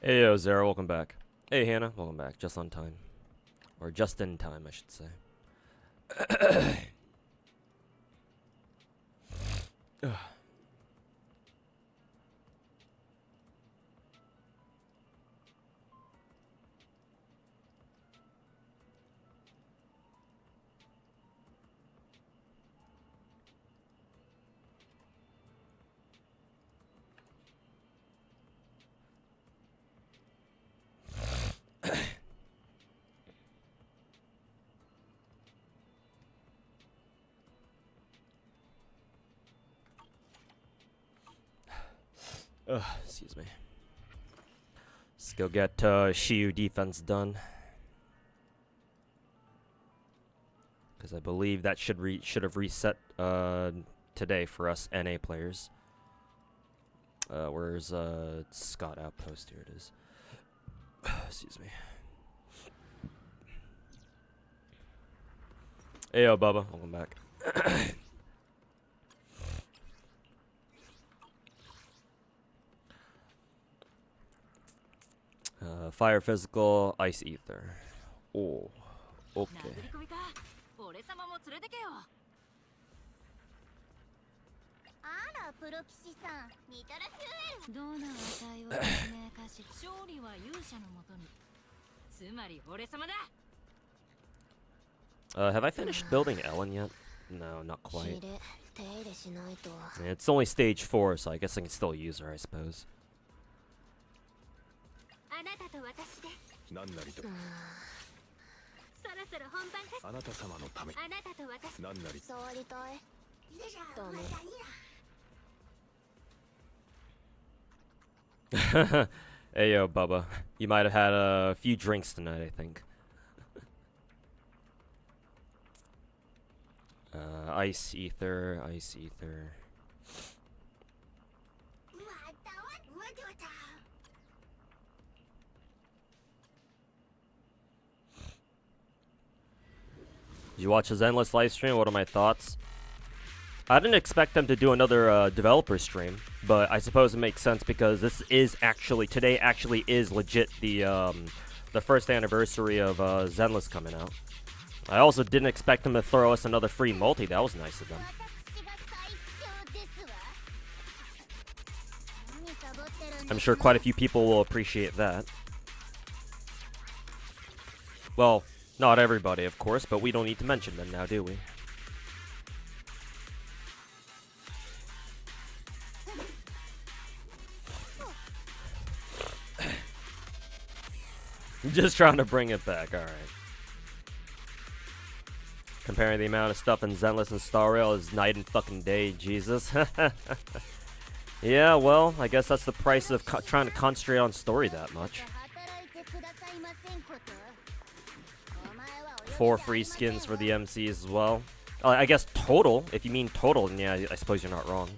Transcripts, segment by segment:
Hey, yo, Zara, welcome back. Hey, Hannah, welcome back. Just on time. Or just in time, I should say. Excuse me. Let's go get Shiyu defense done. Because I believe that should have reset today for us NA players. Where's Scott Outpost? Here it is. Excuse me. Hey, yo, Bubba, welcome back. Fire physical, ice ether. Oh, okay. Have I finished building Ellen yet? No, not quite. It's only stage 4, so I guess I can still use her, I suppose. Hey, yo, Bubba. You might have had a few drinks tonight, I think. Ice ether, ice ether. Did you watch his endless live stream? What are my thoughts? I didn't expect them to do another developer stream, but I suppose it makes sense because this is actually today actually is legit the first anniversary of Zenless coming out. I also didn't expect them to throw us another free multi. That was nice of them. I'm sure quite a few people will appreciate that. Well, not everybody, of course, but we don't need to mention them now, do we? Just trying to bring it back, alright. Comparing the amount of stuff in Zenless and Star Rail is night and fucking day, Jesus. Yeah, well, I guess that's the price of trying to concentrate on story that much. 4 free skins for the MCs as well. I guess total, if you mean total, then yeah, I suppose you're not wrong.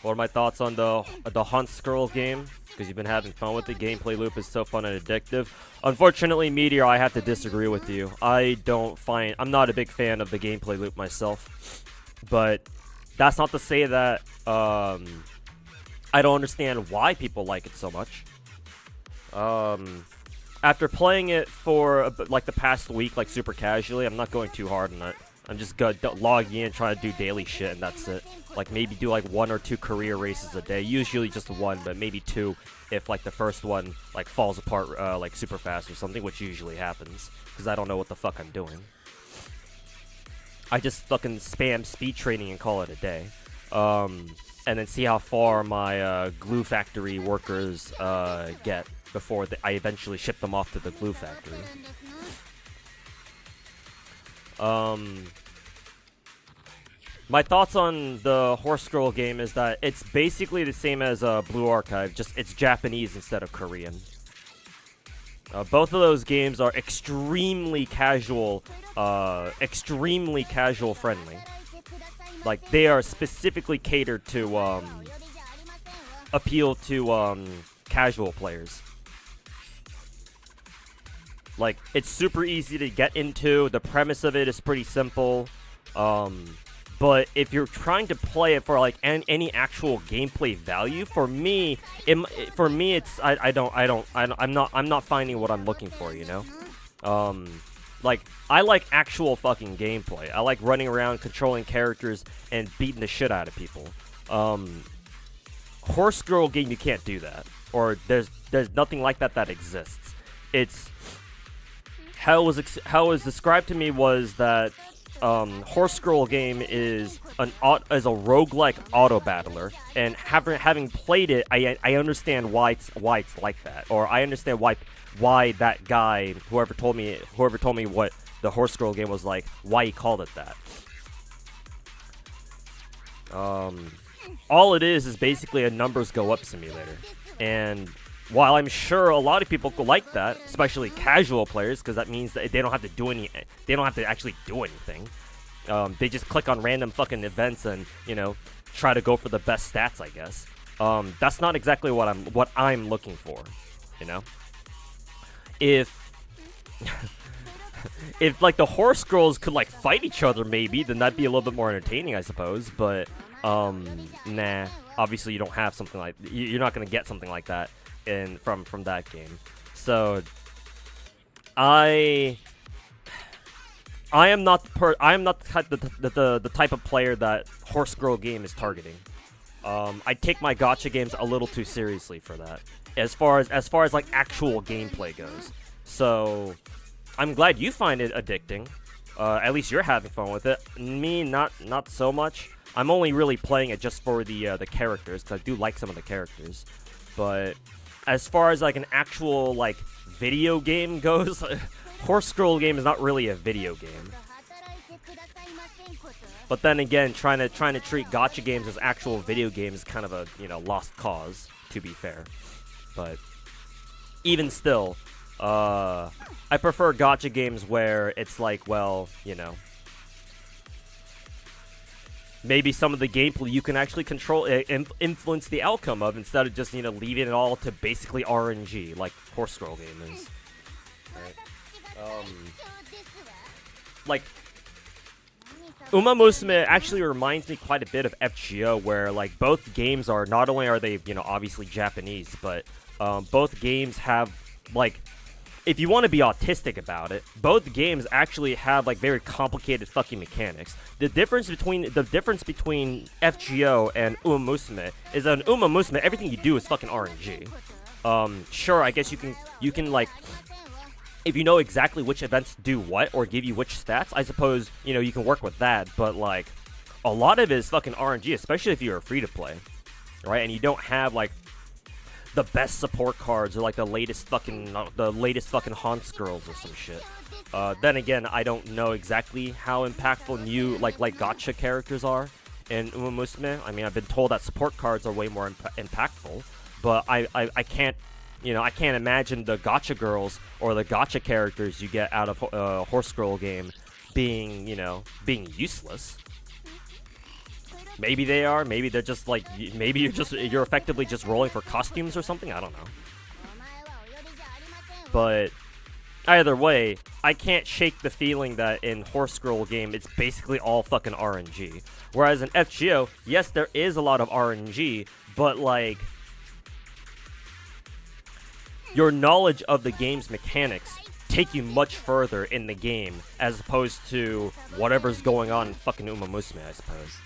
What are my thoughts on the Hunt Scroll game? Because you've been having fun with the gameplay loop is so fun and addictive. Unfortunately, Meteor, I have to disagree with you. I'm not a big fan of the gameplay loop myself. But that's not to say that I don't understand why people like it so much. After playing it for like the past week, like super casually, I'm not going too hard on it. I'm just gonna log in, try to do daily shit, and that's it. Like maybe do like 1 or 2 career races a day. Usually just 1, but maybe 2 if like the first one like falls apart like super fast or something, which usually happens because I don't know what the fuck I'm doing. I just fucking spam speed training and call it a day. And then see how far my glue factory workers get before I eventually ship them off to the glue factory. My thoughts on the Horse Scroll game is that it's basically the same as Blue Archive, just it's Japanese instead of Korean. Both of those games are extremely casual friendly. Like, they are specifically catered to appeal to casual players. Like, it's super easy to get into. The premise of it is pretty simple. But if you're trying to play it for like any actual gameplay value, for me, it's I'm not finding what I'm looking for, you know. Like, I like actual fucking gameplay. I like running around, controlling characters, and beating the shit out of people. Horse girl game, you can't do that. Or there's nothing like that exists. It's how it was described to me was that horse girl game is a roguelike auto battler, and having played it, I understand why it's like that, or I understand why that guy, whoever told me what the horse girl game was like, why he called it that. All it is basically a numbers go up simulator, and while I'm sure a lot of people like that, especially casual players, because that means that they don't have to actually do anything. They just click on random fucking events and, you know, try to go for the best stats, I guess. That's not exactly what I'm looking for, you know. If like the horse girls could like fight each other, maybe, then that'd be a little bit more entertaining, I suppose. But nah. Obviously, you don't have something like you're not gonna get something like that from that game. So I am not the type of player that horse girl game is targeting. I take my gacha games a little too seriously for that, as far as like actual gameplay goes. So I'm glad you find it addicting. At least you're having fun with it. Me, not so much. I'm only really playing it just for the characters, because I do like some of the characters. But as far as like an actual like video game goes, horse girl game is not really a video game. But then again, trying to treat gacha games as actual video games is kind of a, you know, lost cause, to be fair. But even still, I prefer gacha games where it's like, well, you know, maybe some of the gameplay you can actually control, influence the outcome of, instead of just, you know, leaving it all to basically RNG, like horse girl game is. Right. Like, Uma Musume actually reminds me quite a bit of FGO, where like both games are, not only are they, you know, obviously Japanese, but both games have, like, if you want to be autistic about it, both games actually have like very complicated fucking mechanics. The difference between FGO and Uma Musume is that in Uma Musume, everything you do is fucking RNG. Sure, I guess you can like, if you know exactly which events do what or give you which stats, I suppose, you know, you can work with that. But like, a lot of it is fucking RNG, especially if you're free to play, right? And you don't have like the best support cards or like the latest fucking Hans girls or some shit. Then again, I don't know exactly how impactful new like gacha characters are in Uma Musume. I mean, I've been told that support cards are way more impactful, but I can't, you know, I can't imagine the gacha girls or the gacha characters you get out of horse girl game being, you know, being useless. Maybe they are. Maybe they're just like. Maybe you're effectively just rolling for costumes or something. I don't know. But either way, I can't shake the feeling that in horse girl game it's basically all fucking RNG. Whereas in FGO, yes, there is a lot of RNG, but like, your knowledge of the game's mechanics take you much further in the game as opposed to whatever's going on in fucking Uma Musume, I suppose.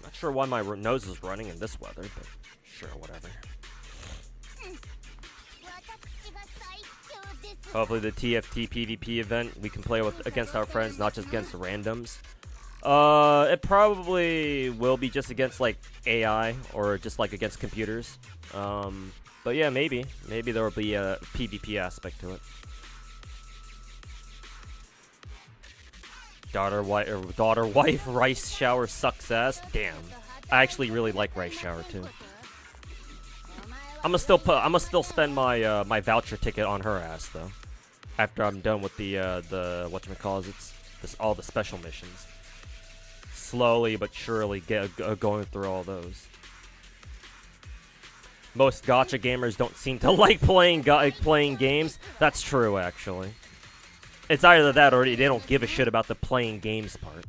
Not sure why my nose is running in this weather, but sure, whatever. Hopefully the TFT PvP event we can play with against our friends, not just against randoms. It probably will be just against like AI or just like against computers. But yeah, maybe there will be a PvP aspect to it. daughter wife rice shower sucks ass. Damn, I actually really like rice shower too. I'ma still spend my my voucher ticket on her ass though. After I'm done with the whatchamacallits, all the special missions. Slowly but surely going through all those. Most gacha gamers don't seem to like playing games. That's true, actually. It's either that or they don't give a shit about the playing games part.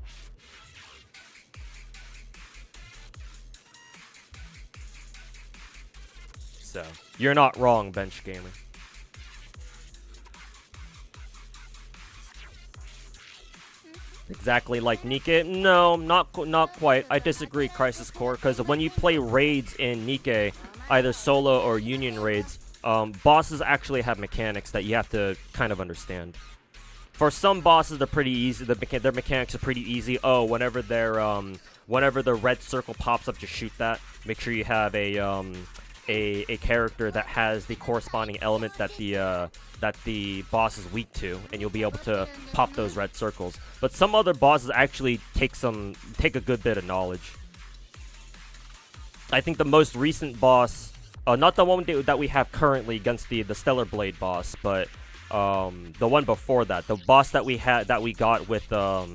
So, you're not wrong, Bench Gamer. Exactly like Nikke? No, not quite. I disagree, Crisis Core, because when you play raids in Nikke, either solo or union raids, bosses actually have mechanics that you have to kind of understand. For some bosses, they're pretty easy. Their mechanics are pretty easy. Oh, whenever the red circle pops up, just shoot that. Make sure you have a character that has the corresponding element that the boss is weak to, and you'll be able to pop those red circles. But some other bosses actually take a good bit of knowledge. I think the most recent boss, not the one that we have currently against the Stellar Blade boss, but the one before that, the boss that we got with the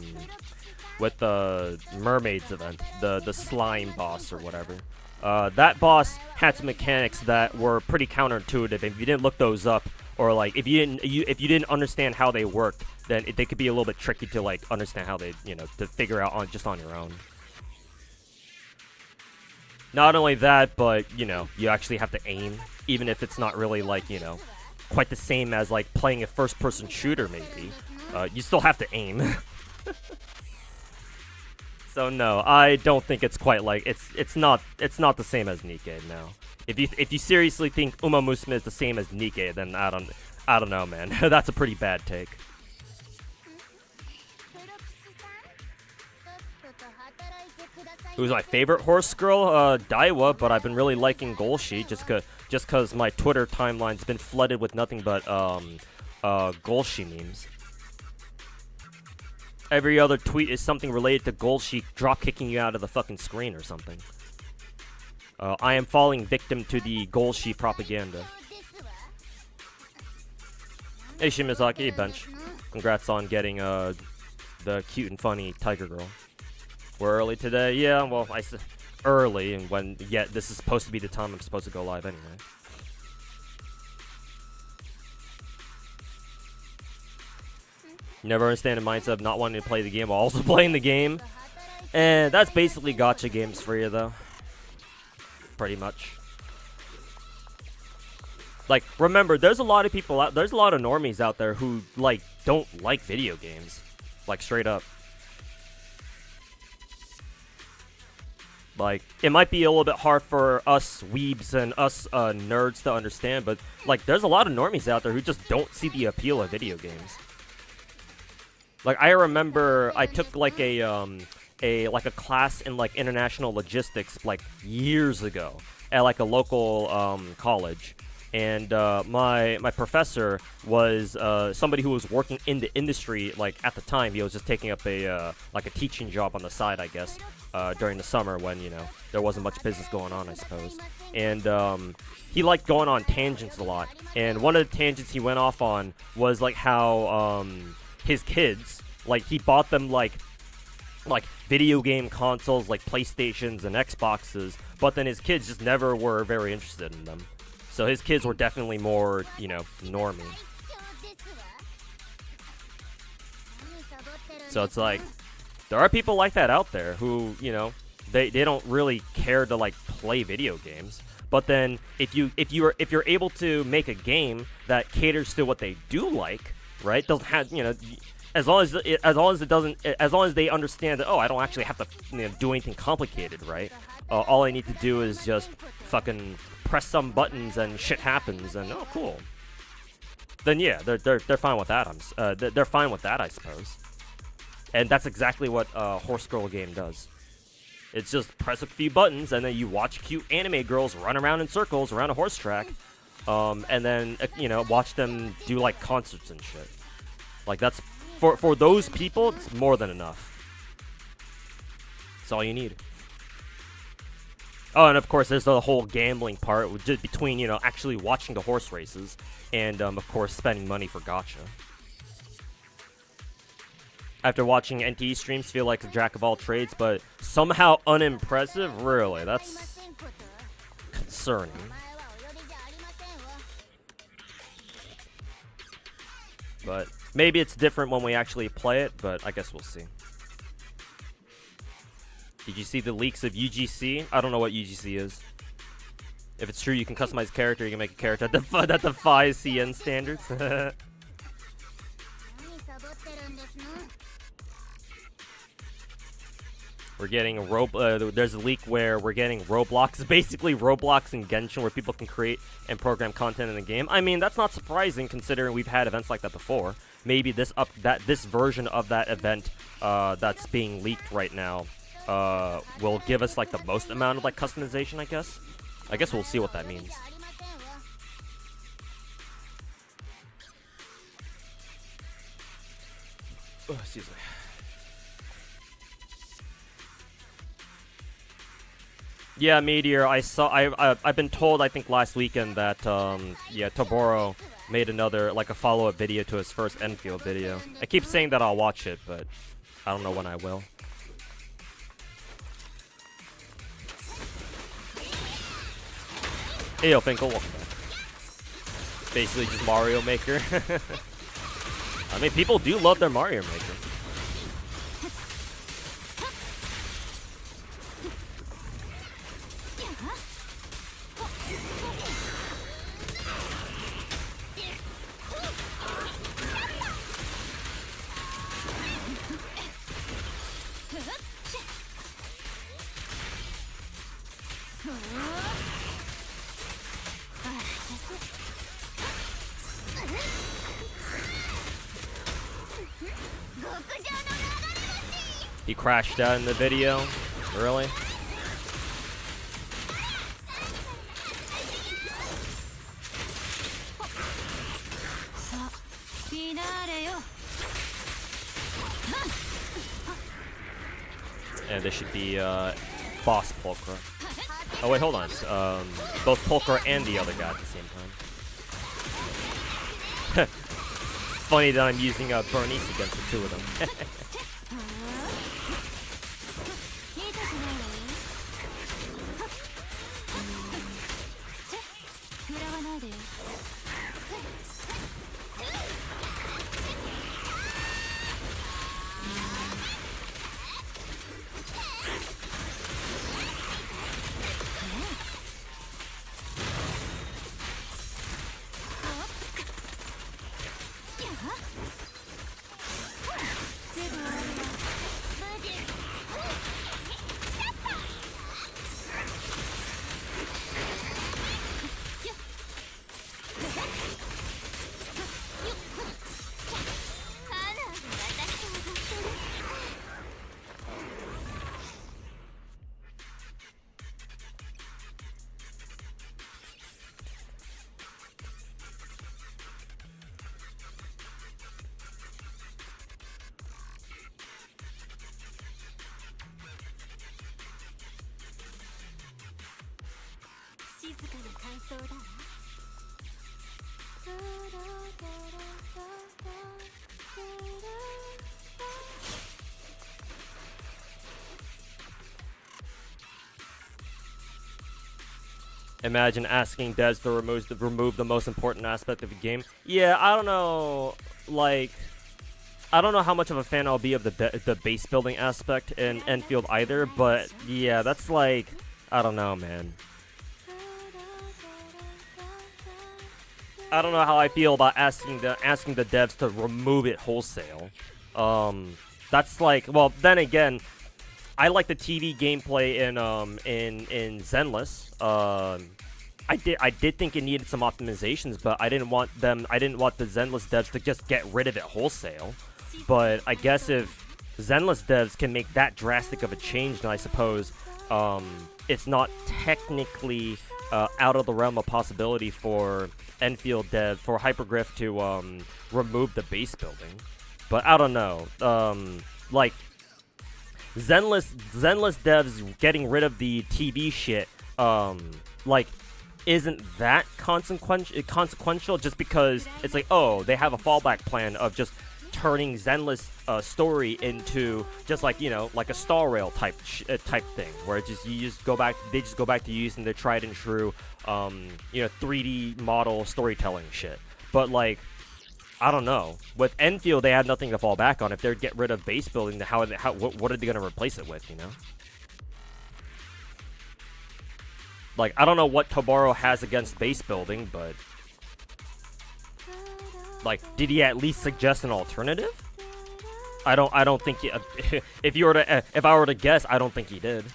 Mermaids event, the slime boss or whatever. That boss had some mechanics that were pretty counterintuitive. If you didn't look those up, or like if you didn't understand how they worked, then they could be a little bit tricky to like understand how they, to figure out on your own. Not only that, but you actually have to aim, even if it's not really like quite the same as like playing a first-person shooter. Maybe you still have to aim. So no, I don't think it's quite like it's not the same as Nikke. No, if you seriously think Uma Musume is the same as Nikke, then I don't know, man. That's a pretty bad take. Who's my favorite horse girl? Daiwa, but I've been really liking Golshi just cause my Twitter timeline's been flooded with nothing but Golshi memes. Every other tweet is something related to Golshi drop kicking you out of the fucking screen or something. I am falling victim to the Golshi propaganda. Hey Shimazaki, Bench. Congrats on getting the cute and funny Tiger Girl. We're early today. Yeah, well, early, and yet this is supposed to be the time I'm supposed to go live anyway. Never understand the mindset of not wanting to play the game while also playing the game. And that's basically gacha games for you, though. Pretty much. Like, remember, there's a lot of people there's a lot of normies out there who, like, don't like video games. Like, straight up. Like, it might be a little bit hard for us weebs and us nerds to understand, but, like, there's a lot of normies out there who just don't see the appeal of video games. Like, I remember I took like a class in like international logistics like years ago at like a local college, and my professor was somebody who was working in the industry. Like at the time, he was just taking up a teaching job on the side, I guess, during the summer when there wasn't much business going on, I suppose. And he liked going on tangents a lot, and one of the tangents he went off on was like how his kids, like, he bought them like video game consoles like PlayStations and Xboxes, but then his kids just never were very interested in them. So his kids were definitely more, normie. So it's like, there are people like that out there who, they don't really care to like play video games. But then if you're able to make a game that caters to what they do like, right? Doesn't have, as long as they understand that, oh, I don't actually have to do anything complicated, right? All I need to do is just fucking press some buttons and shit happens, and oh, cool. Then yeah, they're fine with that. They're fine with that, I suppose. And that's exactly what Horse Girl game does. It's just press a few buttons, and then you watch cute anime girls run around in circles around a horse track, and then watch them do like concerts and shit. Like that's for those people, it's more than enough. That's all you need. Oh, and of course, there's the whole gambling part just between, you know, actually watching the horse races and, of course, spending money for gacha. After watching NTE streams, feel like a jack of all trades, but somehow unimpressive? Really? That's concerning. But maybe it's different when we actually play it, but I guess we'll see. Did you see the leaks of UGC? I don't know what UGC is. If it's true, you can customize a character. You can make a character that defies CN standards. We're getting a there's a leak where we're getting Roblox, basically Roblox and Genshin, where people can create and program content in the game. I mean, that's not surprising considering we've had events like that before. Maybe this version of that event that's being leaked right now will give us like the most amount of like customization, I guess. I guess we'll see what that means. Oh, excuse me. Yeah, Meteor. I've been told, I think last weekend that yeah, Toboro made another like a follow-up video to his first Enfield video. I keep saying that I'll watch it, but I don't know when I will. Hey, yo, Finkel, welcome back. Basically just Mario Maker. I mean, people do love their Mario Maker. He crashed out in the video? Really? And this should be boss Pulcra. Oh wait, hold on. Both Pulcra and the other guy at the same time. Funny that I'm using Bernice against the two of them. Imagine asking devs to remove the most important aspect of the game. Yeah, I don't know. Like, I don't know how much of a fan I'll be of the base building aspect in Enfield either. But yeah, that's like, I don't know, man. I don't know how I feel about asking the devs to remove it wholesale. That's like, well, then again, I like the TV gameplay in Zenless. I did think it needed some optimizations, but I didn't want the Zenless devs to just get rid of it wholesale. But I guess if Zenless devs can make that drastic of a change, then I suppose it's not technically out of the realm of possibility for Enfield dev, for Hypergriff to remove the base building. But I don't know. Like Zenless devs getting rid of the TV shit. Like isn't that consequential just because it's like, oh, they have a fallback plan of just turning Zenless story into just like, you know, like a Star Rail type thing where they just go back to using the tried and true you know, 3D model storytelling shit. But like, I don't know, with Enfield they had nothing to fall back on. If they get rid of base building, what are they gonna replace it with, you know? Like, I don't know what Tobaro has against base building, but like, did he at least suggest an alternative? I don't think he, if I were to guess, I don't think he did.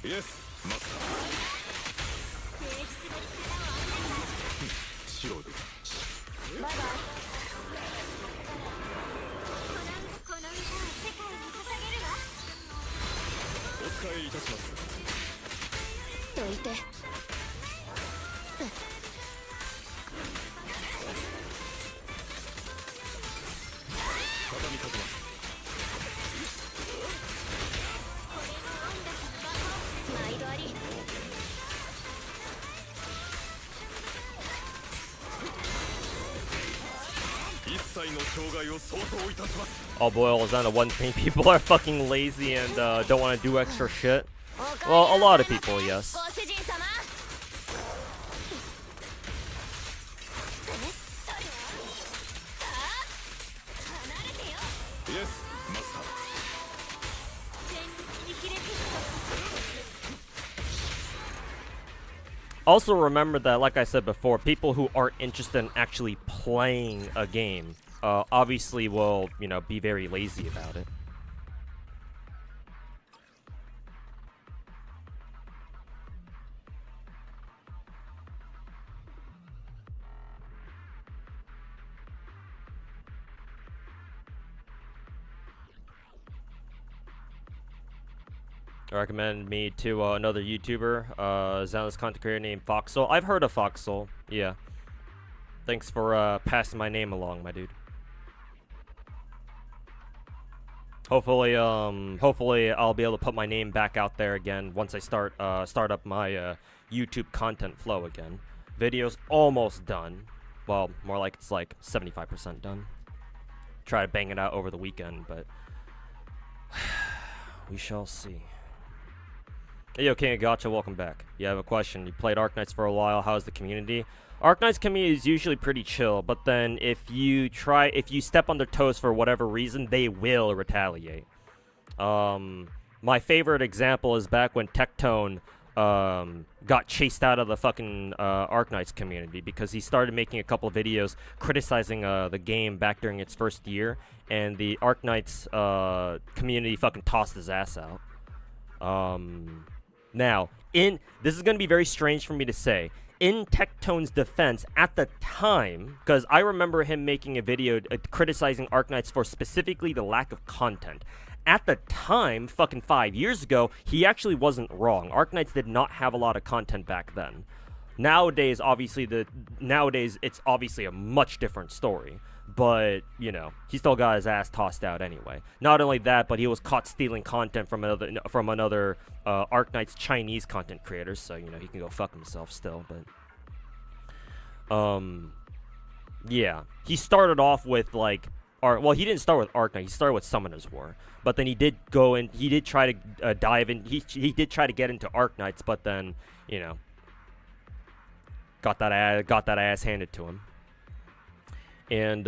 Yes, master. Bye bye. お使いいたします。どいて。畳みかけます。毎度あり。一切の障害を相当いたします。 All boils down to one thing: people are fucking lazy and don't want to do extra shit. Well, a lot of people, yes. Yes, master. Also remember that, like I said before, people who aren't interested in actually playing a game obviously will, you know, be very lazy about it. Recommend me to another YouTuber, Zenless content creator named Foxhole. I've heard of Foxhole, yeah. Thanks for passing my name along, my dude. Hopefully I'll be able to put my name back out there again once I start up my YouTube content flow again. Video's almost done. Well, more like it's like 75% done. Try to bang it out over the weekend, but we shall see. Hey, yo, King of Gacha, welcome back. You have a question. You played Arknights for a while. How's the community? Arknights community is usually pretty chill, but then if you step on their toes for whatever reason, they will retaliate. My favorite example is back when Tectone got chased out of the fucking Arknights community because he started making a couple of videos criticizing the game back during its first year, and the Arknights community fucking tossed his ass out. Now, this is going to be very strange for me to say. In Tectone's defense, at the time, because I remember him making a video criticizing Arknights for specifically the lack of content. At the time, fucking 5 years ago, he actually wasn't wrong. Arknights did not have a lot of content back then. Nowadays, it's obviously a much different story. But, you know, he still got his ass tossed out anyway. Not only that, but he was caught stealing content from another Arknight's Chinese content creators, so, you know, he can go fuck himself still, but yeah. He started off with like well, he didn't start with Arknight, he started with Summoner's War. But then he did try to dive in, he did try to get into Arknights, but then, you know, got that ass handed to him. And,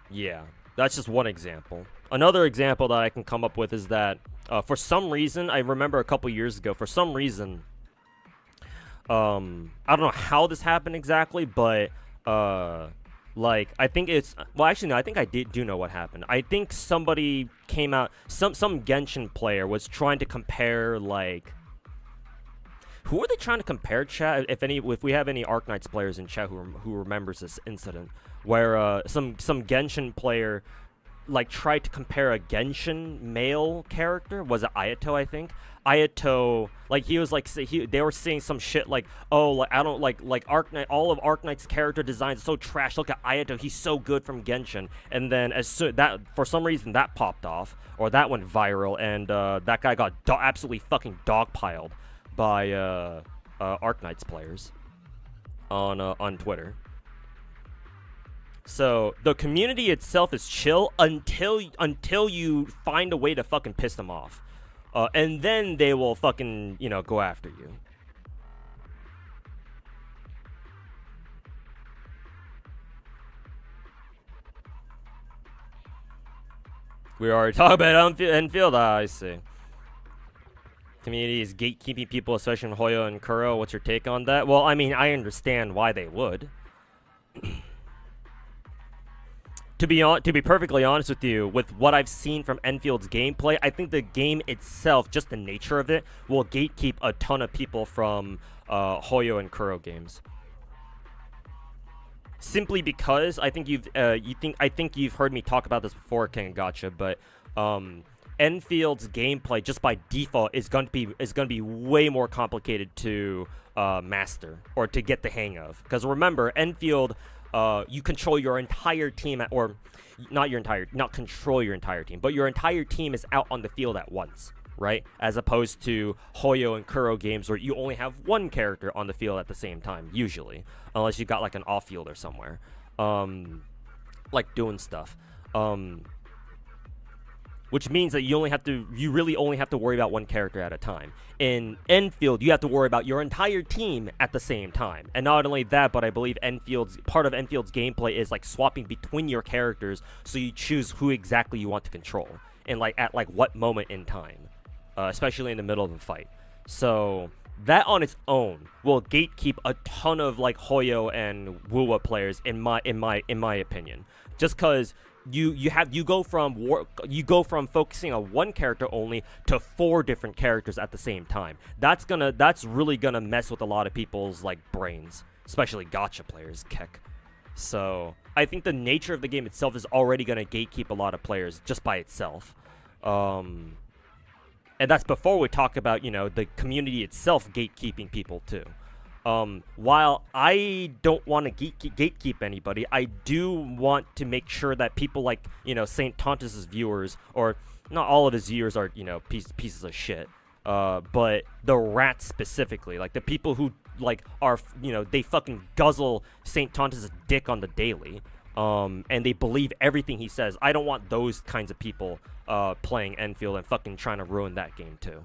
yeah, that's just one example. Another example that I can come up with is that, for some reason, I remember a couple years ago, for some reason, I don't know how this happened exactly, but, like, I think it's, well, actually, no, I think I do know what happened. I think somebody came out, some Genshin player was trying to compare, like, who are they trying to compare, chat? If we have any Arknights players in chat who remembers this incident, where some Genshin player like tried to compare a Genshin male character. Was it Ayato? I think Ayato. Like he was like they were saying some shit like, oh, like I don't like Arknight. All of Arknight's character design is so trash. Look at Ayato. He's so good from Genshin. And then that for some reason that popped off or that went viral, and that guy got absolutely fucking dogpiled by Arknights players on Twitter. So the community itself is chill until you find a way to fucking piss them off, and then they will fucking, you know, go after you. We already talked about Enfield. I see. Community is gatekeeping people, especially in Hoyo and Kuro. What's your take on that? Well, I mean, I understand why they would. To be perfectly honest with you, with what I've seen from Enfield's gameplay, I think the game itself, just the nature of it, will gatekeep a ton of people from Hoyo and Kuro games. Simply because I think you've heard me talk about this before, King Gacha, but Enfield's gameplay just by default is going to be way more complicated to master or to get the hang of. Because remember, Enfield, you control your entire team not control your entire team, but your entire team is out on the field at once, right? As opposed to Hoyo and Kuro games where you only have one character on the field at the same time, usually, unless you got like an off-fielder somewhere, like doing stuff. Which means that you really only have to worry about one character at a time. In Enfield, you have to worry about your entire team at the same time. And not only that, but I believe part of Enfield's gameplay is like swapping between your characters, so you choose who exactly you want to control and like at like what moment in time, especially in the middle of a fight. So that on its own will gatekeep a ton of like Hoyo and Wuwa players in my opinion, just because you go from focusing on one character only to 4 different characters at the same time. That's really gonna mess with a lot of people's like brains, especially gacha players. Kek. So I think the nature of the game itself is already gonna gatekeep a lot of players just by itself. And that's before we talk about, you know, the community itself gatekeeping people too. While I don't want to gatekeep anybody, I do want to make sure that people like, you know, St. Tontus's viewers, or not all of his viewers are, you know, pieces of shit, but the rats specifically, like the people who like are, you know, they fucking guzzle St. Tontus's dick on the daily, and they believe everything he says. I don't want those kinds of people playing Enfield and fucking trying to ruin that game too.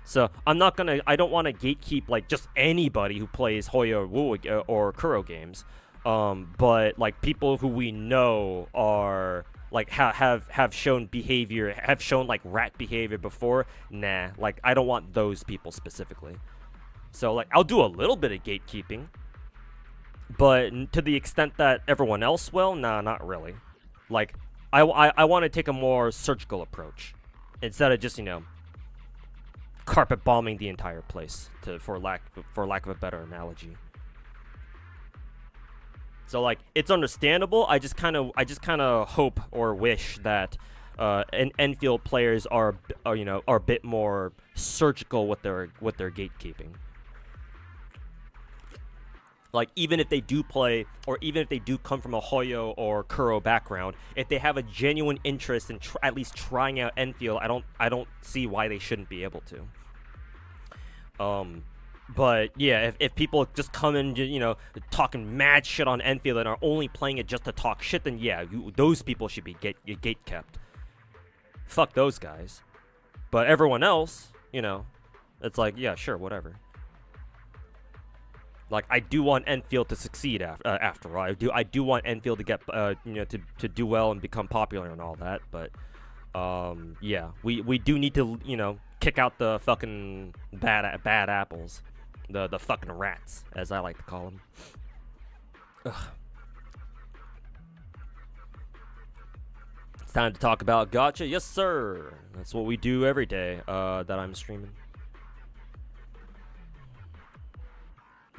So I don't want to gatekeep like just anybody who plays Hoyo or Kuro games, but like people who we know are like have shown like rat behavior before. Nah, like I don't want those people specifically. So like I'll do a little bit of gatekeeping, but to the extent that everyone else will, nah, not really. Like I want to take a more surgical approach instead of just, you know, carpet bombing the entire place, for lack of a better analogy. So like it's understandable. I just kind of hope or wish that Enfield players are a bit more surgical with their gatekeeping. Like, even if they do play, or even if they do come from a Hoyo or Kuro background, if they have a genuine interest in at least trying out Enfield, I don't see why they shouldn't be able to. But yeah, if people just come in, you know, talking mad shit on Enfield and are only playing it just to talk shit, then yeah, those people should be gate kept. Fuck those guys. But everyone else, you know, it's like, yeah, sure, whatever. Like, I do want Enfield to succeed after all. I do want Enfield to get you know, to do well and become popular and all that. But yeah, we do need to, you know, kick out the fucking bad apples, the fucking rats, as I like to call them. Ugh. It's time to talk about gacha. Yes, sir. That's what we do every day that I'm streaming.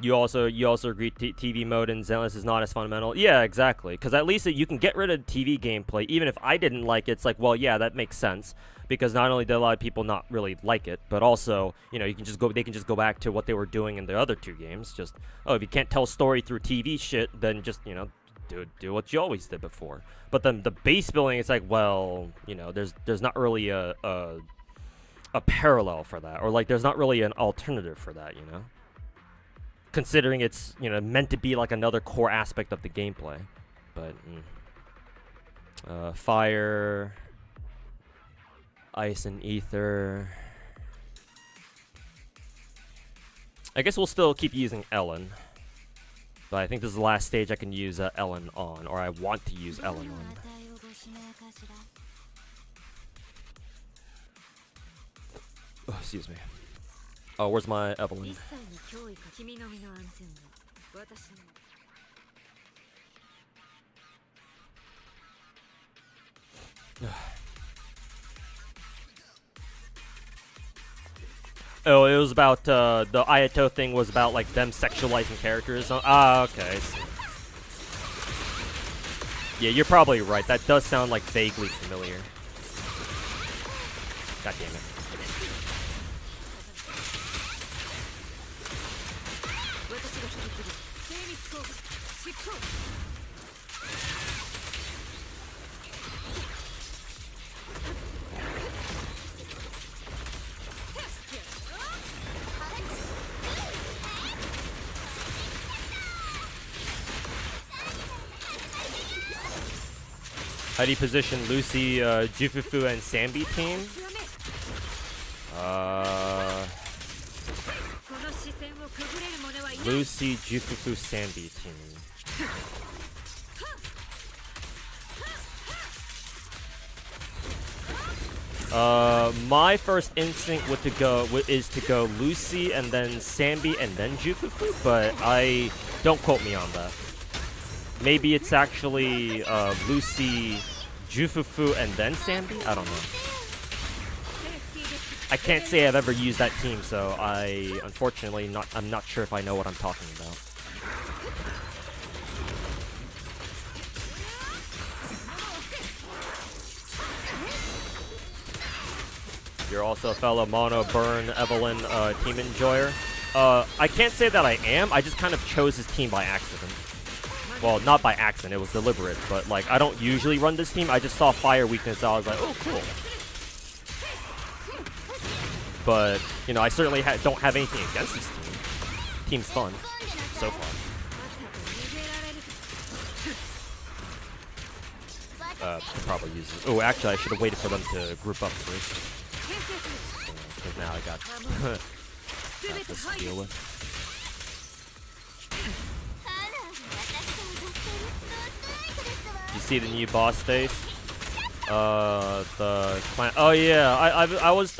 You also agree TV mode in Zenless is not as fundamental. Yeah, exactly. Because at least you can get rid of TV gameplay. Even if I didn't like it, it's like, well, yeah, that makes sense. Because not only did a lot of people not really like it, but also, you know, they can just go back to what they were doing in the other two games. Just, oh, if you can't tell story through TV shit, then just, you know, do what you always did before. But then the base building, it's like, well, you know, there's not really a parallel for that, or like there's not really an alternative for that, you know. Considering it's, you know, meant to be like another core aspect of the gameplay. But fire, ice, and ether. I guess we'll still keep using Ellen. But I think this is the last stage I can use Ellen on, or I want to use Ellen on. Oh, excuse me. Oh, where's my Evelyn? Oh, it was about, the Ayato thing was about, like, them sexualizing characters. Ah, okay. Yeah, you're probably right. That does sound, like, vaguely familiar. God damn it. How do you position Lucy, Jufufu, and Sambi team? Lucy, Jufufu, Sambi team. My first instinct is to go Lucy and then Sambi and then Jufufu, but don't quote me on that. Maybe it's actually Lucy, Jufufu, and then Sambi? I don't know. I can't say I've ever used that team, so unfortunately I'm not sure if I know what I'm talking about. You're also a fellow Mono Burn Evelyn team enjoyer. I can't say that I am. I just kind of chose his team by accident. Well, not by accident, it was deliberate, but like I don't usually run this team. I just saw fire weakness, so I was like, oh, cool. But, you know, I certainly don't have anything against this team. Team's fun, so far. Probably use it. Oh, actually, I should have waited for them to group up first. Because now I got this to deal with. You see the new boss face? The clan. Oh yeah, I was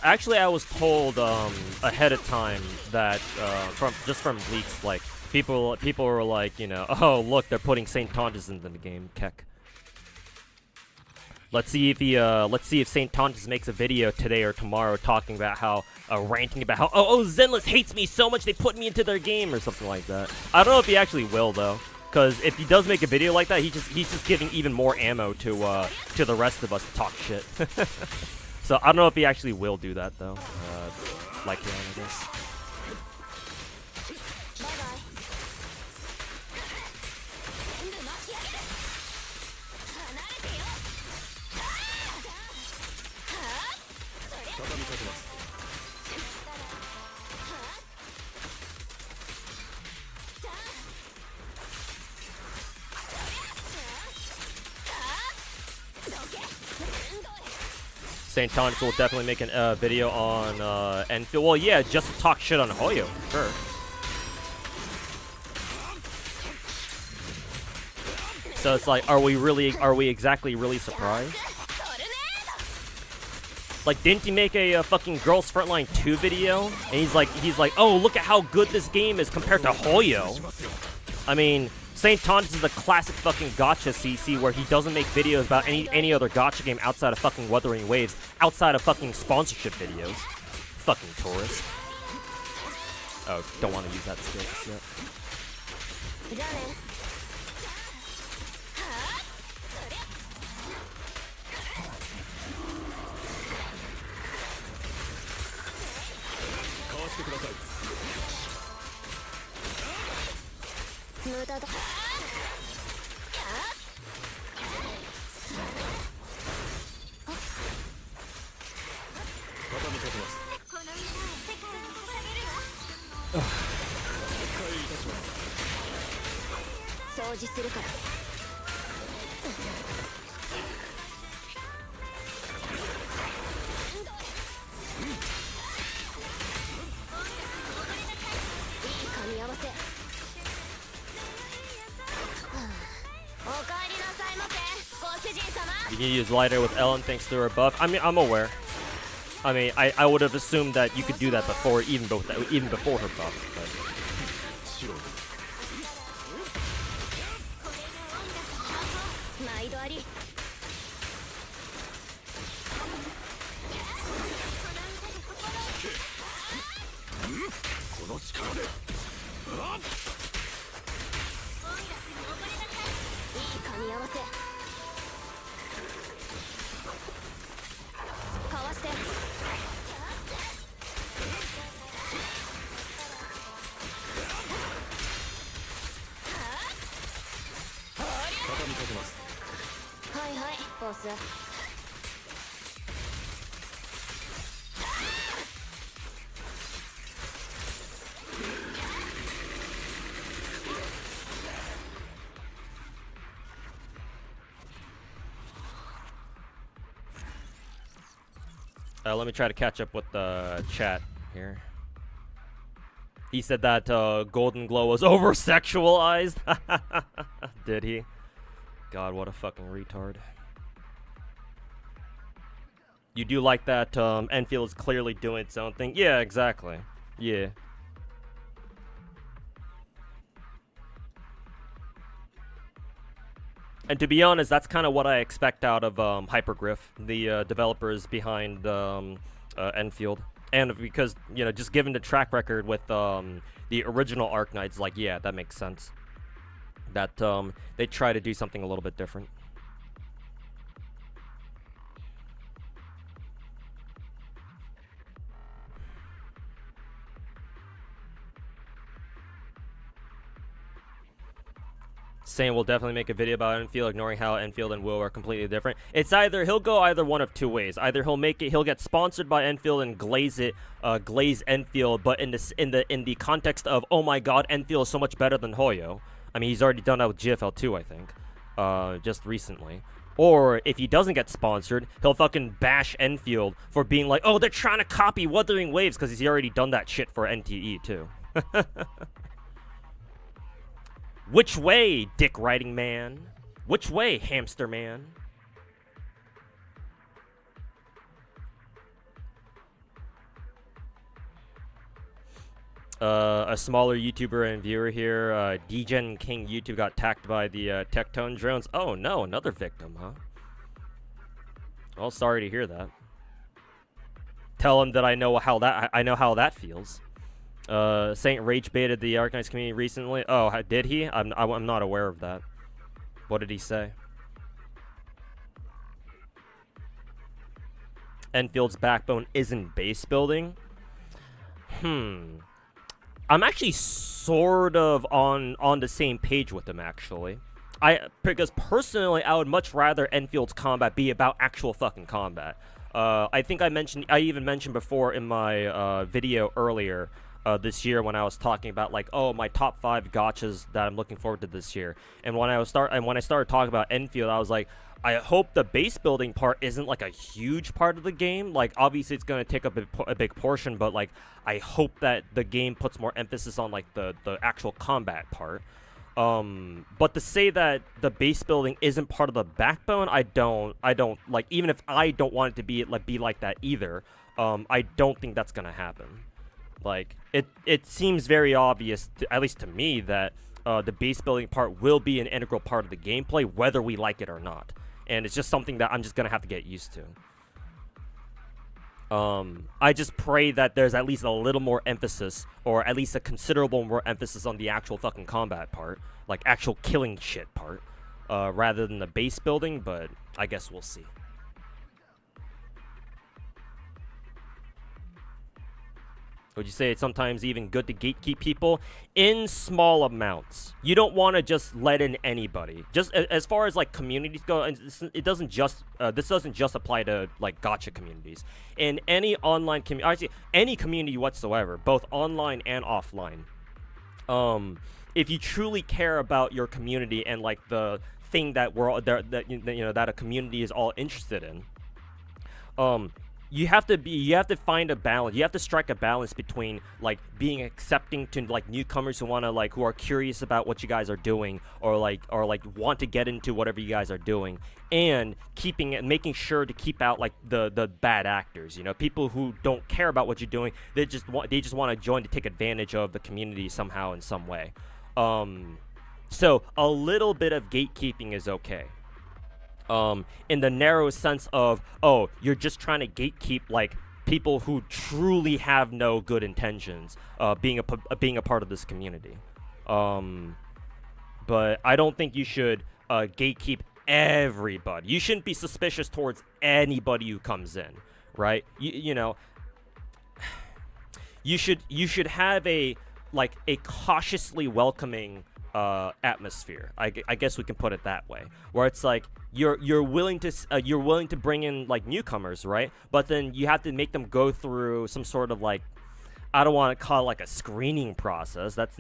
told ahead of time that from leaks, like people were like, you know, oh look, they're putting Saint Tontus into the game. Keck. Let's see if Saint Tontus makes a video today or tomorrow talking about how ranting about how oh Zenless hates me so much they put me into their game or something like that. I don't know if he actually will though. Because if he does make a video like that, he's just giving even more ammo to the rest of us to talk shit. So I don't know if he actually will do that though. Like I guess. St. Thomas will definitely make a video on Enfield. Well, yeah, just to talk shit on Hoyo, sure. So it's like, are we exactly really surprised? Like, didn't he make a fucking Girls Frontline 2 video? And he's like, oh, look at how good this game is compared to Hoyo. I mean, St. Thomas is a classic fucking gacha CC where he doesn't make videos about any other gacha game outside of fucking Wuthering Waves, outside of fucking sponsorship videos. Fucking tourist. Oh, don't want to use that skill just yet. You can use lighter with Ellen thanks to her buff. I mean, I'm aware. I mean, I would have assumed that you could do that before, even before her buff. But. Let me try to catch up with the chat here. He said that Golden Glow was over-sexualized. Did he? God, what a fucking retard. You do like that Enfield is clearly doing its own thing? Yeah, exactly. Yeah. And to be honest, that's kind of what I expect out of Hypergriff, the developers behind Enfield. And because, you know, just given the track record with the original Arknights, like, yeah, that makes sense. That they try to do something a little bit different. Saying we'll definitely make a video about Enfield, ignoring how Enfield and Will are completely different. It's either he'll go either one of two ways. Either he'll get sponsored by Enfield and glaze Enfield, but in the context of, oh my god, Enfield is so much better than Hoyo. I mean, he's already done that with GFL 2, I think, just recently. Or if he doesn't get sponsored, he'll fucking bash Enfield for being like, oh, they're trying to copy Wuthering Waves because he's already done that shit for NTE too. Which way, dick riding man? Which way, hamster man? A smaller YouTuber and viewer here, Degen King YouTube got attacked by the Tectone drones. Oh no, another victim, huh? Well, sorry to hear that. Tell him that I know how that feels. Saint Rage baited the Arknights community recently. Oh, did he? I'm not aware of that. What did he say? Enfield's backbone isn't base building. I'm actually sort of on the same page with him, actually. Because personally, I would much rather Enfield's combat be about actual fucking combat. I think I even mentioned before in my video earlier this year when I was talking about like, oh, my top 5 gachas that I'm looking forward to this year. And when I started talking about Enfield, I was like, I hope the base building part isn't like a huge part of the game. Like, obviously it's gonna take up a big portion, but like, I hope that the game puts more emphasis on like the actual combat part. But to say that the base building isn't part of the backbone, I don't like, even if I don't want it to be like that either, I don't think that's gonna happen. Like, it seems very obvious, at least to me, that the base building part will be an integral part of the gameplay, whether we like it or not. And it's just something that I'm just gonna have to get used to. I just pray that there's at least a little more emphasis, or at least a considerable more emphasis on the actual fucking combat part, like actual killing shit part, rather than the base building, but I guess we'll see. Would you say it's sometimes even good to gatekeep people? In small amounts. You don't want to just let in anybody. Just as far as like communities go, and it doesn't just this doesn't just apply to like gacha communities. In any online community, actually any community whatsoever, both online and offline. If you truly care about your community and like the thing that we're all that a community is all interested in, you have to find a balance. You have to strike a balance between like being accepting to like newcomers who want to like, who are curious about what you guys are doing, or want to get into whatever you guys are doing, and making sure to keep out like the bad actors, people who don't care about what you're doing. They just want to join to take advantage of the community somehow in some way. So a little bit of gatekeeping is okay. In the narrow sense of, oh, you're just trying to gatekeep like people who truly have no good intentions, being a part of this community. But I don't think you should gatekeep everybody. You shouldn't be suspicious towards anybody who comes in, right? You should have a cautiously welcoming atmosphere. I guess we can put it that way, where it's like you're willing to bring in like newcomers, right? But then you have to make them go through some sort of like, I don't want to call it like a screening process. That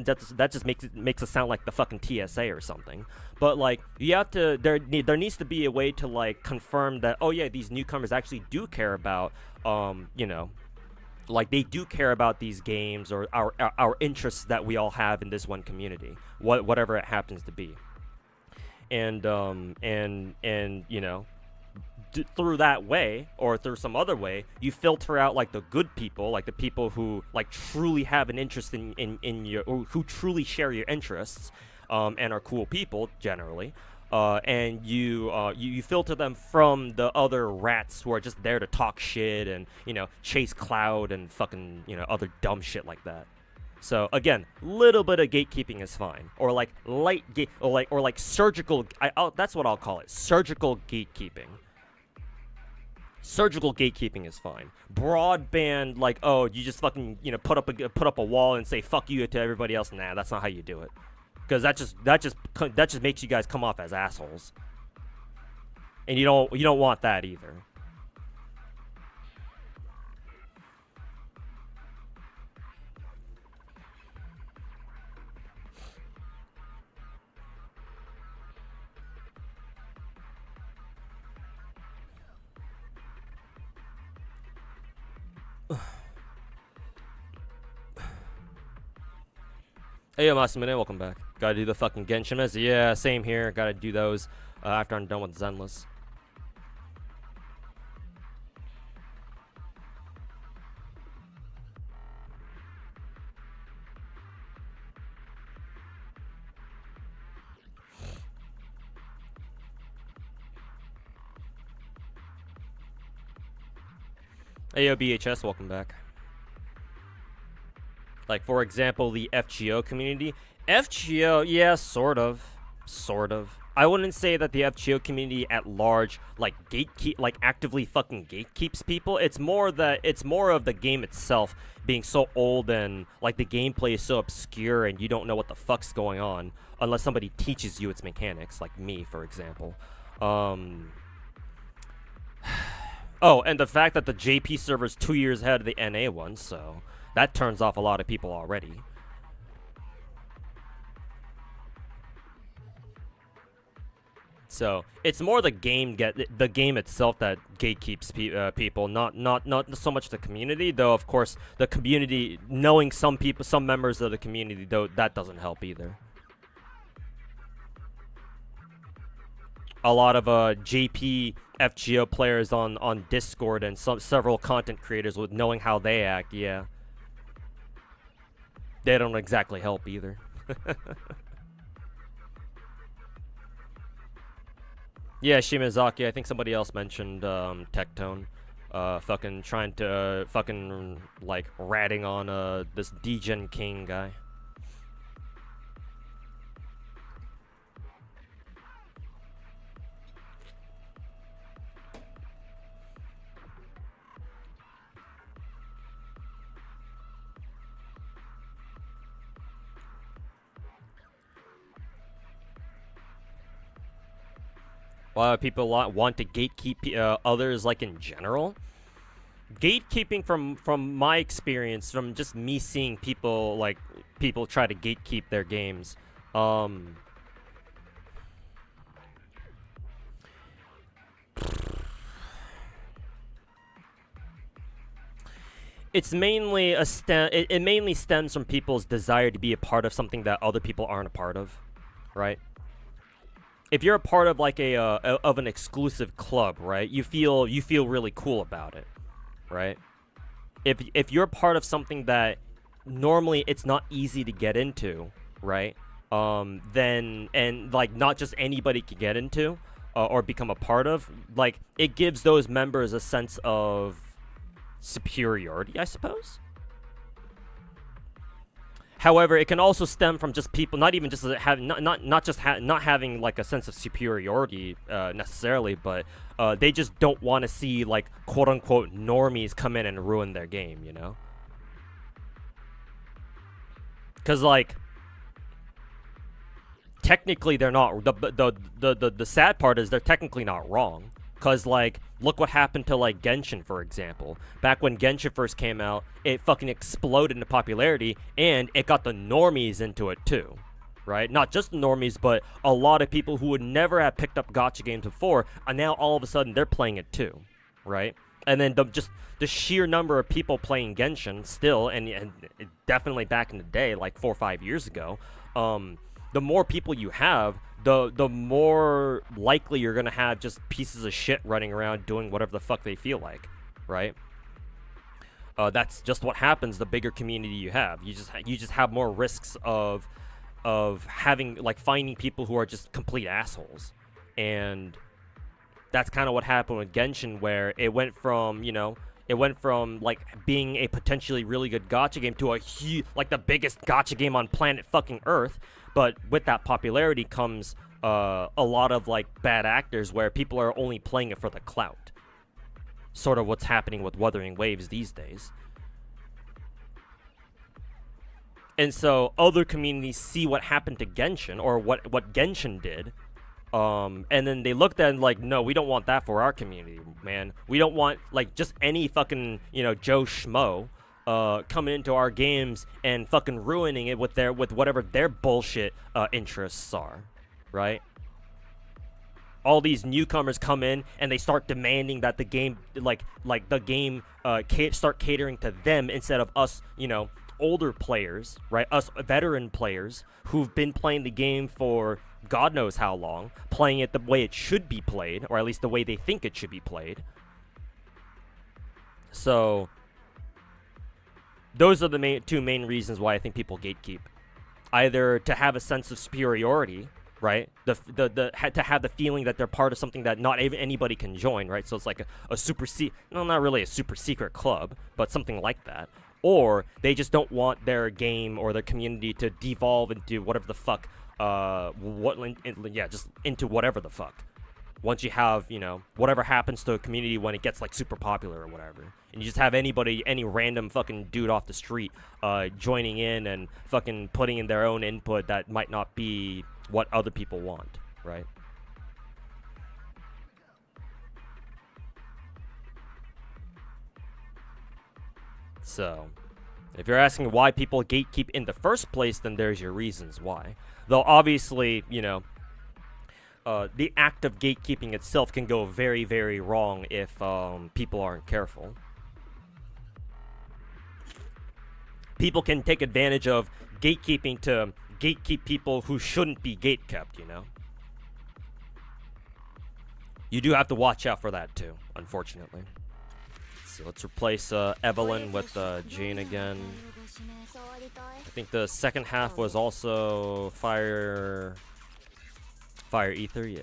just makes it sound like the fucking TSA or something. But like, you have to, there needs to be a way to like confirm that, oh yeah, these newcomers actually do care about like they do care about these games or our interests that we all have in this one community, whatever it happens to be. And through that way or through some other way, you filter out like the good people, like the people who like truly have an interest in your, or who truly share your interests, and are cool people generally. And you filter them from the other rats who are just there to talk shit and chase cloud and fucking other dumb shit like that. So again, little bit of gatekeeping is fine, or like light gate, or like surgical. That's what I'll call it. Surgical gatekeeping. Surgical gatekeeping is fine. Broadband, like, oh, you just fucking put up a wall and say fuck you to everybody else. Nah, that's not how you do it. Because that just makes you guys come off as assholes, and you don't want that either. Hey, yo, Masamune, welcome back. Gotta do the fucking Genshin mess. Yeah, same here. Gotta do those after I'm done with Zenless. Hey, yo, BHS, welcome back. Like, for example, the FGO community. FGO, yeah, sort of. I wouldn't say that the FGO community at large, like, actively fucking gatekeeps people. It's more of the game itself being so old and, like, the gameplay is so obscure and you don't know what the fuck's going on unless somebody teaches you its mechanics, like me, for example. Oh, and the fact that the JP server is 2 years ahead of the NA one, so that turns off a lot of people already. So it's more the game itself that gatekeeps people, not so much the community. Though of course the community, knowing some members of the community, though, that doesn't help either. A lot of JP FGO players on Discord and several content creators with knowing how they act, yeah, they don't exactly help either. Yeah, Shimazaki. I think somebody else mentioned Tectone. Fucking trying to fucking like ratting on this Degen King guy. A lot of people want to gatekeep others, like in general. Gatekeeping, from my experience, from just me seeing people try to gatekeep their games, it's mainly it mainly stems from people's desire to be a part of something that other people aren't a part of, right? If you're a part of like of an exclusive club, right? You feel really cool about it, right? If you're part of something that normally it's not easy to get into, right? Then, and like not just anybody can get into or become a part of, like it gives those members a sense of superiority, I suppose. However, it can also stem from just people not even just having not having like a sense of superiority necessarily, but they just don't want to see like quote unquote normies come in and ruin their game, you know? Because like technically they're not the sad part is they're technically not wrong. Because, like, look what happened to, like, Genshin, for example. Back when Genshin first came out, it fucking exploded into popularity, and it got the normies into it, too. Right? Not just the normies, but a lot of people who would never have picked up gacha games before, and now all of a sudden they're playing it, too. Right? And then just the sheer number of people playing Genshin still, and definitely back in the day, like 4 or 5 years ago, the more people you have, the more likely you're gonna have just pieces of shit running around doing whatever the fuck they feel like, right? That's just what happens. The bigger community you have, you just have more risks of having like finding people who are just complete assholes, and that's kind of what happened with Genshin, where it went from like being a potentially really good gacha game to like the biggest gacha game on planet fucking Earth. But with that popularity comes a lot of like bad actors where people are only playing it for the clout. Sort of what's happening with Wuthering Waves these days. And so other communities see what happened to Genshin, or what Genshin did, and then they looked at it and like, no, we don't want that for our community, man. We don't want like just any fucking, Joe Schmo coming into our games and fucking ruining it with whatever their bullshit interests are, right? All these newcomers come in and they start demanding that the game, start catering to them instead of us, older players, right? Us veteran players who've been playing the game for God knows how long, playing it the way it should be played, or at least the way they think it should be played. So those are the two main reasons why I think people gatekeep. Either to have a sense of superiority, right? To have the feeling that they're part of something that not anybody can join, right? So it's like a super not really a super secret club, but something like that. Or they just don't want their game or their community to devolve into whatever the fuck, just into whatever the fuck. Once you have, whatever happens to a community when it gets like super popular or whatever, and you just have any random fucking dude off the street joining in and fucking putting in their own input that might not be what other people want, right? So, if you're asking why people gatekeep in the first place, then there's your reasons why. Though obviously, you know, the act of gatekeeping itself can go very, very wrong if people aren't careful. People can take advantage of gatekeeping to gatekeep people who shouldn't be gatekept, you know? You do have to watch out for that too, unfortunately. So let's replace Evelyn with Jane again. I think the second half was also Fire Ether, yeah.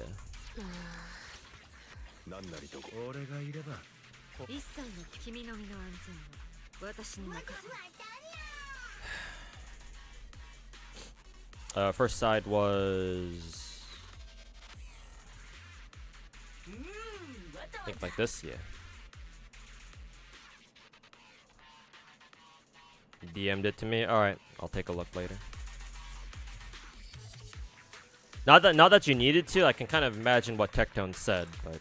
First side was, I think like this, yeah. DM'd it to me. All right, I'll take a look later. Not that you needed to. I can kind of imagine what Tectone said, but.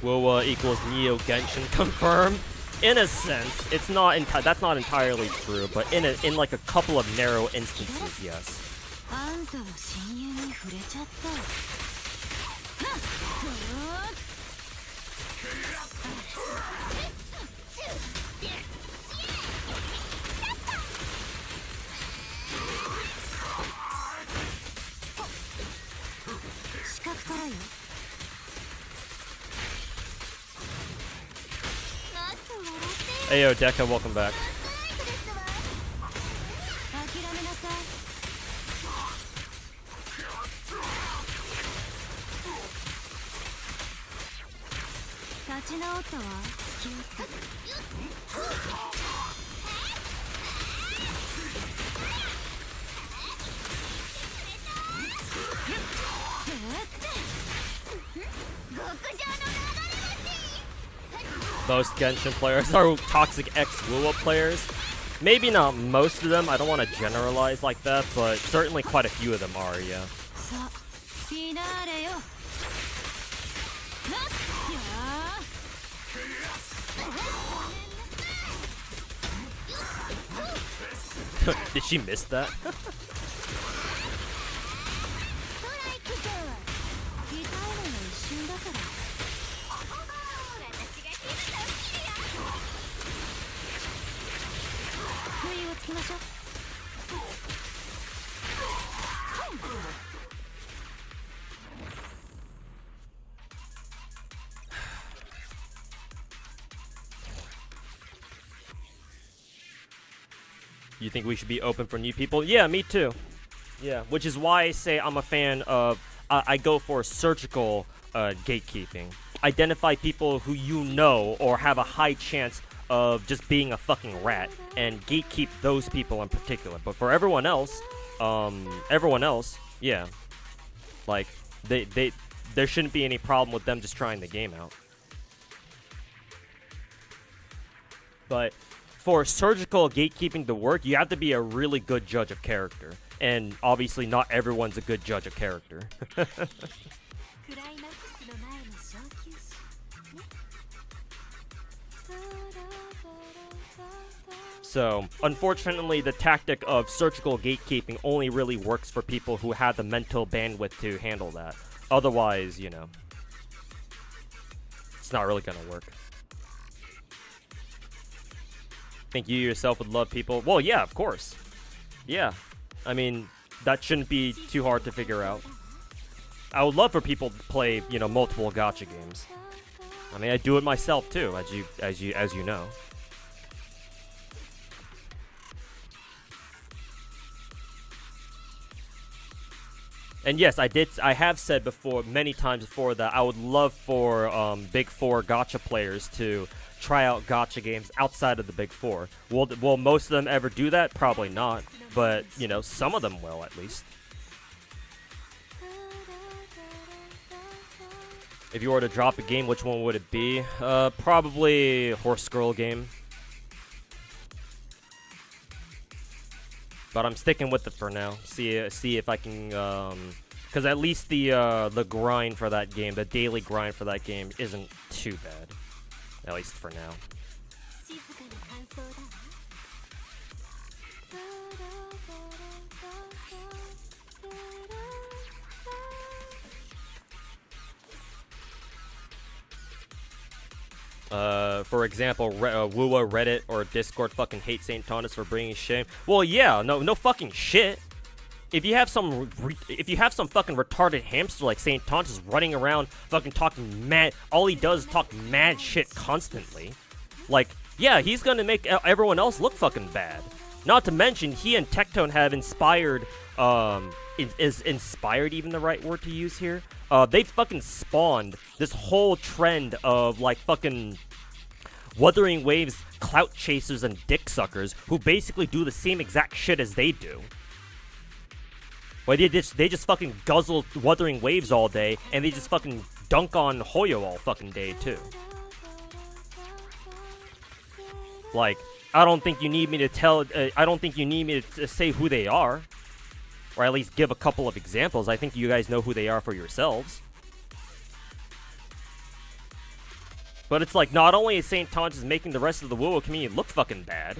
Will equals Neo Genshin confirm? In a sense, it's not that's not entirely true, but in like a couple of narrow instances, yes. Hey yo, Deca, welcome back. Most Genshin players are toxic ex-Wuwa players. Maybe not most of them, I don't want to generalize like that, but certainly quite a few of them are, yeah. Did she miss that? You think we should be open for new people? Yeah, me too. Yeah, which is why I say I'm a fan of, I go for surgical gatekeeping. Identify people who you know or have a high chance of just being a fucking rat, and gatekeep those people in particular. But for everyone else, yeah, like there shouldn't be any problem with them just trying the game out. But for surgical gatekeeping to work, you have to be a really good judge of character, and obviously not everyone's a good judge of character. So, unfortunately, the tactic of surgical gatekeeping only really works for people who have the mental bandwidth to handle that. Otherwise, you know, it's not really gonna work. Think you yourself would love people? Well, yeah, of course. Yeah. I mean, that shouldn't be too hard to figure out. I would love for people to play, you know, multiple gacha games. I mean, I do it myself too, as you know. And yes, I have said before, many times before, that I would love for Big Four gacha players to try out gacha games outside of the Big Four. Will most of them ever do that? Probably not. But, you know, some of them will, at least. If you were to drop a game, which one would it be? Probably Horse Girl game. But I'm sticking with it for now. See if I can, because at least the grind for that game, the daily grind for that game, isn't too bad. At least for now. For example, Wua, Reddit, or Discord fucking hate St. Thomas for bringing shame. Well, yeah, no fucking shit. If you have some fucking retarded hamster like St. Thomas running around fucking talking mad, all he does is talk mad shit constantly. Like, yeah, he's gonna make everyone else look fucking bad. Not to mention, he and Tectone have inspired, is inspired even the right word to use here? They fucking spawned this whole trend of, like, fucking Wuthering Waves clout chasers and dick suckers who basically do the same exact shit as they do. Well, they just fucking guzzle Wuthering Waves all day, and they just fucking dunk on Hoyo all fucking day, too. Like, I don't think you need me to say who they are. Or at least give a couple of examples. I think you guys know who they are for yourselves. But it's like, not only is St. Thomas making the rest of the Woo community look fucking bad,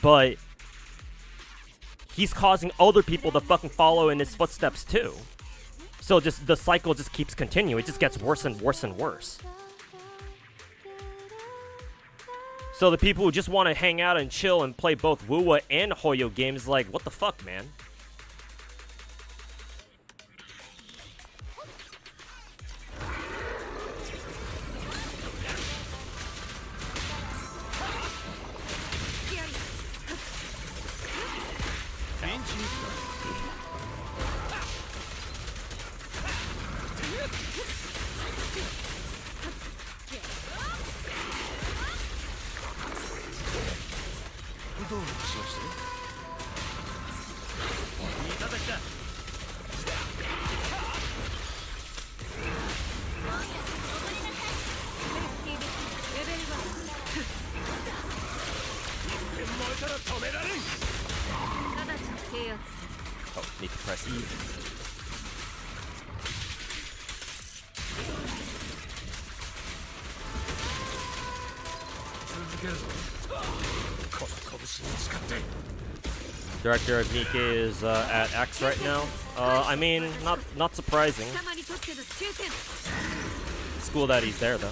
but he's causing other people to fucking follow in his footsteps too. So just the cycle just keeps continuing. It just gets worse and worse and worse. So the people who just want to hang out and chill and play both Woo and Hoyo games, like, what the fuck, man? Oh, need to press E. Director of Nike is at X right now. I mean, not surprising. It's cool that he's there though.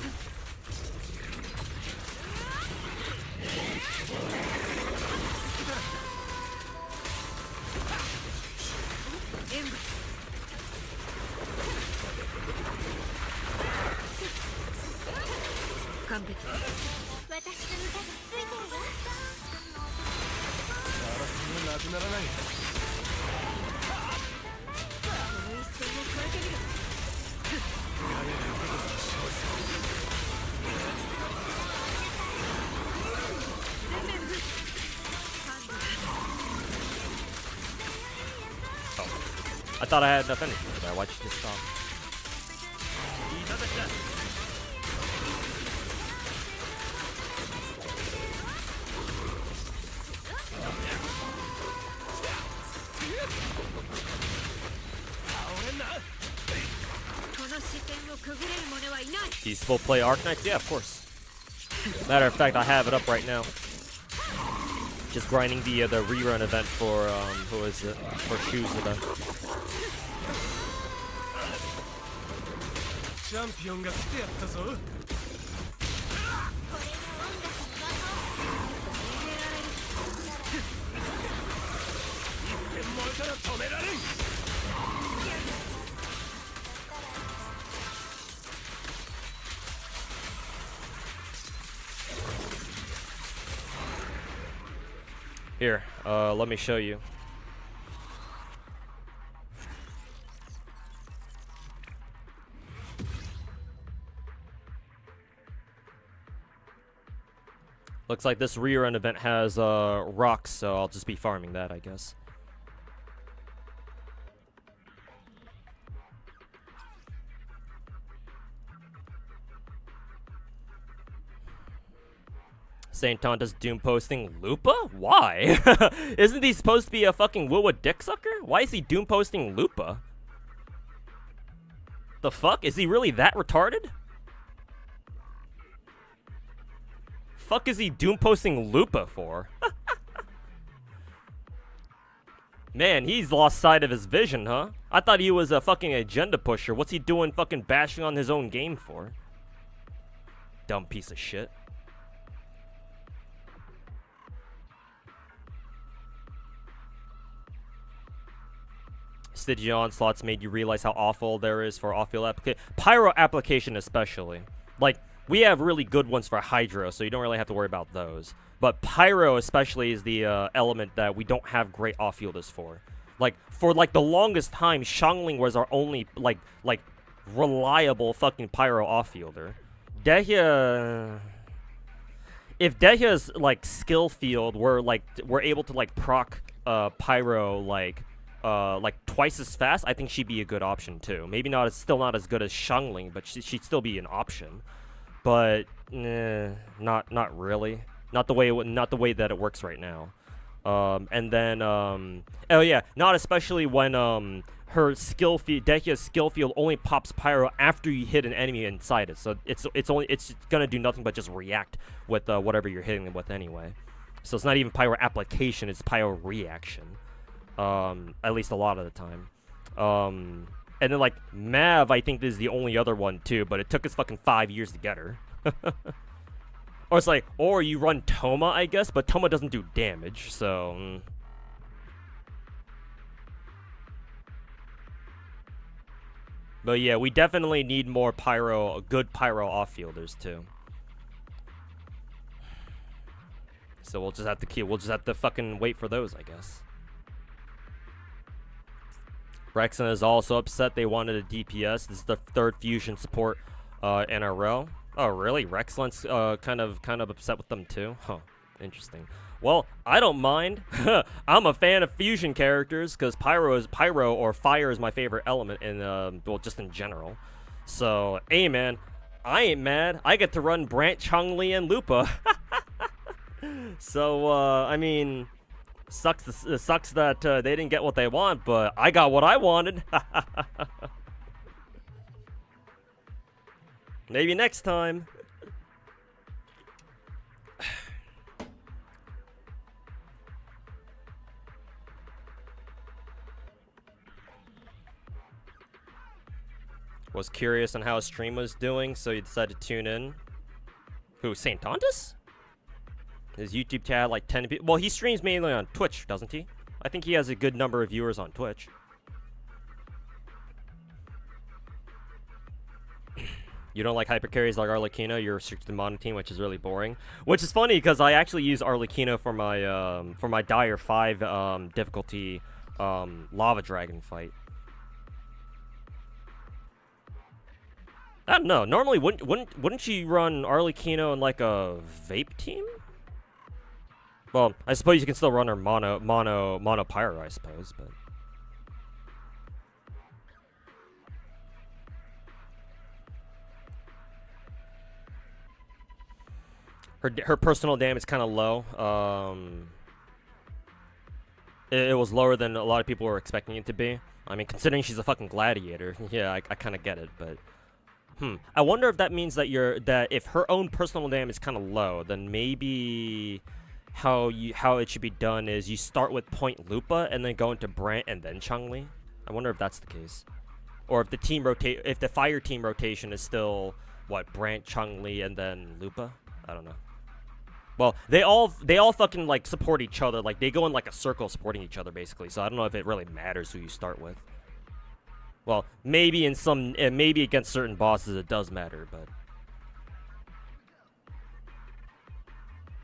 I thought I had enough energy for that. Why'd you just stop? Do you still play Arknights? Yeah, of course. Matter of fact, I have it up right now. Just grinding the rerun event for who is it? For Shoes event. Here, let me show you. Looks like this rerun event has rocks, so I'll just be farming that, I guess. St. Tonta's Doom posting Lupa? Why? Isn't he supposed to be a fucking Wua dick sucker? Why is he Doom posting Lupa? The fuck? Is he really that retarded? Fuck is he Doom posting Lupa for? Man, he's lost sight of his vision, huh? I thought he was a fucking agenda pusher. What's he doing fucking bashing on his own game for? Dumb piece of shit. Stygia onslaughts made you realize how awful there is for off-field application. Pyro application especially. Like, we have really good ones for Hydro, so you don't really have to worry about those. But Pyro especially is the element that we don't have great off-fielders for. Like, for like the longest time, Xiangling was our only like reliable fucking Pyro off-fielder. Dehya... If Dehya's like skill field were able to like proc Pyro like twice as fast, I think she'd be a good option too. Maybe still not as good as Xiangling, but she'd still be an option. But not really. Not the way that it works right now. And then oh yeah, not especially when her skill field, Dehya's skill field only pops Pyro after you hit an enemy inside it. So it's gonna do nothing but just react with whatever you're hitting it with anyway. So it's not even Pyro application, it's Pyro reaction. At least a lot of the time. And then, like, Mav, I think, is the only other one, too, but it took us fucking 5 years to get her. Or it's like, or you run Toma, I guess, but Toma doesn't do damage, so... But yeah, we definitely need more good Pyro off-fielders, too. So we'll just have to fucking wait for those, I guess. Rexon is also upset they wanted a DPS. This is the third fusion support in a row. Oh, really? Rexland's kind of upset with them too? Huh. Interesting. Well, I don't mind. I'm a fan of fusion characters because Pyro or fire is my favorite element in well, just in general. So, hey man, I ain't mad. I get to run Brant, Chong-Li, and Lupa. So, I mean, sucks that they didn't get what they want, but I got what I wanted. Maybe next time. Was curious on how his stream was doing, so he decided to tune in. Who, St. Tontus? His YouTube chat had like 10 people. Well, he streams mainly on Twitch, doesn't he? I think he has a good number of viewers on Twitch. You don't like hypercarries like Arlecchino, you're restricted to mono team, which is really boring. Which is funny because I actually use Arlecchino for my Dire 5 difficulty Lava Dragon fight. I don't know. Normally, wouldn't you run Arlecchino in like a vape team? Well, I suppose you can still run her mono pyro, I suppose, but her personal damage is kind of low. It was lower than a lot of people were expecting it to be. I mean, considering she's a fucking gladiator, yeah, I kind of get it, but I wonder if that means that if her own personal damage is kind of low, then maybe how it should be done is you start with Point Lupa and then go into Brant and then Chong-Li. I wonder if that's the case, or if the fire team rotation is still what, Brant, Chong-Li, and then Lupa. I don't know. Well, they all fucking like support each other. Like they go in like a circle supporting each other basically. So I don't know if it really matters who you start with. Well, maybe maybe against certain bosses it does matter, but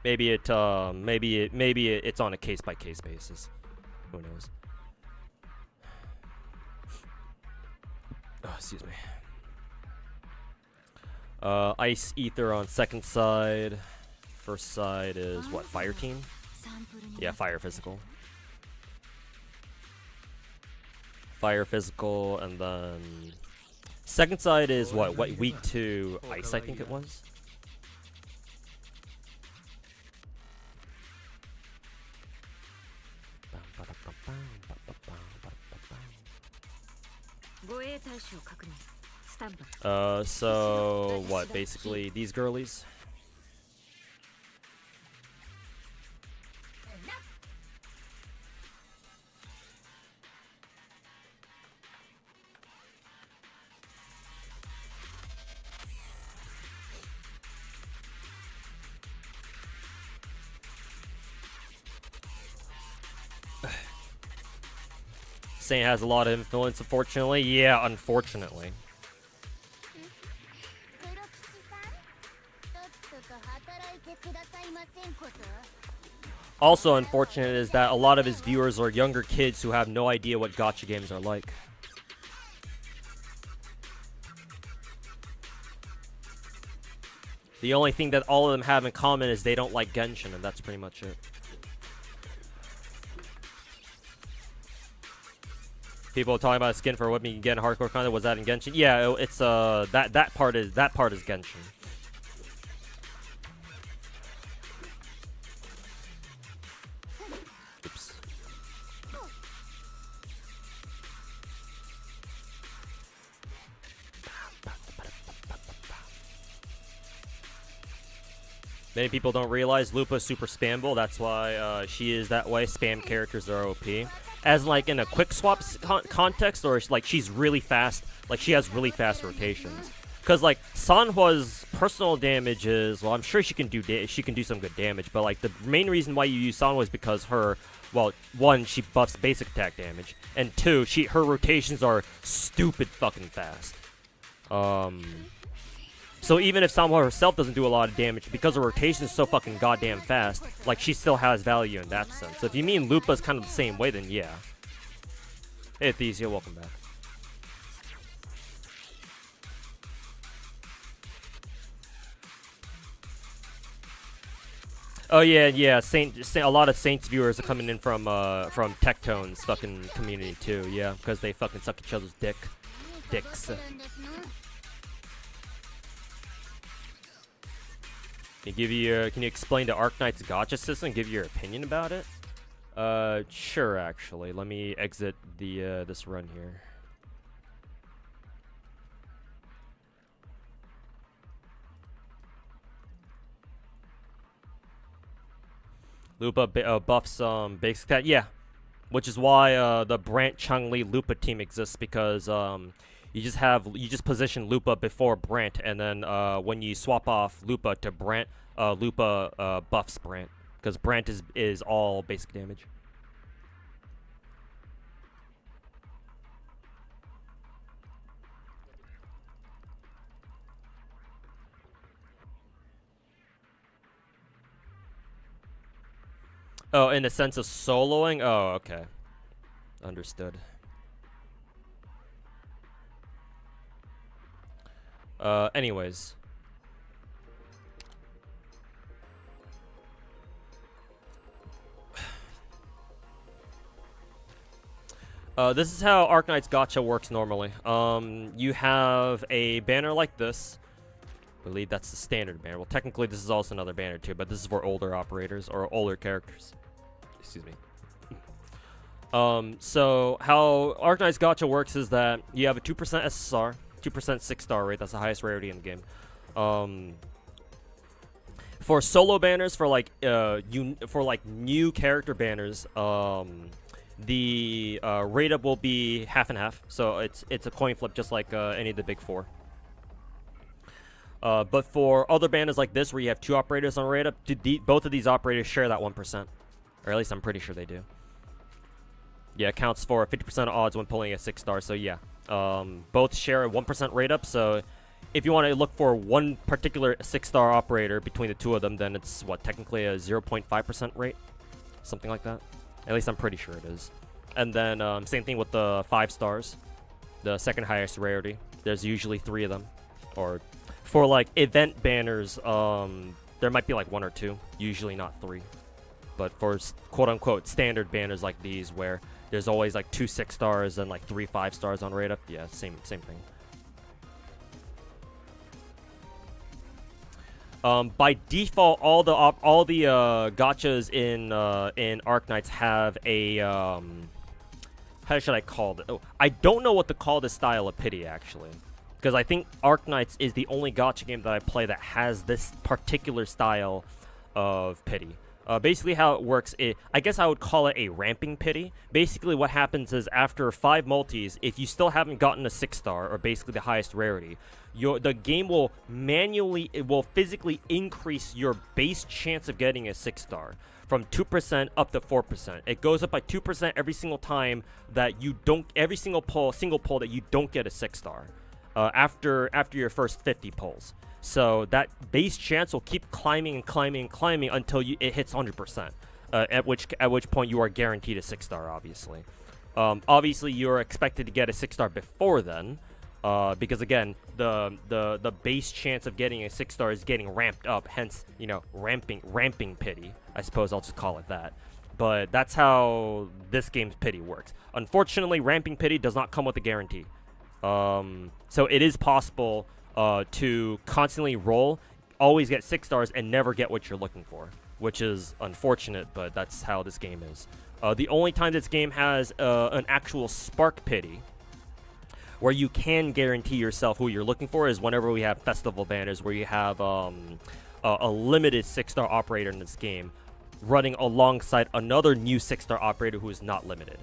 maybe it's on a case-by-case basis. Who knows? Oh, excuse me. Ice Ether on second side. First side is what? Fire team? Yeah, fire physical. Fire physical, and then second side is what? What, weak to ice, I think it was. So what? Basically these girlies. Saying it has a lot of influence, unfortunately. Yeah, unfortunately. Also unfortunate is that a lot of his viewers are younger kids who have no idea what gacha games are like. The only thing that all of them have in common is they don't like Genshin, and that's pretty much it. People talking about skin for what you can get in hardcore content. Was that in Genshin? Yeah, it's that part is Genshin. Oops. Many people don't realize Lupa's super spammable. That's why she is that way. Spam characters are OP. As like in a quick swap context, or like she's really fast, like she has really fast rotations. Cause like Sanhwa's personal damage is, well, I'm sure she can do some good damage, but like the main reason why you use Sanhwa is because her, well, one, she buffs basic attack damage, and two, her rotations are stupid fucking fast. So even if Sanhwa herself doesn't do a lot of damage, because her rotation is so fucking goddamn fast, like, she still has value in that sense. So if you mean Lupa's kind of the same way, then yeah. Hey, Thesia, welcome back. Oh yeah, a lot of Saints viewers are coming in from Tectone's fucking community too, yeah, because they fucking suck each other's dicks. Can you explain the Arknight's gacha system and give your opinion about it? Sure, actually. Let me exit the this run here. Lupa buffs basic attack, yeah, which is why the Brant Chun-Li Lupa team exists, because you just position Lupa before Brant, and then when you swap off Lupa to Brant, Lupa buffs Brant, because Brant is all basic damage. Oh, in the sense of soloing? Oh, okay. Understood. Anyways. This is how Arknight's gacha works normally. You have a banner like this. I believe that's the standard banner. Well, technically this is also another banner too, but this is for older operators or older characters. Excuse me. So how Arknight's gacha works is that you have a 2% SSR, 2% 6-star rate. That's the highest rarity in the game. For solo banners, for like new character banners, the rate up will be half and half. So it's a coin flip, just like any of the big four. But for other banners like this, where you have two operators on rate up, both of these operators share that 1%, or at least I'm pretty sure they do. Yeah, it counts for 50% of odds when pulling a 6-star. So yeah, both share a 1% rate up. So if you want to look for one particular 6-star operator between the two of them, then it's what, technically a 0.5% rate, something like that. At least I'm pretty sure it is. And then same thing with the 5 stars, the second highest rarity. There's usually 3 of them. Or for like event banners, There might be like 1 or 2, usually not 3. But for quote-unquote standard banners like these, where there's always like 2 6-stars and like 3 5-stars on rate up, yeah, same thing. By default, all the gachas in Arknights have a how should I call it? Oh, I don't know what to call this style of pity actually, because I think Arknights is the only gacha game that I play that has this particular style of pity. Basically how it works, I guess I would call it a ramping pity. Basically what happens is after 5 multis, if you still haven't gotten a 6-star, or basically the highest rarity, the game will physically increase your base chance of getting a 6-star from 2% up to 4%. It goes up by 2% every single time that you don't, every single single pull that you don't get a 6-star, after your first 50 pulls. So that base chance will keep climbing and climbing and climbing until it hits 100%. At which point you are guaranteed a 6-star, obviously. Obviously, you're expected to get a 6-star before then, because again, the base chance of getting a 6-star is getting ramped up. Hence, you know, ramping pity. I suppose I'll just call it that. But that's how this game's pity works. Unfortunately, ramping pity does not come with a guarantee. So it is possible to constantly roll, always get 6-stars, and never get what you're looking for, which is unfortunate, but that's how this game is. The only time this game has an actual spark pity, where you can guarantee yourself who you're looking for, is whenever we have festival banners, where you have a limited 6-star operator in this game running alongside another new 6-star operator who is not limited.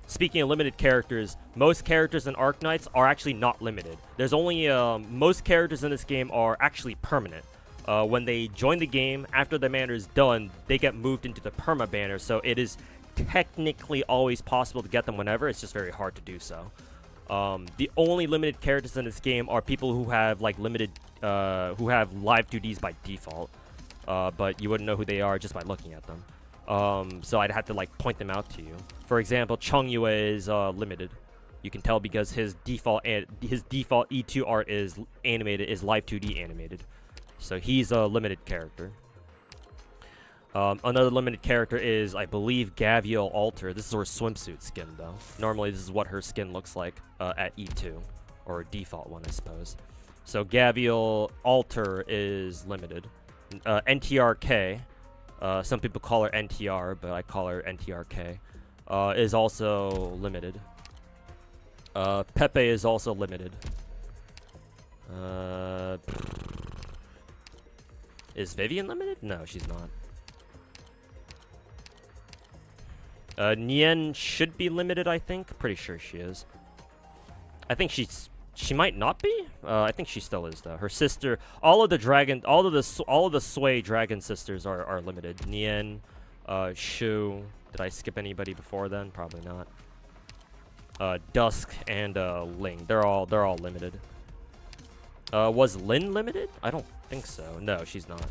Speaking of limited characters, most characters in Arknights are actually not limited. There's only, most characters in this game are actually permanent. When they join the game, after the banner is done, they get moved into the perma banner, so it is technically always possible to get them whenever, it's just very hard to do so. The only limited characters in this game are people who have, like, limited, who have live 2Ds by default. But you wouldn't know who they are just by looking at them. So I'd have to like point them out to you. For example, Chung Yue is limited. You can tell because his default E2 art is live 2D animated. So he's a limited character. Another limited character is, I believe, Gaviel Alter. This is her swimsuit skin though. Normally this is what her skin looks like at E2, or a default one, I suppose. So Gaviel Alter is limited. NTRK. Some people call her NTR, but I call her NTRK. Is also limited. Pepe is also limited. Is Vivian limited? No, she's not. Nien should be limited, I think. Pretty sure she is. I think she might not be. I think she still is though. Her sister, all of the Sway dragon sisters are limited. Nien, Shu. Did I skip anybody before then? Probably not. Dusk and Ling. They're all limited. Was Lin limited? I don't think so. No, she's not.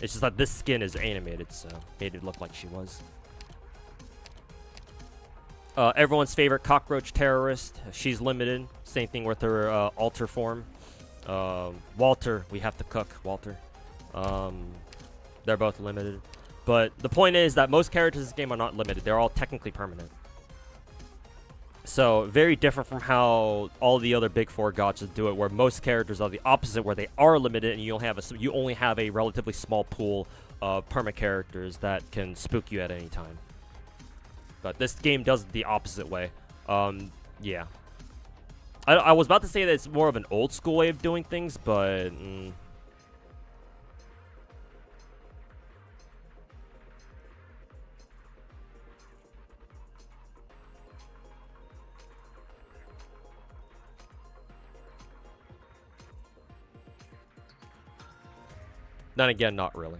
It's just that this skin is animated, so made it look like she was. Everyone's favorite cockroach terrorist. She's limited. Same thing with her alter form. Walter, we have to cook. Walter. They're both limited. But the point is that most characters in this game are not limited. They're all technically permanent. So, very different from how all the other big 4 gachas do it, where most characters are the opposite, where they are limited and you only have a relatively small pool of perma characters that can spook you at any time. But this game does it the opposite way. Yeah. I was about to say that it's more of an old school way of doing things, but... Then again, not really.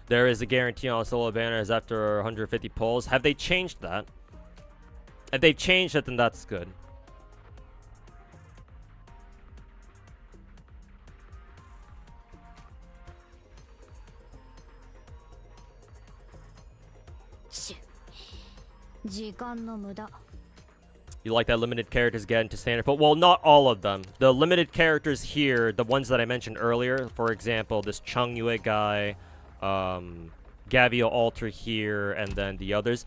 There is a guarantee on solo banners after 150 pulls. Have they changed that? If they've changed it, then that's good. You like that limited characters get into standard, but well, not all of them. The limited characters here, the ones that I mentioned earlier, for example, this Chung Yue guy, Gavio Alter here, and then the others.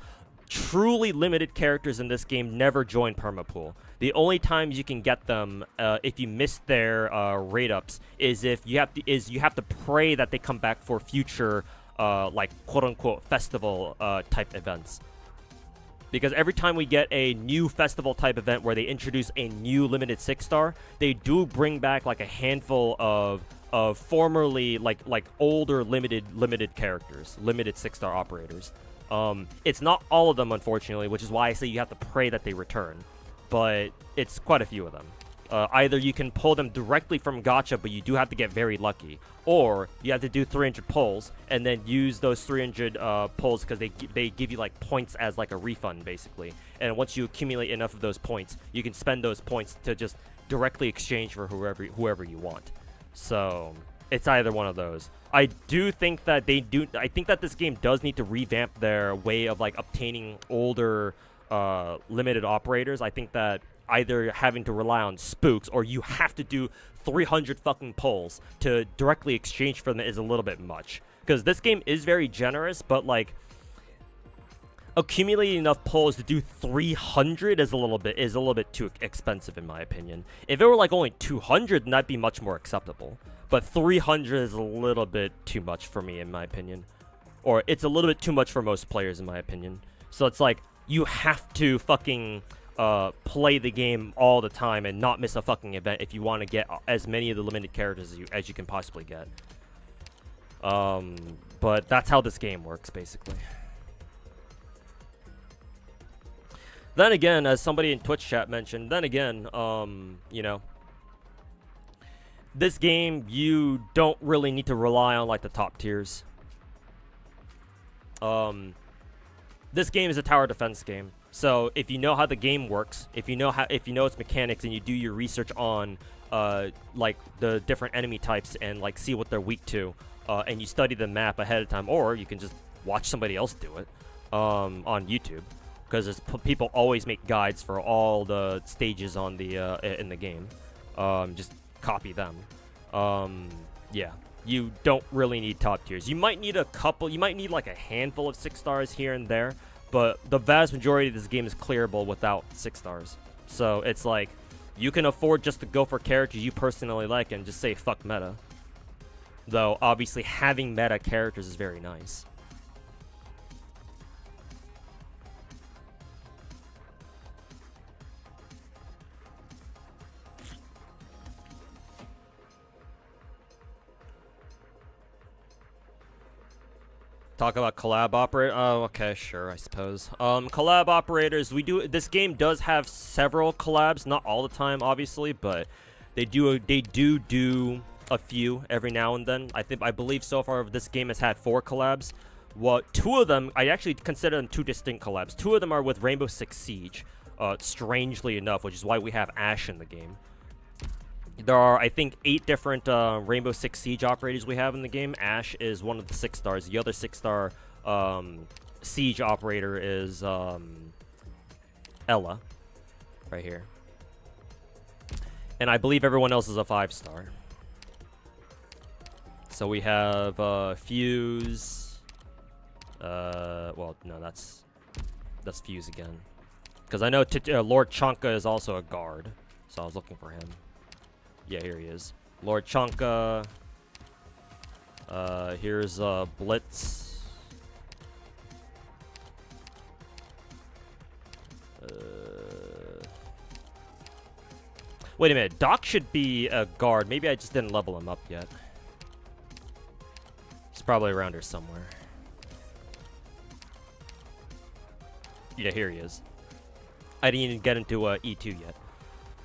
Truly limited characters in this game never join permapool. The only times you can get them, if you miss their rate ups, is if you have to pray that they come back for future, like quote unquote festival type events. Because every time we get a new festival type event where they introduce a new limited 6-star, they do bring back like a handful of formerly like older limited characters, limited 6-star operators. It's not all of them, unfortunately, which is why I say you have to pray that they return. But it's quite a few of them. Either you can pull them directly from GACHA, but you do have to get very lucky, or you have to do 300 pulls and then use those 300 pulls because they give you like points as like a refund, basically. And once you accumulate enough of those points, you can spend those points to just directly exchange for whoever you want. So it's either one of those. I do think that I think that this game does need to revamp their way of like obtaining older limited operators. I think that either having to rely on spooks or you have to do 300 fucking pulls to directly exchange for them is a little bit much. Because this game is very generous, but like accumulating enough pulls to do 300 is a little bit too expensive in my opinion. If it were like only 200, then that'd be much more acceptable. But 300 is a little bit too much for me in my opinion. Or it's a little bit too much for most players in my opinion. So it's like you have to fucking play the game all the time and not miss a fucking event if you want to get as many of the limited characters as you can possibly get. But that's how this game works, basically. Then again, as somebody in Twitch chat mentioned, you know, this game, you don't really need to rely on, like, the top tiers. This game is a tower defense game. So if you know how the game works, if you know its mechanics, and you do your research on like the different enemy types and like see what they're weak to, and you study the map ahead of time, or you can just watch somebody else do it on YouTube, because people always make guides for all the stages on the in the game. Just copy them. Yeah, you don't really need top tiers. You might need a couple. You might need like a handful of 6 stars here and there. But the vast majority of this game is clearable without 6 stars. So it's like, you can afford just to go for characters you personally like and just say fuck meta. Though, obviously, having meta characters is very nice. Talk about collab operator. Oh, okay, sure, I suppose. Collab operators. This game does have several collabs, not all the time, obviously, but they do a few every now and then. I believe so far this game has had 4 collabs. Well, 2 of them, I actually consider them 2 distinct collabs. 2 of them are with Rainbow Six Siege, strangely enough, which is why we have Ashe in the game. There are, I think, 8 different Rainbow Six Siege operators we have in the game. Ashe is one of the 6 stars. The other 6-star Siege operator is Ella, right here. And I believe everyone else is a 5-star. So we have Fuse. Well, no, that's Fuse again. Because I know Lord Chanka is also a guard, so I was looking for him. Yeah, here he is. Lord Chanka. Here's Blitz. Wait a minute. Doc should be a guard. Maybe I just didn't level him up yet. He's probably around here somewhere. Yeah, here he is. I didn't even get into E2 yet.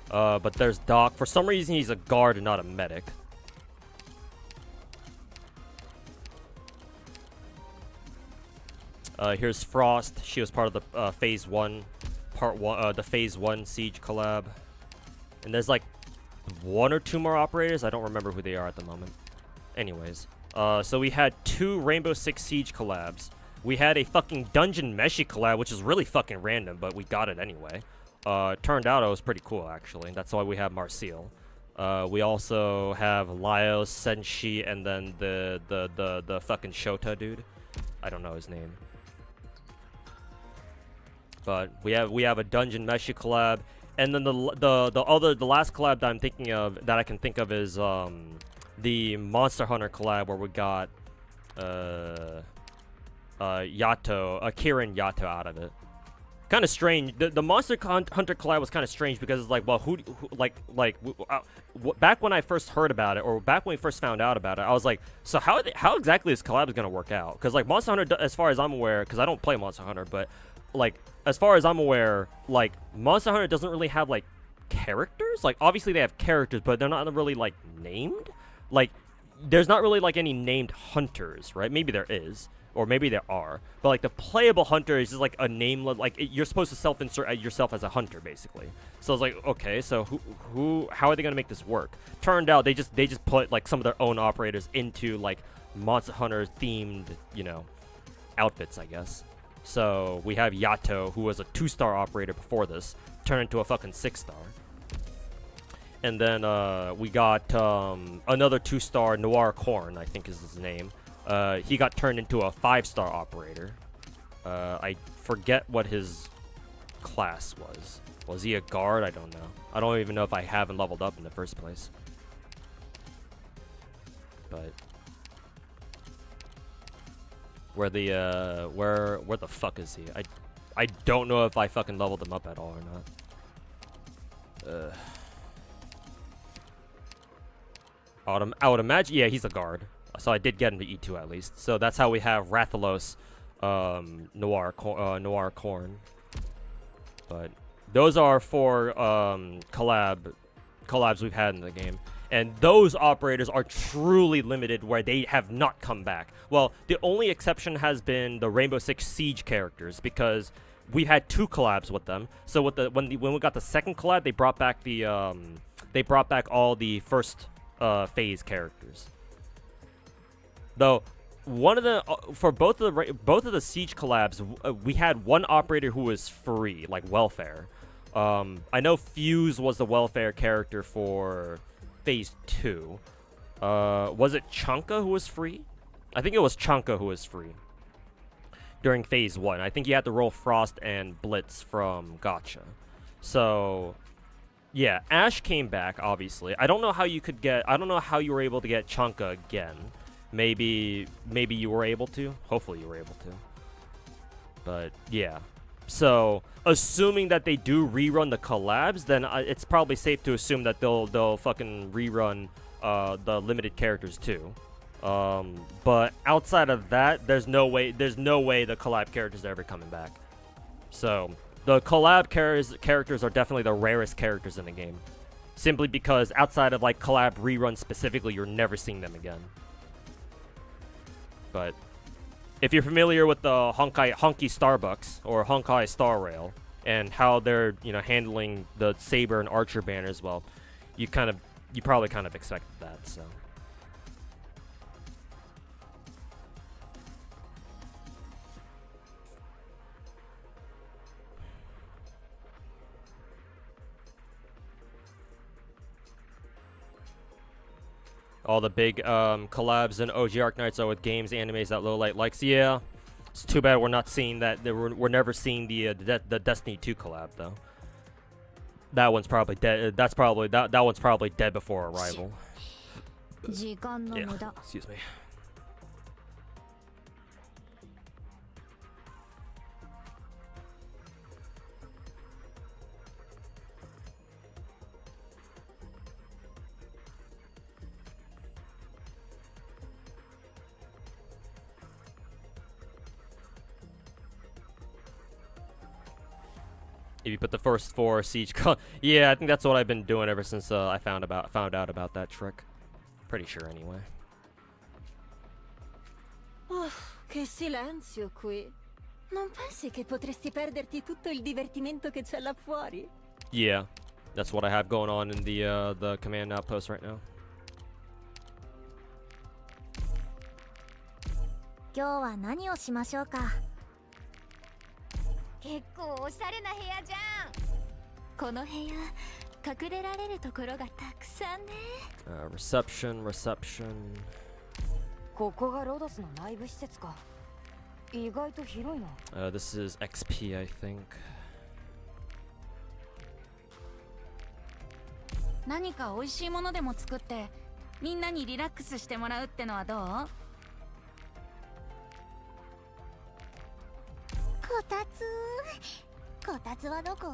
But there's Doc. For some reason, he's a guard and not a medic. Here's Frost. She was part of the Phase 1, the Phase 1 Siege collab. And there's like 1 or 2 more operators. I don't remember who they are at the moment. Anyways, so we had 2 Rainbow Six Siege collabs. We had a fucking Dungeon Meshi collab, which is really fucking random, but we got it anyway. turned out it was pretty cool actually. That's why we have Marcial. We also have Laios, Senshi, and then the fucking Shota dude. I don't know his name. But we have a Dungeon Meshi collab, and then the last collab that I'm thinking of, that I can think of, is the Monster Hunter collab, where we got Yato, Kirin Yato out of it. Kind of strange. The Monster Hunter collab was kind of strange because it's like, well, back when I first heard about it, or back when we first found out about it, I was like, so how exactly this collab is gonna work out? Because like Monster Hunter, as far as I'm aware, because I don't play Monster Hunter, but like as far as I'm aware, like Monster Hunter doesn't really have like characters. Like obviously they have characters, but they're not really like named. Like there's not really like any named hunters, right? Maybe there is. Or maybe there are, but like the playable hunter is just like a name, like you're supposed to self-insert yourself as a hunter, basically. So I was like, okay, so how are they gonna make this work? Turned out they just put like some of their own operators into like Monster Hunter themed, you know, outfits, I guess. So we have Yato, who was a 2-star operator before this, turned into a fucking 6-star. And then we got another 2-star, Noir Corn, I think is his name. He got turned into a 5-star operator. I forget what his class was. Was he a guard? I don't know. I don't even know if I haven't leveled up in the first place. But where the fuck is he? I don't know if I fucking leveled him up at all or not. I would imagine, yeah, he's a guard. So I did get him to E2 at least. So that's how we have Rathalos, Noir Corn. But those are 4 collabs we've had in the game. And those operators are truly limited, where they have not come back. Well, the only exception has been the Rainbow Six Siege characters, because we had 2 collabs with them. So with when we got the second collab, they brought back all the first phase characters. Though one of the for both of the Siege collabs, we had one operator who was free, like welfare. I know Fuse was the welfare character for phase 2. Was it Chanka who was free? I think it was Chanka who was free during phase 1. I think you had to roll Frost and Blitz from GACHA. So yeah, Ash came back, obviously. I don't know how you were able to get Chanka again. Maybe you were able to. Hopefully you were able to. But yeah. So assuming that they do rerun the collabs, then it's probably safe to assume that they'll fucking rerun the limited characters too. But outside of that, there's no way the collab characters are ever coming back. So the collab characters are definitely the rarest characters in the game, simply because outside of like collab reruns specifically, you're never seeing them again. But if you're familiar with the Honkai Starbucks or Honkai Star Rail and how they're, you know, handling the Saber and Archer banners, well, you probably kind of expected that, so. All the big collabs and OG Arknights are with games, animes that Low Light likes. Yeah, it's too bad we're not seeing that. We're never seeing the Destiny 2 collab though. That one's probably dead. That one's probably dead before arrival. Yeah, excuse me. If you put the first 4 siege yeah, I think that's what I've been doing ever since I found out about that trick. Pretty sure anyway. Oh, che silenzio qui. Non pensi che potresti perderti tutto il divertimento che c'è là fuori? Yeah, that's what I have going on in the command outpost right now. 今日は何をしましょうか。結構おしゃれな部屋じゃん。この部屋隠れられるところがたくさんね。Reception. ここがロドスの内部施設か。意外と広いな。This is XP, I think. 何か美味しいものでも作ってみんなにリラックスしてもらうってのはどう？こたつはどこ？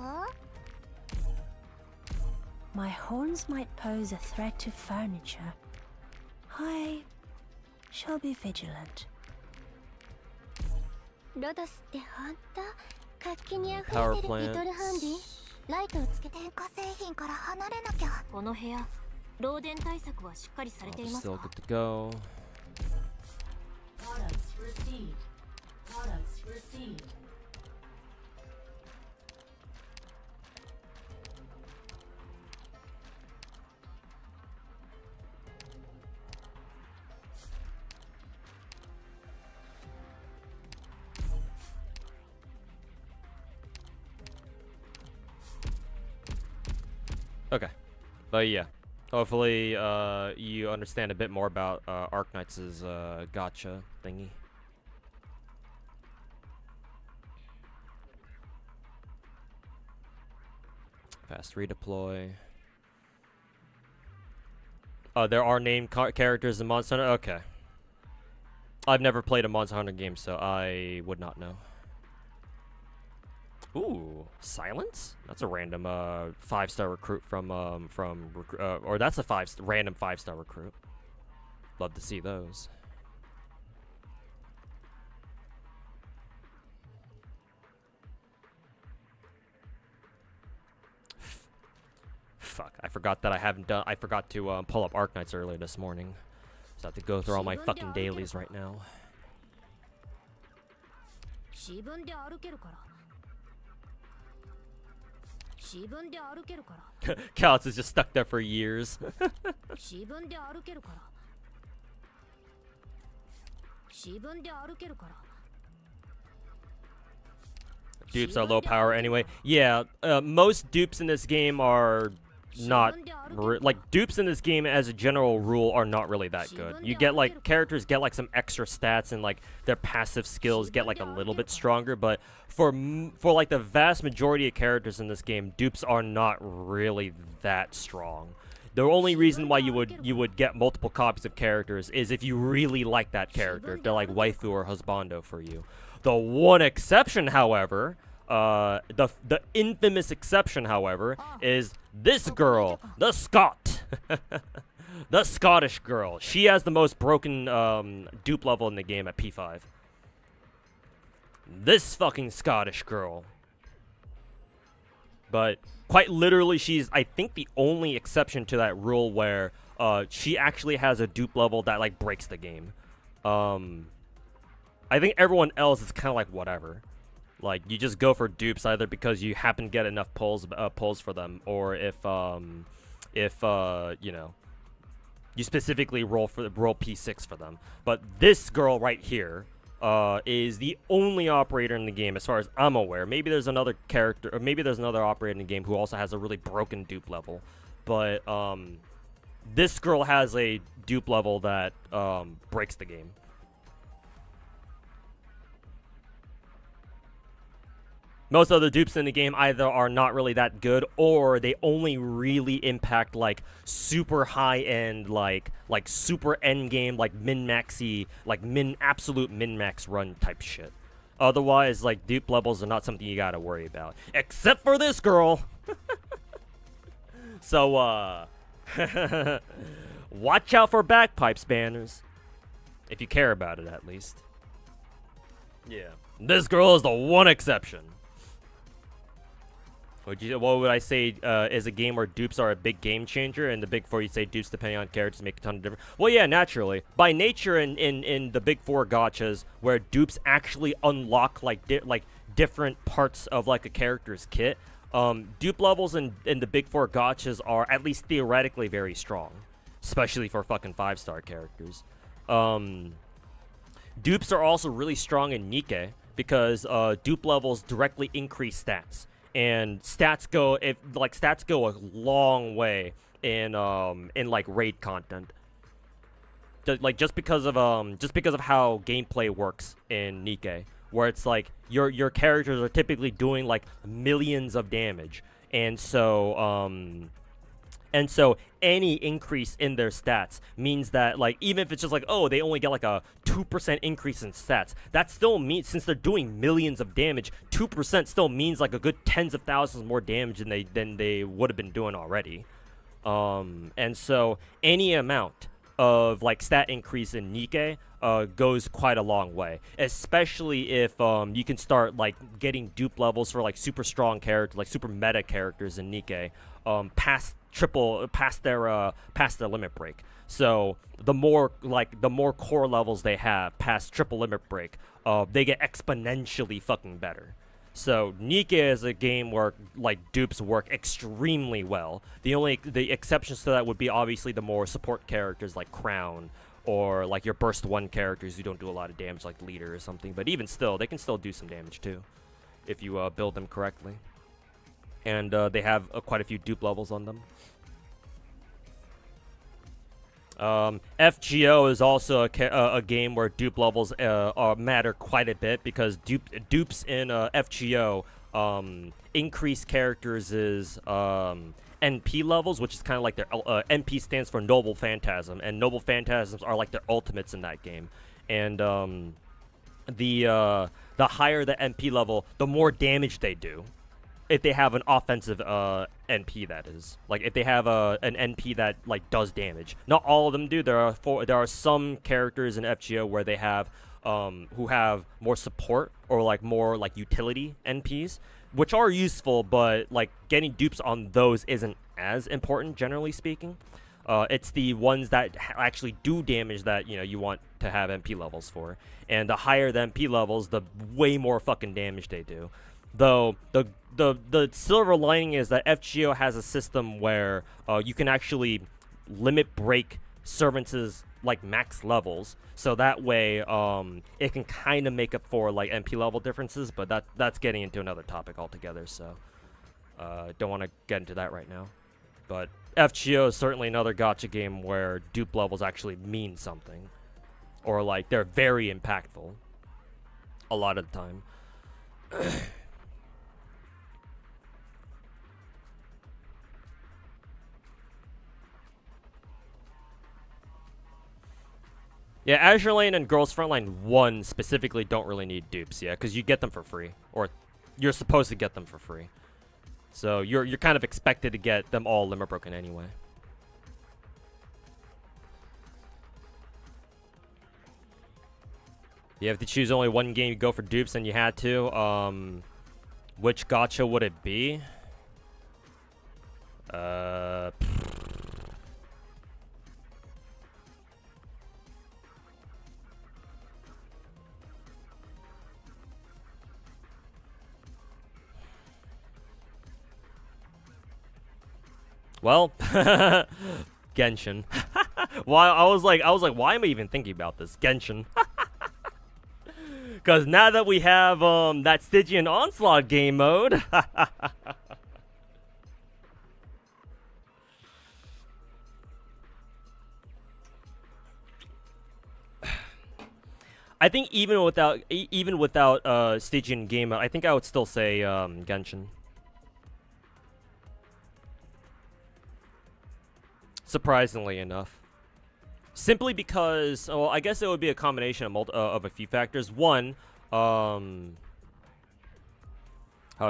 My horns might pose a threat to furniture. I shall be vigilant. ロドスってほんと活気にあふ Power れてるリトルハンディ。 plants. ライトをつけて電化製品から離れなきゃ。この部屋、漏電対策はしっかりされています Still か？ good to go. Okay, but yeah, hopefully you understand a bit more about Arknight's gacha thingy. Fast redeploy. There are named characters in Monster Hunter? Okay. I've never played a Monster Hunter game, so I would not know. Ooh, Silence? That's a random 5-star recruit or that's a random 5-star recruit. Love to see those. Fuck, I forgot that I forgot to pull up Arknights earlier this morning. So I have to go through all my fucking dailies right now. Callus is just stuck there for years. Dupes are low power anyway. Yeah, most dupes in this game are not like dupes in this game as a general rule are not really that good. You get like characters get like some extra stats and like their passive skills get like a little bit stronger, but for like the vast majority of characters in this game, dupes are not really that strong. The only reason why you would get multiple copies of characters is if you really like that character, if they're like waifu or husbando for you. The one exception, however, the infamous exception, however, is this girl, the Scot. The Scottish girl. She has the most broken dupe level in the game at P5. This fucking Scottish girl. But quite literally, she's, I think, the only exception to that rule where she actually has a dupe level that, like, breaks the game. I think everyone else is kind of like whatever. Like, you just go for dupes either because you happen to get enough pulls for them, or if you know, you specifically roll P6 for them. But this girl right here is the only operator in the game, as far as I'm aware. Maybe there's another character, or maybe there's another operator in the game who also has a really broken dupe level. But this girl has a dupe level that breaks the game. Most other dupes in the game either are not really that good, or they only really impact like super high end, like super end game, like min-maxy, like absolute min-max run type shit. Otherwise, like dupe levels are not something you gotta worry about, except for this girl. So watch out for bagpipes banners, if you care about it at least. Yeah, this girl is the one exception. What would I say is a game where dupes are a big game changer, and the big four you'd say dupes depending on characters make a ton of difference? Well, yeah, naturally. By nature, in the big four gachas, where dupes actually unlock like different parts of like a character's kit, dupe levels in the big four gachas are at least theoretically very strong, especially for fucking 5-star characters. Dupes are also really strong in Nikke because dupe levels directly increase stats. and stats go a long way in like raid content. Just because of how gameplay works in Nikke, where it's like your characters are typically doing like millions of damage, and so any increase in their stats means that, like, even if it's just like, oh, they only get like a 2% increase in stats, that still means, since they're doing millions of damage, 2% still means like a good tens of thousands more damage than they would have been doing already. And so any amount of like stat increase in Nikke goes quite a long way, especially if you can start like getting dupe levels for like super strong characters, like super meta characters in Nikke, past their limit break. So the more core levels they have past triple limit break, they get exponentially fucking better. So Nikke is a game where like dupes work extremely well. The exceptions to that would be obviously the more support characters like Crown, or like your burst 1 characters who don't do a lot of damage like Leader or something. But even still, they can still do some damage too, if you build them correctly. And they have quite a few dupe levels on them. FGO is also a game where dupe levels matter quite a bit, because dupes in FGO increase characters' NP levels, which is kind of like their NP stands for Noble Phantasm, and Noble Phantasms are like their ultimates in that game. And the higher the NP level, the more damage they do. If they have an offensive NP, that is, like if they have an NP that like does damage. Not all of them do. There are some characters in FGO where they have who have more support or like more like utility NPs, which are useful, but like getting dupes on those isn't as important, generally speaking. It's the ones that actually do damage that you want to have NP levels for, and the higher the NP levels, the way more fucking damage they do. Though the silver lining is that FGO has a system where you can actually limit break servants' like max levels, so that way it can kind of make up for like NP level differences. But that's getting into another topic altogether, so don't want to get into that right now. But FGO is certainly another gacha game where dupe levels actually mean something, or like they're very impactful a lot of the time. Yeah, Azure Lane and Girls Frontline 1 specifically don't really need dupes, yeah, because you get them for free, or you're supposed to get them for free. So you're kind of expected to get them all limit broken anyway. You have to choose only one game, you go for dupes, and you had to. Which gacha would it be? Well, Genshin. Why I was like, why am I even thinking about this? Genshin. Because now that we have that Stygian Onslaught game mode. I think even without Stygian game mode, I think I would still say Genshin. Surprisingly enough, simply because, well, I guess it would be a combination of a few factors. One, how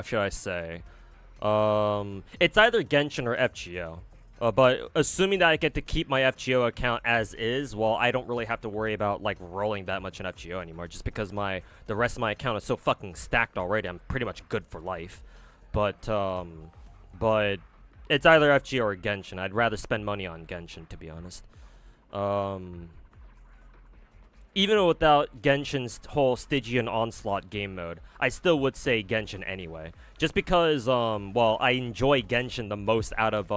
should I say? It's either Genshin or FGO. But assuming that I get to keep my FGO account as is, well, I don't really have to worry about like rolling that much in FGO anymore, just because the rest of my account is so fucking stacked already. I'm pretty much good for life. But it's either FGO or Genshin. I'd rather spend money on Genshin, to be honest. Even without Genshin's whole Stygian Onslaught game mode, I still would say Genshin anyway. Just because, well, I enjoy Genshin the most out of,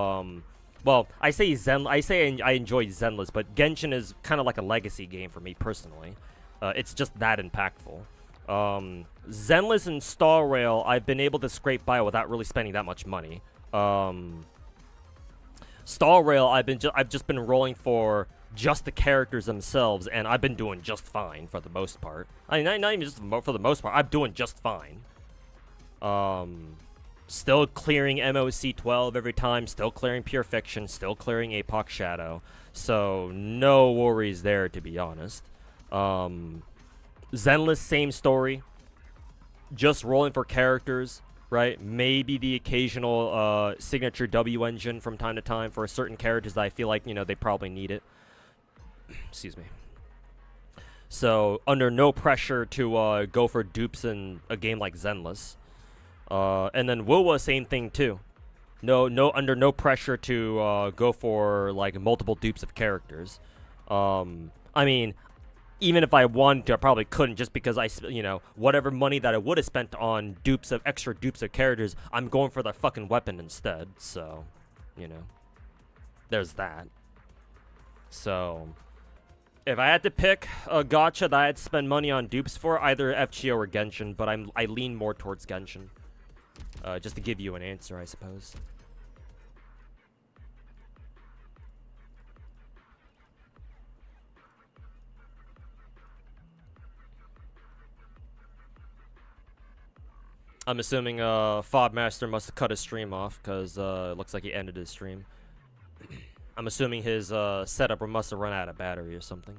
well, I say I enjoy Zenless, but Genshin is kind of like a legacy game for me personally. It's just that impactful. Zenless and Star Rail, I've been able to scrape by without really spending that much money. Star Rail, I've just been rolling for just the characters themselves, and I've been doing just fine for the most part. I mean, not even just for the most part. I'm doing just fine. Still clearing MOC 12 every time. Still clearing Pure Fiction. Still clearing Apoc Shadow. So no worries there, to be honest. Zenless, same story. Just rolling for characters, right? Maybe the occasional signature W engine from time to time for certain characters that I feel like, you know, they probably need it. Excuse me. So, under no pressure to go for dupes in a game like Zenless. And then Wuwa, same thing too. Under no pressure to go for like multiple dupes of characters. I mean, even if I wanted to, I probably couldn't, just because whatever money that I would have spent on extra dupes of characters, I'm going for the fucking weapon instead. So, there's that. So, if I had to pick a gacha that I'd spend money on dupes for, either FGO or Genshin, but I lean more towards Genshin. Just to give you an answer, I suppose. I'm assuming Fobmaster must have cut his stream off, because it looks like he ended his stream. I'm assuming his setup must have run out of battery or something.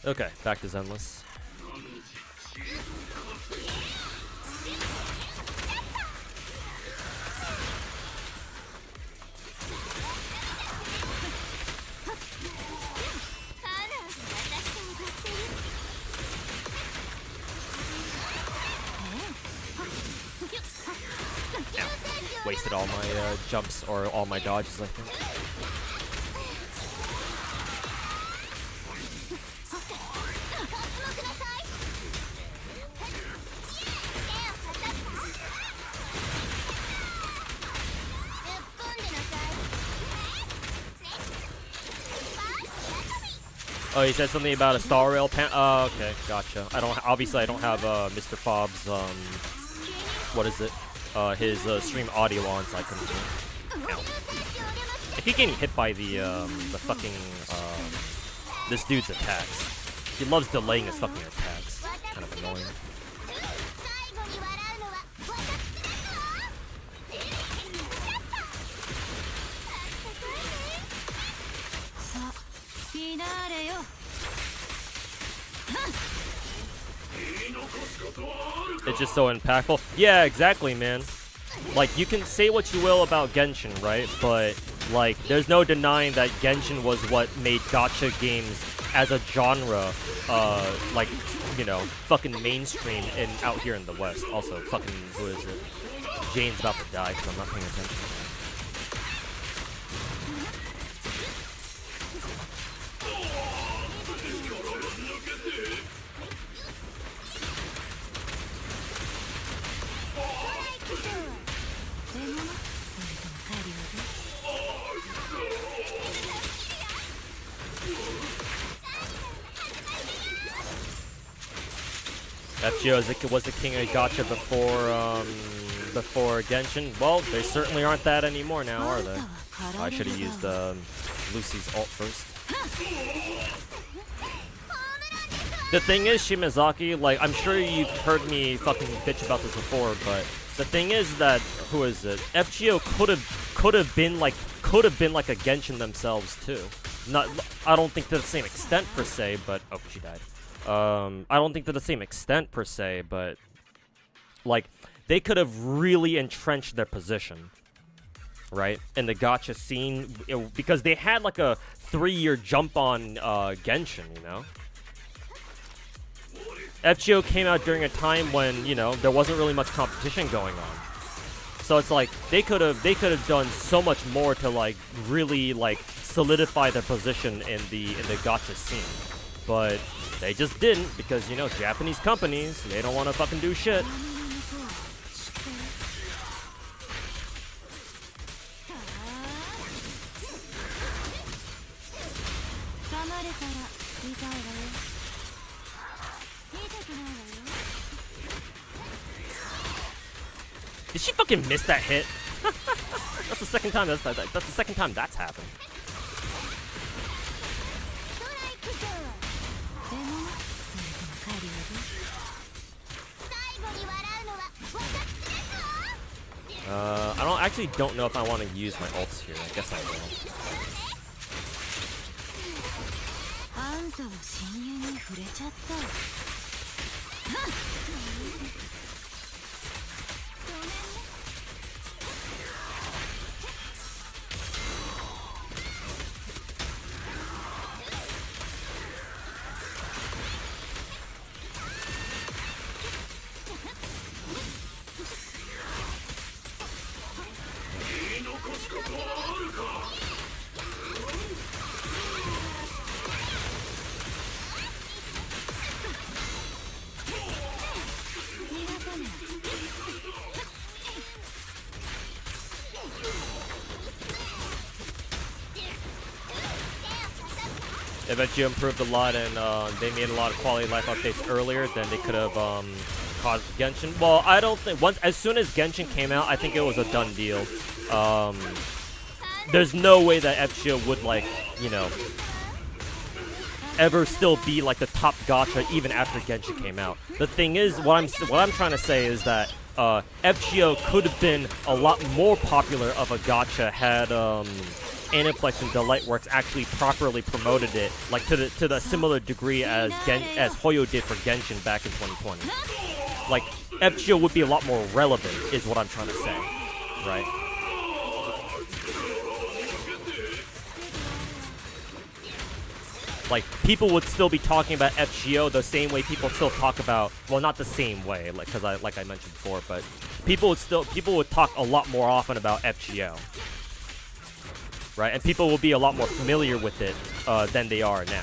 Okay, back to Zenless. Wasted all my jumps, or all my dodges, I think. Oh, he said something about a Star Rail pan. Oh, okay, gotcha. Obviously I don't have Mr. Fob's what is it? His stream audio on, so I couldn't do it. Ow. I keep getting hit by the fucking this dude's attacks. He loves delaying his fucking attacks. Kind of annoying. It's just so impactful. Yeah, exactly, man. Like, you can say what you will about Genshin, right? But, like, there's no denying that Genshin was what made gacha games as a genre, like, fucking mainstream out here in the West. Also, fucking, who is it? Jane's about to die because I'm not paying attention. FGO was the king of gacha before Genshin. Well, they certainly aren't that anymore now, are they? I should have used Lucy's ult first. The thing is, Shimazaki, like, I'm sure you've heard me fucking bitch about this before, but the thing is that, who is it? FGO could have been like a Genshin themselves too. I don't think to the same extent per se, but oh, she died. I don't think to the same extent per se, but like they could have really entrenched their position, right, in the gacha scene, because they had like a 3-year jump on Genshin, FGO came out during a time when, there wasn't really much competition going on. So it's like they could have done so much more to like really like solidify their position in the gacha scene. But they just didn't, because Japanese companies, they don't want to fucking do shit. Did she fucking miss that hit? That's the second time that's the second time that's happened. I don't know if I want to use my ults here. I guess I will. あんたは親友に触れちゃった。 I bet you improved a lot, and they made a lot of quality of life updates earlier than they could have caused Genshin. Well, I don't think as soon as Genshin came out, I think it was a done deal. There's no way that FGO would, like, you know, ever still be like the top gacha even after Genshin came out. The thing is, what I'm trying to say is that FGO could have been a lot more popular of a gacha had Aniplex and Delightworks actually properly promoted it, like to the similar degree as Hoyo did for Genshin back in 2020. Like, FGO would be a lot more relevant, is what I'm trying to say, right? Like, people would still be talking about FGO the same way people still talk about, well, not the same way, like, because like I mentioned before, but people would talk a lot more often about FGO. Right, and people will be a lot more familiar with it than they are now.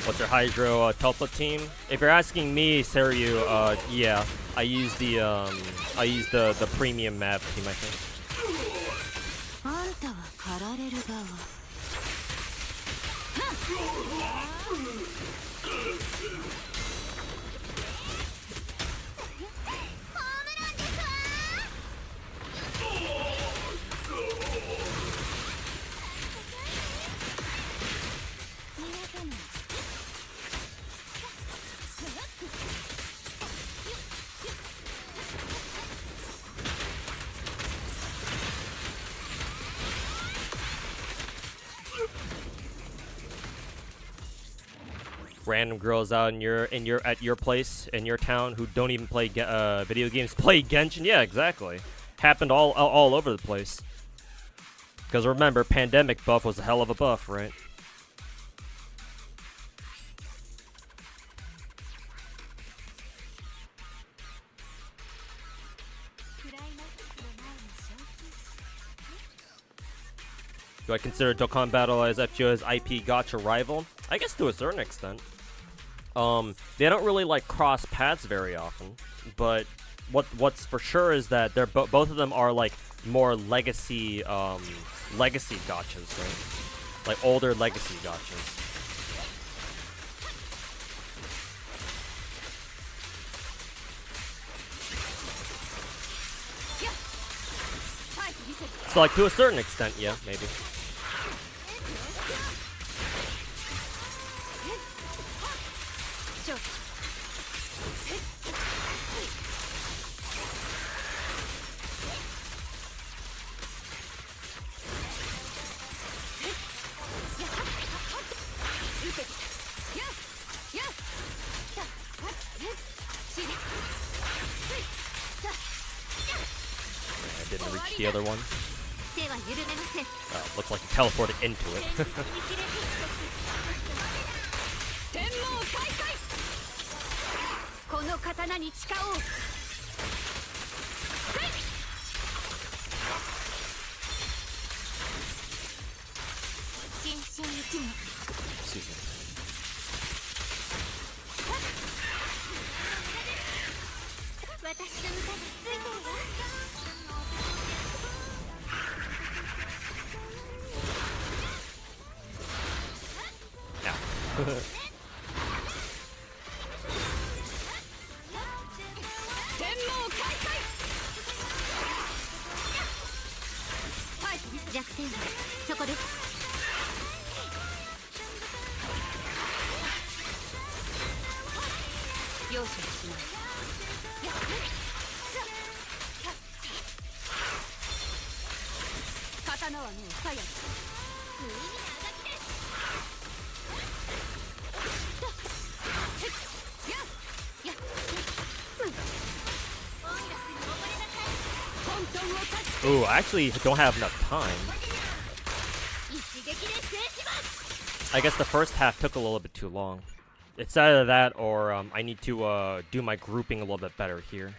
What's your Hydro Tulpa team? If you're asking me, Seryu, yeah, I use the premium map team, I think. あんたは狩られる側。 Random girls out at your place in your town who don't even play video games play Genshin. Yeah, exactly. Happened all over the place. Because remember, pandemic buff was a hell of a buff, right? Do I consider Dokkan Battle as FGO's IP gacha rival? I guess to a certain extent. They don't really like cross paths very often, but what's for sure is that they're both of them are like more legacy gachas, right? Like older legacy gachas. So like to a certain extent, yeah, maybe. I didn't reach the other one. Oh, looks like he teleported into it. Excuse me. Ooh, I actually don't have enough time. I guess the first half took a little bit too long. It's either that or I need to do my grouping a little bit better here.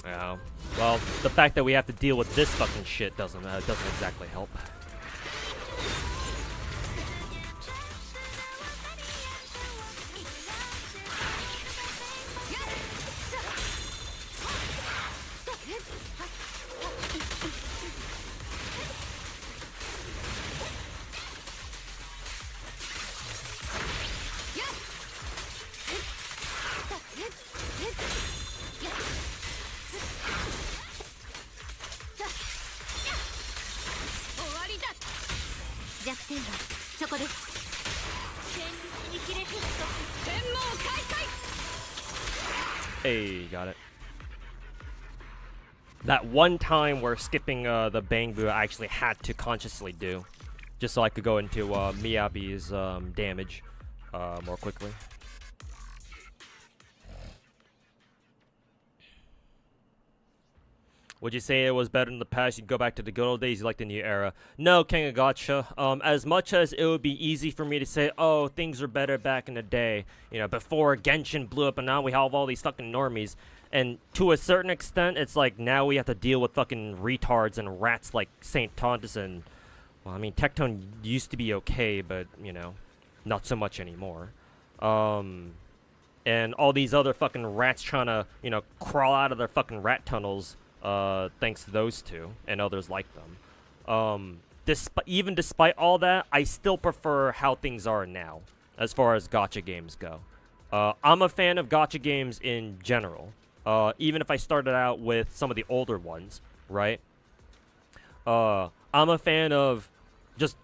Yeah. Well, the fact that we have to deal with this fucking shit doesn't exactly help. Hey, got it. That one time where skipping the Bangbu I actually had to consciously do, just so I could go into Miyabi's damage more quickly. Would you say it was better in the past? You'd go back to the good old days. You like the new era? No, King of Gacha. As much as it would be easy for me to say, oh, things are better back in the day, you know, before Genshin blew up, and now we have all these fucking normies. And to a certain extent, it's like now we have to deal with fucking retards and rats like Saint Tontus and, well, I mean, Tectone used to be okay, but you know, not so much anymore. And all these other fucking rats trying to, you know, crawl out of their fucking rat tunnels. Thanks to those two and others like them. Even despite all that, I still prefer how things are now as far as gacha games go. I'm a fan of gacha games in general. Even if I started out with some of the older ones, right? I'm a fan of just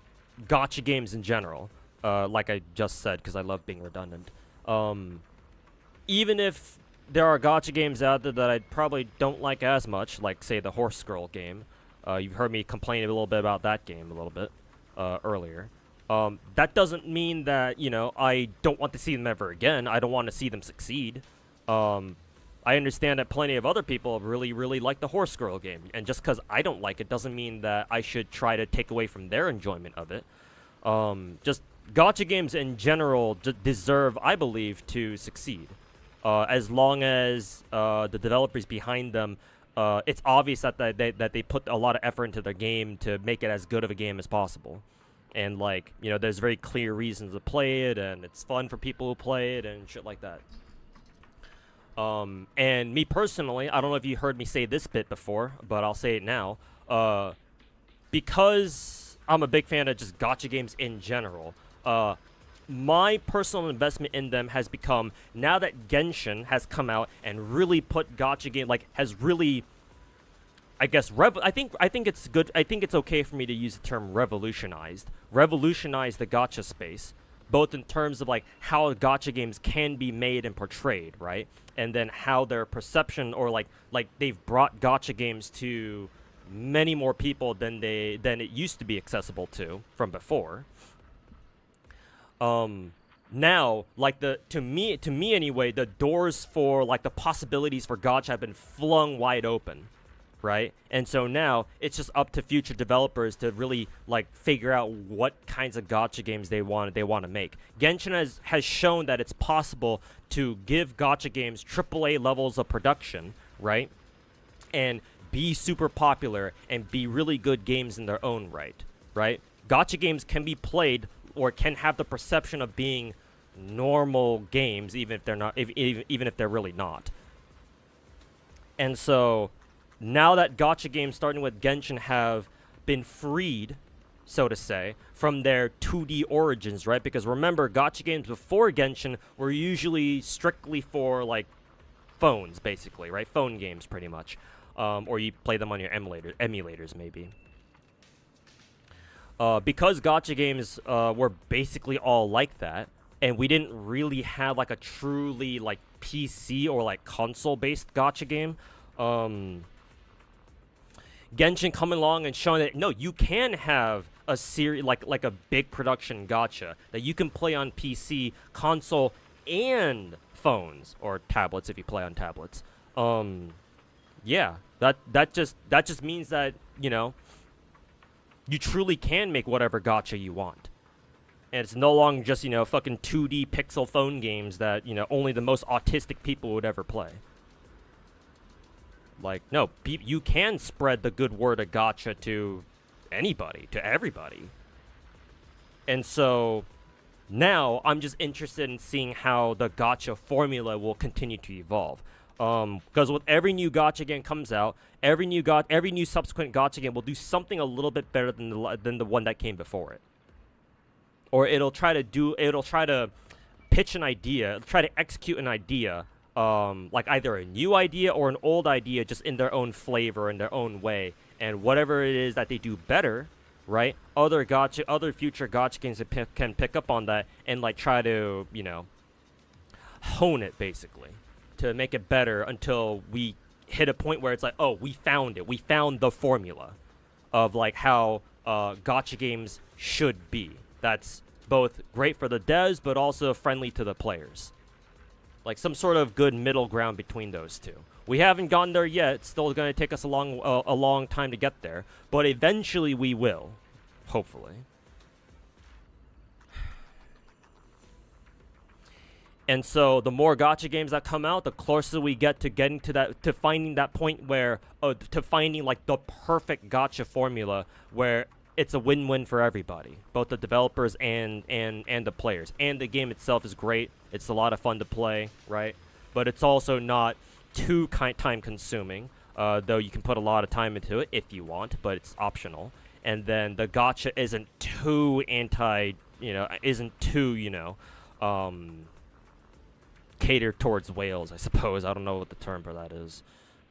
gacha games in general, like I just said, because I love being redundant. Even if there are gacha games out there that I probably don't like as much, like, say, the Horse Girl game. You've heard me complain a little bit about that game a little bit earlier. That doesn't mean that, you know, I don't want to see them ever again. I don't want to see them succeed. I understand that plenty of other people really, really like the Horse Girl game. And just because I don't like it doesn't mean that I should try to take away from their enjoyment of it. Just gacha games in general deserve, I believe, to succeed. As long as the developers behind them, it's obvious that they put a lot of effort into their game to make it as good of a game as possible. And, like, you know, there's very clear reasons to play it, and it's fun for people who play it, and shit like that. And me personally, I don't know if you heard me say this bit before, but I'll say it now. because I'm a big fan of just gacha games in general, my personal investment in them has become, now that Genshin has come out and really put gacha game, like, has really, I guess, I think it's good. I think it's okay for me to use the term revolutionized the gacha space, both in terms of like how gacha games can be made and portrayed, right? And then how their perception, or like they've brought gacha games to many more people than it used to be accessible to from before. Now, like, to me anyway, the doors for like the possibilities for gacha have been flung wide open, right? And so now it's just up to future developers to really like figure out what kinds of gacha games they want to make. Genshin has shown that it's possible to give gacha games AAA levels of production, right? And be super popular and be really good games in their own right? Gacha games can be played, or can have the perception of being normal games, even if they're not, even if they're really not. And so now that gacha games, starting with Genshin, have been freed, so to say, from their 2D origins, right? Because remember, gacha games before Genshin were usually strictly for like phones, basically, right? Phone games, pretty much, or you play them on your emulators, maybe. Because gacha games were basically all like that, and we didn't really have like a truly like PC or like console-based gacha game, Genshin coming along and showing that no, you can have a series like a big production gacha that you can play on PC, console, and phones or tablets if you play on tablets. Yeah, that just means that, you know, you truly can make whatever gacha you want. And it's no longer just, you know, fucking 2D pixel phone games that, you know, only the most autistic people would ever play. Like, no, you can spread the good word of gacha to anybody, to everybody. And so now I'm just interested in seeing how the gacha formula will continue to evolve. Because with every new gacha game comes out, every new subsequent gacha game will do something a little bit better than the one that came before it. Or it'll try to pitch an idea, try to execute an idea, like either a new idea or an old idea, just in their own flavor, in their own way. And whatever it is that they do better, right? Other future gacha games can pick up on that and like try to, you know, hone it basically to make it better until we hit a point where it's like, oh, we found it. We found the formula of like how gacha games should be. That's both great for the devs, but also friendly to the players. Like some sort of good middle ground between those two. We haven't gotten there yet. It's still going to take us a long time to get there, but eventually we will, hopefully. And so the more gacha games that come out, the closer we get to getting to finding that point where, to finding like the perfect gacha formula where it's a win-win for everybody, both the developers and the players. And the game itself is great. It's a lot of fun to play, right? But it's also not too time-consuming, though you can put a lot of time into it if you want, but it's optional. And then the gacha isn't too catered towards whales, I suppose. I don't know what the term for that is.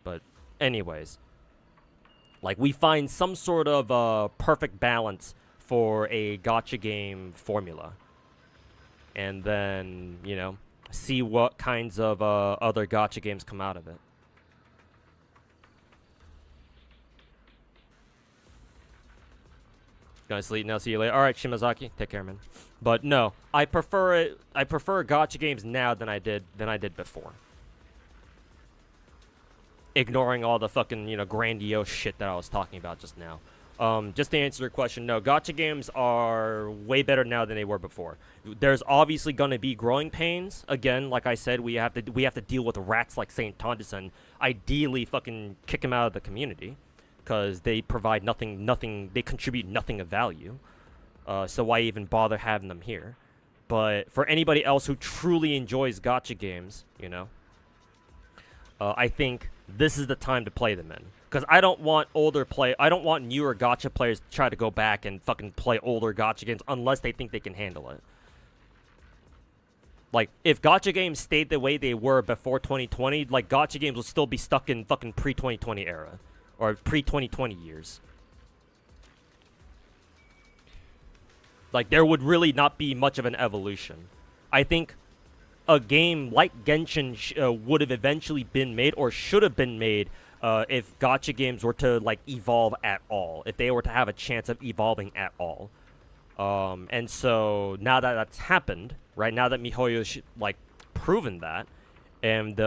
But anyways, like we find some sort of perfect balance for a gacha game formula. And then, you know, see what kinds of other gacha games come out of it. Gonna sleep now, see you later. Alright, Shimazaki, take care, man. But no, I prefer gacha games now than I did before. Ignoring all the fucking, you know, grandiose shit that I was talking about just now. Just to answer your question, no, gacha games are way better now than they were before. There's obviously gonna be growing pains. Again, like I said, we have to deal with rats like Saint Tondes and ideally fucking kick them out of the community, because they provide nothing, they contribute nothing of value. So why even bother having them here? But for anybody else who truly enjoys gacha games, you know, I think this is the time to play them in. Because I don't want I don't want newer gacha players to try to go back and fucking play older gacha games unless they think they can handle it. Like, if gacha games stayed the way they were before 2020, like, gacha games will still be stuck in fucking pre-2020 era. Or pre-2020 years. Like, there would really not be much of an evolution. I think a game like Genshin would have eventually been made, or should have been made, if gacha games were to, like, evolve at all. If they were to have a chance of evolving at all. And so, now that that's happened, right, now that MiHoYo's, like, proven that, and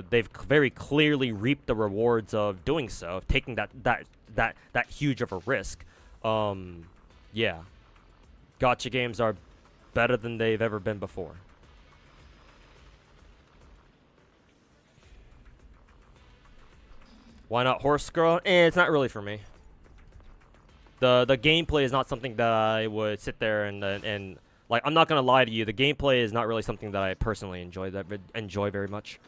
they've very clearly reaped the rewards of doing so, of taking that huge of a risk, yeah. Gacha games are better than they've ever been before. Why not Horse Girl? It's not really for me. The gameplay is not something that I would sit there and like, I'm not gonna lie to you, the gameplay is not really something that I personally enjoy very much.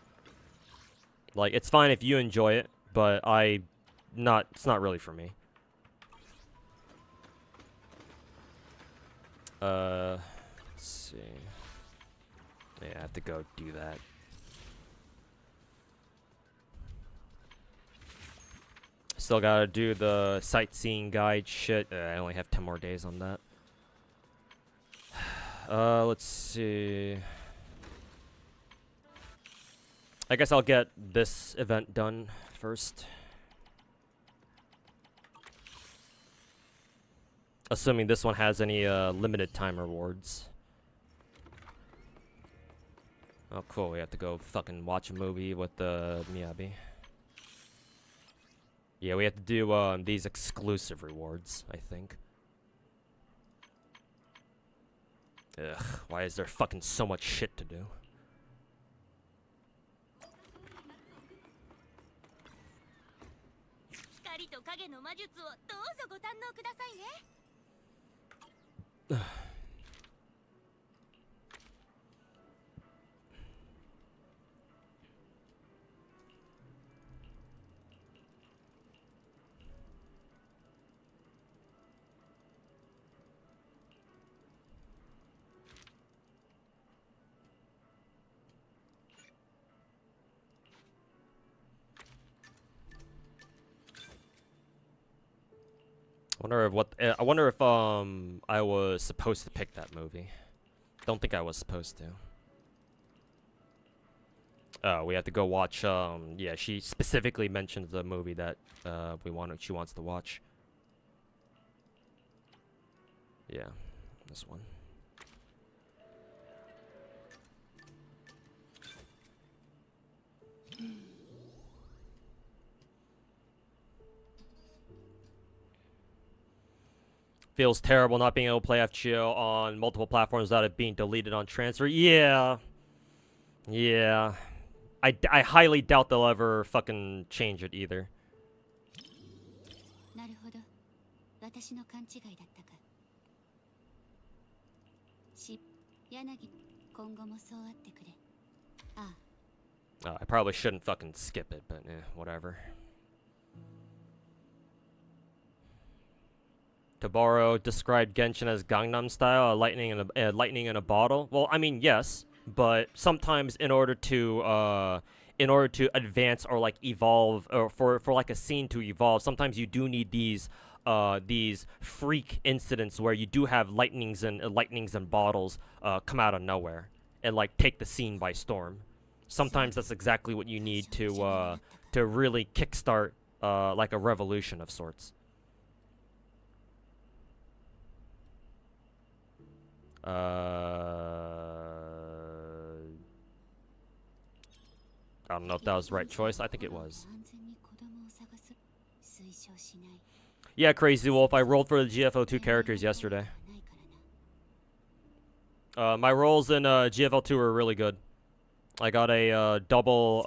Like, it's fine if you enjoy it, but it's not really for me. Let's see. Yeah, I have to go do that. Still gotta do the sightseeing guide shit. I only have 10 more days on that. Let's see. I guess I'll get this event done first. Assuming this one has any limited time rewards. Oh, cool. We have to go fucking watch a movie with Miyabi. Yeah, we have to do these exclusive rewards, I think. Ugh, why is there fucking so much shit to do? I wonder if I was supposed to pick that movie. Don't think I was supposed to. Oh, we have to go watch. Yeah, she specifically mentioned the movie that she wants to watch. Yeah, this one. Feels terrible not being able to play FGO on multiple platforms without it being deleted on transfer. Yeah. Yeah. I highly doubt they'll ever fucking change it either. I probably shouldn't fucking skip it, but whatever. Tabaro described Genshin as Gangnam Style, lightning in a bottle. Well, I mean, yes, but sometimes in order to advance or like evolve, or for like a scene to evolve, sometimes you do need these freak incidents where you do have lightnings and bottles come out of nowhere and like take the scene by storm. Sometimes that's exactly what you need to really kickstart like a revolution of sorts. I don't know if that was the right choice. I think it was. Yeah, Crazy Wolf. I rolled for the GFL2 characters yesterday. My rolls in GFL2 were really good. I got a double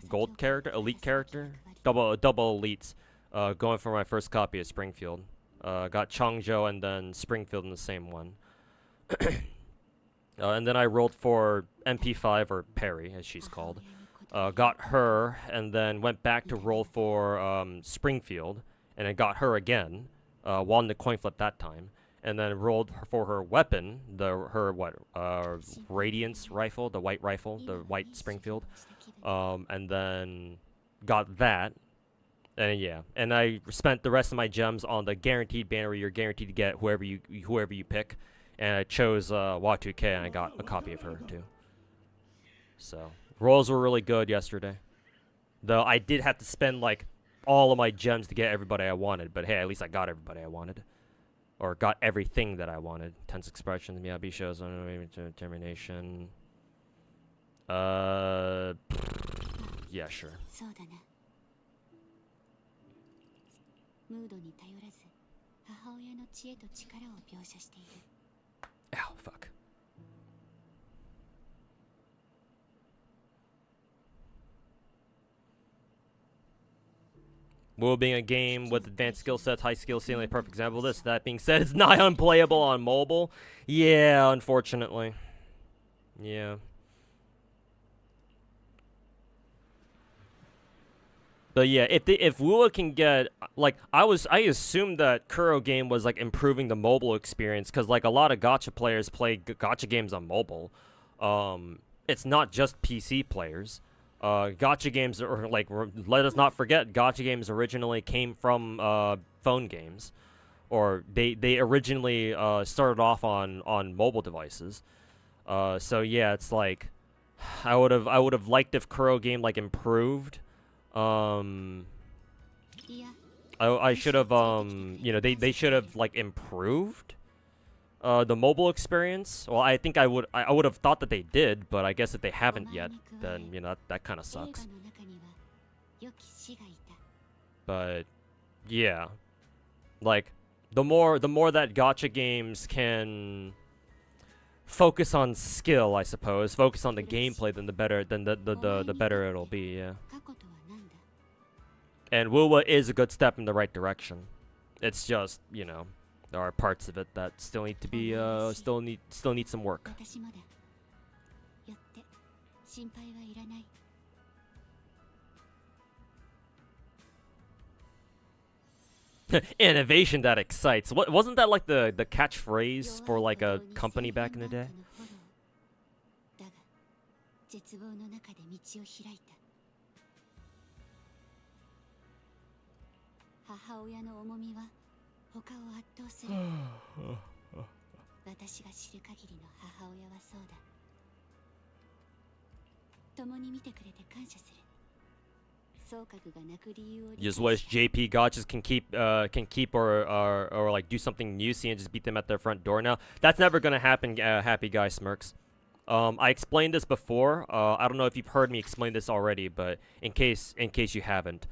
gold character, elite character, double elites, going for my first copy of Springfield. Got Changzhou and then Springfield in the same one. And then I rolled for MP5, or Perry, as she's called. got her, and then went back to roll for Springfield, and then got her again. Won the coin flip that time, and then rolled for her weapon, her Radiance rifle, the white rifle, the white Springfield, and then got that. And yeah, and I spent the rest of my gems on the guaranteed banner where you're guaranteed to get whoever you pick, and I chose Y2K, and I got a copy of her too. So rolls were really good yesterday, though I did have to spend like all of my gems to get everybody I wanted. But hey, at least I got everybody I wanted, or got everything that I wanted. Tense expressions, Miyabi shows on determination. Yeah, sure. そうだな。ムードに頼らず、母親の知恵と力を描写している。Ow, fuck. Will being a game with advanced skill sets, high skill ceiling, a perfect example of this. That being said, it's nigh unplayable on mobile. Yeah, unfortunately. Yeah. But yeah, if Wua can get, like, I assumed that Kuro game was like improving the mobile experience, because like a lot of gacha players play gacha games on mobile. It's not just PC players. Gacha games are like, let us not forget, gacha games originally came from phone games, or they originally started off on mobile devices. So yeah, it's like I would have liked if Kuro game like improved. I should have you know, they should have like improved the mobile experience. Well, I think I would have thought that they did, but I guess if they haven't yet, then you know that kind of sucks. But yeah, like the more that gacha games can focus on skill, I suppose, focus on the gameplay, then the better the better it'll be. Yeah. And Wuwa is a good step in the right direction. It's just, you know, there are parts of it that still need to be still need some work. Innovation that excites. What wasn't that like the catchphrase for like a company back in the day? 母親の重みは他を圧倒する。私が知る限りの母親はそうだ。共に見てくれて感謝する。総閣が泣く理由を。Just wish JP gachas can keep or like do something new, see, and just beat them at their front door now. That's never gonna happen. Happy guy smirks. I explained this before. I don't know if you've heard me explain this already, but in case you haven't,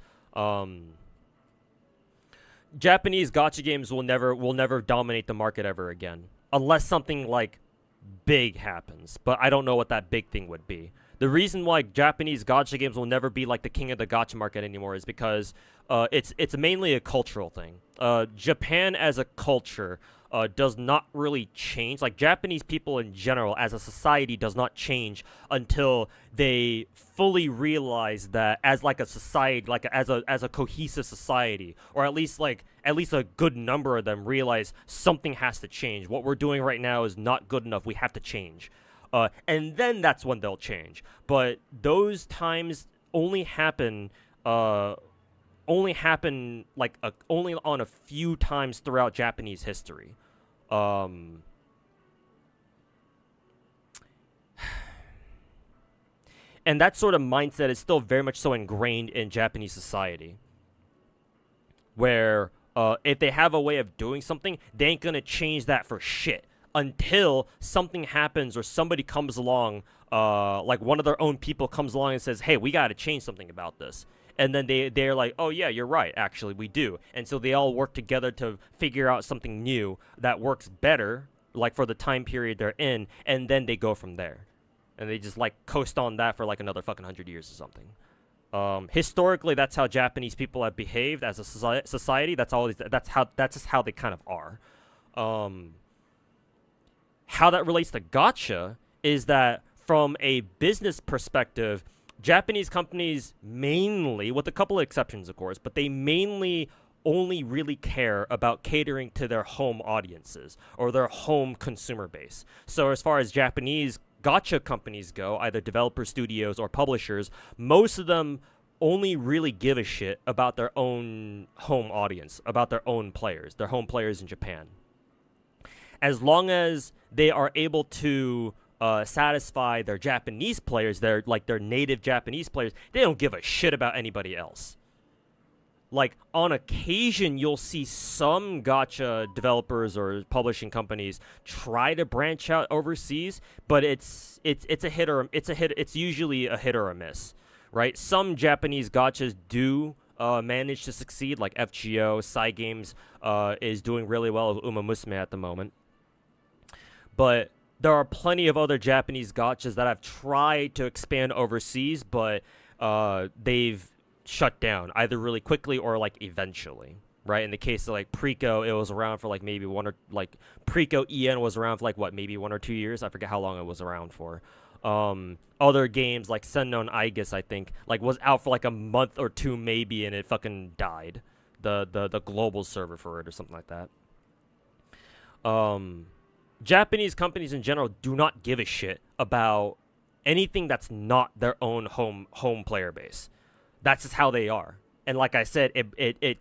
Japanese gacha games will never dominate the market ever again, unless something like big happens. But I don't know what that big thing would be. The reason why Japanese gacha games will never be like the king of the gacha market anymore is because it's mainly a cultural thing. Japan as a culture does not really change. Like Japanese people in general as a society does not change until they fully realize that as like a society, like as a cohesive society, or at least a good number of them realize something has to change. What we're doing right now is not good enough. We have to change. And then that's when they'll change. But those times only happen like only on a few times throughout Japanese history. And that sort of mindset is still very much so ingrained in Japanese society, where if they have a way of doing something, they ain't gonna change that for shit until something happens or somebody comes along, like one of their own people comes along and says, hey, we gotta change something about this. And then they're like, oh yeah, you're right, actually we do. And so they all work together to figure out something new that works better, like for the time period they're in, and then they go from there. And they just like coast on that for like another fucking 100 years or something. Historically, that's how Japanese people have behaved as a society. That's just how they kind of are. How that relates to gacha is that from a business perspective, Japanese companies mainly, with a couple of exceptions of course, but they mainly only really care about catering to their home audiences or their home consumer base. So as far as Japanese gacha companies go, either developer studios or publishers, most of them only really give a shit about their own home audience, about their own players, their home players in Japan. As long as they are able to satisfy their Japanese players, their native Japanese players, they don't give a shit about anybody else. Like, on occasion, you'll see some gacha developers or publishing companies try to branch out overseas, but it's usually a hit or a miss, right? Some Japanese gachas do manage to succeed, like FGO, Cygames is doing really well with Uma Musume at the moment. But there are plenty of other Japanese gachas that have tried to expand overseas, but they've shut down either really quickly or like eventually, right? In the case of like Preco, it was around for like maybe Preco EN was around for like what, maybe 1 or 2 years. I forget how long it was around for. Other games like Sennon Aegis, I think, like was out for like a month or two maybe, and it fucking died. The global server for it or something like that. Japanese companies in general do not give a shit about anything that's not their own home player base. That's just how they are. And like I said, it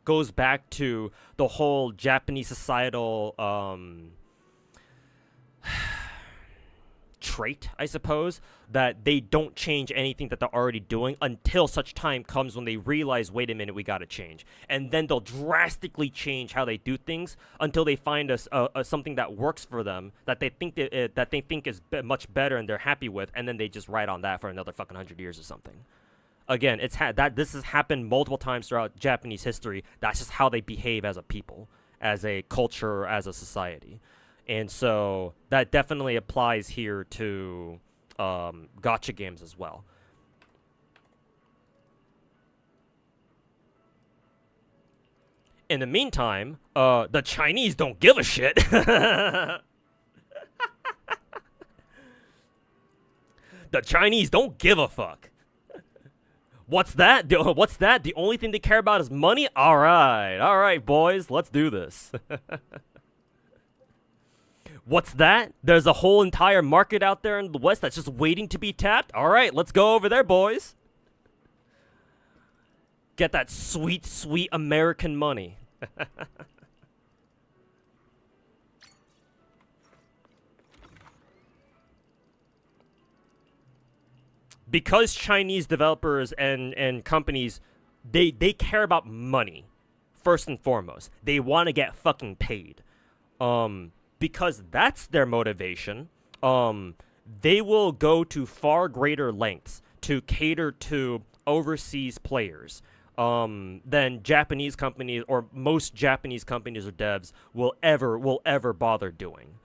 goes back to the whole Japanese societal trait, I suppose, that they don't change anything that they're already doing until such time comes when they realize, wait a minute, we gotta change. And then they'll drastically change how they do things until they find something that works for them, that they think is much better and they're happy with, and then they just ride on that for another fucking 100 years or something. Again, this has happened multiple times throughout Japanese history. That's just how they behave as a people, as a culture, as a society. And so that definitely applies here to gacha games as well. In the meantime, the Chinese don't give a shit. The Chinese don't give a fuck. What's that? What's that? The only thing they care about is money? All right, boys, let's do this. What's that? There's a whole entire market out there in the West that's just waiting to be tapped? All right, let's go over there, boys. Get that sweet, sweet American money. Because Chinese developers and companies, they care about money, first and foremost. They want to get fucking paid. Because that's their motivation, they will go to far greater lengths to cater to overseas players than Japanese companies or most Japanese companies or devs will ever bother doing.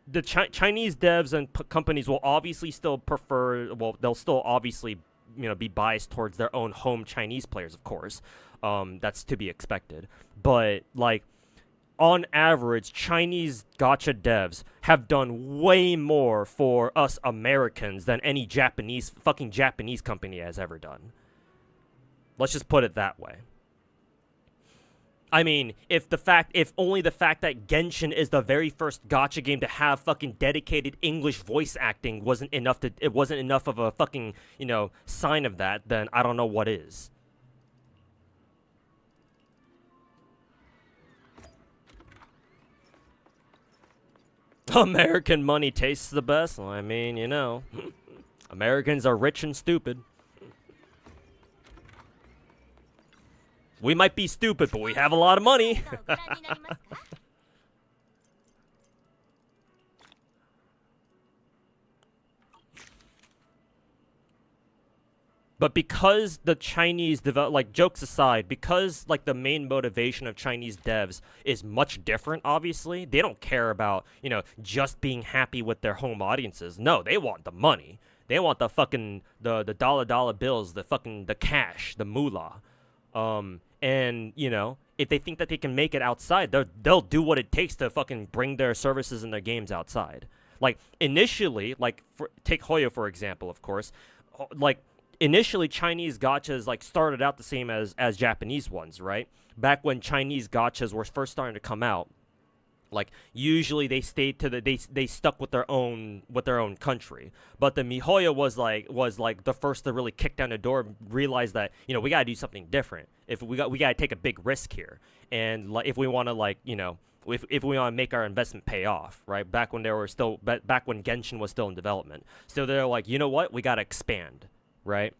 The Chinese devs and companies will obviously still prefer, well, they'll still obviously, be biased towards their own home Chinese players, of course. That's to be expected. But, like, on average, Chinese gacha devs have done way more for us Americans than any fucking Japanese company has ever done. Let's just put it that way. I mean, if only the fact that Genshin is the very first gacha game to have fucking dedicated English voice acting wasn't enough of a fucking, sign of that, then I don't know what is. American money tastes the best. I mean, Americans are rich and stupid. We might be stupid, but we have a lot of money. But because the Chinese jokes aside, because the main motivation of Chinese devs is much different, obviously, they don't care about, just being happy with their home audiences. No, they want the money. They want the fucking, the dollar bills, the cash, the moolah. And, if they think that they can make it outside, they'll do what it takes to fucking bring their services and their games outside. Like, initially, take Hoyo, for example, of course. like initially Chinese gachas like started out the same as Japanese ones, right? Back when Chinese gachas were first starting to come out, like usually they stayed to they stuck with their own country. But the MiHoYo was like the first to really kick down the door, realize that, you know, we got to do something different. If we got to take a big risk here. And like if we want to, like, you know, if we want to make our investment pay off, right? Back when back when Genshin was still in development. So they're like, you know what? We got to expand, right?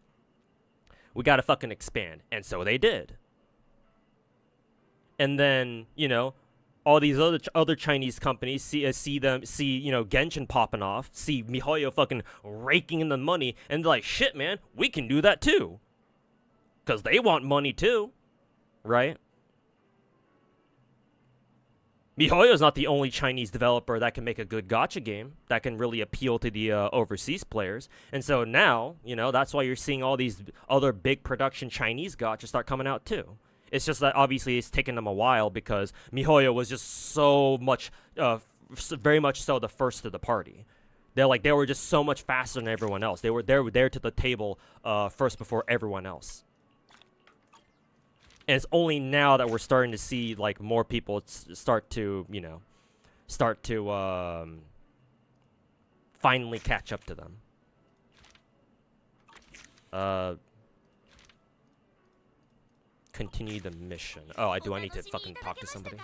We got to fucking expand. And so they did. And then, you know, all these other Chinese companies see you know, Genshin popping off, see MiHoYo fucking raking in the money, and they're like, shit, man, we can do that too. Because they want money too, right? MiHoYo's not the only Chinese developer that can make a good gacha game that can really appeal to the overseas players. And so now, you know, that's why you're seeing all these other big production Chinese gachas start coming out too. It's just that obviously it's taken them a while because MiHoYo was just so much, very much so the first to the party. They were just so much faster than everyone else. They were there to the table first before everyone else. And it's only now that we're starting to see like more people start to finally catch up to them. Continue the mission. Oh, I need to fucking talk to somebody.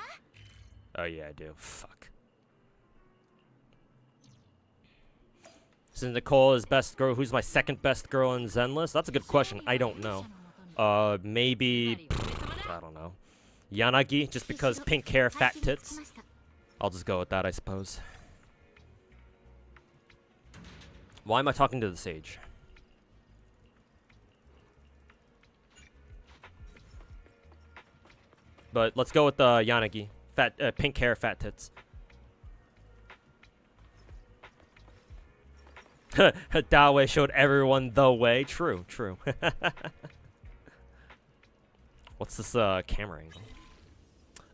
Oh yeah, I do. Fuck. Since Nicole is best girl, who's my second best girl in Zenless? That's a good question. I don't know. Maybe I don't know. Yanagi, just because pink hair, fat tits. I'll just go with that, I suppose. Why am I talking to the sage? But let's go with Yanagi. Fat, pink hair, fat tits. Dawe showed everyone the way. True, true. What's this camera angle?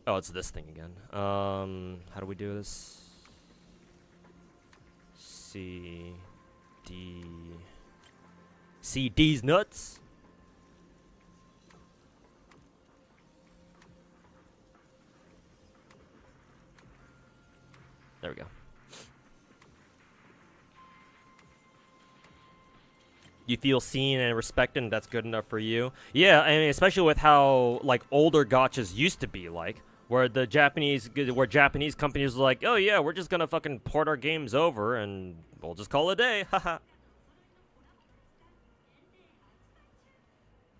Oh, it's this thing again. How do we do this? C D's nuts. There we go. You feel seen and respected, and that's good enough for you. Yeah, I mean, especially with how like older gachas used to be, like where Japanese companies were like, oh yeah, we're just gonna fucking port our games over and we'll just call it a day. Haha.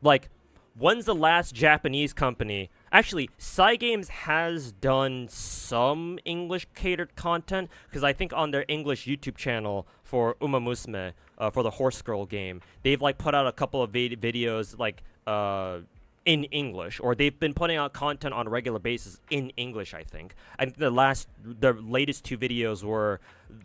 Like, when's the last Japanese company? Actually, Cygames has done some English-catered content, because I think on their English YouTube channel for Uma Musume, for the Horse Girl game, they've like put out a couple of videos like in English, or they've been putting out content on a regular basis in English. I think the latest two videos were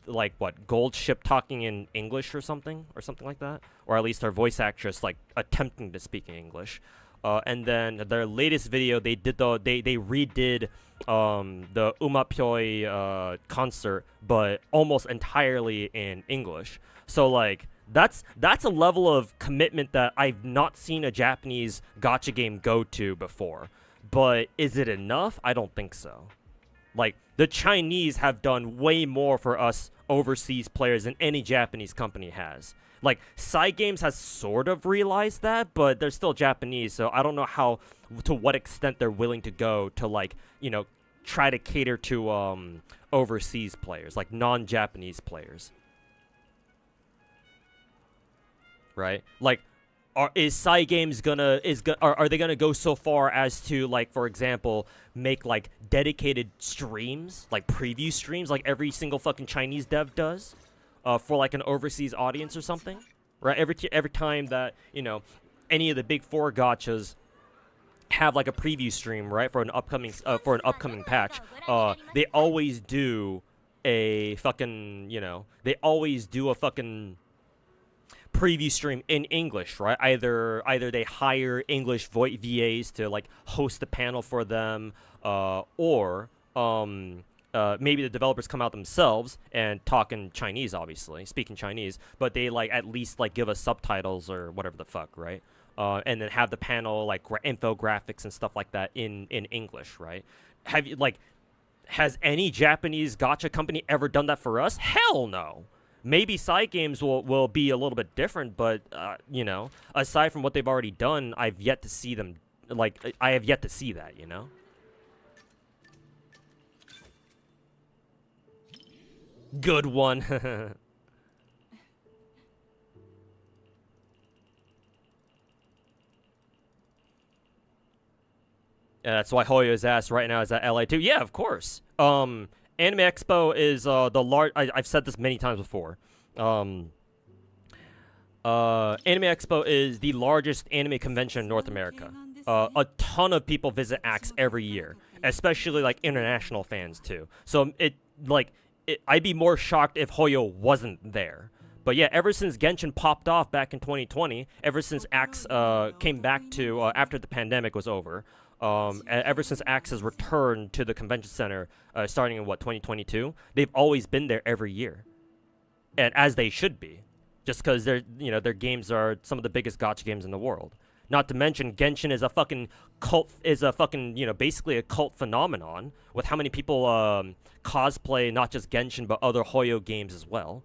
like what, Gold Ship talking in English or something like that, or at least their voice actress like attempting to speak in English. And then their latest video, they redid the Umapyoi concert, but almost entirely in English. So like that's a level of commitment that I've not seen a Japanese gacha game go to before. But is it enough? I don't think so. Like, the Chinese have done way more for us overseas players than any Japanese company has. Like, Cygames has sort of realized that, but they're still Japanese, so I don't know to what extent they're willing to go to, like, you know, try to cater to overseas players, like non-Japanese players. Right? Like, is Cygames are they gonna go so far as to, like, for example, make like dedicated streams, like preview streams, like every single fucking Chinese dev does, for like an overseas audience or something, right? Every time that, you know, any of the big four gachas have like a preview stream, right, for an upcoming patch, they always do a fucking, you know, preview stream in English, right? Either they hire English VAs to like host the panel for them, or maybe the developers come out themselves and talk in Chinese, obviously, speaking Chinese, but they like at least like give us subtitles or whatever the fuck, right? And then have the panel like infographics and stuff like that in English, right? Have you like, has any Japanese gacha company ever done that for us? Hell no. Maybe side games will be a little bit different, but you know, aside from what they've already done, I've yet to see them. Like, I have yet to see that, you know. Good one. That's why Hoyo's ass right now is at LA too. Yeah, of course. Anime Expo is the large. I've said this many times before. Anime Expo is the largest anime convention in North America. A ton of people visit AX every year, especially like international fans too. So I'd be more shocked if Hoyo wasn't there. But yeah, ever since Genshin popped off back in 2020, ever since AX came back to after the pandemic was over, ever since AX has returned to the convention center starting in 2022, they've always been there every year, and as they should be, just because their games are some of the biggest gacha games in the world. Not to mention, Genshin is a fucking cult, basically a cult phenomenon with how many people cosplay not just Genshin but other Hoyo games as well.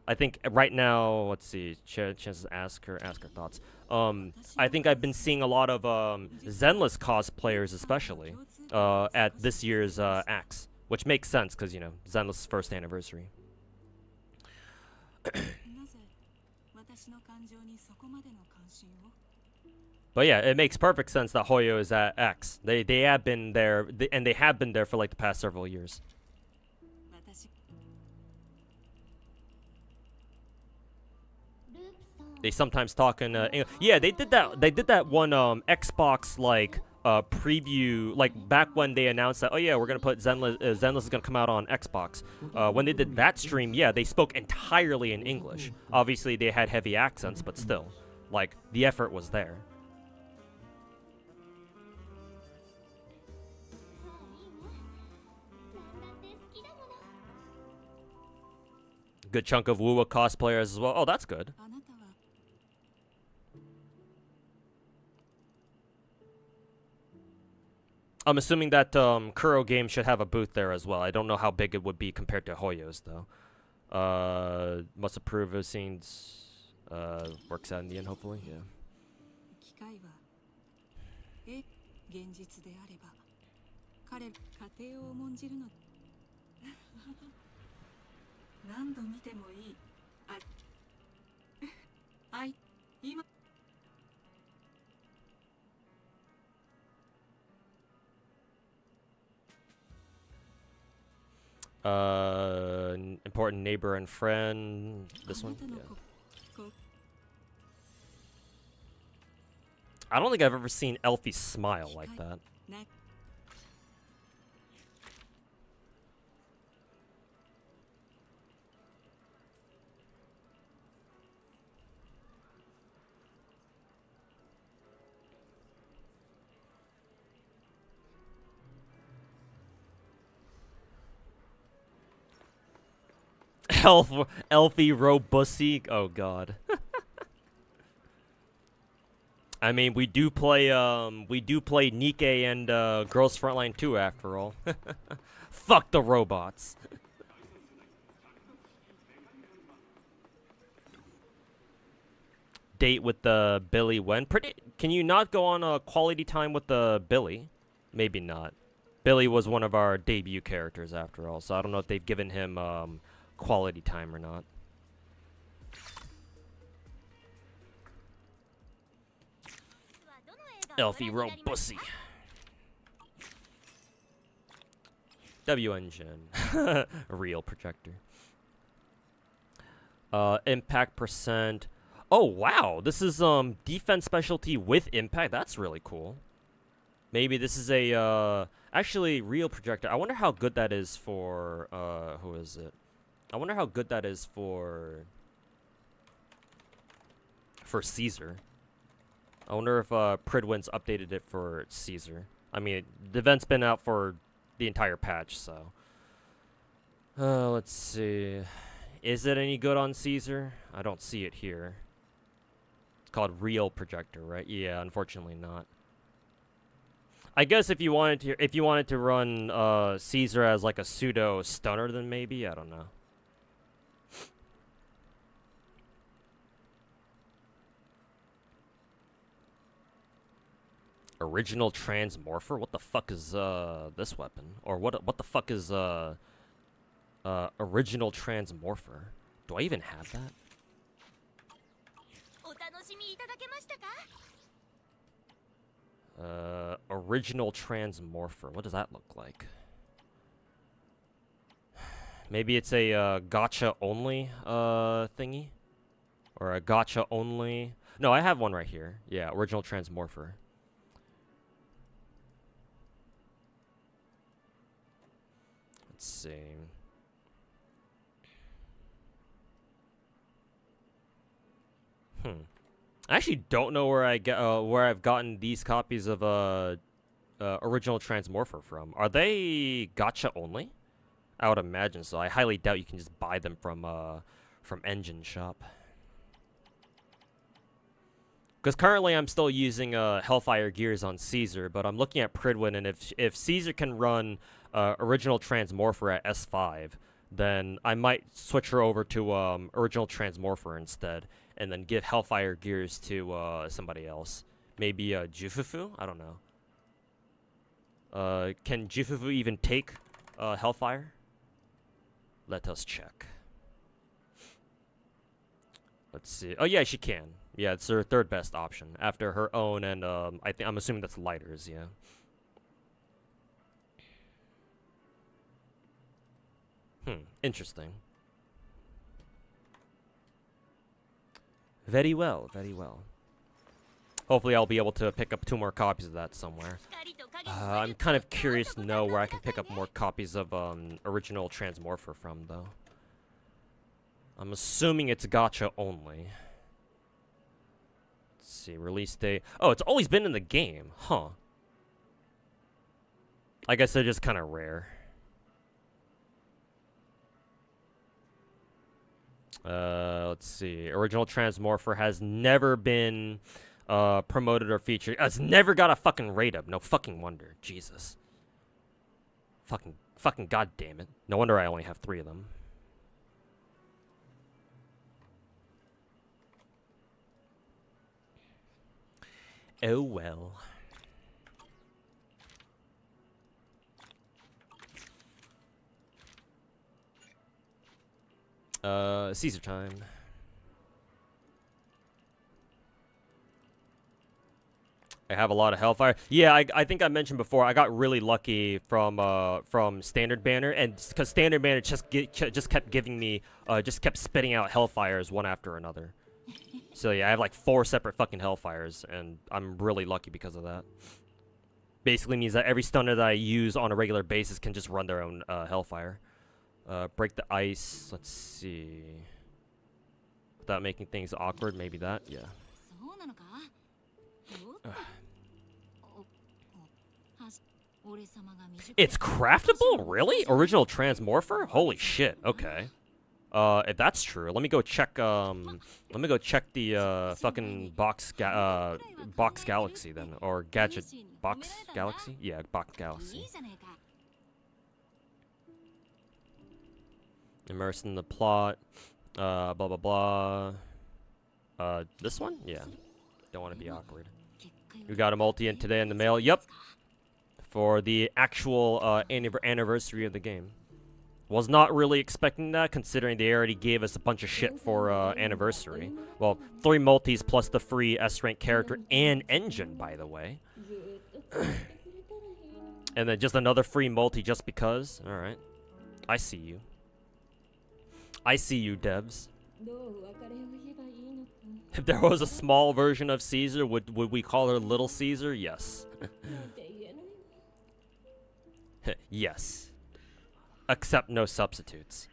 I think right now, let's see, chances to ask her thoughts. I think I've been seeing a lot of Zenless cosplayers, especially at this year's AX, which makes sense because Zenless' first anniversary. But yeah, it makes perfect sense that Hoyo is at X. They have been there, and they have been there for like the past several years. They sometimes talk in English. Yeah, they did that. They did that one Xbox like preview, like back when they announced that. Oh yeah, we're gonna put Zenless. Zenless is gonna come out on Xbox. When they did that stream, yeah, they spoke entirely in English. Obviously, they had heavy accents, but still, like the effort was there. Good chunk of Wuwa cosplayers as well. Oh, that's good. I'm assuming that Kuro Games should have a booth there as well. I don't know how big it would be compared to Hoyo's, though. Must approve of scenes. Works out in the end, hopefully. Yeah. 何度見てもいい。今。Important neighbor and friend. This one? Yeah. I don't think I've ever seen Elfie smile like that. Elfie Robussy. Oh god. I mean, we do play Nikkei and Girls Frontline 2 after all. Fuck the robots. Date with the Billy when? Can you not go on a quality time with the Billy? Maybe not. Billy was one of our debut characters after all, so I don't know if they've given him quality time or not. Elfie Robussy. W engine. Real projector. Impact percent. Oh wow, this is defense specialty with impact. That's really cool. Maybe this is a actually real projector. I wonder how good that is for who is it? I wonder how good that is for Caesar. I wonder if Pridwin's updated it for Caesar. I mean, the event's been out for the entire patch, so Let's see. Is it any good on Caesar? I don't see it here. It's called Real Projector, right? Yeah, unfortunately not. I guess if you wanted to run Caesar as like a pseudo stunner, then maybe, I don't know. Original Transmorpher? What the fuck is this weapon? Or what the fuck is Original Transmorpher? Do I even have that? Original Transmorpher. What does that look like? Maybe it's a gacha only thingy? Or a gacha only. No, I have one right here. Yeah, Original Transmorpher. Let's see. I actually don't know where I've gotten these copies of Original Transmorpher from. Are they gacha only? I would imagine so. I highly doubt you can just buy them from Engine Shop. Because currently I'm still using Hellfire Gears on Caesar, but I'm looking at Pridwin, and if Caesar can run Original Transmorpher at S5, then I might switch her over to Original Transmorpher instead, and then give Hellfire Gears to somebody else. Maybe Jufufu? I don't know. Can Jufufu even take Hellfire? Let us check. Let's see. Oh yeah, she can. Yeah, it's her third best option after her own, and I'm assuming that's lighters. Yeah. Interesting. Very well, very well. Hopefully I'll be able to pick up 2 more copies of that somewhere. I'm kind of curious to know where I can pick up more copies of Original Transmorpher from, though. I'm assuming it's gacha only. Let's see, release date. Oh, it's always been in the game. Huh. I guess they're just kind of rare. Let's see. Original Transmorpher has never been promoted or featured. It's never got a fucking rate up. No fucking wonder. Jesus. Fucking goddamn it. No wonder I only have 3 of them. Oh well. Caesar time. I have a lot of Hellfire. Yeah, I think I mentioned before, I got really lucky from Standard Banner, and because Standard Banner just kept giving me, just kept spitting out Hellfires one after another. So yeah, I have like 4 separate fucking Hellfires, and I'm really lucky because of that. Basically means that every stunner that I use on a regular basis can just run their own Hellfire. Break the ice. Let's see. Without making things awkward, maybe that. Yeah. It's craftable? Really? Original Transmorpher? Holy shit. Okay. If that's true, let me go check. Let me go check the fucking box galaxy then, or gadget box galaxy. Yeah, box galaxy. Immersed in the plot. Blah blah blah. This one? Yeah. Don't want to be awkward. We got a multi in today in the mail. Yep. For the actual anniversary of the game. Was not really expecting that, considering they already gave us a bunch of shit for anniversary. Well, 3 multis plus the free S-rank character and engine, by the way. And then just another free multi just because. Alright. I see you. I see you, devs. If there was a small version of Caesar, would we call her Little Caesar? Yes. Yes. Except no substitutes.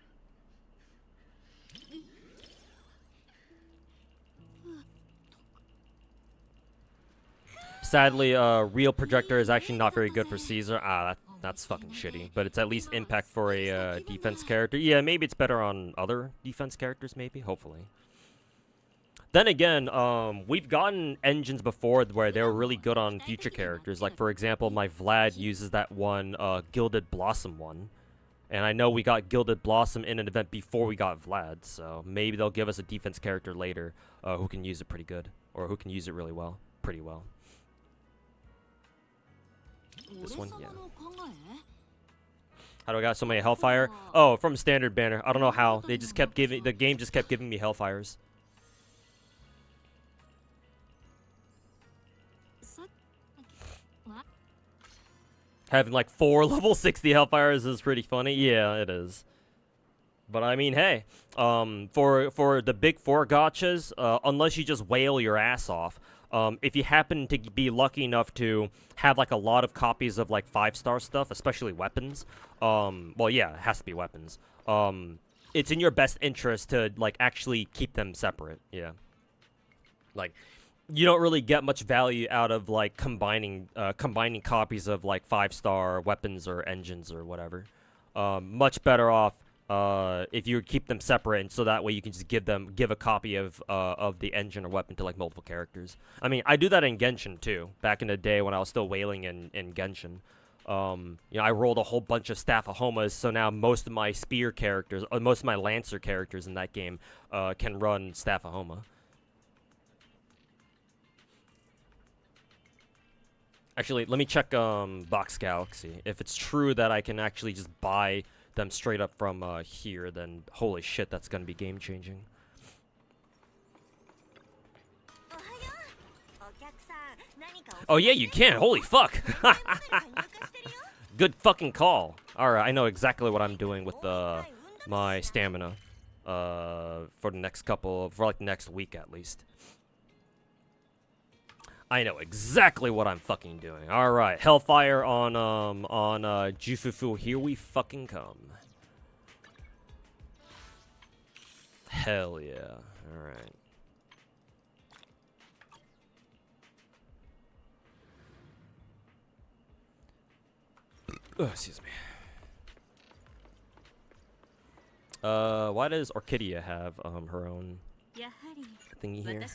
Sadly, Real Projector is actually not very good for Caesar. Ah, That's fucking shitty. But it's at least impact for a defense character. Yeah, maybe it's better on other defense characters, maybe. Hopefully. Then again, we've gotten engines before where they were really good on future characters. Like, for example, my Vlad uses that one, Gilded Blossom one. And I know we got Gilded Blossom in an event before we got Vlad, so maybe they'll give us a defense character later who can use it pretty good. Or who can use it really well. Pretty well. This one, yeah. How do I got so many Hellfire? Oh, from Standard Banner. I don't know how. They just kept giving, the game just kept giving me Hellfires. Having like 4 level 60 Hellfires is pretty funny. Yeah, it is. But I mean, hey, for the big 4 gachas, unless you just wail your ass off, if you happen to be lucky enough to have like a lot of copies of like 5-star stuff, especially weapons, well, yeah, it has to be weapons. It's in your best interest to like actually keep them separate. Yeah, like. You don't really get much value out of like combining copies of like 5-star weapons or engines or whatever. Much better off if you keep them separate, and so that way you can just give a copy of the engine or weapon to like multiple characters. I mean, I do that in Genshin too. Back in the day when I was still whaling in Genshin, you know, I rolled a whole bunch of Staff of Homas, so now most of my spear characters, most of my Lancer characters in that game, can run Staff of Homa. Actually, let me check Box Galaxy. If it's true that I can actually just buy them straight up from here, then holy shit, that's gonna be game changing. Oh yeah, you can. Holy fuck. Good fucking call. Alright, I know exactly what I'm doing with my stamina for the next for like next week at least. I know exactly what I'm fucking doing. All right, Hellfire on Jufufu. Here we fucking come. Hell yeah! All right. Oh, excuse me. Why does Orchidia have her own thingy here?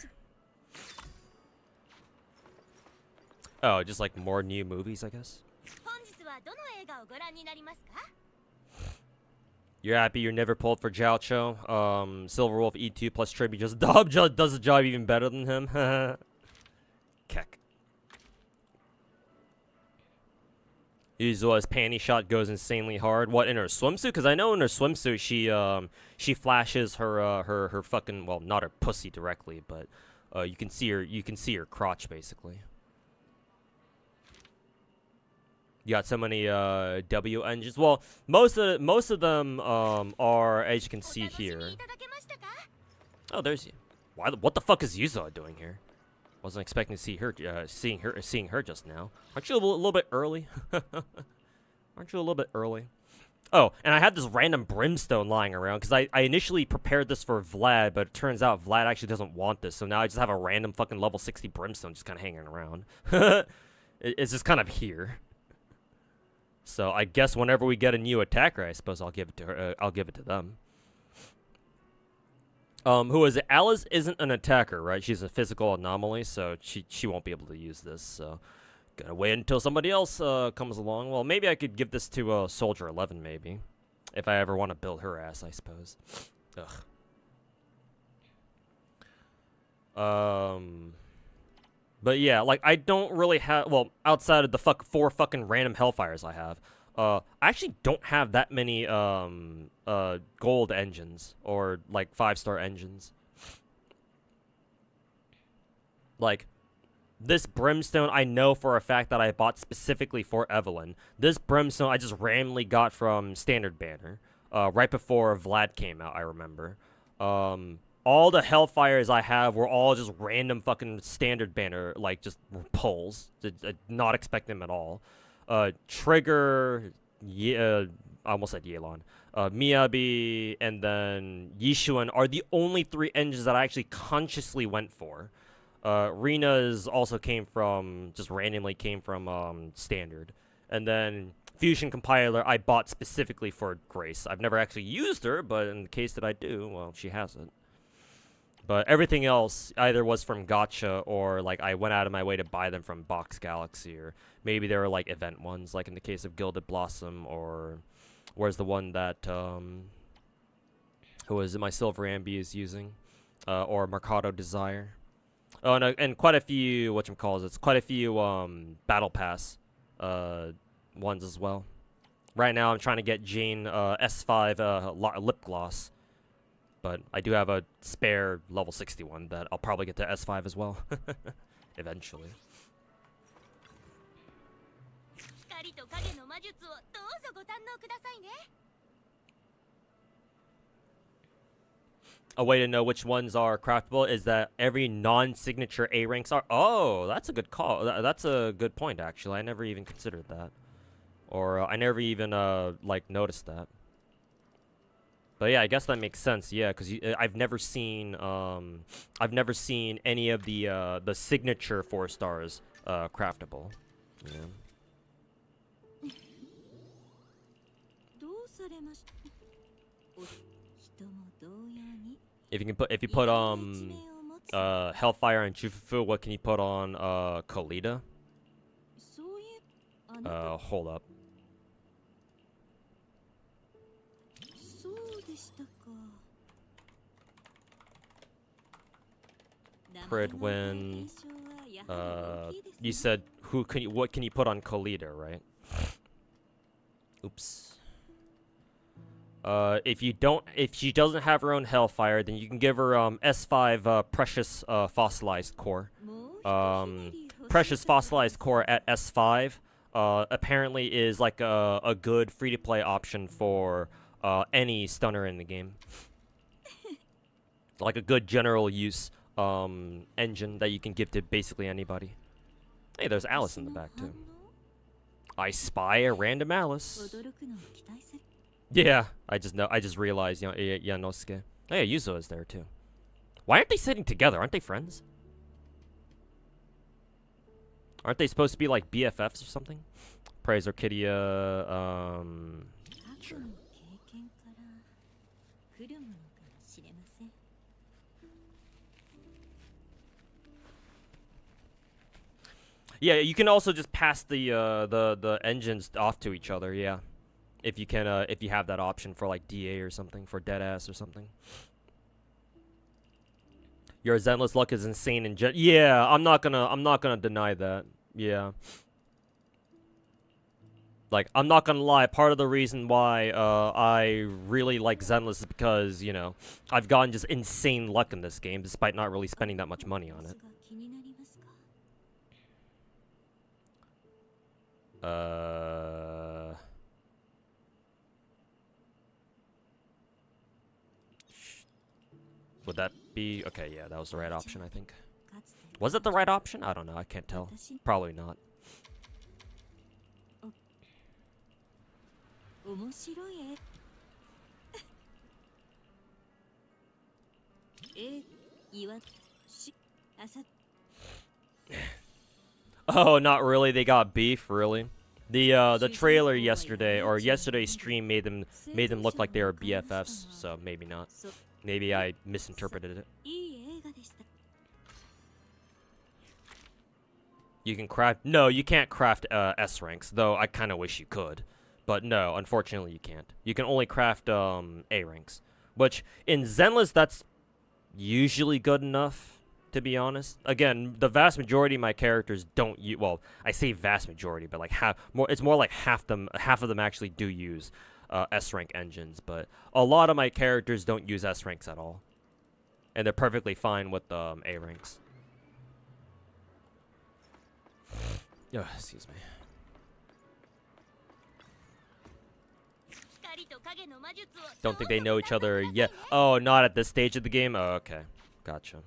Oh, just like more new movies, I guess. You're happy you're never pulled for Jiaocho. Silver Wolf E2 plus Tribute just does the job even better than him. Keck. Yuzua's panty shot goes insanely hard. What, in her swimsuit? Because I know in her swimsuit she flashes her fucking, well, not her pussy directly, but you can see her crotch basically. You got so many W engines. Well, most of them are, as you can see here. Oh, there's. What the fuck is Yuzua doing here? Wasn't expecting to see her. Seeing her just now. Aren't you a little bit early? Aren't you a little bit early? Oh, and I had this random brimstone lying around because I initially prepared this for Vlad, but it turns out Vlad actually doesn't want this. So now I just have a random fucking level 60 brimstone just kind of hanging around. It's just kind of here. So I guess whenever we get a new attacker, I suppose I'll give it to her. I'll give it to them. Who is it? Alice isn't an attacker, right? She's a physical anomaly, so she won't be able to use this. So gotta wait until somebody else comes along. Well, maybe I could give this to Soldier 11, maybe, if I ever want to build her ass, I suppose. Ugh. But yeah, like, I don't really have, well, outside of the 4 fucking random Hellfires I have, I actually don't have that many, gold engines, or, like, 5-star engines. Like, this Brimstone, I know for a fact that I bought specifically for Evelyn. This Brimstone I just randomly got from Standard Banner, right before Vlad came out, I remember. All the Hellfires I have were all just random fucking Standard Banner, like, just pulls. Not expect them at all. Trigger, I almost said Yelan. Miyabi, and then Yishuan are the only 3 engines that I actually consciously went for. Rena's also just randomly came from Standard. And then Fusion compiler I bought specifically for Grace. I've never actually used her, but in the case that I do, well, she has it. But everything else either was from GACHA or like I went out of my way to buy them from Box Galaxy, or maybe they were like event ones, like in the case of Gilded Blossom, or where's the one that who is it? My Silver Ambi is using, or Mercado Desire. Oh, and quite a few whatchamacallit, quite a few Battle Pass ones as well. Right now I'm trying to get Jane S5 lip gloss. But I do have a spare level 61 that I'll probably get to S5 as well. Eventually. A way to know which ones are craftable is that every non-signature A ranks are. Oh, that's a good call. That's a good point, actually. I never even considered that, or I never even like noticed that. But yeah, I guess that makes sense. Yeah, because I've never seen any of the signature 4 stars craftable. Yeah. If you put Hellfire and Chufufu, what can you put on Kolita? Hold up. Pridwin. You said what can you put on Kolita, right? Oops. If she doesn't have her own Hellfire, then you can give her S5 Precious Fossilized Core. Precious Fossilized Core at S5 apparently is like a good free-to-play option for any stunner in the game. Like a good general use engine that you can give to basically anybody. Hey, there's Alice in the back too. I spy a random Alice. Yeah, I just realized, you know, Yanosuke. Hey, Yuzo is there too. Why aren't they sitting together? Aren't they friends? Aren't they supposed to be like BFFs or something? Praise Orchidea, sure. Yeah, you can also just pass the engines off to each other, yeah. If you can if you have that option for like DA or something, for Deadass or something. Your Zenless luck is insane in yeah, I'm not gonna deny that. Yeah. Like, I'm not gonna lie, part of the reason why I really like Zenless is because, you know, I've gotten just insane luck in this game despite not really spending that much money on it. Would that be okay? Yeah, that was the right option, I think. Was it the right option? I don't know. I can't tell. Probably not. Oh, not really. They got beef, really. The trailer yesterday, or yesterday's stream, made them look like they were BFFs. So maybe not. Maybe I misinterpreted it. You can craft. No, you can't craft S ranks. Though I kind of wish you could, but no, unfortunately you can't. You can only craft A ranks, which in Zenless that's usually good enough. To be honest, again, the vast majority of my characters don't use. Well, I say vast majority, but like it's more like half of them actually do use S rank engines. But a lot of my characters don't use S ranks at all, and they're perfectly fine with A ranks. Oh, excuse me. Don't think they know each other yet. Oh, not at this stage of the game? Oh, okay. Gotcha.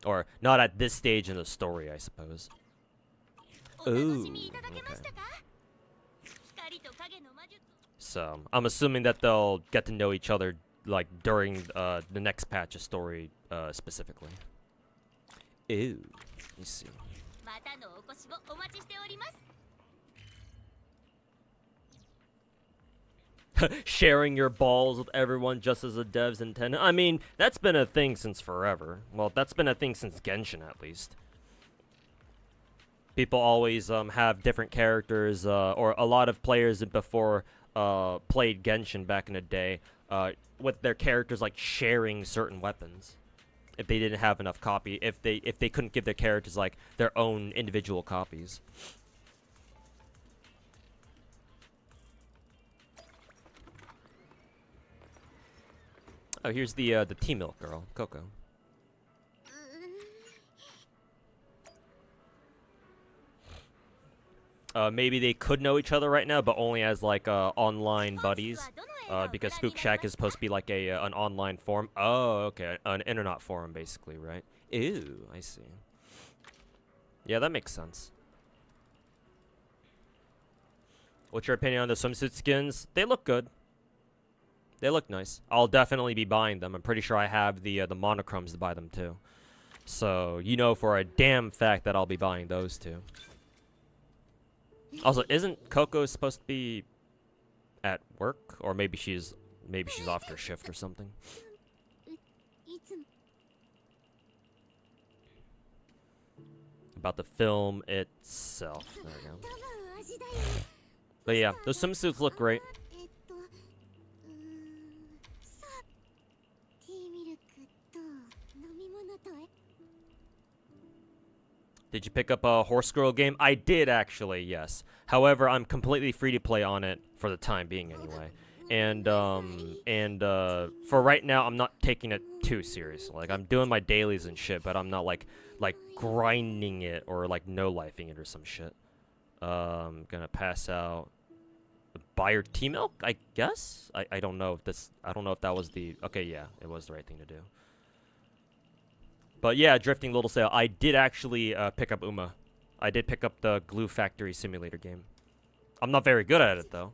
Or not at this stage in the story, I suppose. Ooh, okay. So, I'm assuming that they'll get to know each other, like, during the next patch of story, specifically. Ooh, let me see. sharing your balls with everyone just as the devs intended. I mean, that's been a thing since forever. Well, that's been a thing since Genshin, at least. People always have different characters, or a lot of players before played Genshin back in the day, with their characters like sharing certain weapons. If they didn't have enough copy, if they couldn't give their characters like their own individual copies. Oh, here's the tea milk girl, Coco. Maybe they could know each other right now, but only as like online buddies. Because Spook Shack is supposed to be like an online forum. Oh, okay, an internet forum basically, right? Ew, I see. Yeah, that makes sense. What's your opinion on the swimsuit skins? They look good. They look nice. I'll definitely be buying them. I'm pretty sure I have the monochromes to buy them too. So, you know for a damn fact that I'll be buying those too. Also, isn't Coco supposed to be at work? Or maybe she's off her shift or something. About the film itself. There we go. But yeah, those swimsuits look great. Did you pick up a Horse Girl game? I did actually, yes. However, I'm completely free to play on it for the time being anyway. And for right now, I'm not taking it too seriously. Like, I'm doing my dailies and shit, but I'm not like grinding it or like no-lifing it or some shit. Gonna pass out buyer tea milk, I guess? I don't know if this, I don't know if that was the, okay, yeah, it was the right thing to do. But yeah, Drifting Little Sail, I did actually pick up Uma. I did pick up the Glue Factory Simulator game. I'm not very good at it, though.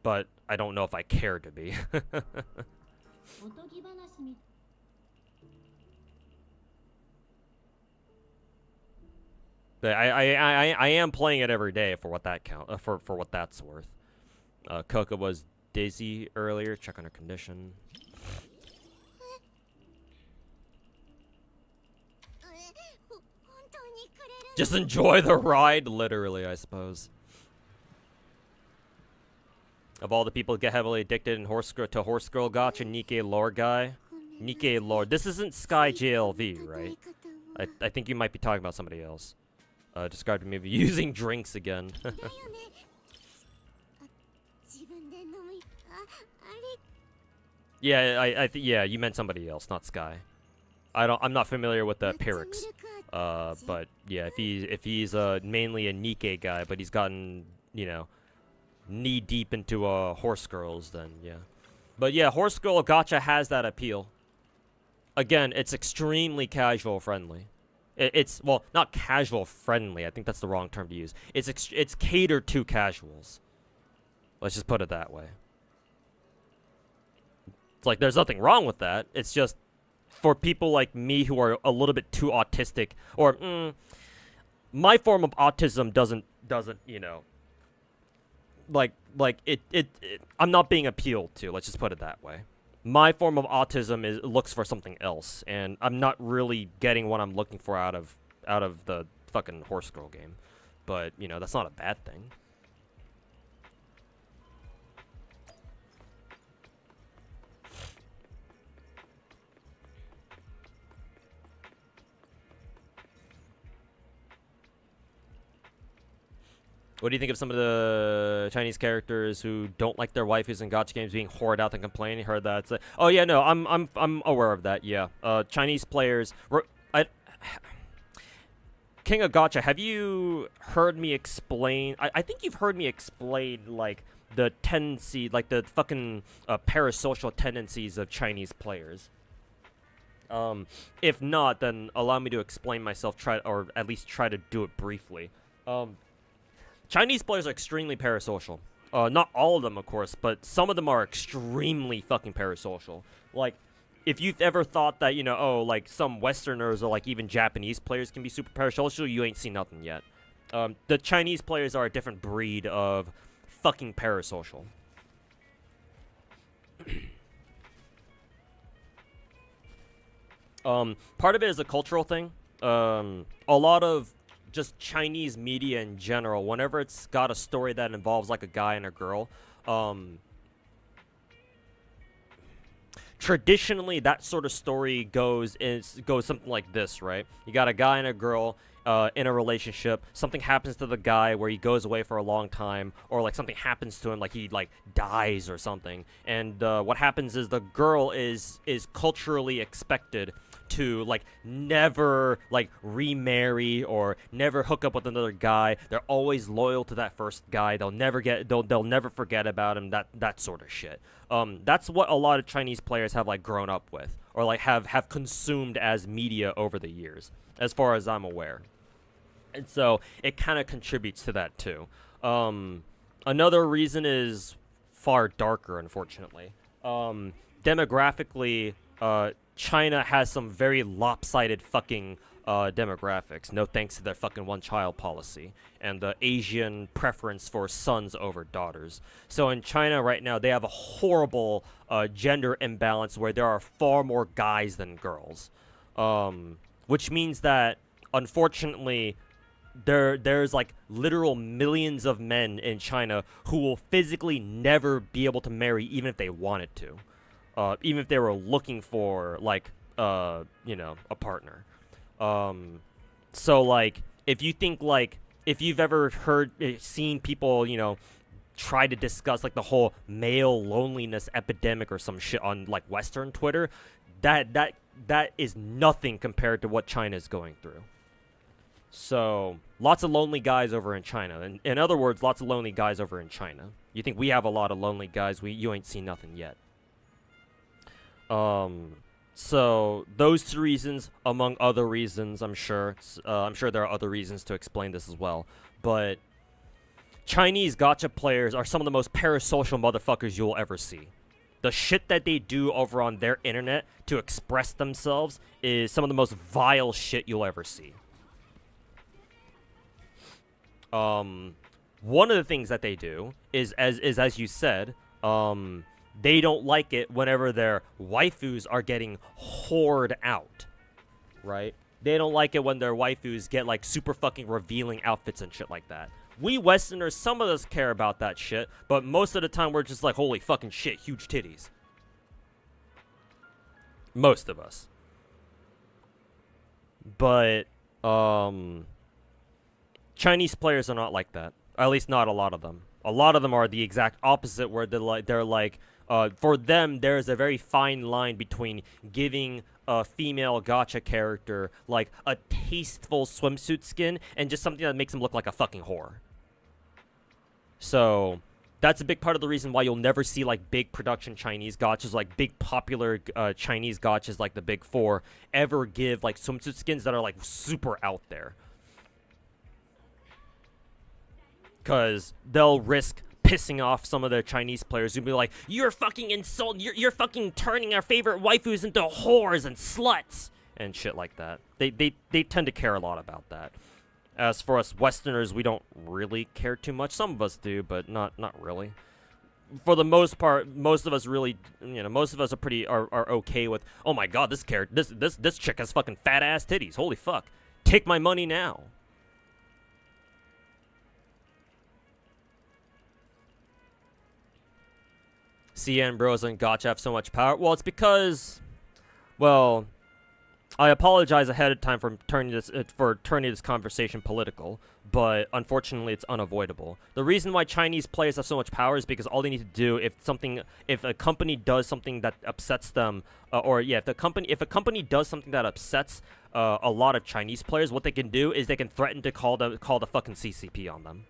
But I don't know if I care to be. But I am playing it every day for what that count for what that's worth. Coco was dizzy earlier. Check on her condition. Just enjoy the ride, literally, I suppose. Of all the people that get heavily addicted in Horse Girl Gacha, Nikkei Lore guy. Nikkei Lore. This isn't Sky JLV, right? I think you might be talking about somebody else. Described to me using drinks again. Yeah, yeah, you meant somebody else, not Sky. I'm not familiar with the Pyrrhix. But yeah, if he's mainly a Nikkei guy, but he's gotten, you know, knee deep into Horse Girls, then yeah. But yeah, Horse Girl Gacha has that appeal. Again, it's extremely casual friendly. It's well, not casual friendly. I think that's the wrong term to use. It's catered to casuals. Let's just put it that way. It's like there's nothing wrong with that. It's just for people like me who are a little bit too autistic, or my form of autism doesn't you know, like it I'm not being appealed to. Let's just put it that way. My form of autism looks for something else, and I'm not really getting what I'm looking for out of the fucking Horse Girl game. But you know, that's not a bad thing. What do you think of some of the Chinese characters who don't like their waifus in gacha games being whored out and complaining? Heard that? It's like, oh yeah, no, I'm aware of that. Yeah, Chinese players. King of Gacha, have you heard me explain? I think you've heard me explain like the tendency, like the fucking parasocial tendencies of Chinese players. If not, then allow me to explain myself. Or at least try to do it briefly. Chinese players are extremely parasocial. Not all of them, of course, but some of them are extremely fucking parasocial. Like, if you've ever thought that, you know, oh, like, some Westerners or, like, even Japanese players can be super parasocial, you ain't seen nothing yet. The Chinese players are a different breed of fucking parasocial. Part of it is a cultural thing. A lot of just Chinese media in general, whenever it's got a story that involves like a guy and a girl, traditionally that sort of story goes something like this, right? You got a guy and a girl in a relationship. Something happens to the guy where he goes away for a long time, or like something happens to him, like he like dies or something. And what happens is the girl is culturally expected to like never like remarry or never hook up with another guy. They're always loyal to that first guy. They'll never forget about him. That sort of shit. That's what a lot of Chinese players have like grown up with, or like have consumed as media over the years, as far as I'm aware. And so it kind of contributes to that too. Another reason is far darker, unfortunately. Demographically, China has some very lopsided fucking demographics. No thanks to their fucking one-child policy and the Asian preference for sons over daughters. So in China right now, they have a horrible gender imbalance where there are far more guys than girls, which means that unfortunately there's like literal millions of men in China who will physically never be able to marry even if they wanted to. Even if they were looking for, like, a partner. So, like, if you think, like, if you've ever seen people, try to discuss, like, the whole male loneliness epidemic or some shit on, like, Western Twitter, that is nothing compared to what China's going through. So, lots of lonely guys over in China. In other words, lots of lonely guys over in China. You think we have a lot of lonely guys, you ain't seen nothing yet. So those two reasons, among other reasons, I'm sure there are other reasons to explain this as well, but Chinese gacha players are some of the most parasocial motherfuckers you'll ever see. The shit that they do over on their internet to express themselves is some of the most vile shit you'll ever see. One of the things that they do is as you said, they don't like it whenever their waifus are getting whored out, right? They don't like it when their waifus get, like, super fucking revealing outfits and shit like that. We Westerners, some of us care about that shit, but most of the time we're just like, holy fucking shit, huge titties. Most of us. But, Chinese players are not like that. At least not a lot of them. A lot of them are the exact opposite, where they're like for them, there is a very fine line between giving a female gacha character like a tasteful swimsuit skin and just something that makes them look like a fucking whore. So that's a big part of the reason why you'll never see like big production Chinese gachas, like big popular Chinese gachas like the big four, ever give like swimsuit skins that are like super out there. Because they'll risk pissing off some of their Chinese players who'd be like, you're fucking you're fucking turning our favorite waifus into whores and sluts and shit like that. They tend to care a lot about that. As for us Westerners, we don't really care too much. Some of us do, but not really. For the most part, most of us really, most of us are okay with, oh my god, this chick has fucking fat ass titties. Holy fuck. Take my money now. CN Bros and Gacha have so much power. Well, it's because, well, I apologize ahead of time for turning this conversation political, but unfortunately it's unavoidable. The reason why Chinese players have so much power is because all they need to do, if a company does something that upsets them, if a company does something that upsets a lot of Chinese players, what they can do is they can threaten to call the fucking CCP on them.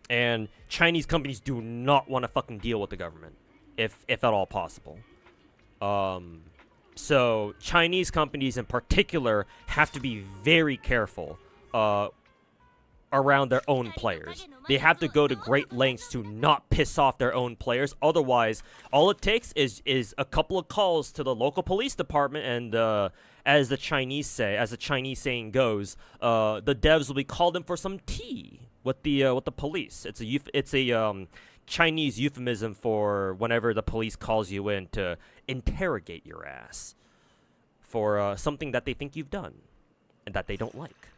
And Chinese companies do not want to fucking deal with the government, if at all possible. So Chinese companies in particular have to be very careful around their own players. They have to go to great lengths to not piss off their own players. Otherwise, all it takes is a couple of calls to the local police department, and as the Chinese saying goes, the devs will be called in for some tea with the police. It's a Chinese euphemism for whenever the police calls you in to interrogate your ass. for something that they think you've done and that they don't like.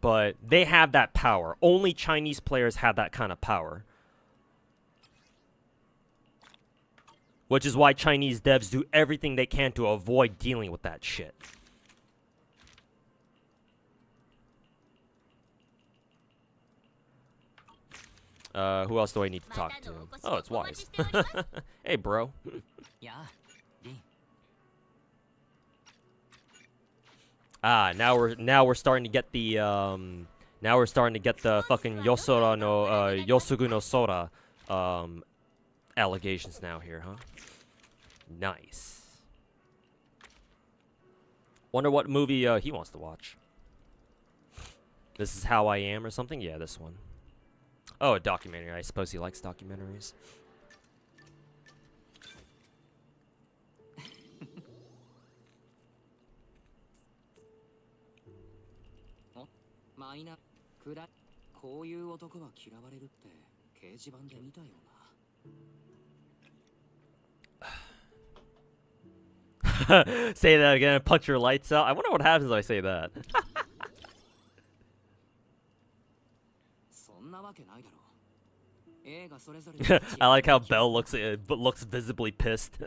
But they have that power. Only Chinese players have that kind of power. Which is why Chinese devs do everything they can to avoid dealing with that shit. Who else do I need to talk to? Oh, it's Wise. Hey, bro. Ah, now we're starting to get the fucking Yosora no Yosugu no Sora allegations now here, huh? Nice. Wonder what movie he wants to watch. This Is How I Am or something? Yeah, this one. Oh, a documentary. I suppose he likes documentaries. Say that again and punch your lights out. I wonder what happens if I say that. I like how Belle looks visibly pissed.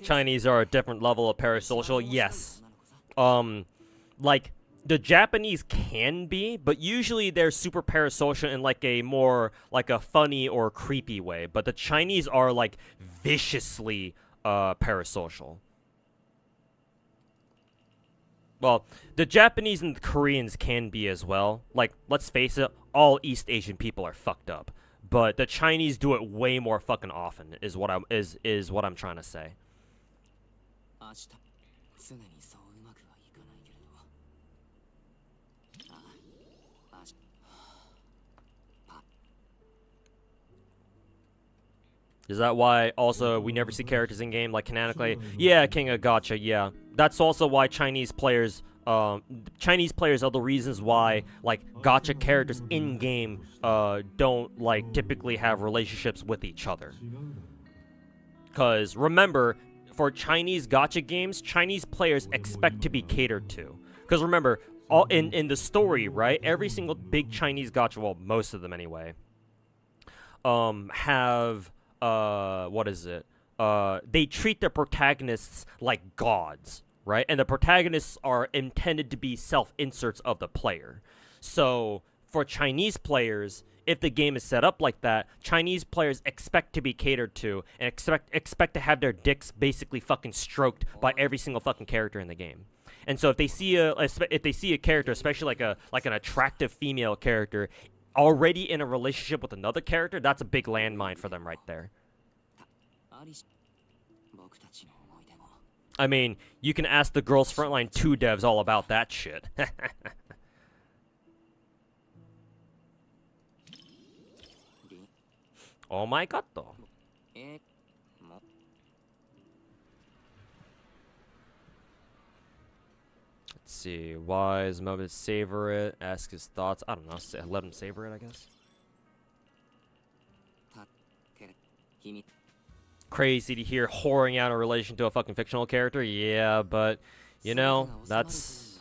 Chinese are a different level of parasocial. Yes. Like the Japanese can be, but usually they're super parasocial in like a more like a funny or creepy way. But the Chinese are like viciously parasocial. Well, the Japanese and the Koreans can be as well. Like, let's face it, all East Asian people are fucked up. But the Chinese do it way more fucking often, is what I'm trying to say. Is that why also we never see characters in game like canonically? Yeah, King of Gacha, yeah. That's also why Chinese players are the reasons why like gacha characters in game don't like typically have relationships with each other. Cause remember, for Chinese gacha games, Chinese players expect to be catered to. Cause remember, all in the story, right? Every single big Chinese gacha, well, most of them anyway, have what is it? They treat their protagonists like gods, right? And the protagonists are intended to be self-inserts of the player. So for Chinese players, if the game is set up like that, Chinese players expect to be catered to and expect to have their dicks basically fucking stroked by every single fucking character in the game. And so if they see a character, especially like an attractive female character, already in a relationship with another character, that's a big landmine for them right there. I mean, you can ask the Girls Frontline 2 devs all about that shit. Oh my god, though. Let's see. Wise moment, savor it. Ask his thoughts. I don't know. Let him savor it, I guess. Crazy to hear whoring out in relation to a fucking fictional character. Yeah, but you know, that's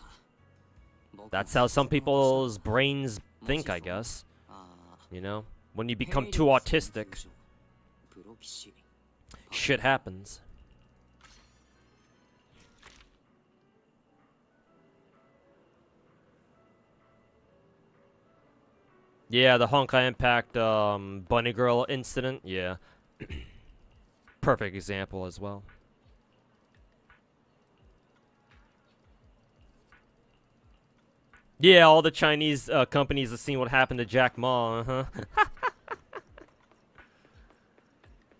how some people's brains think, I guess. You know, when you become too autistic, shit happens. Yeah, the Honkai Impact Bunny Girl incident. Yeah. Perfect example as well. Yeah, all the Chinese companies have seen what happened to Jack Ma, uh-huh.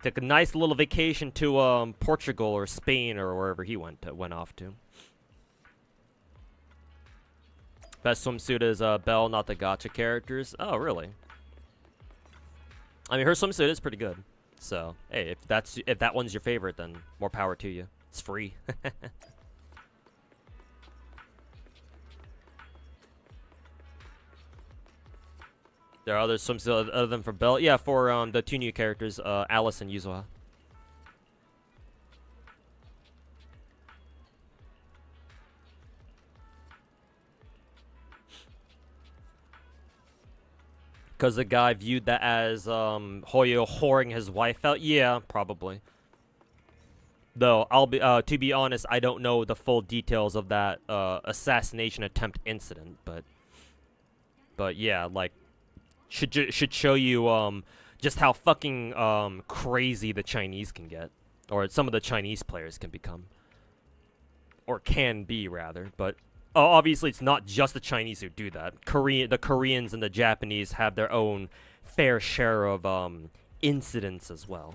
Took a nice little vacation to Portugal or Spain or wherever he went off to. Best swimsuit is Belle, not the gacha characters. Oh, really? I mean, her swimsuit is pretty good. So, hey, if that one's your favorite, then more power to you. It's free. There are other swimsuits other than for Belle. Yeah, for the 2 new characters, Alice and Yuzuha. Because the guy viewed that as Hoyo whoring his wife out. Yeah, probably. Though I'll be to be honest, I don't know the full details of that assassination attempt incident, but yeah, like should show you just how fucking crazy the Chinese can get, or some of the Chinese players can become, or can be rather. But obviously, it's not just the Chinese who do that. The Koreans and the Japanese have their own fair share of incidents as well.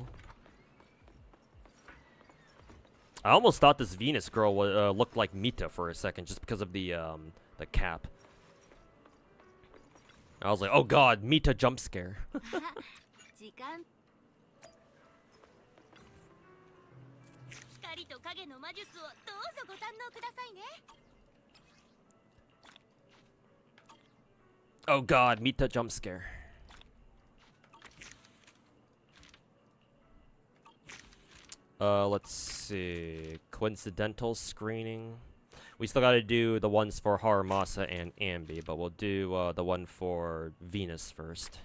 I almost thought this Venus girl looked like Mita for a second, just because of the cap. I was like, oh god, Mita jump scare. Oh god, Mita jump scare. Let's see. Coincidental screening. We still gotta do the ones for Haramasa and Ambi, but we'll do the one for Venus first.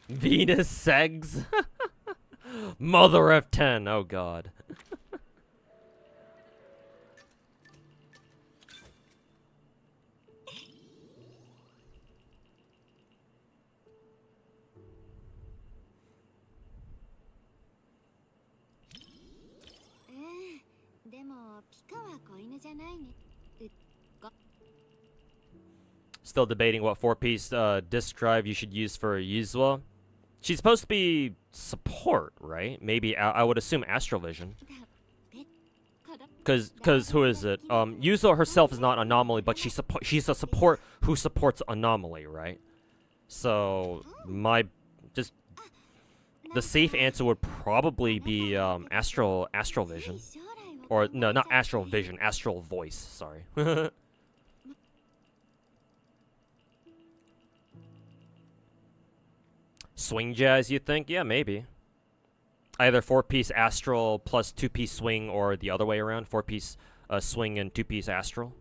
Venus segs? Mother of 10, oh god. Still debating what 4-piece disk drive you should use for Yuzua. She's supposed to be support, right? Maybe I would assume Astrovision. Cause who is it? Yuzua herself is not Anomaly, but she's a support who supports Anomaly, right? So the safe answer would probably be Astrovision. Or no, not Astral Vision, Astral Voice, sorry. Swing Jazz, you think? Yeah, maybe. Either 4-piece Astral plus 2-piece Swing, or the other way around, 4-piece Swing and 2-piece Astral.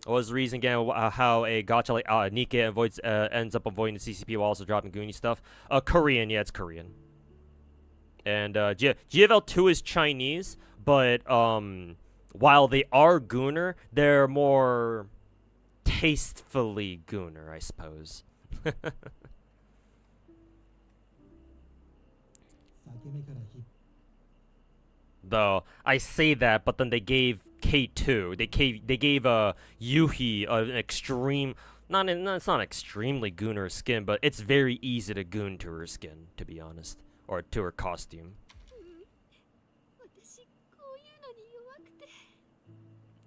What was the reason again how a gacha like Nikke ends up avoiding the CCP while also dropping Goonie stuff? Korean, yeah, it's Korean. And GFL 2 is Chinese, but while they are Gooner, they're more tastefully Gooner, I suppose. Though I say that, but then they gave K2, they gave Yuhi an extreme, it's not extremely Gooner skin, but it's very easy to goon to her skin, to be honest. Or to her costume.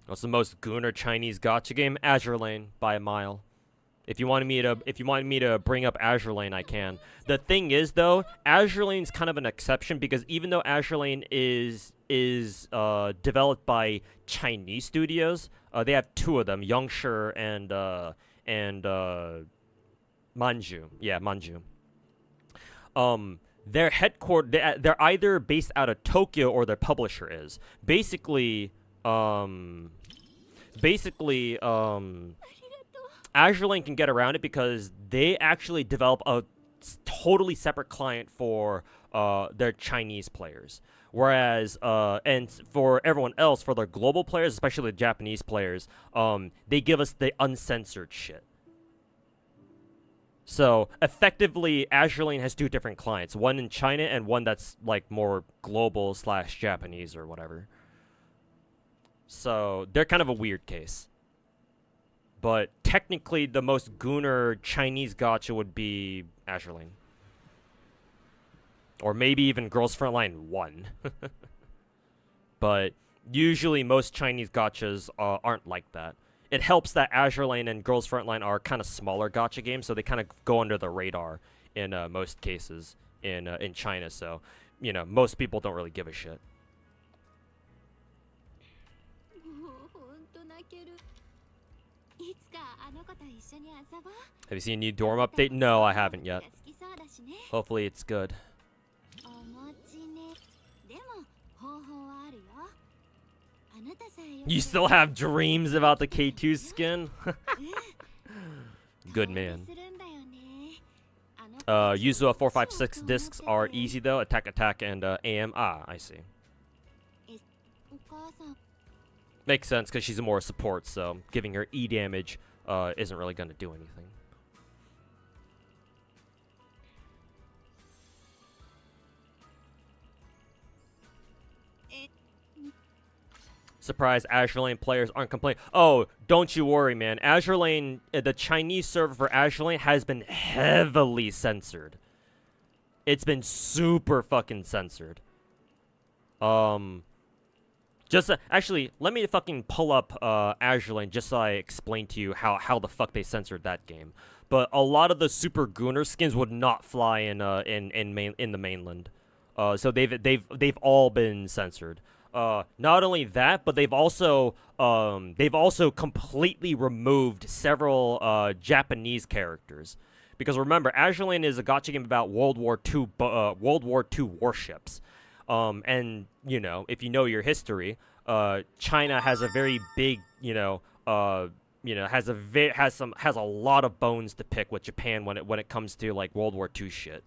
What's the most Gooner Chinese gacha game? Azure Lane by a mile. If you wanted me to bring up Azure Lane, I can. The thing is though, Azure Lane's kind of an exception because even though Azure Lane is developed by Chinese studios, they have 2 of them, Youngshire and Manju. Yeah, Manju. Their headquarters, they're either based out of Tokyo or their publisher is. Basically, Azure Lane can get around it because they actually develop a totally separate client for their Chinese players. Whereas, and for everyone else, for their global players, especially the Japanese players, they give us the uncensored shit. So, effectively, Azure Lane has 2 different clients. One in China and one that's, like, more global / Japanese or whatever. So, they're kind of a weird case. But, technically, the most Gooner Chinese gacha would be Azure Lane. Or maybe even Girls Frontline 1. But, usually, most Chinese gachas aren't like that. It helps that Azure Lane and Girls Frontline are kind of smaller gacha games, so they kind of go under the radar in most cases in China. So you know, most people don't really give a shit. もうほんと泣ける。いつかあの子と一緒に遊ぼう。 Have you seen a new dorm update? No, I haven't yet. 好きそうだしね。 Hopefully it's good. お餅ね。でも方法はあるよ。あなたさえよ。 You still have dreams about the K2 skin? Good man. するんだよね。あの Yuzu 456 discs are easy though. Attack, attack, and AM. Ah, I see. お母さん。 Makes sense because she's more support, so giving her E damage isn't really going to do anything. Surprised Azure Lane players aren't complaining. Oh, don't you worry, man. Azure Lane, the Chinese server for Azure Lane has been heavily censored. It's been super fucking censored. Actually, let me fucking pull up Azure Lane just so I explain to you how the fuck they censored that game. But a lot of the super Gooner skins would not fly in the mainland. So they've all been censored. Not only that, but they've also completely removed several Japanese characters. Because remember, Azure Lane is a gacha game about World War II warships. And you know, if you know your history, China has a very big, has a lot of bones to pick with Japan when it comes to like World War II shit.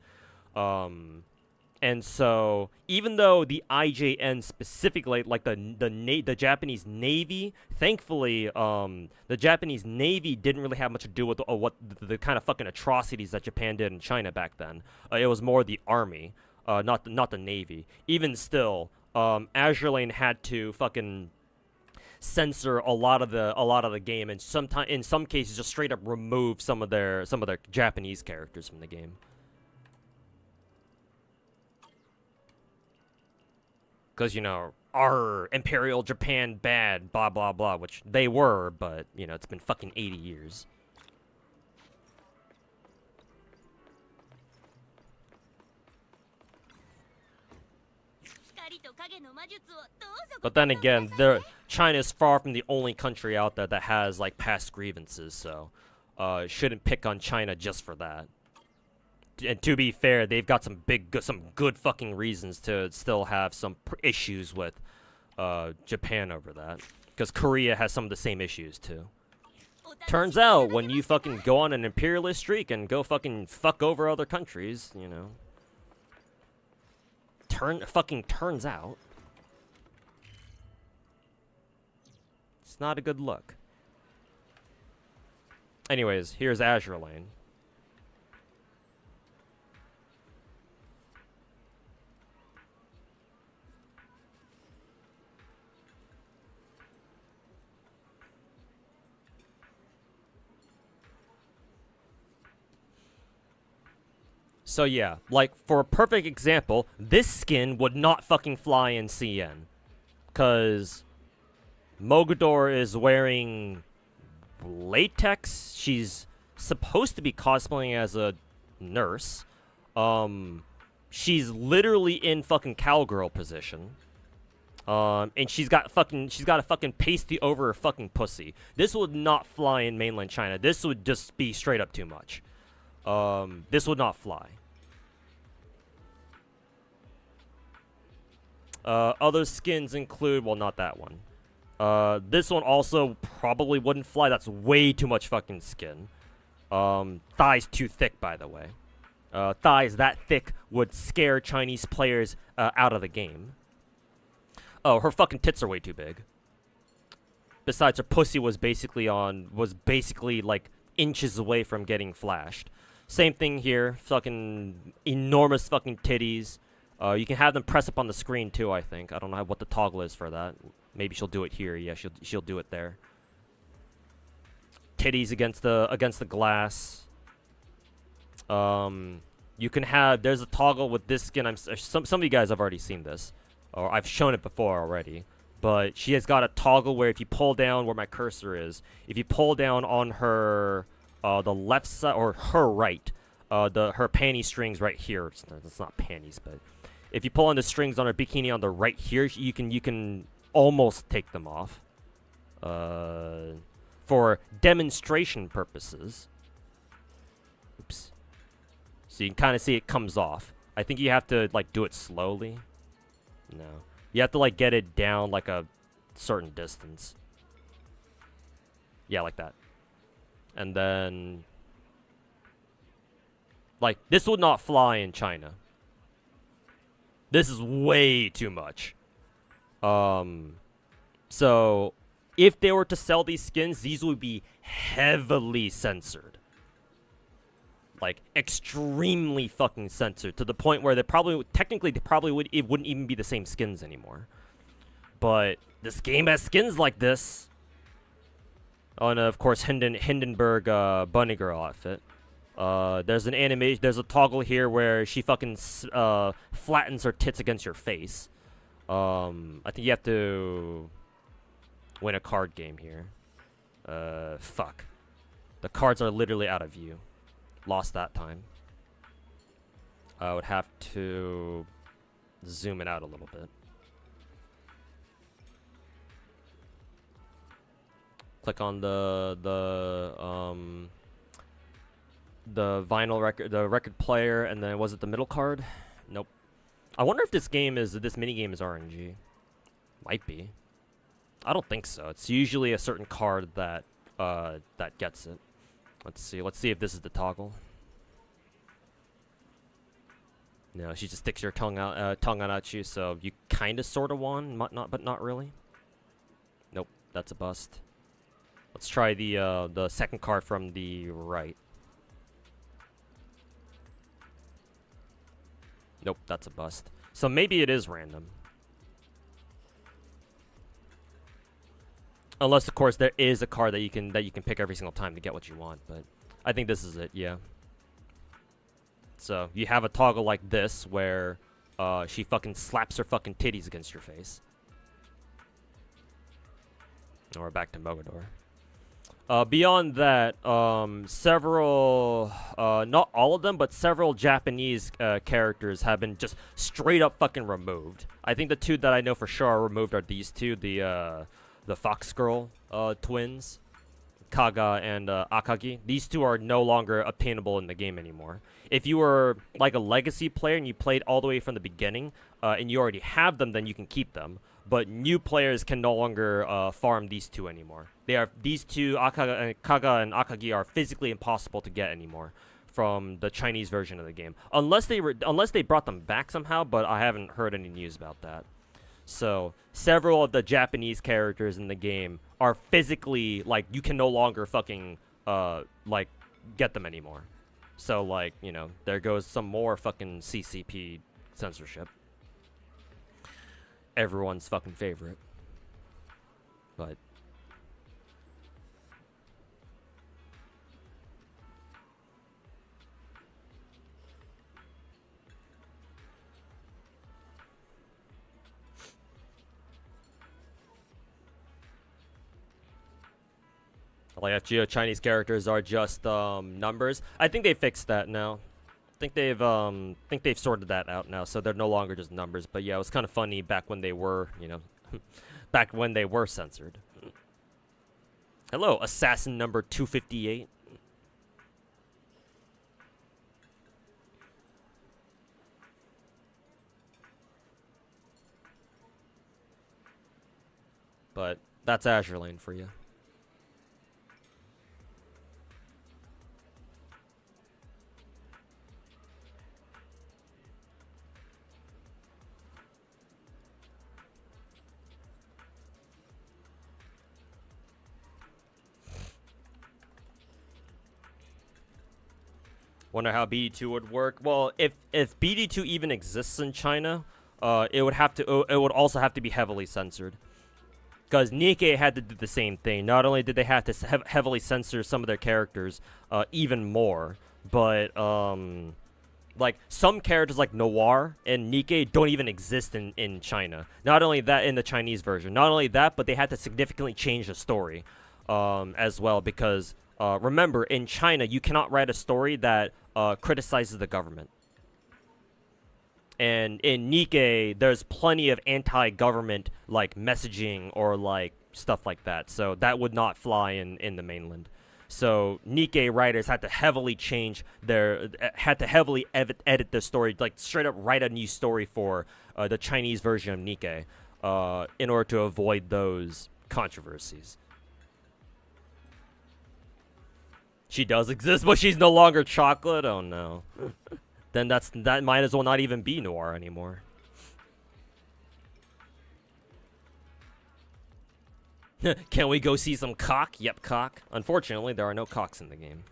And so, even though the IJN specifically, like the Japanese Navy, thankfully, the Japanese Navy didn't really have much to do with what the kind of fucking atrocities that Japan did in China back then. It was more the army, not the Navy. Even still, Azure Lane had to fucking censor a lot of the game, and in some cases just straight up remove some of their Japanese characters from the game. Because, you know, our Imperial Japan bad, blah, blah, blah, which they were, but, you know, it's been fucking 80 years. But then again, China is far from the only country out there that has, like, past grievances, so shouldn't pick on China just for that. And to be fair, they've got some good fucking reasons to still have some issues with Japan over that. Because Korea has some of the same issues too. Turns out, when you fucking go on an imperialist streak and go fucking fuck over other countries, you know. Turns out. It's not a good look. Anyways, here's Azure Lane. So yeah, like, for a perfect example, this skin would not fucking fly in CN. Because Mogador is wearing latex. She's supposed to be cosplaying as a nurse. She's literally in fucking cowgirl position. And she's got a fucking pasty over her fucking pussy. This would not fly in mainland China. This would just be straight up too much. This would not fly. Other skins include, well, not that one. This one also probably wouldn't fly. That's way too much fucking skin. Thighs too thick, by the way. Thighs that thick would scare Chinese players out of the game. Oh, her fucking tits are way too big. Besides, her pussy was basically like inches away from getting flashed. Same thing here. Fucking enormous fucking titties. You can have them press up on the screen too, I think. I don't know what the toggle is for that. Maybe she'll do it here. Yeah, she'll do it there. Titties against the glass. You can have, there's a toggle with this skin. Some of you guys have already seen this, or I've shown it before already. But she has got a toggle where if you pull down where my cursor is, if you pull down on her the left side or her right, her panty strings right here. It's not panties, but If you pull on the strings on her bikini on the right here, you can almost take them off. For demonstration purposes. Oops. So you can kind of see it comes off. I think you have to like do it slowly. No. You have to like get it down like a certain distance. Yeah, like that. And then like this would not fly in China. This is way too much. So if they were to sell these skins, these would be heavily censored. Like extremely fucking censored to the point where it wouldn't even be the same skins anymore. But this game has skins like this. Oh, and of course Hindenburg bunny girl outfit. There's an animation. There's a toggle here where she fucking flattens her tits against your face. I think you have to win a card game here. Fuck. The cards are literally out of view. Lost that time. I would have to zoom it out a little bit. Click on the vinyl record, the record player, and then was it the middle card? Nope. I wonder if this mini game is RNG. Might be. I don't think so. It's usually a certain card that gets it. Let's see if this is the toggle. No, she just sticks your tongue out at you, so you kind of sort of won, but not really. Nope, that's a bust. Let's try the second card from the right. Nope, that's a bust. So maybe it is random. Unless, of course, there is a card that you can pick every single time to get what you want. But I think this is it. Yeah. So you have a toggle like this where she fucking slaps her fucking titties against your face. And we're back to Mogador. Beyond that, several, not all of them, but several Japanese characters have been just straight up fucking removed. I think the two that I know for sure are removed are these two, the Fox Girl twins, Kaga and Akagi. These two are no longer obtainable in the game anymore. If you were like a legacy player and you played all the way from the beginning, and you already have them, then you can keep them. But new players can no longer farm these two anymore. These two, Kaga and Akagi, are physically impossible to get anymore from the Chinese version of the game, unless they brought them back somehow. But I haven't heard any news about that. So several of the Japanese characters in the game are physically like you can no longer fucking like get them anymore. So like there goes some more fucking CCP censorship. Everyone's fucking favorite. But like if Chinese characters are just numbers, I think they fixed that now. I think they've sorted that out now, so they're no longer just numbers. But yeah, it was kind of funny back when they were, back when they were censored. Hello, assassin number 258. But that's Azure Lane for you. Wonder how BD2 would work. Well, if BD2 even exists in China, it would also have to be heavily censored. Because Nikkei had to do the same thing. Not only did they have to heavily censor some of their characters even more, but like some characters like Noir and Nikkei don't even exist in China. Not only that, in the Chinese version. Not only that, but they had to significantly change the story as well, because remember, in China, you cannot write a story that criticizes the government. And in Nikkei, there's plenty of anti-government like messaging or like stuff like that. So that would not fly in the mainland. So Nikkei writers had to heavily edit the story, like straight up write a new story for the Chinese version of Nikkei, in order to avoid those controversies. She does exist, but she's no longer chocolate. Oh no. Then that might as well not even be noir anymore. Can we go see some cock? Yep, cock. Unfortunately, there are no cocks in the game.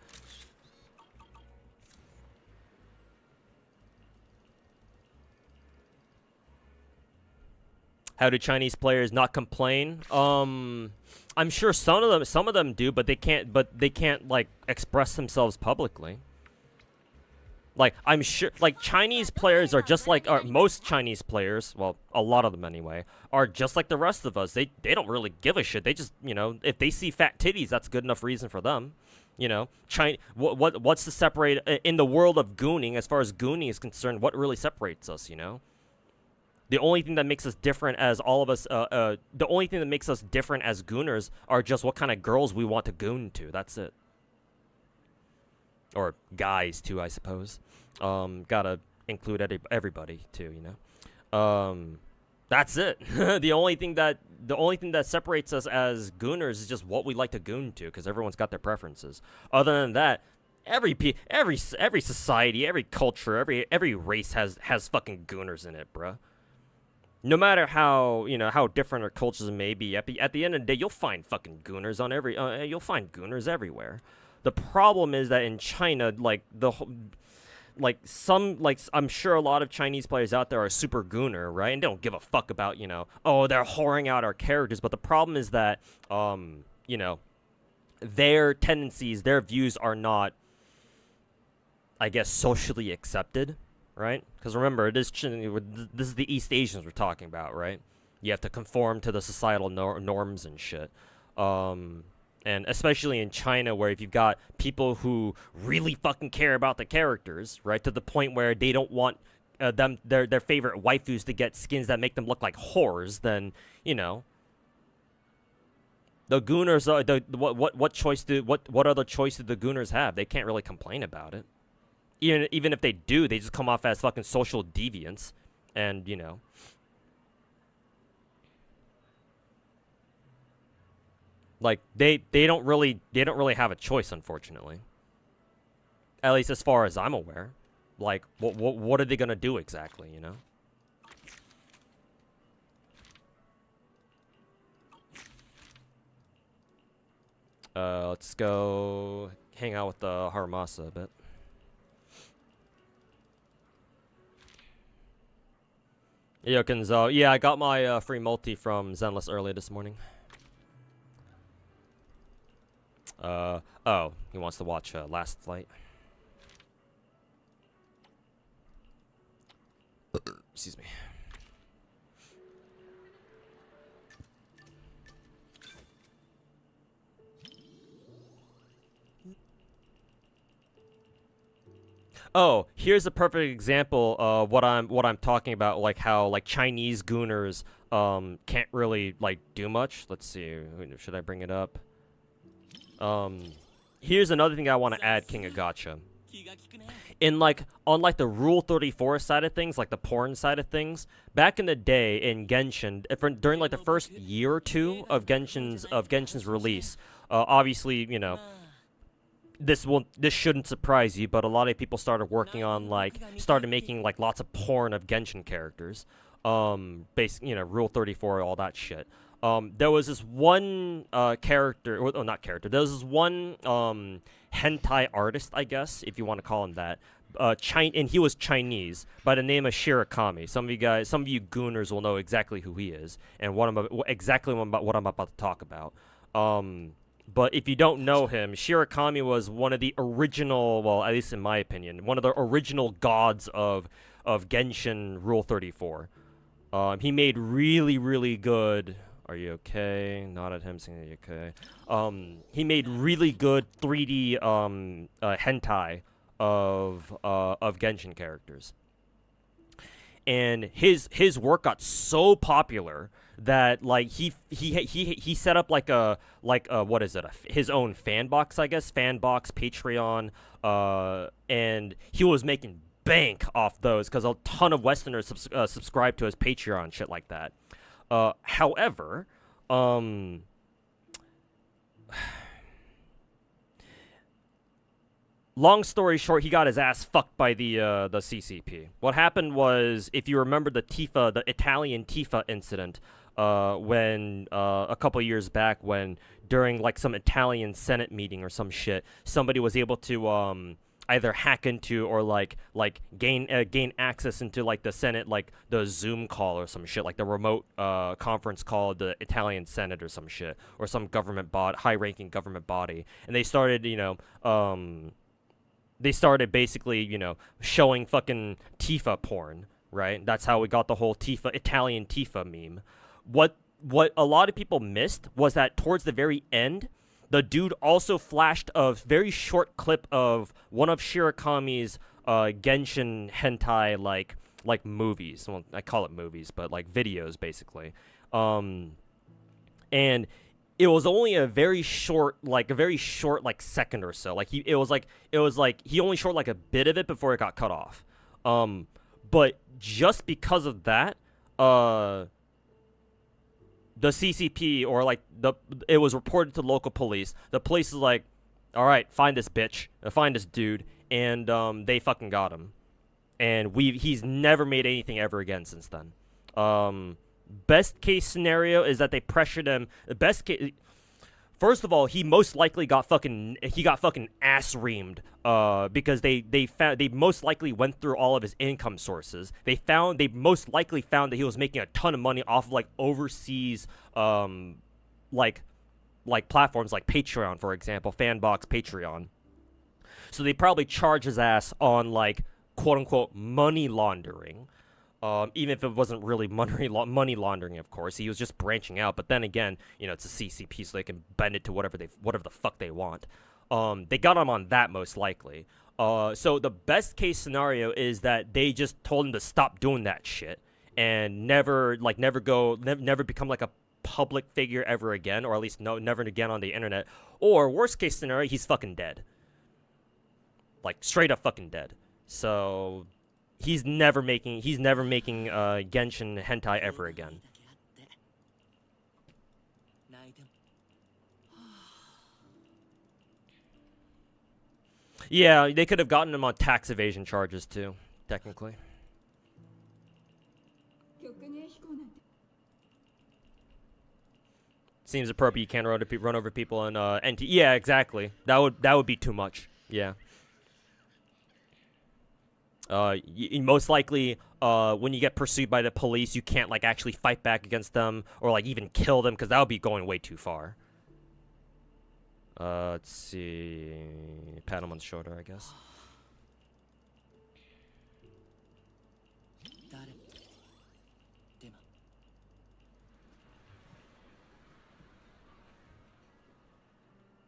How do Chinese players not complain? I'm sure some of them do, but they can't like express themselves publicly. Like, I'm sure, like, Chinese players are just like, most Chinese players, well, a lot of them anyway, are just like the rest of us. They don't really give a shit. They just, you know, if they see fat titties, that's good enough reason for them. You know, what's to separate, in the world of gooning, as far as gooning is concerned, what really separates us, you know? The only thing that makes us different as all of us, the only thing that makes us different as gooners are just what kind of girls we want to goon to. That's it. Or guys too, I suppose. Gotta include everybody too, you know. That's it. the only thing that separates us as gooners is just what we like to goon to, because everyone's got their preferences. Other than that, every society, every culture, every race has fucking gooners in it, bruh. No matter how, you know, how different our cultures may be, at the end of the day, you'll find fucking gooners on you'll find gooners everywhere. The problem is that in China, I'm sure a lot of Chinese players out there are super gooner, right? And they don't give a fuck about, you know, oh, they're whoring out our characters. But the problem is that, you know, their tendencies, their views are not, I guess, socially accepted, right? Because remember, this is the East Asians we're talking about, right? You have to conform to the societal norms and shit. And especially in China, where if you've got people who really fucking care about the characters, right, to the point where they don't want their favorite waifus to get skins that make them look like whores, then, you know, the gooners what other choice do the gooners have? They can't really complain about it. Even if they do, they just come off as fucking social deviants, and, you know. Like, they don't really have a choice, unfortunately. At least as far as I'm aware. Like, what are they gonna do exactly, you know? Let's go hang out with the Haramasa a bit. Yo, Kenzo. Yeah, I got my free multi from Zenless earlier this morning. Oh, he wants to watch Last Flight. Excuse me. Oh, here's a perfect example of what I'm talking about, like how like Chinese gooners can't really like do much. Let's see, should I bring it up? Here's another thing I want to add, King of Gacha. In like on like the Rule 34 side of things, like the porn side of things, back in the day in Genshin, during like the first year or two of Genshin's release, obviously, you know, this shouldn't surprise you, but a lot of people started working on started making like lots of porn of Genshin characters. You know, Rule 34, all that shit. There was this one character, or not character. There was this one hentai artist, I guess, if you want to call him that. And he was Chinese by the name of Shirakami. Some of you gooners will know exactly who he is and what I'm about to talk about. But if you don't know him, Shirakami was one of the original, well, at least in my opinion, one of the original gods of Genshin Rule 34. He made really, really good. Are you okay? Not at him saying, are you okay? He made really good 3D hentai of Genshin characters. and his work got so popular that like he set up like a what is it, his own fan box, I guess, fan box, Patreon, and he was making bank off those because a ton of Westerners subscribe to his Patreon, shit like that. However, long story short, he got his ass fucked by the CCP. What happened was, if you remember the Italian Tifa incident, when a couple years back, when during like some Italian Senate meeting or some shit, somebody was able to either hack into or like gain access into like the Senate, like the Zoom call or some shit, like the remote conference call of the Italian Senate or some shit, or some government high-ranking government body, and they started, basically, showing fucking Tifa porn, right? That's how we got the whole Italian Tifa meme. What a lot of people missed was that towards the very end, the dude also flashed a very short clip of one of Shirakami's Genshin hentai like movies. Well, I call it movies, but like videos basically. And it was only a very short second or so. Like it was like he only showed like a bit of it before it got cut off. But just because of that, the CCP, or like it was reported to local police. The police is like, all right, find this bitch, find this dude, and they fucking got him. And he's never made anything ever again since then. Best case scenario is that they pressured him. The best case, first of all, he most likely got fucking ass reamed. Because they most likely went through all of his income sources. They most likely found that he was making a ton of money off of like overseas, like platforms like Patreon, for example, Fanbox, Patreon. So they probably charged his ass on like quote unquote money laundering. Even if it wasn't really money laundering, of course, he was just branching out. But then again, it's a CCP, so they can bend it to whatever the fuck they want. They got him on that most likely. So the best case scenario is that they just told him to stop doing that shit and never become like a public figure ever again, or at least never again on the internet. Or worst case scenario, he's fucking dead. Like straight up fucking dead. So he's never making Genshin hentai ever again. Yeah, they could have gotten him on tax evasion charges too, technically. Seems appropriate. You can't run over people in NT. Yeah, exactly. That would be too much. Yeah. Most likely, when you get pursued by the police, you can't like actually fight back against them or like even kill them, because that would be going way too far. Let's see. Pat him on the shoulder, I guess.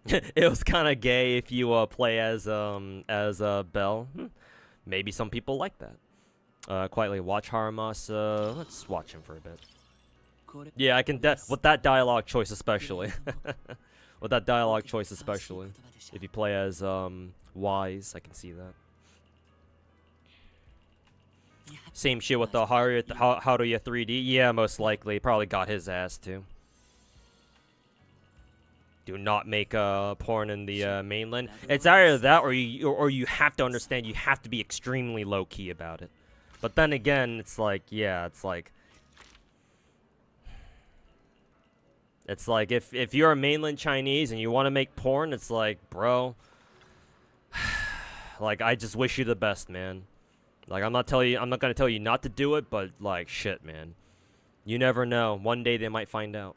It was kind of gay if you play as Belle. Maybe some people like that. Quietly watch Haramasa. Let's watch him for a bit. Yeah, I can. With that dialogue choice, especially. With that dialogue choice, especially. If you play as Wise, I can see that. Same shit with the Haruya 3D. Yeah, most likely. Probably got his ass too. Do not make porn in the mainland. It's either that, or you have to understand. You have to be extremely low key about it. But then again, it's like, yeah, it's like if you're a mainland Chinese and you want to make porn, it's like, bro, like I just wish you the best, man. Like I'm not gonna tell you not to do it, but like shit, man. You never know. One day they might find out.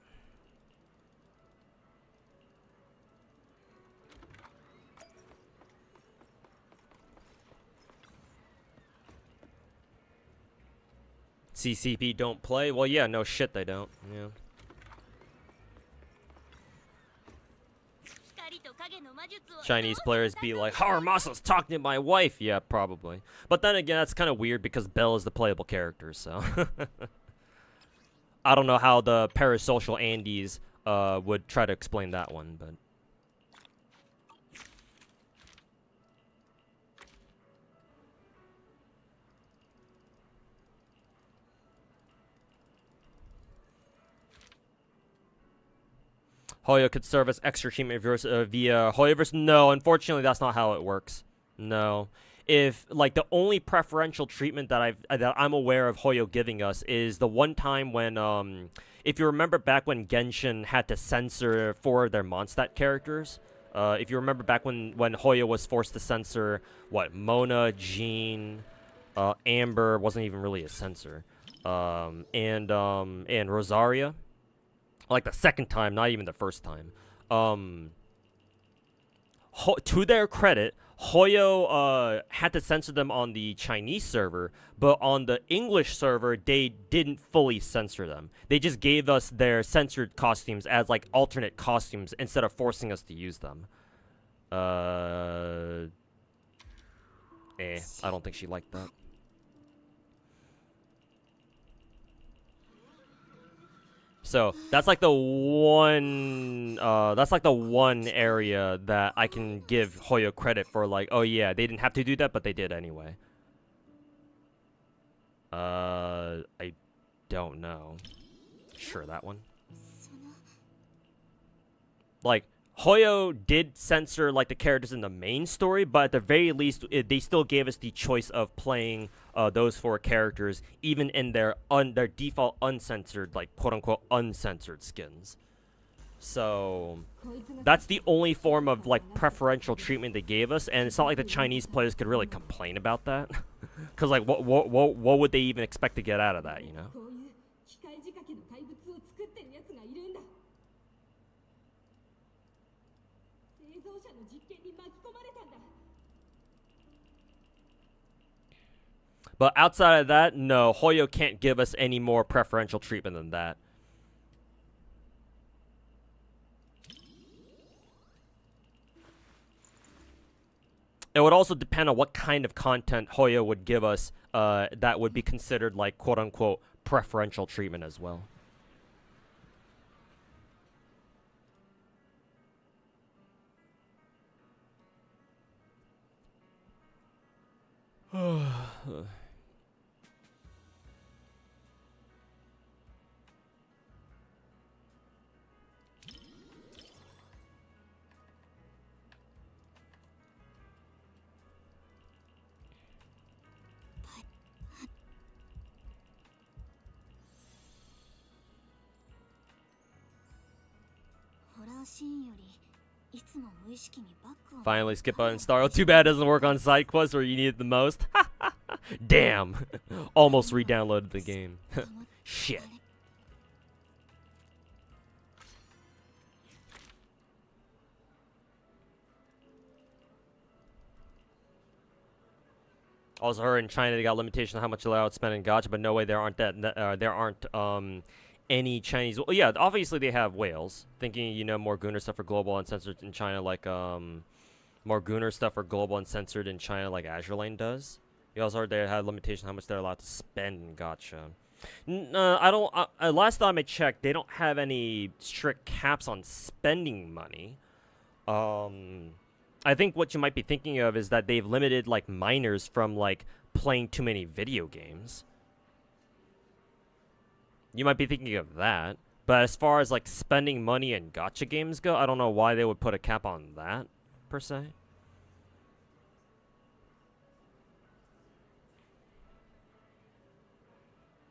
CCP don't play? Well, yeah, no shit, they don't. Yeah. Chinese players be like, Haramasa's talking to my wife. Yeah, probably. But then again, that's kind of weird because Belle is the playable character, so. I don't know how the parasocial Andes would try to explain that one, but. Hoyo could serve as extra treatment via Hoyoverse. No, unfortunately, that's not how it works. No. If, like, the only preferential treatment that I'm aware of Hoyo giving us is the one time when, if you remember back when Genshin had to censor 4 of their Mondstadt characters, if you remember back when Hoyo was forced to censor, what, Mona, Jean, Amber wasn't even really a censor, and Rosaria. Like the second time, not even the first time. To their credit, Hoyo had to censor them on the Chinese server, but on the English server, they didn't fully censor them. They just gave us their censored costumes as like alternate costumes instead of forcing us to use them. I don't think she liked that. So that's like the one area that I can give Hoyo credit for, like, oh yeah, they didn't have to do that, but they did anyway. I don't know. Sure, that one. Like, Hoyo did censor, like, the characters in the main story, but at the very least, they still gave us the choice of playing those 4 characters, even in their default uncensored, like, quote-unquote, uncensored skins. So, that's the only form of, like, preferential treatment they gave us, and it's not like the Chinese players could really complain about that. Because, like, what would they even expect to get out of that, you know? But outside of that, no, Hoyo can't give us any more preferential treatment than that. It would also depend on what kind of content Hoyo would give us that would be considered, like, quote-unquote, preferential treatment as well. Finally, skip button star. Oh, too bad it doesn't work on side quests where you need it the most. Damn. Almost re-downloaded the game. Shit. Also heard in China they got limitations on how much allowed to spend in gacha, but no way there aren't any Chinese. Well, yeah, obviously they have whales. Thinking, you know, more Gunner stuff for global uncensored in China, like more Gunner stuff for global uncensored in China, like Azure Lane does. You also heard they had limitations on how much they're allowed to spend in gacha. I don't. Last time I checked, they don't have any strict caps on spending money. I think what you might be thinking of is that they've limited, like, minors from, like, playing too many video games. You might be thinking of that. But as far as, like, spending money in gacha games go, I don't know why they would put a cap on that, per se.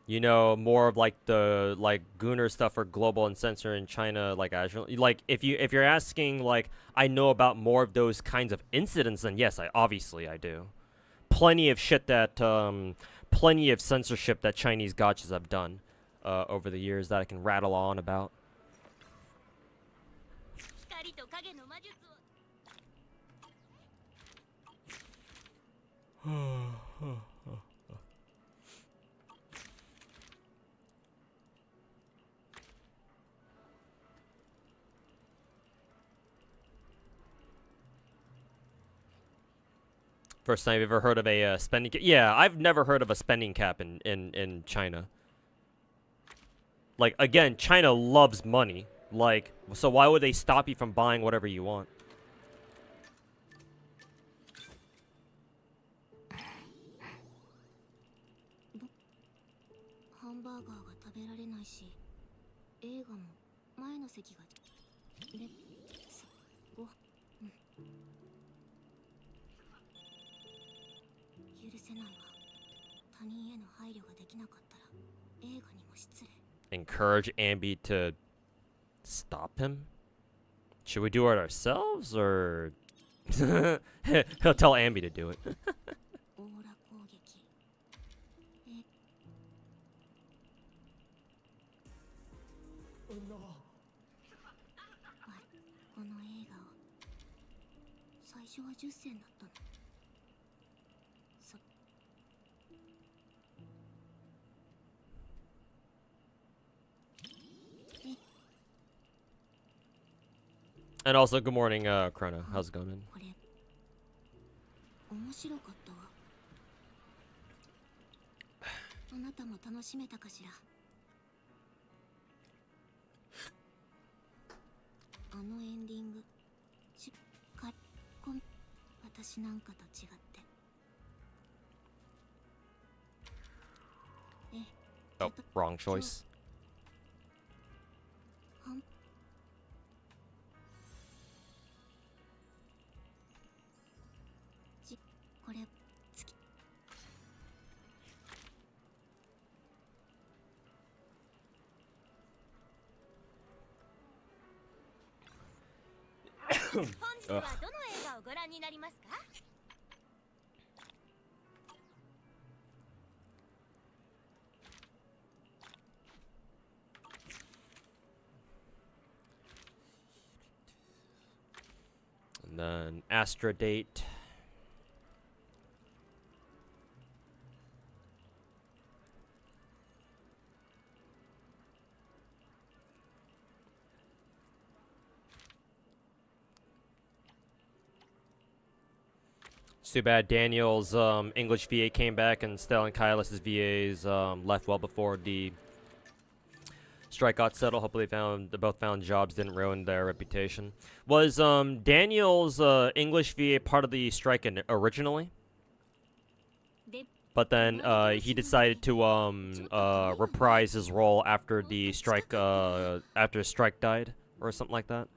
You know, more of, like, the, like, Gunner stuff for global and censor in China, like, Azure. Like, if you're asking, like, I know about more of those kinds of incidents, then yes, obviously I do. Plenty of shit that, plenty of censorship that Chinese gachas have done, over the years that I can rattle on about. First time I've ever heard of a spending cap. Yeah, I've never heard of a spending cap in China. Like, again, China loves money. Like, so why would they stop you from buying whatever you want? ハンバーガーが食べられないし、映画も前の席がで、ご、許せないわ。他人への配慮ができなかったら映画にも失礼。 Encourage Ambi to stop him? Should we do it ourselves, or he'll tell Ambi to do it? オーラ攻撃。この映画を最初は10銭だったの。そ And also, good morning, Krona. How's it going, man? これ面白かったわ。あなたも楽しめたかしら。あのエンディングしっかり私なんかと違って。Oh, wrong choice. これつき本日はどの映画をご覧になりますか？ And then Astra date. It's too bad Daniel's English VA came back and Stellan Kailis' VAs left well before the strike got settled. Hopefully they both found jobs, didn't ruin their reputation. Was Daniel's English VA part of the strike originally? But then he decided to reprise his role after the strike died or something like that.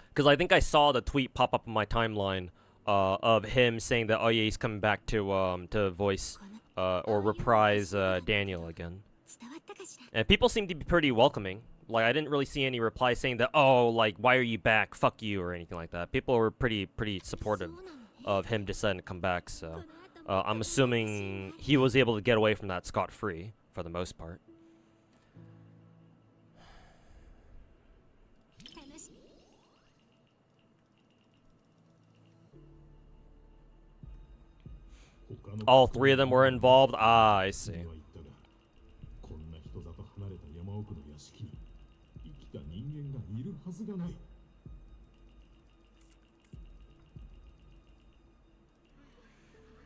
Because I think I saw the tweet pop up on my timeline of him saying that, oh yeah, he's coming back to voice or reprise Daniel again. 伝わったかしら。 And people seem to be pretty welcoming. Like, I didn't really see any replies saying that, oh, like, why are you back? Fuck you, or anything like that. People were pretty supportive of him deciding to come back, so I'm assuming he was able to get away from that scot-free for the most part. 楽し All three of them were involved? Ah, I see. こんな人里離れた山奥の屋敷に生きた人間がいるはずがない。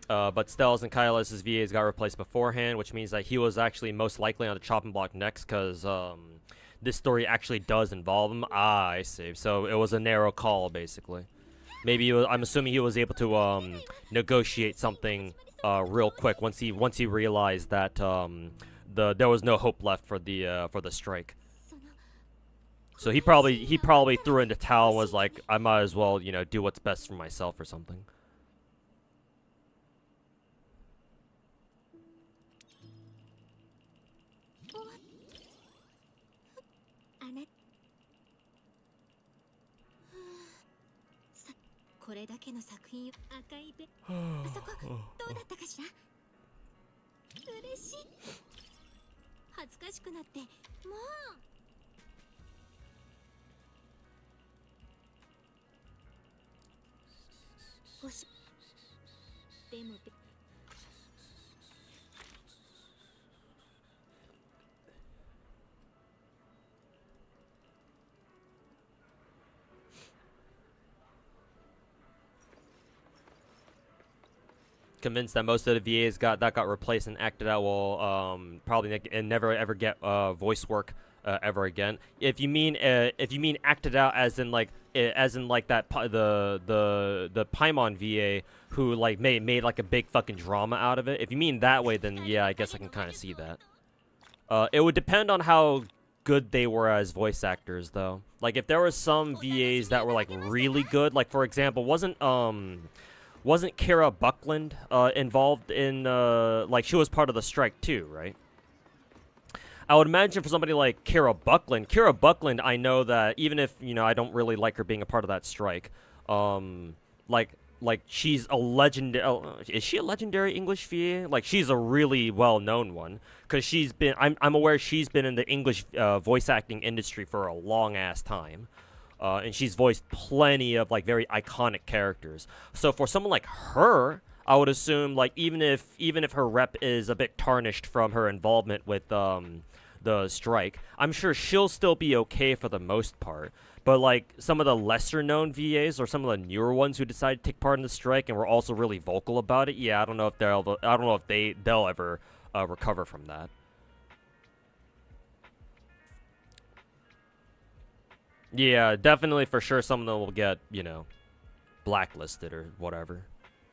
But Stellas and Kailis' VAs got replaced beforehand, which means that he was actually most likely on the chopping block next, because this story actually does involve him. Ah, I see. So it was a narrow call, basically. Maybe he was, I'm assuming he was able to negotiate something real quick once he realized that there was no hope left for the strike. So he probably threw in the towel and was like, I might as well, you know, do what's best for myself or something. あなさこれだけの作品赤いベあそこどうだったかしら。嬉しい。恥ずかしくなってもう欲しでもべ Convinced that most of the VAs got replaced and acted out will probably and never ever get voice work ever again. If you mean acted out as in like that the Paimon VA who like made like a big fucking drama out of it. If you mean that way, then yeah, I guess I can kind of see that. It would depend on how good they were as voice actors, though. Like if there were some VAs that were like really good, like for example, wasn't Kara Buckland involved in like she was part of the strike too, right? I would imagine for somebody like Kara Buckland, I know that even if, you know, I don't really like her being a part of that strike, like she's a legend. Is she a legendary English VA? Like she's a really well-known one because she's been. I'm aware she's been in the English voice acting industry for a long ass time. And she's voiced plenty of like very iconic characters. So for someone like her, I would assume like even if her rep is a bit tarnished from her involvement with the strike, I'm sure she'll still be okay for the most part. But like some of the lesser known VAs or some of the newer ones who decided to take part in the strike and were also really vocal about it, yeah, I don't know if they'll ever recover from that. Yeah, definitely for sure some of them will get, you know, blacklisted or whatever.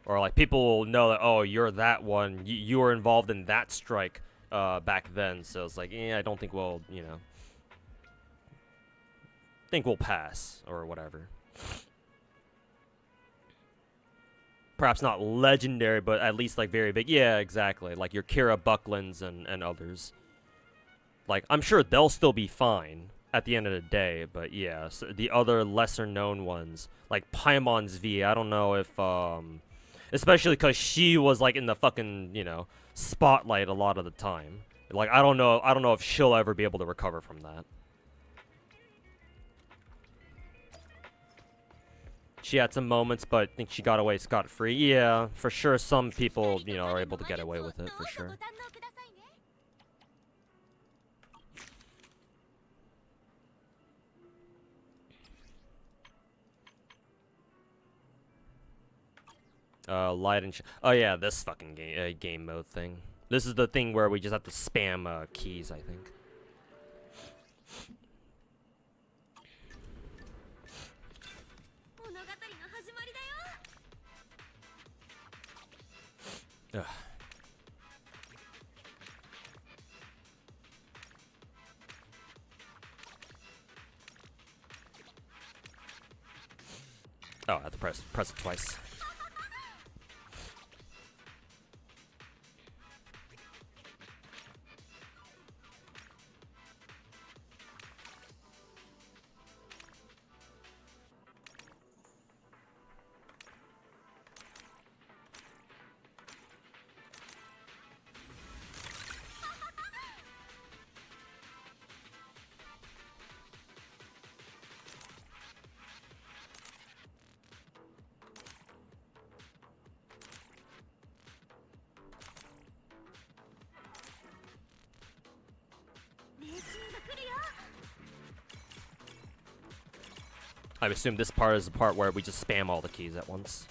Or like people will know that, oh, you're that one. You were involved in that strike back then. So it's like, I don't think we'll, you know, think we'll pass or whatever. Perhaps not legendary, but at least like very big. Yeah, exactly. Like your Kira Bucklands and others. Like, I'm sure they'll still be fine at the end of the day, but yeah, so the other lesser known ones, like Paimon's V, I don't know if, especially because she was like in the fucking, you know, spotlight a lot of the time. Like, I don't know if she'll ever be able to recover from that. She had some moments, but I think she got away scot-free. Yeah, for sure some people, you know, are able to get away with it, for sure. Light and oh yeah, this fucking game mode thing. This is the thing where we just have to spam keys, I think. Ugh. Oh, I have to press it twice. I assume this part is the part where we just spam all the keys at once.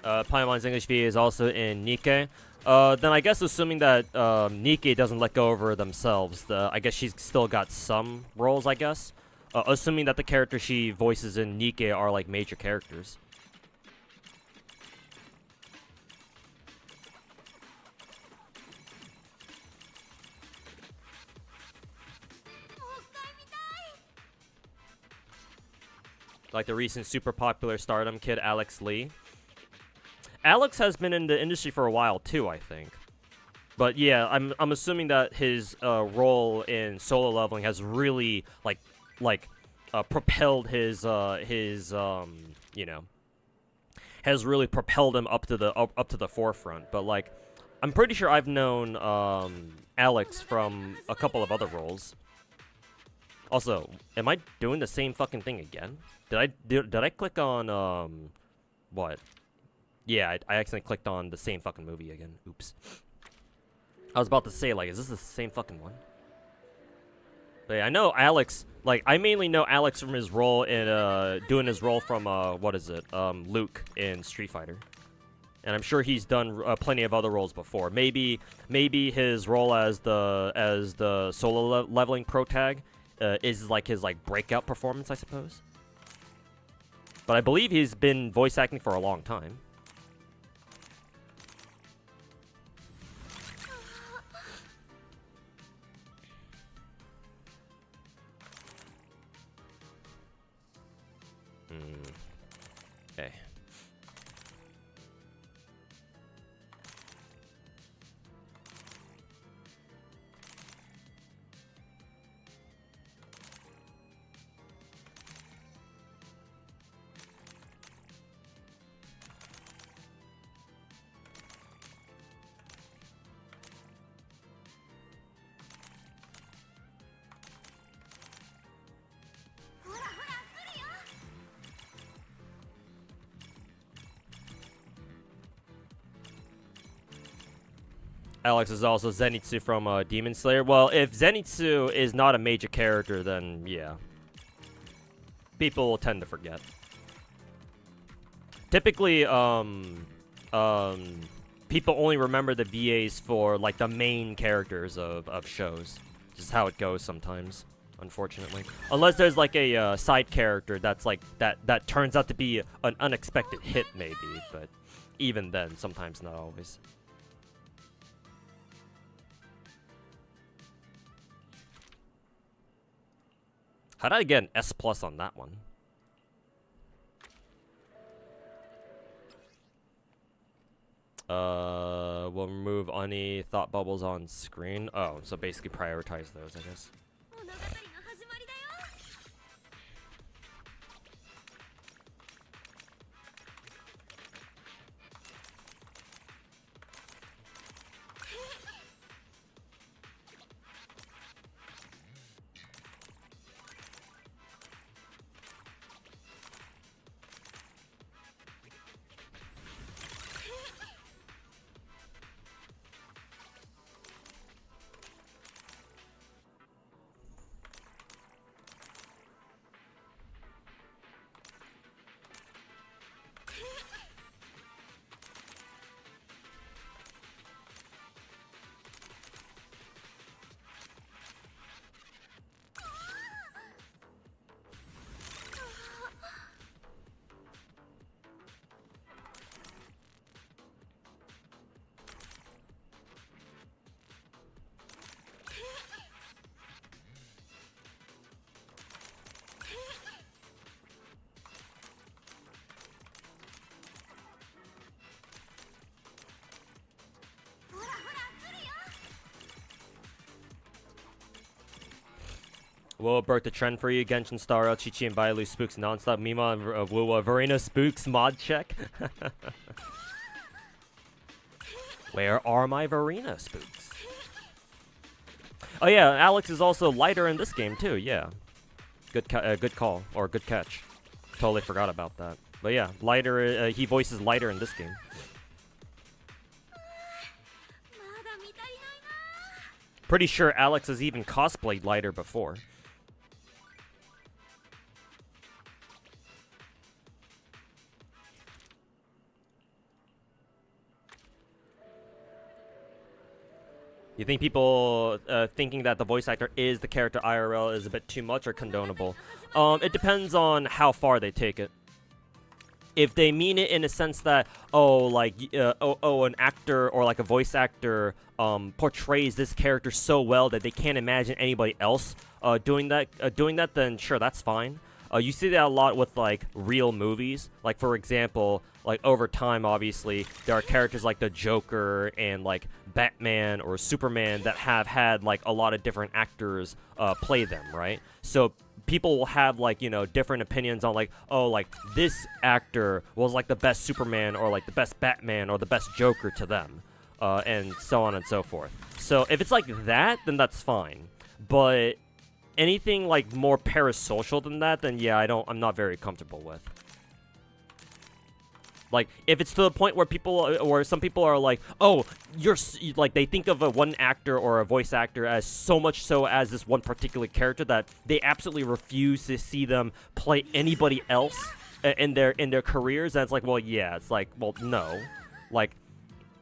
Paimon's English V is also in Nikke. Then I guess assuming that Nikke doesn't let go of her themselves, I guess she's still got some roles, I guess. Assuming that the characters she voices in Nikke are like major characters. Like the recent super popular Stardom kid, Alex Lee. Alex has been in the industry for a while too, I think. But yeah, I'm assuming that his role in Solo Leveling has really propelled his you know, has really propelled him up to the forefront. But like, I'm pretty sure I've known Alex from a couple of other roles. Also, am I doing the same fucking thing again? Did I click on what? Yeah, I accidentally clicked on the same fucking movie again. Oops. I was about to say, like, is this the same fucking one? But yeah, I know Alex. Like, I mainly know Alex from his role in doing his role from what is it? Luke in Street Fighter. And I'm sure he's done plenty of other roles before. Maybe his role as the solo leveling pro tag is like his breakout performance, I suppose. But I believe he's been voice acting for a long time. Okay. Alex is also Zenitsu from Demon Slayer. Well, if Zenitsu is not a major character, then yeah. People will tend to forget. Typically, people only remember the VAs for, like, the main characters of shows. Just how it goes sometimes, unfortunately. Unless there's, like, a side character that's, like, that turns out to be an unexpected hit, maybe. But even then, sometimes not always. How did I get an S+ on that one? We'll remove any thought bubbles on screen. Oh, so basically prioritize those, I guess. Will broke the trend for you. Genshin Star Rail, Chi-Chi and Bailu spooks nonstop. Mima and Wuwa Verena spooks mod check. Where are my Verena spooks? Oh yeah, Alex is also lighter in this game too. Yeah, good call or good catch. Totally forgot about that. But yeah, lighter. He voices lighter in this game. Pretty sure Alex has even cosplayed lighter before. You think people thinking that the voice actor is the character IRL is a bit too much or condonable? It depends on how far they take it. If they mean it in a sense that, an actor or like a voice actor portrays this character so well that they can't imagine anybody else doing that, then sure, that's fine. You see that a lot with like real movies. Like for example, like over time, obviously there are characters like the Joker and like Batman or Superman that have had like a lot of different actors play them, right? So people will have like, you know, different opinions on like, oh, like this actor was like the best Superman or like the best Batman or the best Joker to them, and so on and so forth. So if it's like that, then that's fine. But anything like more parasocial than that, then yeah, I'm not very comfortable with. Like, if it's to the point where or some people are like, oh, like, they think of one actor or a voice actor as so much so as this one particular character that they absolutely refuse to see them play anybody else in their careers. And it's like, well, yeah, it's like, well, no. Like,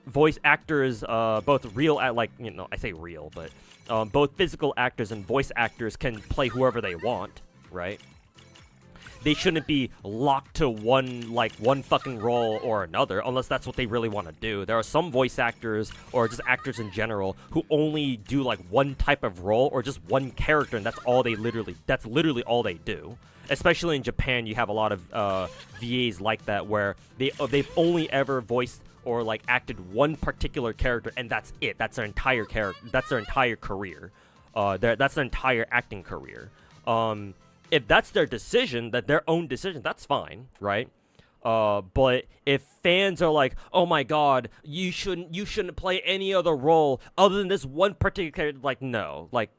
voice actors, both real, like, you know, I say real, but both physical actors and voice actors can play whoever they want, right? They shouldn't be locked to one fucking role or another, unless that's what they really want to do. There are some voice actors, or just actors in general, who only do like one type of role, or just one character, and that's literally all they do. Especially in Japan, you have a lot of VAs like that, where they've only ever voiced or like acted one particular character, and that's it. That's their entire character. That's their entire career. That's their entire acting career. If that's their decision, their own decision, that's fine, right? But if fans are like, oh my god, you shouldn't play any other role other than this one particular character, like, no, like,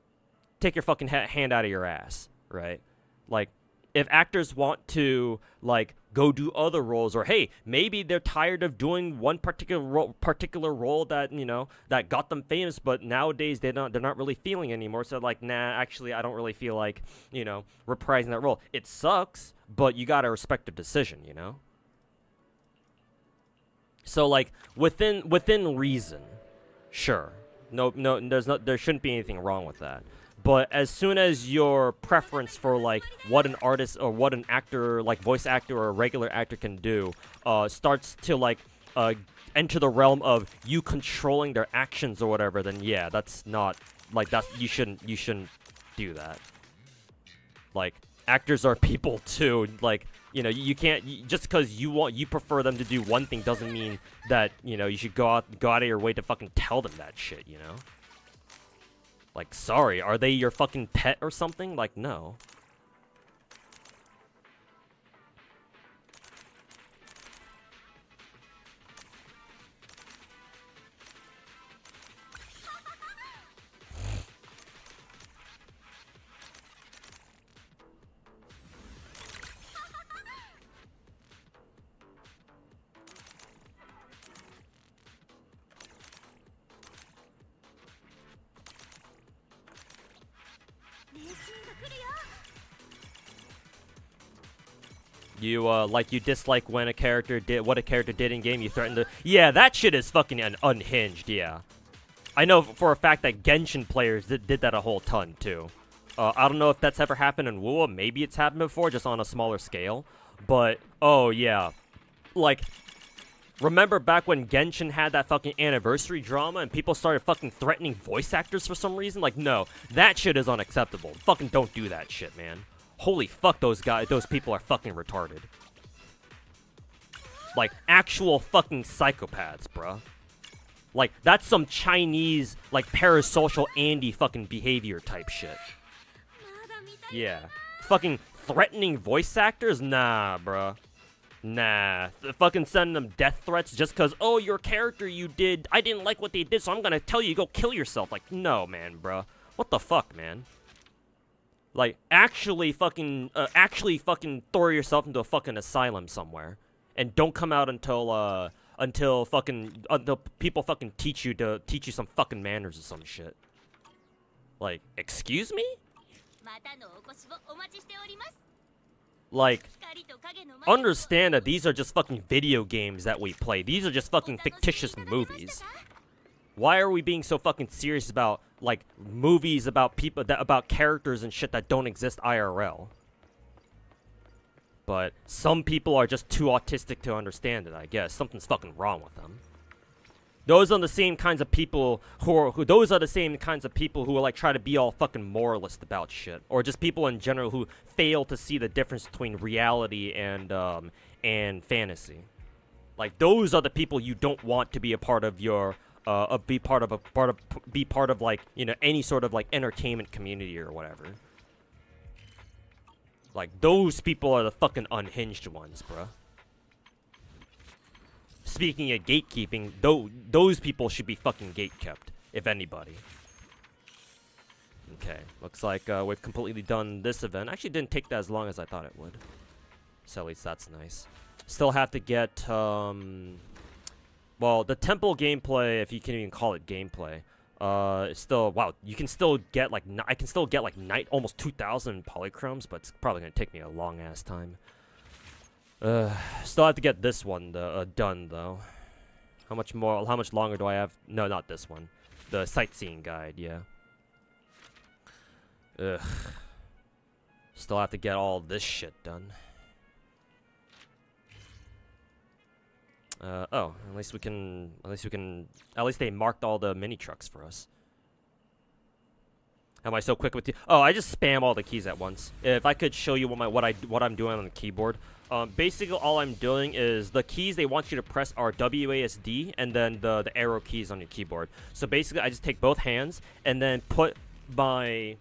take your fucking hand out of your ass, right? Like, if actors want to, like, go do other roles, or hey, maybe they're tired of doing one particular role that, you know, that got them famous, but nowadays they're not really feeling anymore. So like, nah, actually, I don't really feel like, you know, reprising that role. It sucks, but you gotta respect the decision, you know. So like, within reason, sure, there shouldn't be anything wrong with that. But as soon as your preference for, like, what an artist or what an actor, like, voice actor or a regular actor can do, starts to, like, enter the realm of you controlling their actions or whatever, then yeah, that's not, like, you shouldn't do that. Like, actors are people too. Like, you know, you can't, just because you prefer them to do one thing doesn't mean that, you know, you should go out of your way to fucking tell them that shit, you know? Like, sorry, are they your fucking pet or something? Like, no. You dislike when a character did what a character did in game. You threaten to. Yeah, that shit is fucking unhinged. Yeah, I know for a fact that Genshin players did that a whole ton too. I don't know if that's ever happened in WoW. Maybe it's happened before, just on a smaller scale. But oh yeah, like, remember back when Genshin had that fucking anniversary drama and people started fucking threatening voice actors for some reason? Like, no, that shit is unacceptable. Fucking don't do that shit, man. Holy fuck, those people are fucking retarded. Like, actual fucking psychopaths, bruh. Like, that's some Chinese, like, parasocial Andy fucking behavior type shit. Yeah. Fucking threatening voice actors? Nah, bruh. Nah. Fucking sending them death threats just because, oh, your character I didn't like what they did, so I'm gonna tell you to go kill yourself. Like, no, man, bruh. What the fuck, man? Like, actually fucking throw yourself into a fucking asylum somewhere, and don't come out until people fucking teach you some fucking manners or some shit. Like, excuse me? Like, understand that these are just fucking video games that we play. These are just fucking fictitious movies. Why are we being so fucking serious about, like, movies about about characters and shit that don't exist IRL? But some people are just too autistic to understand it, I guess. Something's fucking wrong with them. Those are the same kinds of people who are like try to be all fucking moralist about shit, or just people in general who fail to see the difference between reality and fantasy. Like, those are the people you don't want to be a part of your be part of like, you know, any sort of like entertainment community or whatever. Like, those people are the fucking unhinged ones, bruh. Speaking of gatekeeping, those people should be fucking gatekept, if anybody. Okay, looks like we've completely done this event. Actually, didn't take that as long as I thought it would. So at least that's nice. Still have to get well, the temple gameplay, if you can even call it gameplay, still, wow, you can still get like I can still get like almost 2,000 polychromes, but it's probably gonna take me a long ass time. Still have to get this one done though. How much longer do I have? No, not this one. The sightseeing guide, yeah. Ugh. Still have to get all this shit done. Oh, at least they marked all the mini trucks for us. Am I so quick with you? Oh, I just spam all the keys at once. If I could show you what I'm doing on the keyboard. Basically all I'm doing is the keys they want you to press are WASD and then the arrow keys on your keyboard. So basically I just take both hands and then put my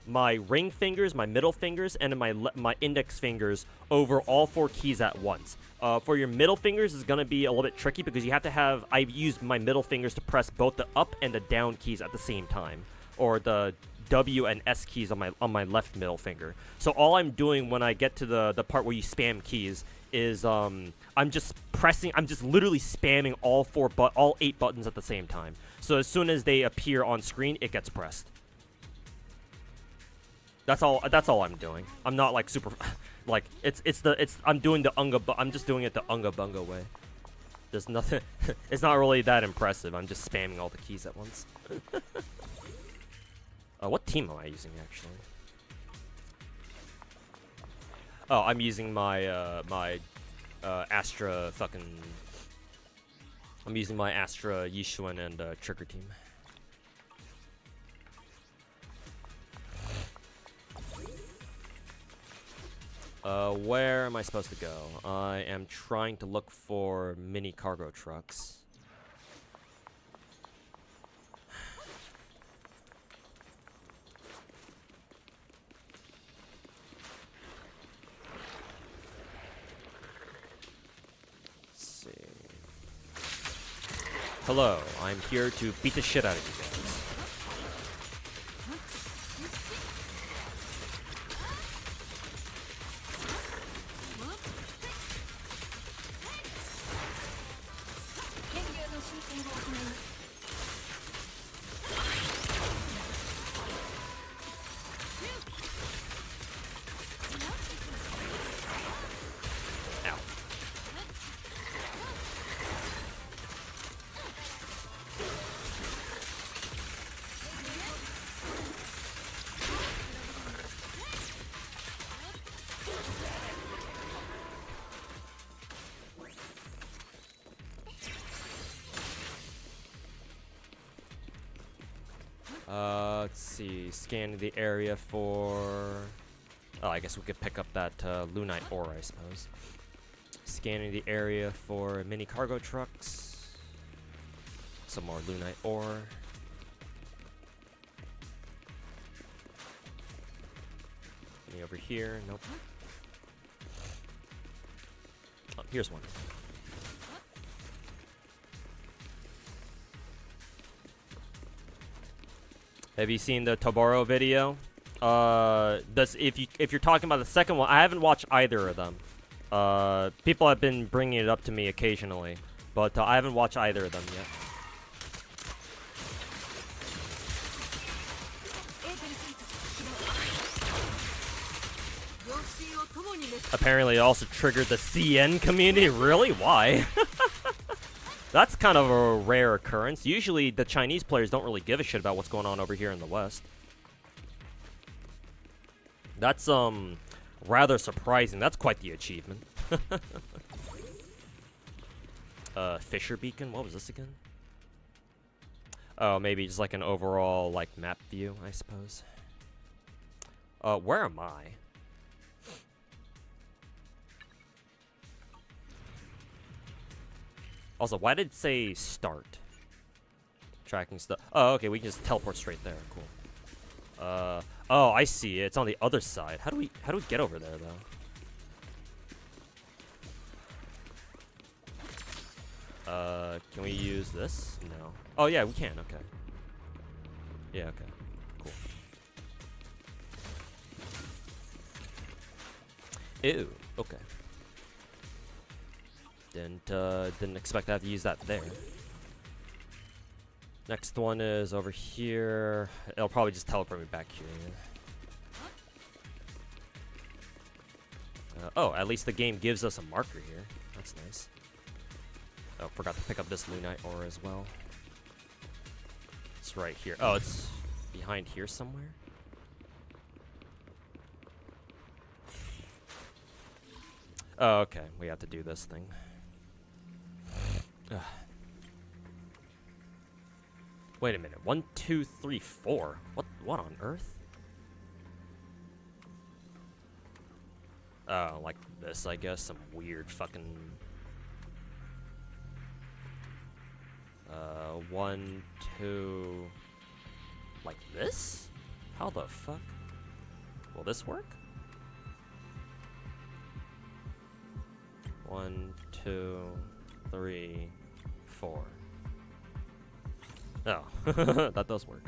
my ring fingers, my middle fingers, and then my index fingers over all 4 keys at once. For your middle fingers is gonna be a little bit tricky because you have to have. I've used my middle fingers to press both the up and the down keys at the same time, or the W and S keys on my left middle finger. So all I'm doing when I get to the part where you spam keys is I'm just literally spamming all 8 buttons at the same time. So as soon as they appear on screen, it gets pressed. That's all I'm doing. I'm not like super like I'm doing the I'm just doing it the unga bunga way. There's nothing it's not really that impressive. I'm just spamming all the keys at once. What team am I using actually? Oh, I'm using my Astra fucking I'm using my Astra Yishuan and Trigger team. Where am I supposed to go? I am trying to look for mini cargo trucks. Let's see. Hello, I'm here to beat the shit out of you guys. Let's see. Scanning the area for... Oh, I guess we could pick up that Lunite ore, I suppose. Scanning the area for mini cargo trucks. Some more Lunite ore. Any over here? Nope. Oh, here's one. Have you seen the Toboro video? If you're talking about the second one, I haven't watched either of them. People have been bringing it up to me occasionally, but I haven't watched either of them yet. Apparently, it also triggered the CN community. Really? Why? That's kind of a rare occurrence. Usually, the Chinese players don't really give a shit about what's going on over here in the West. That's, rather surprising. That's quite the achievement. Fisher Beacon? What was this again? Oh, maybe just like an overall, like, map view, I suppose. Where am I? Also, why did it say start? Tracking stuff. Oh, okay, we can just teleport straight there. Cool. Oh, I see. It's on the other side. How do we get over there though? Can we use this? No. Oh yeah, we can. Okay. Yeah. Okay. Cool. Ew. Okay. Didn't expect to have to use that there. Next one is over here. It'll probably just teleport me back here. Oh, at least the game gives us a marker here. That's nice. Oh, forgot to pick up this Lunite ore as well. It's right here. Oh, it's behind here somewhere. Oh, okay. We have to do this thing. Ugh. Wait a minute. 1, 2, 3, 4. What on earth? Oh, like this, I guess. Some weird fucking... 1, 2... Like this? How the fuck? Will this work? 1, 2, 3, 4. Oh, that does work.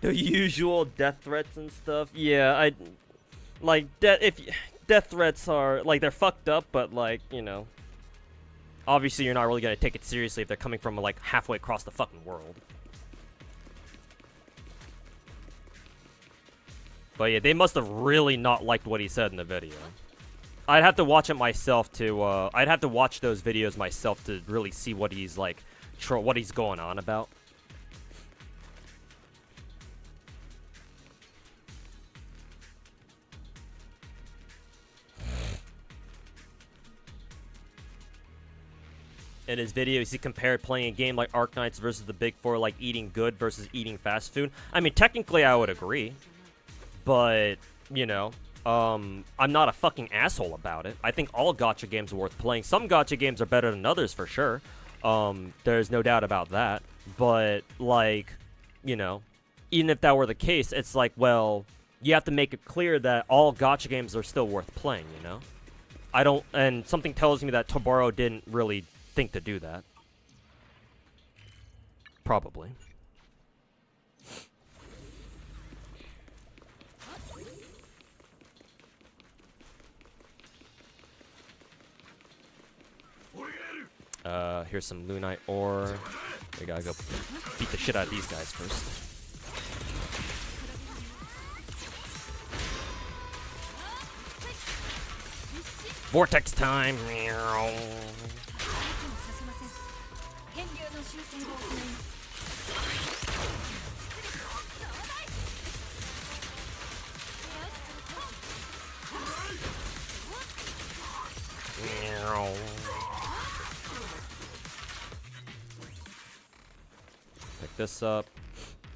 The usual death threats and stuff. Yeah, I like death threats are like they're fucked up, but like, you know, obviously you're not really gonna take it seriously if they're coming from like halfway across the fucking world. But yeah, they must have really not liked what he said in the video. I'd have to watch it myself to, I'd have to watch those videos myself to really see what he's like, what he's going on about. In his videos, he compared playing a game like Arknights versus the Big Four like eating good versus eating fast food. I mean, technically, I would agree. But, you know, I'm not a fucking asshole about it. I think all gacha games are worth playing. Some gacha games are better than others, for sure. There's no doubt about that. But, like, you know, even if that were the case, it's like, well, you have to make it clear that all gacha games are still worth playing, you know? And something tells me that Tobaro didn't really think to do that. Probably. Here's some Lunite ore. We gotta go beat the shit out of these guys first. Vortex time! Pick this up.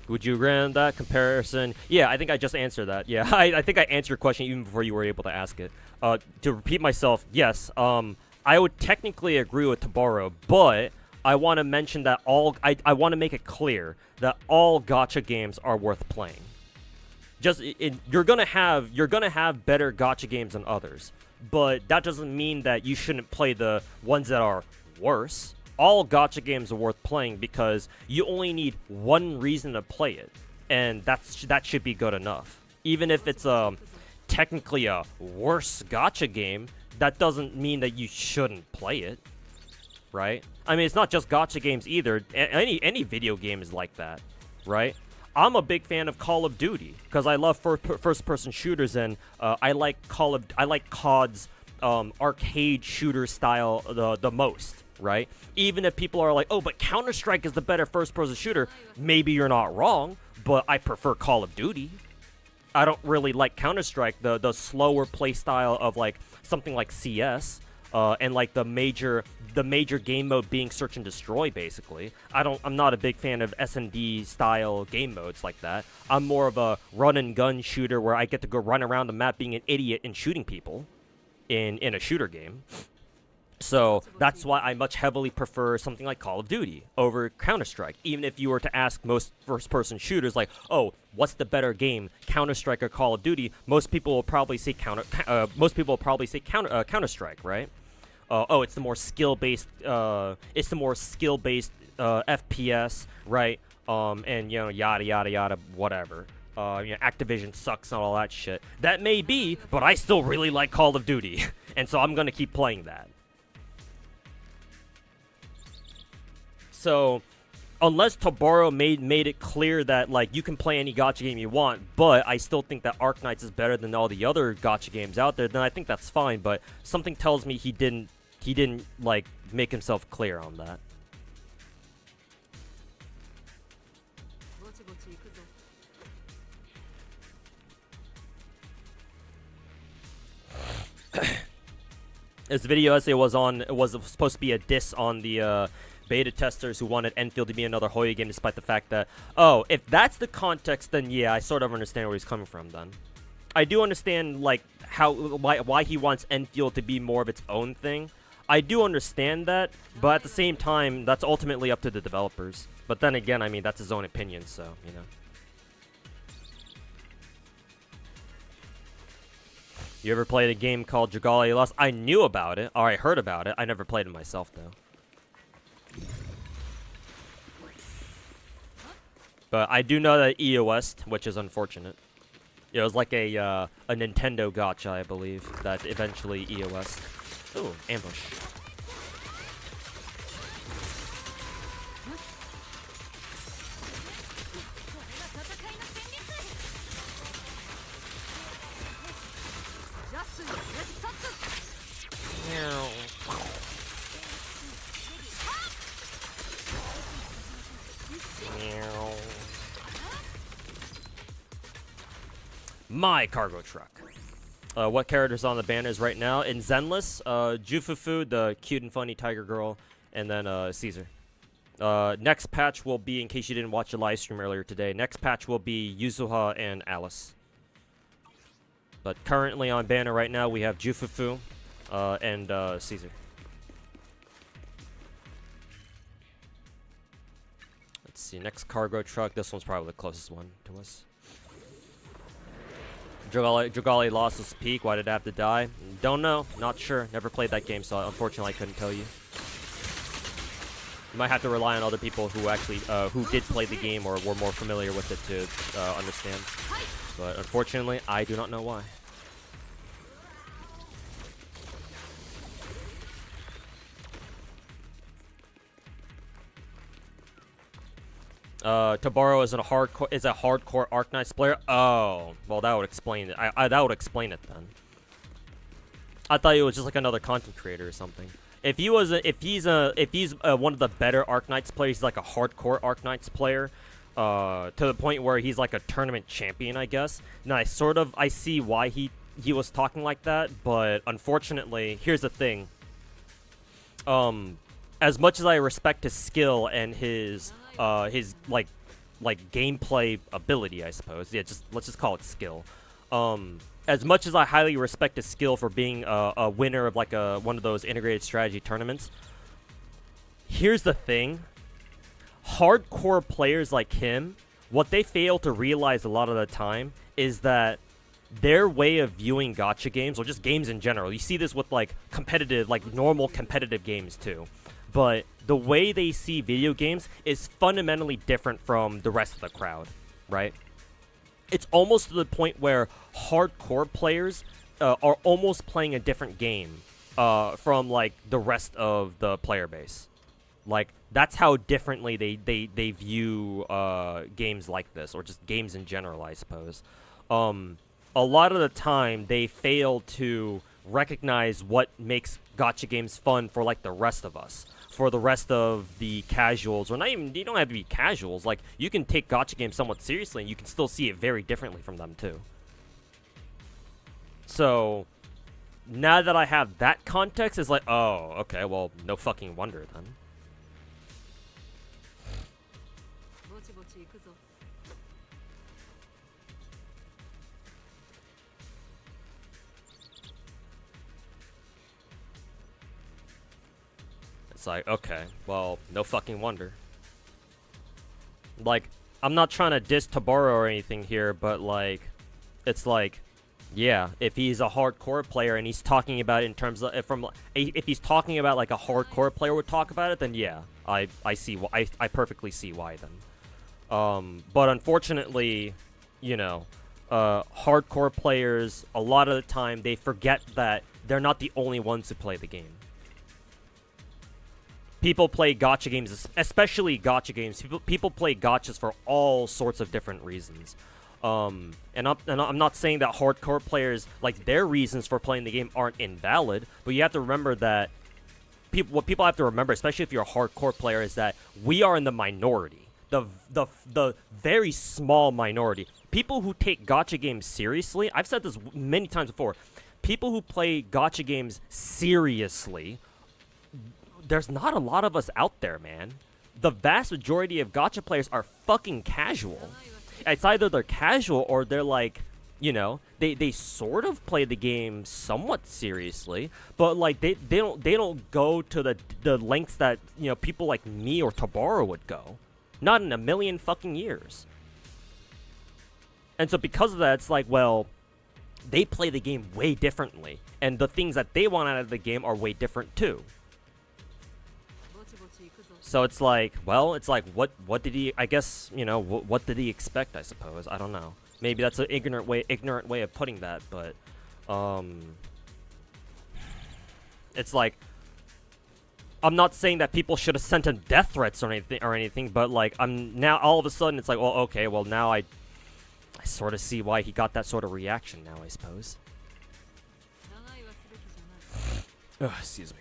Would you run that comparison? Yeah, I think I just answered that. Yeah, I think I answered your question even before you were able to ask it. To repeat myself, yes, I would technically agree with Tobaro, but I want to mention that I want to make it clear that all gacha games are worth playing. You're gonna have better gacha games than others, but that doesn't mean that you shouldn't play the ones that are worse. All gacha games are worth playing because you only need one reason to play it, and that should be good enough. Even if it's technically a worse gacha game, that doesn't mean that you shouldn't play it, right? I mean, it's not just gacha games either. Any video game is like that, right? I'm a big fan of Call of Duty because I love first-person shooters, and I like COD's arcade shooter style the most, right? Even if people are like, oh, but Counter-Strike is the better first-person shooter, maybe you're not wrong, but I prefer Call of Duty. I don't really like Counter-Strike, the slower play style of like something like CS, and like the major game mode being search and destroy, basically. I'm not a big fan of S&D style game modes like that. I'm more of a run and gun shooter where I get to go run around the map being an idiot and shooting people in a shooter game. So that's why I much heavily prefer something like Call of Duty over Counter-Strike. Even if you were to ask most first-person shooters, like, oh, what's the better game, Counter-Strike or Call of Duty? Most people will probably say Counter-Strike, right? It's the more skill-based. It's the more skill-based FPS, right? and you know, yada yada yada, whatever. You know, Activision sucks and all that shit. That may be, but I still really like Call of Duty, and so I'm gonna keep playing that. So, unless Toboro made it clear that like you can play any gacha game you want, but I still think that Arknights is better than all the other gacha games out there, then I think that's fine. But something tells me he didn't like make himself clear on that. This video essay was supposed to be a diss on the beta testers who wanted Enfield to be another Hoya game, despite the fact that, oh, if that's the context, then yeah, I sort of understand where he's coming from. Then I do understand like why he wants Enfield to be more of its own thing. I do understand that, but at the same time, that's ultimately up to the developers. But then again, I mean, that's his own opinion, so you know. You ever played a game called Dragalia Lost? I knew about it, or I heard about it. I never played it myself, though. But I do know that EOS, which is unfortunate. It was like a Nintendo gacha, I believe, that eventually EOS. Ooh, ambush. My cargo truck. What characters on the banners right now? In Zenless, Jufufu, the cute and funny tiger girl, and then Caesar. Next patch will be, in case you didn't watch the live stream earlier today, next patch will be Yuzuha and Alice. But currently on banner right now, we have Jufufu and Caesar. Let's see, next cargo truck. This one's probably the closest one to us. Dragalia lost his peak. Why did it have to die? Don't know. Not sure. Never played that game, so unfortunately I couldn't tell you. You might have to rely on other people who actually who did play the game or were more familiar with it to understand. But unfortunately, I do not know why. Toboro is a hardcore Arknights player. Oh, well, that would explain it. That would explain it then. I thought he was just like another content creator or something. If he's one of the better Arknights players, he's like a hardcore Arknights player, to the point where he's like a tournament champion, I guess. Now I see why he was talking like that, but unfortunately, here's the thing. As much as I respect his skill and his like gameplay ability, I suppose. Yeah, let's just call it skill. As much as I highly respect his skill for being a winner of like one of those integrated strategy tournaments, here's the thing. Hardcore players like him, what they fail to realize a lot of the time is that their way of viewing gacha games, or just games in general, you see this with like competitive, like normal competitive games too, but the way they see video games is fundamentally different from the rest of the crowd, right? It's almost to the point where hardcore players are almost playing a different game from like the rest of the player base. Like, that's how differently they view games like this, or just games in general, I suppose. A lot of the time, they fail to recognize what makes gacha games fun for like the rest of us. For the rest of the casuals, or not even, you don't have to be casuals. Like, you can take gacha games somewhat seriously, and you can still see it very differently from them too. So, now that I have that context, it's like, oh, okay, well, no fucking wonder then. It's like, okay, well, no fucking wonder. Like, I'm not trying to diss Toboro or anything here, but like, it's like, yeah, if he's a hardcore player and he's talking about it in terms of, if he's talking about like a hardcore player would talk about it, then yeah, I perfectly see why then. But unfortunately, you know, hardcore players, a lot of the time, they forget that they're not the only ones who play the game. People play gacha games, especially gacha games. People play gachas for all sorts of different reasons. And I'm not saying that hardcore players, like, their reasons for playing the game aren't invalid, but you have to remember that what people have to remember, especially if you're a hardcore player, is that we are in the minority. The very small minority. People who take gacha games seriously, I've said this many times before, people who play gacha games seriously, there's not a lot of us out there, man. The vast majority of gacha players are fucking casual. It's either they're casual or they're like, you know, they sort of play the game somewhat seriously, but like they don't go to the lengths that, you know, people like me or Tabaro would go. Not in a million fucking years. And so because of that, it's like, well, they play the game way differently, and the things that they want out of the game are way different too. So it's like, well, it's like, what did he, I guess, you know, what did he expect, I suppose. I don't know. Maybe that's an ignorant way of putting that, but, it's like, I'm not saying that people should have sent him death threats or anything, but like, I'm now, all of a sudden, it's like, well, okay, well, now I sort of see why he got that sort of reaction now, I suppose. Ugh, excuse me.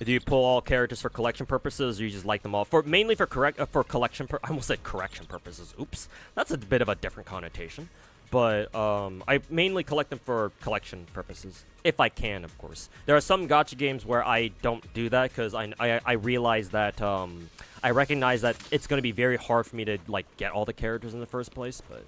Do you pull all characters for collection purposes, or you just like them all? Mainly for collection I almost said correction purposes. Oops. That's a bit of a different connotation. But I mainly collect them for collection purposes. If I can, of course. There are some gacha games where I don't do that because I realize that I recognize that it's going to be very hard for me to like get all the characters in the first place, but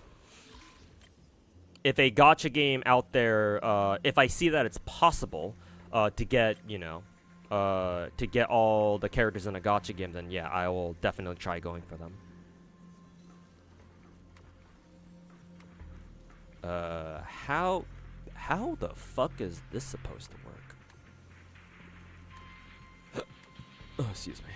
if a gacha game out there, if I see that it's possible to get, you know, to get all the characters in a gacha game, then yeah, I will definitely try going for them. How the fuck is this supposed to work? Oh, excuse me.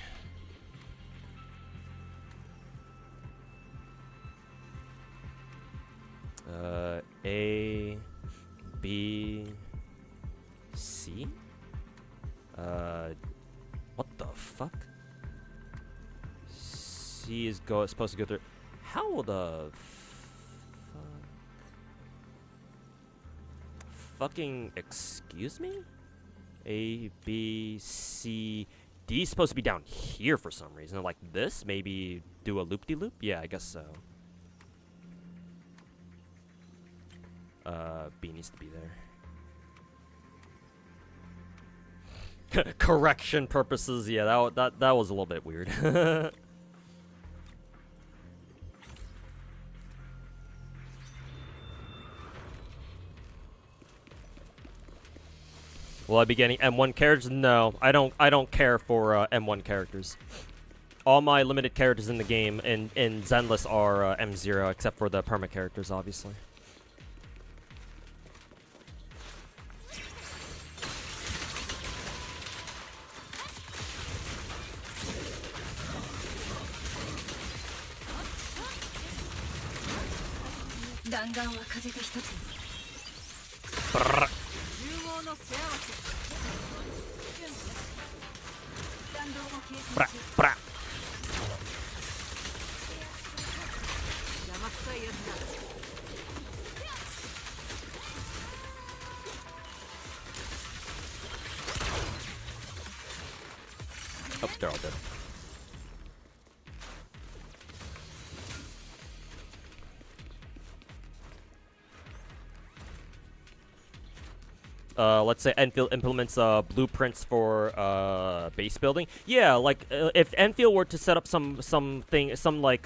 A, B, C? What the fuck? C is supposed to go through. How the fucking excuse me? A, B, C, D is supposed to be down here for some reason. Like this? Maybe do a loop-de-loop? Yeah, I guess so. B needs to be there. Correction purposes, yeah, that was a little bit weird. Will I be getting M1 characters? No, I don't care for M1 characters. All my limited characters in the game in Zenless are M0, except for the perma characters, obviously. Brrr. Bra, bra. Oh, they're all dead. Let's say Enfield implements blueprints for base building. Yeah, like if Enfield were to set up some like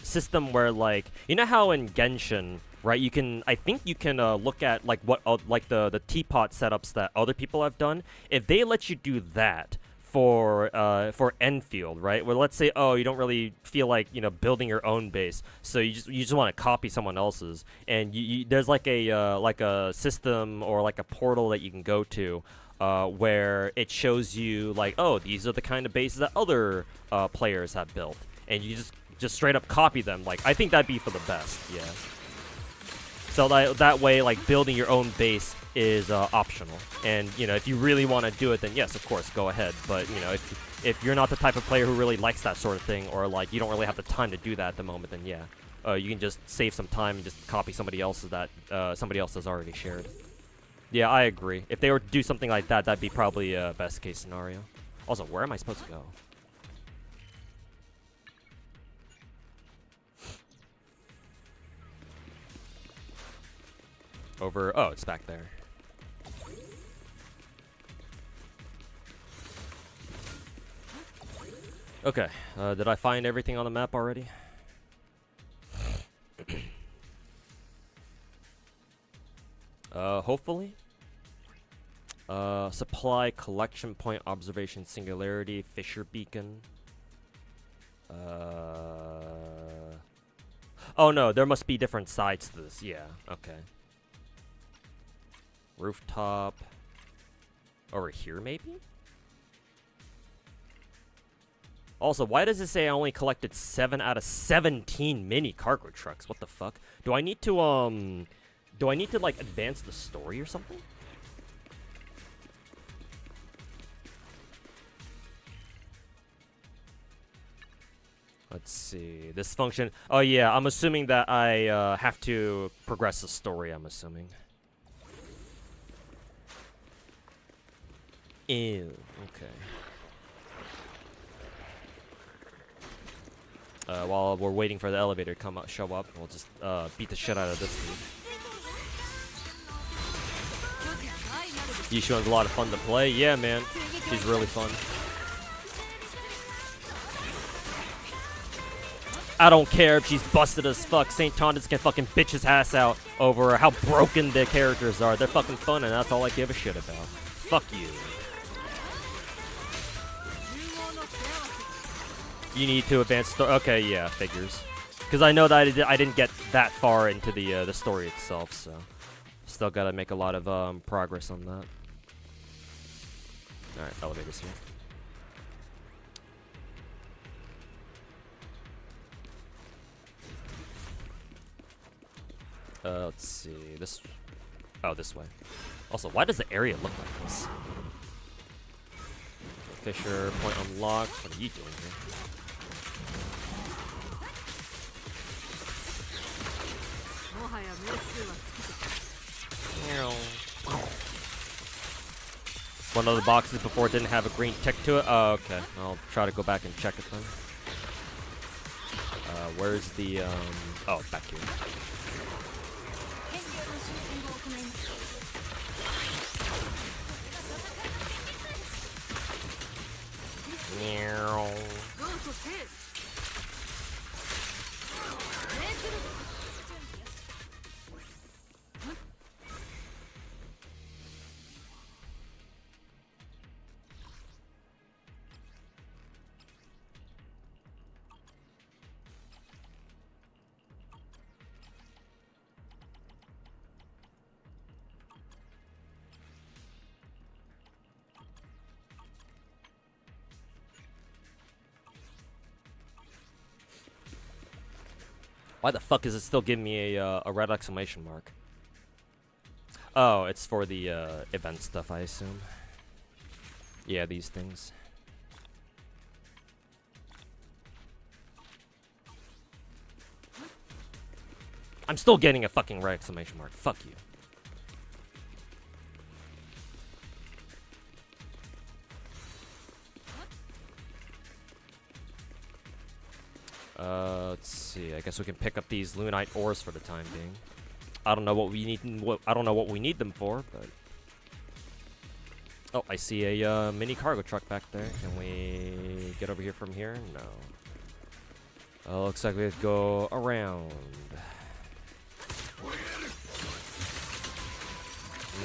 system where, like, you know how in Genshin, right? You can, I think you can look at like what like the teapot setups that other people have done. If they let you do that for Enfield, right? Where let's say, oh, you don't really feel like, you know, building your own base, so you just want to copy someone else's, and there's like a system or like a portal that you can go to where it shows you like, oh, these are the kind of bases that other players have built, and you just straight up copy them. Like, I think that'd be for the best, yeah. So that way, like, building your own base is optional, and you know, if you really want to do it, then yes, of course, go ahead. But you know, if you're not the type of player who really likes that sort of thing, or like you don't really have the time to do that at the moment, then yeah, you can just save some time and just copy somebody else's that somebody else has already shared. Yeah, I agree. If they were to do something like that, that'd be probably a best case scenario. Also, where am I supposed to go? Over. Oh, it's back there. Okay. Did I find everything on the map already? Hopefully. Supply, collection point, observation, singularity, Fisher beacon. Oh no, there must be different sides to this. Yeah, okay. Rooftop. Over here, maybe? Also, why does it say I only collected 7 out of 17 mini cargo trucks? What the fuck? Do I need to, like, advance the story or something? Let's see. This function... Oh, yeah, I'm assuming that I, have to progress the story, I'm assuming. Ew, okay. While we're waiting for the elevator to come up, show up, we'll just beat the shit out of this dude. Yishuan's a lot of fun to play. Yeah, man. She's really fun. I don't care if she's busted as fuck. St. Tondas can fucking bitch his ass out over how broken the characters are. They're fucking fun, and that's all I give a shit about. Fuck you. You need to advance. Okay, yeah, figures. Because I know that I didn't get that far into the story itself, so still gotta make a lot of progress on that. All right, elevators here. Let's see. This. Oh, this way. Also, why does the area look like this? Fisher point unlocked. What are you doing here? One of the boxes before didn't have a green tick to it. Oh, okay. I'll try to go back and check it then. Where's the oh, back here. Meow. Why the fuck is it still giving me a red exclamation mark? Oh, it's for the event stuff, I assume. Yeah, these things. I'm still getting a fucking red exclamation mark. Fuck you. Let's see. I guess we can pick up these Lunite ores for the time being. I don't know what we need. I don't know what we need them for, but oh, I see a mini cargo truck back there. Can we get over here from here? No. Looks like we have to go around.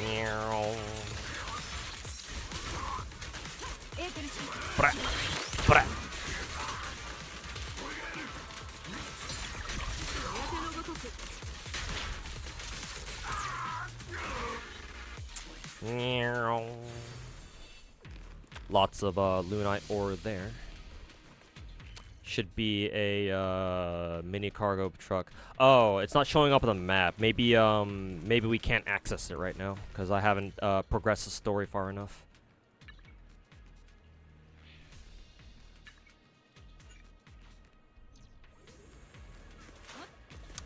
Meow. Brat. Brat. Meow. Lots of Lunite ore there. Should be a mini cargo truck. Oh, it's not showing up on the map. Maybe maybe we can't access it right now because I haven't progressed the story far enough.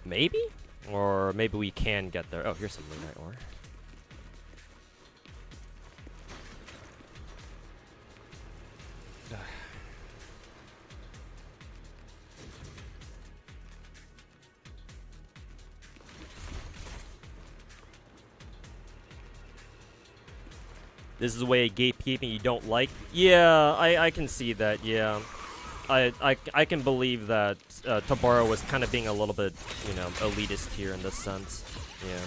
Maybe? Or maybe we can get there. Oh, here's some Lunite ore. This is the way of gatekeeping you don't like. Yeah, I can see that. Yeah, I can believe that Tabaro was kind of being a little bit, you know, elitist here in this sense. Yeah.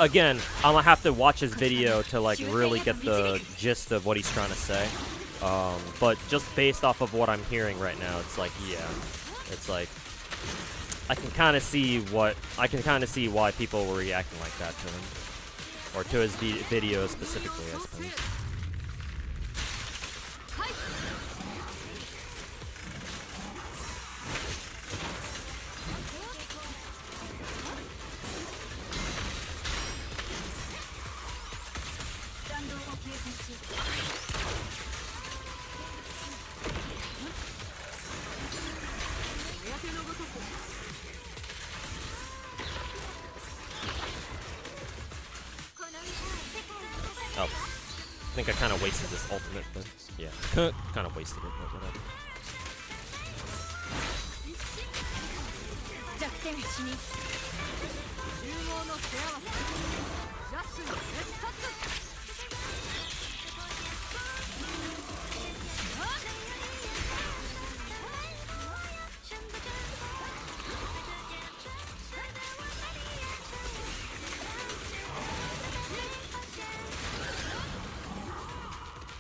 Again, I'm gonna have to watch his video to like really get the gist of what he's trying to say. But just based off of what I'm hearing right now, it's like, yeah, it's like I can kind of see why people were reacting like that to him, or to his video specifically, I suppose. Oh, I think I kind of wasted this ultimate, but yeah, kind of wasted it, but whatever.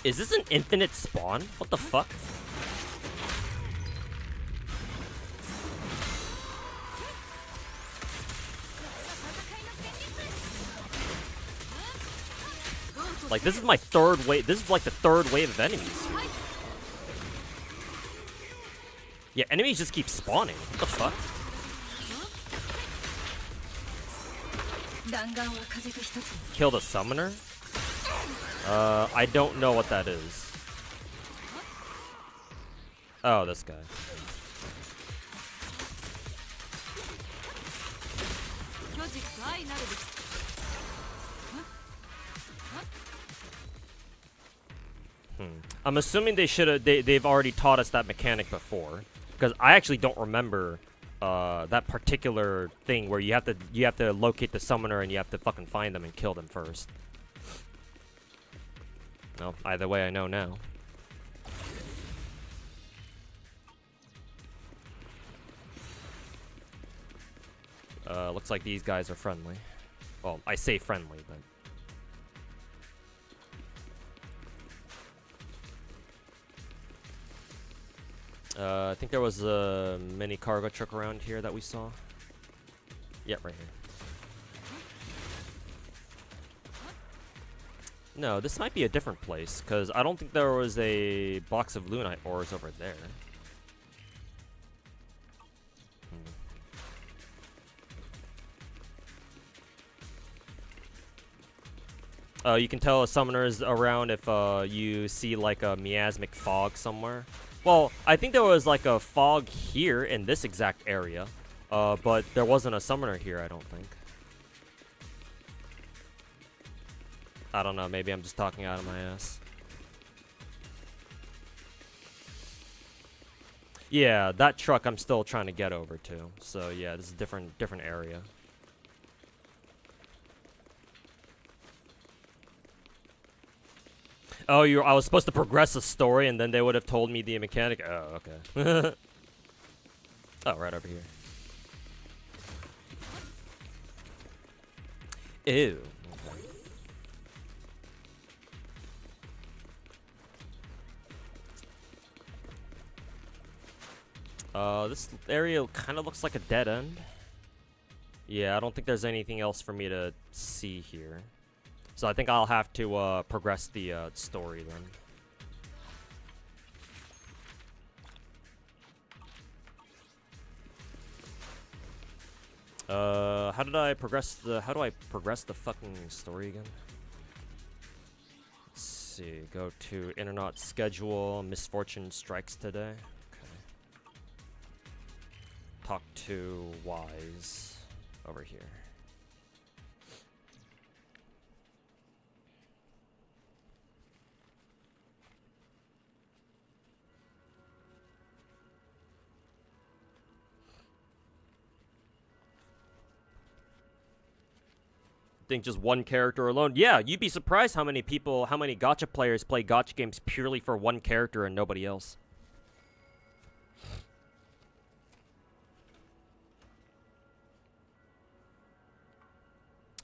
Is this an infinite spawn? What the fuck? Like, this is my third wave. This is like the third wave of enemies here. Yeah, enemies just keep spawning. What the fuck? Kill the summoner? I don't know what that is. Oh, this guy. I'm assuming they've already taught us that mechanic before, because I actually don't remember that particular thing where you have to locate the summoner and you have to fucking find them and kill them first. Well, either way, I know now. Looks like these guys are friendly. Well, I say friendly, but... I think there was a mini cargo truck around here that we saw. Yep, right here. No, this might be a different place, because I don't think there was a box of Lunite ores over there. You can tell a summoner is around if you see like a miasmic fog somewhere. Well, I think there was like a fog here in this exact area, but there wasn't a summoner here, I don't think. I don't know, maybe I'm just talking out of my ass. Yeah, that truck I'm still trying to get over to. So yeah, this is a different area. Oh, I was supposed to progress the story and then they would have told me the mechanic. Oh, okay. Oh, right over here. Ew. This area kind of looks like a dead end. Yeah, I don't think there's anything else for me to see here. So I think I'll have to progress the story then. How do I progress the fucking story again? Let's see, go to Internet schedule, misfortune strikes today. Okay. Talk to Wise over here. Think just one character alone. Yeah, you'd be surprised how many gacha players play gacha games purely for one character and nobody else.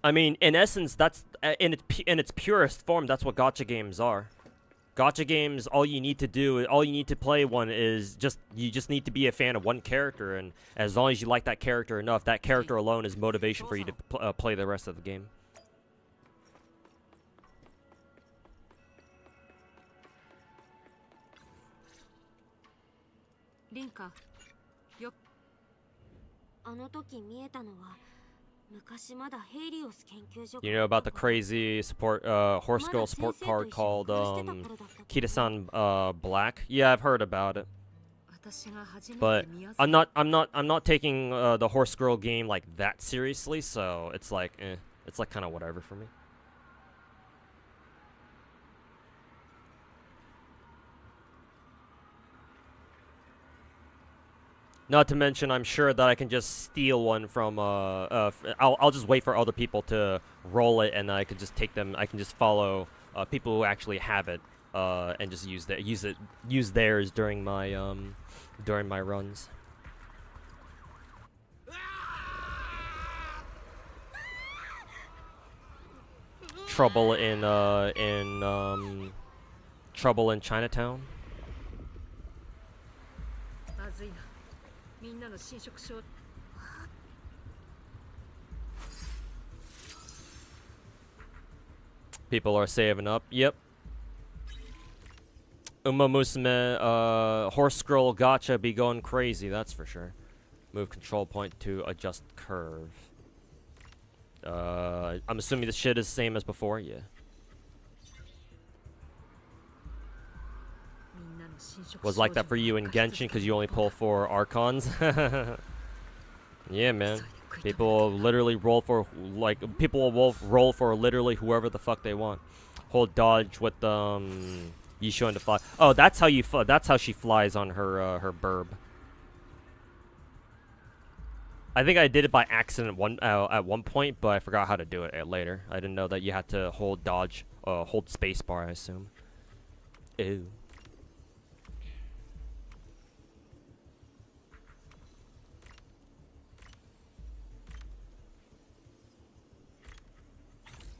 I mean, in essence, that's in its purest form. That's what gacha games are. Gacha games, all you need to play one is you just need to be a fan of one character, and as long as you like that character enough, that character alone is motivation for you to play the rest of the game. Rinka, あの時見えたのは昔まだヘイリオス研究所 You know about the crazy horse girl support card called Kitasan Black? Yeah, I've heard about it. But I'm not taking the horse girl game like that seriously, so it's like kind of whatever for me. Not to mention, I'm sure that I can just steal one from I'll just wait for other people to roll it, and I can just take them. I can just follow people who actually have it, and just use theirs during my runs. Trouble in Chinatown. People are saving up. Yep. Uma Musume, horse scroll gacha be going crazy, that's for sure. Move control point to adjust curve. I'm assuming the shit is the same as before, yeah. Was like that for you in Genshin because you only pull 4 Archons? Yeah, man. People will literally roll for literally whoever the fuck they want. Hold dodge with Yisho to fly. Oh, that's how she flies on her burb. I think I did it by accident at one point, but I forgot how to do it later. I didn't know that you had to hold dodge, hold spacebar, I assume. Ew.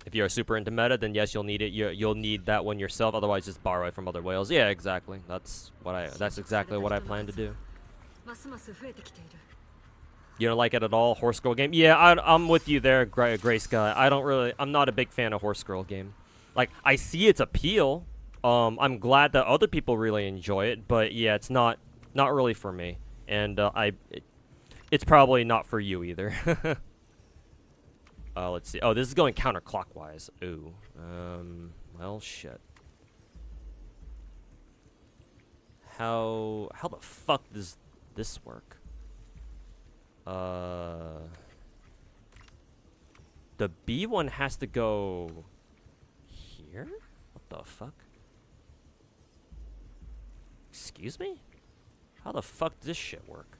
If you're super into meta, then yes, you'll need it. You'll need that one yourself. Otherwise, just borrow it from other whales. Yeah, exactly. That's exactly what I plan to do. You don't like it at all, horse girl game? Yeah, I'm with you there, Gray Sky. I'm not a big fan of horse girl game. Like, I see its appeal. I'm glad that other people really enjoy it, but yeah, it's not really for me. And it's probably not for you either. Let's see. Oh, this is going counterclockwise. Ooh. Well, shit. How the fuck does this work? The B one has to go here? What the fuck? Excuse me? How the fuck does this shit work?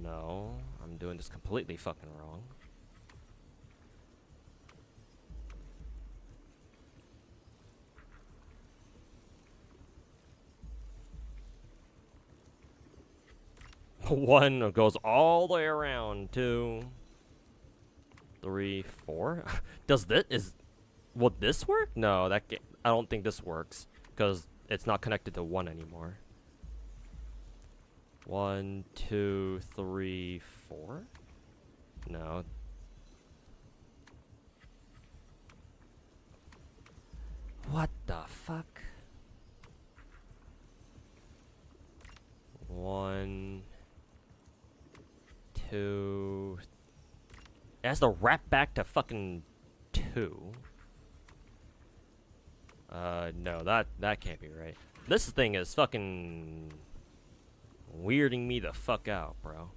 No. I'm doing this completely fucking wrong. One goes all the way around. 2, 3, 4. Will this work? No, I don't think this works because it's not connected to 1 anymore. 1, 2, 3, 4? No. What the fuck? 1, 2. It has to wrap back to fucking 2. No, that can't be right. This thing is fucking weirding me the fuck out, bro.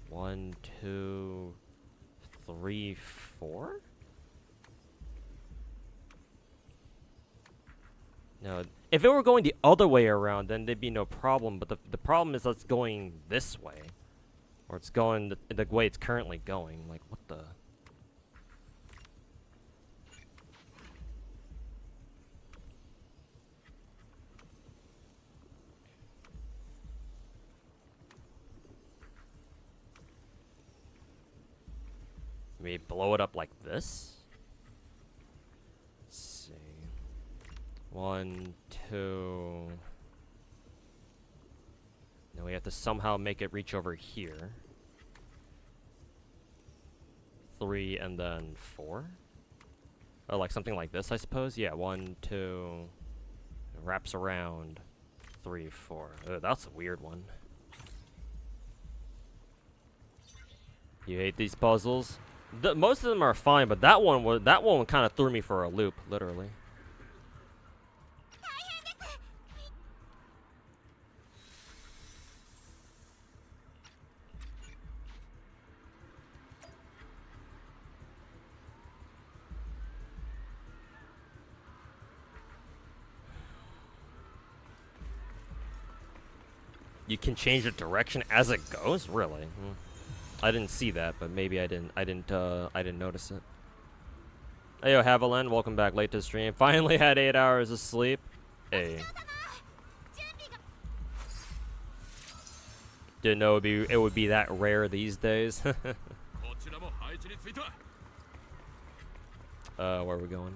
1, 2, 3, 4? No, if it were going the other way around, then there'd be no problem. But the problem is that's going this way, or it's going the way it's currently going. Like, what the? Maybe blow it up like this? Let's see. 1, 2. Now we have to somehow make it reach over here. 3 and then 4? Or like something like this, I suppose? Yeah, 1, 2. It wraps around. 3, 4. That's a weird one. You hate these puzzles? Most of them are fine, but that one kind of threw me for a loop, literally. You can change the direction as it goes? Really? I didn't see that, but maybe I didn't notice it. Hey yo, Haviland, welcome back late to the stream. Finally had 8 hours of sleep. Hey. Didn't know it would be that rare these days. Where are we going?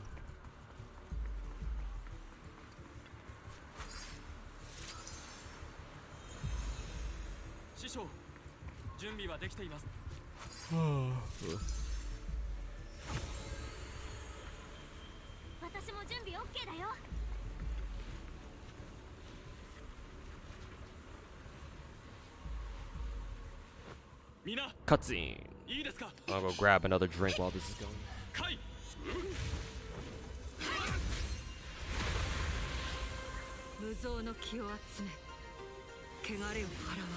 Cutscene. I'll go grab another drink while this is going. 無造の気を集め汚れを払わん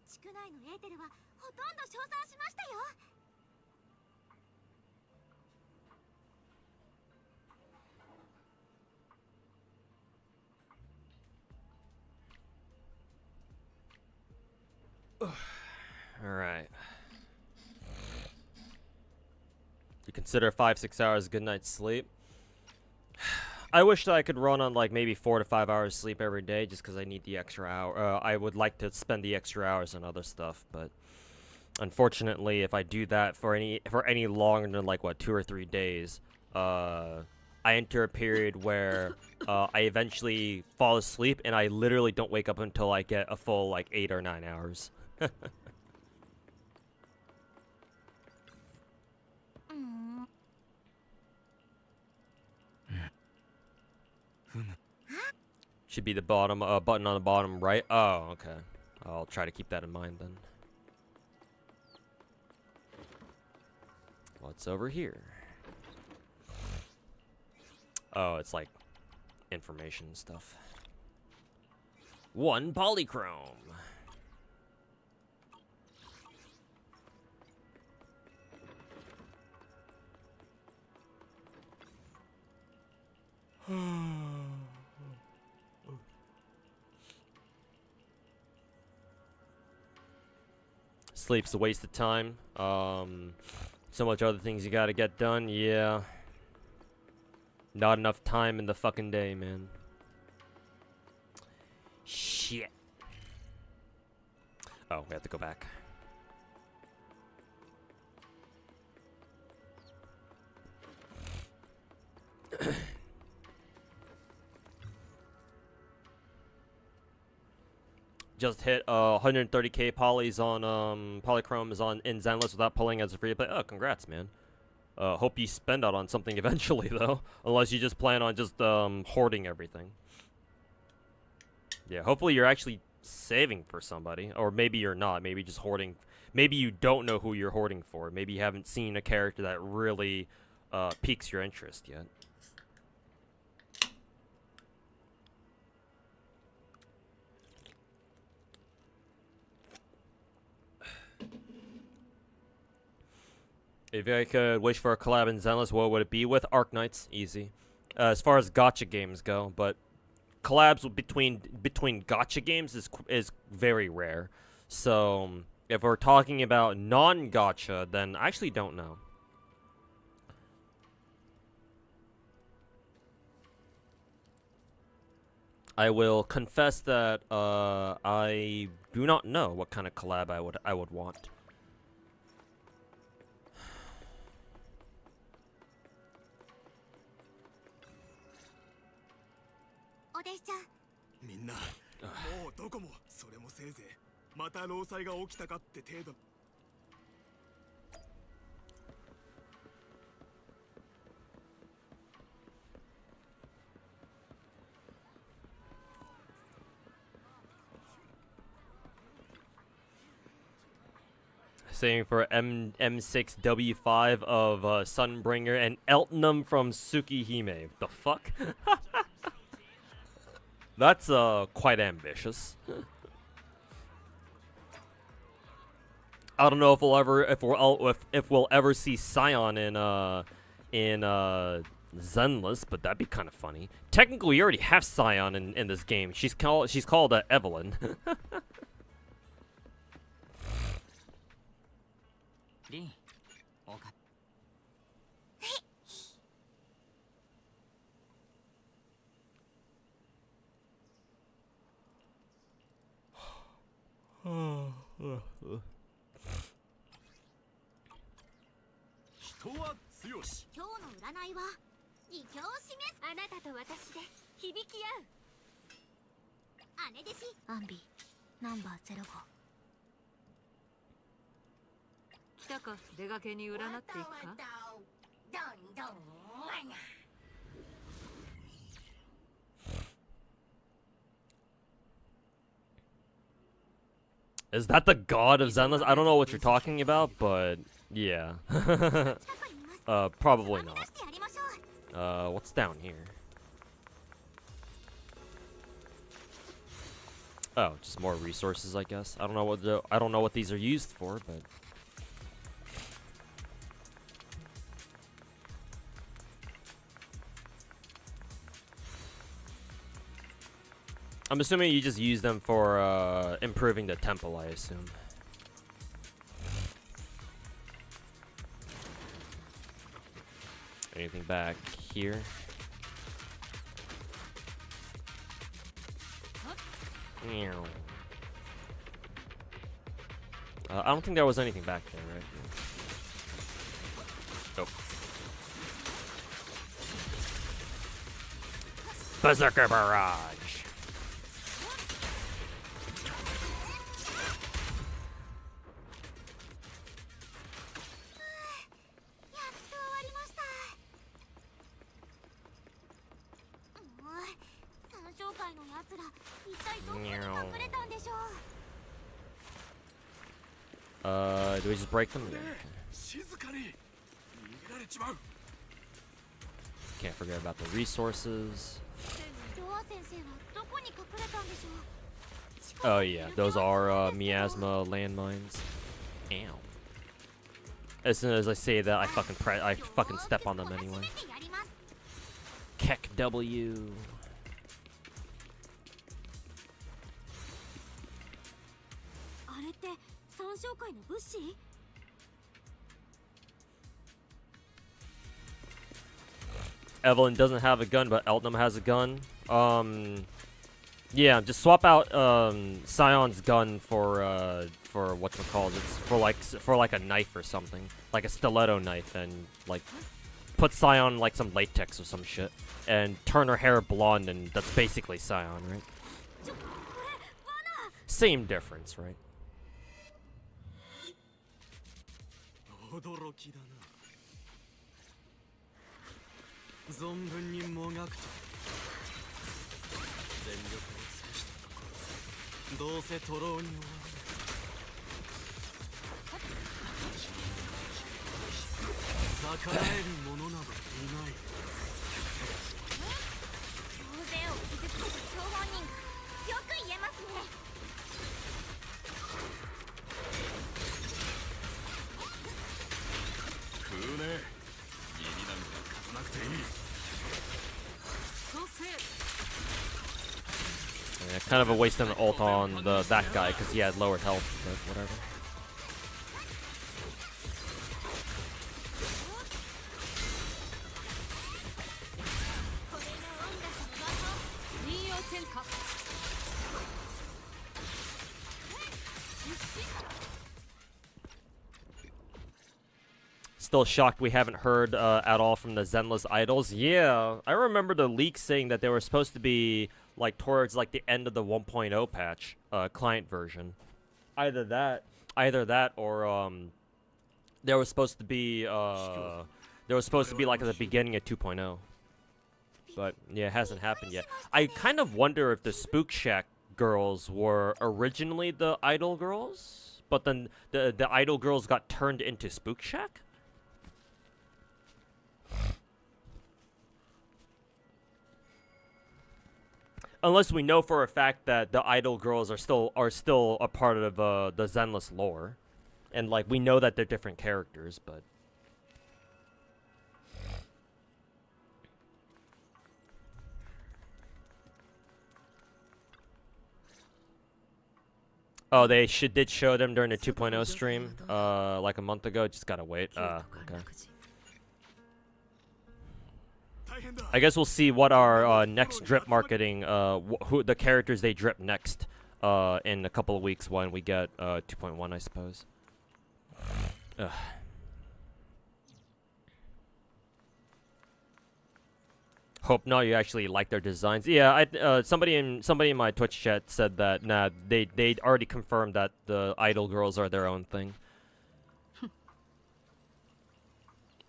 地区内のエーテルはほとんど称賛しましたよ。Alright. You consider 5-6 hours a good night's sleep? I wish that I could run on like maybe 4 to 5 hours sleep every day just because I need the extra hour. I would like to spend the extra hours on other stuff, but unfortunately if I do that for any longer than like what 2 or 3 days, I enter a period where I eventually fall asleep, and I literally don't wake up until I get a full like 8 or 9 hours. Should be the bottom button on the bottom right. Oh, okay. I'll try to keep that in mind then. What's over here? Oh, it's like information stuff. 1 polychrome. Sleep's a waste of time. So much other things you gotta get done. Yeah. Not enough time in the fucking day, man. Shit. Oh, we have to go back. Just hit 130k polys on polychromes on in Zenless without pulling as a free play. Oh, congrats, man. Hope you spend out on something eventually though, unless you just plan on just hoarding everything. Yeah, hopefully you're actually saving for somebody, or maybe you're not. Maybe just hoarding. Maybe you don't know who you're hoarding for. Maybe you haven't seen a character that really piques your interest yet. If I could wish for a collab in Zenless, what would it be with? Arknights, easy. As far as gacha games go, but collabs between gacha games is very rare. So if we're talking about non-gacha, then I actually don't know. I will confess that I do not know what kind of collab I would want. Saving for M6W5 of Sunbringer and Eltonum from Tsukihime. The fuck? That's quite ambitious. I don't know if we'll ever see Scion in Zenless, but that'd be kind of funny. Technically, we already have Scion in this game. She's called Evelyn. Is that the god of Zenless? I don't know what you're talking about, but yeah. Probably not. What's down here? Oh, just more resources, I guess. I don't know what these are used for, but I'm assuming you just use them for improving the temple, I assume. Anything back here? I don't think there was anything back there, right? Oh. Berserker Barrage. Do we just break them? Yeah, okay. Can't forget about the resources. Oh yeah, those are miasma landmines. Ow. As soon as I say that, I fucking step on them anyway. Keck W. Evelyn doesn't have a gun, but Eltnum has a gun. Yeah, just swap out Scion's gun for whatchamacallit. It's for like a knife or something, like a stiletto knife, and like put Scion like some latex or some shit, and turn her hair blonde, and that's basically Scion, right? Same difference, right? Yeah, kind of a waste of an ult on that guy because he had lowered health, but whatever. Still shocked we haven't heard at all from the Zenless idols. Yeah, I remember the leak saying that they were supposed to be like towards like the end of the 1.0 patch, client version. Either that or there was supposed to be like at the beginning of 2.0. But yeah, it hasn't happened yet. I kind of wonder if the Spook Shack girls were originally the idol girls, but then the idol girls got turned into Spook Shack. Unless we know for a fact that the idol girls are still a part of the Zenless lore, and like we know that they're different characters, but oh, they did show them during the 2.0 stream like a month ago. Just gotta wait. Okay. I guess we'll see what our next drip marketing, who the characters they drip next in a couple of weeks when we get 2.1, I suppose. Ugh. Hope no, you actually like their designs. Yeah, somebody in my Twitch chat said that nah, they already confirmed that the idol girls are their own thing.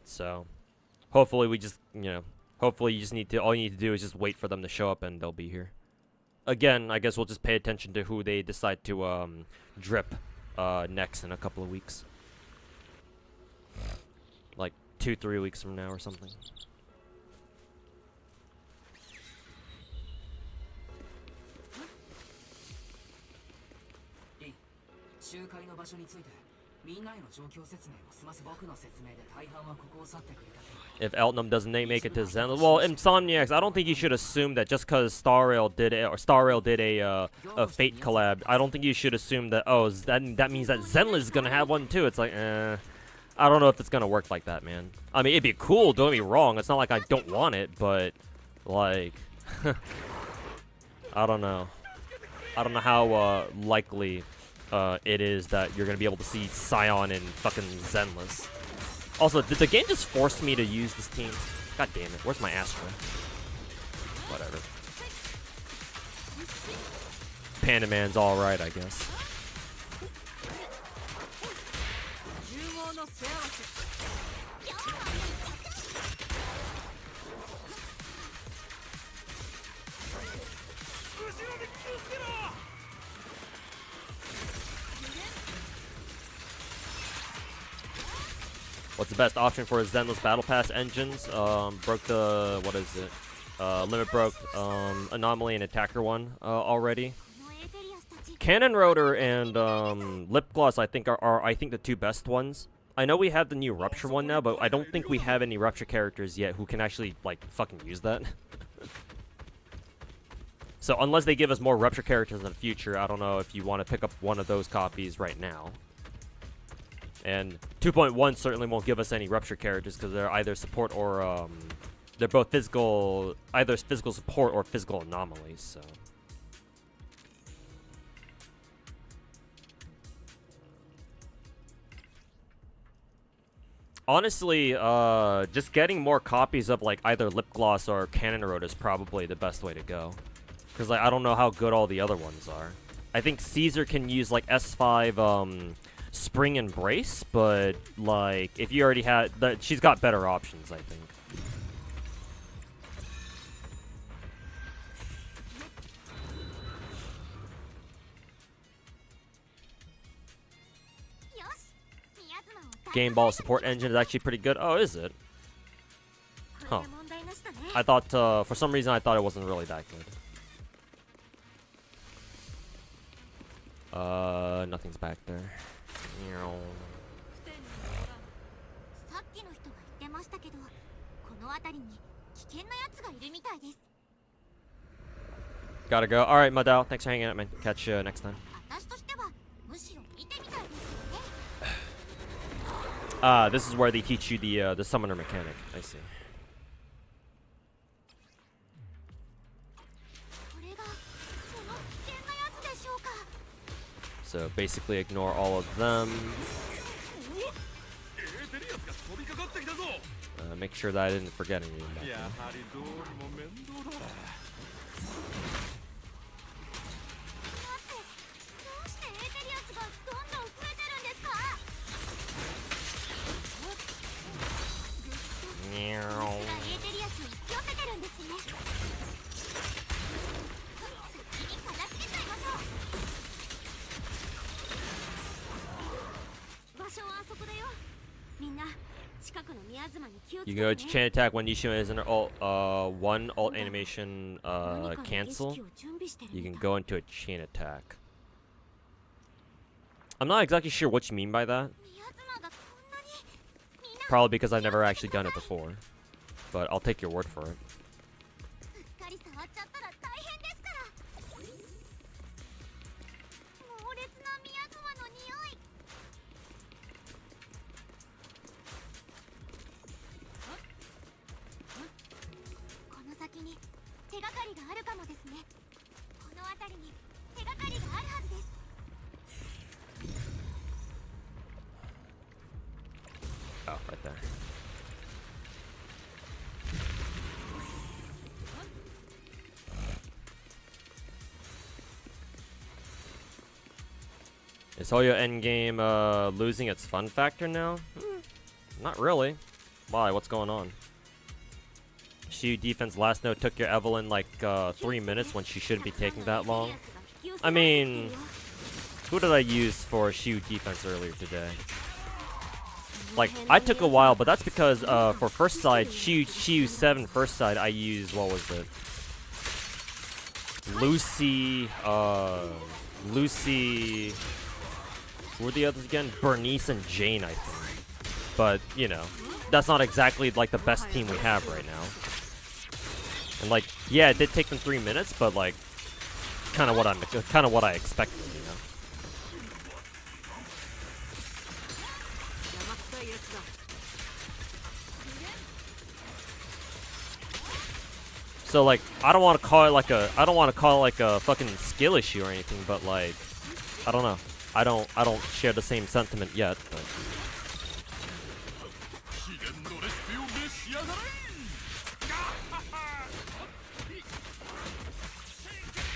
So, hopefully we just hopefully you just all you need to do is just wait for them to show up and they'll be here. Again, I guess we'll just pay attention to who they decide to drip next in a couple of weeks. Like 2-3 weeks from now or something. If Eltnum doesn't make it to Zenless, well, Insomniacs, I don't think you should assume that just because Star Rail did a Fate collab, I don't think you should assume that that means that Zenless is gonna have one too. It's like, I don't know if it's gonna work like that, man. I mean, it'd be cool. Don't get me wrong. It's not like I don't want it, but like, I don't know. I don't know how likely it is that you're gonna be able to see Scion and fucking Zenless. Also, did the game just force me to use this team? God damn it. Where's my Astra? Whatever. Panda Man's alright, I guess. 融合の背合わせ What's the best option for Zenless Battle Pass engines? Broke the, what is it? Limit broke Anomaly and Attacker one already. Cannon Rotor and Lip Gloss I think are I think the two best ones. I know we have the new Rupture one now, but I don't think we have any Rupture characters yet who can actually like fucking use that. So unless they give us more Rupture characters in the future, I don't know if you want to pick up one of those copies right now. And 2.1 certainly won't give us any Rupture characters because they're either support or they're both physical, either physical support or physical anomalies. So. Honestly, just getting more copies of like either Lip Gloss or Cannon Road is probably the best way to go. Because like, I don't know how good all the other ones are. I think Caesar can use like S5 Spring Embrace, but like if you already had that, she's got better options, I think. Game Ball support engine is actually pretty good. Oh, is it? Huh. I thought, for some reason, I thought it wasn't really that good. Nothing's back there. Gotta go. Alright, Madao. Thanks for hanging out, man. Catch you next time. This is where they teach you the summoner mechanic. I see. So basically ignore all of them. Make sure that I didn't forget anything back there. You go to chain attack when Nishima is in alt one alt animation cancel. You can go into a chain attack. I'm not exactly sure what you mean by that. Probably because I've never actually done it before. But I'll take your word for it. Oh, right there. Is Hoyo endgame losing its fun factor now? Not really. Why? What's going on? Shield defense last note took your Evelyn like 3 minutes when she shouldn't be taking that long. I mean, who did I use for Shield defense earlier today? Like, I took a while, but that's because for first side, Shield 7 first side, I used, what was it? Lucy, who were the others again? Bernice and Jane, I think. But, you know, that's not exactly like the best team we have right now. And like, yeah, it did take them 3 minutes, but like, kind of what I expected, you know. So like, I don't want to call it like a fucking skill issue or anything, but like, I don't know. I don't share the same sentiment yet, but.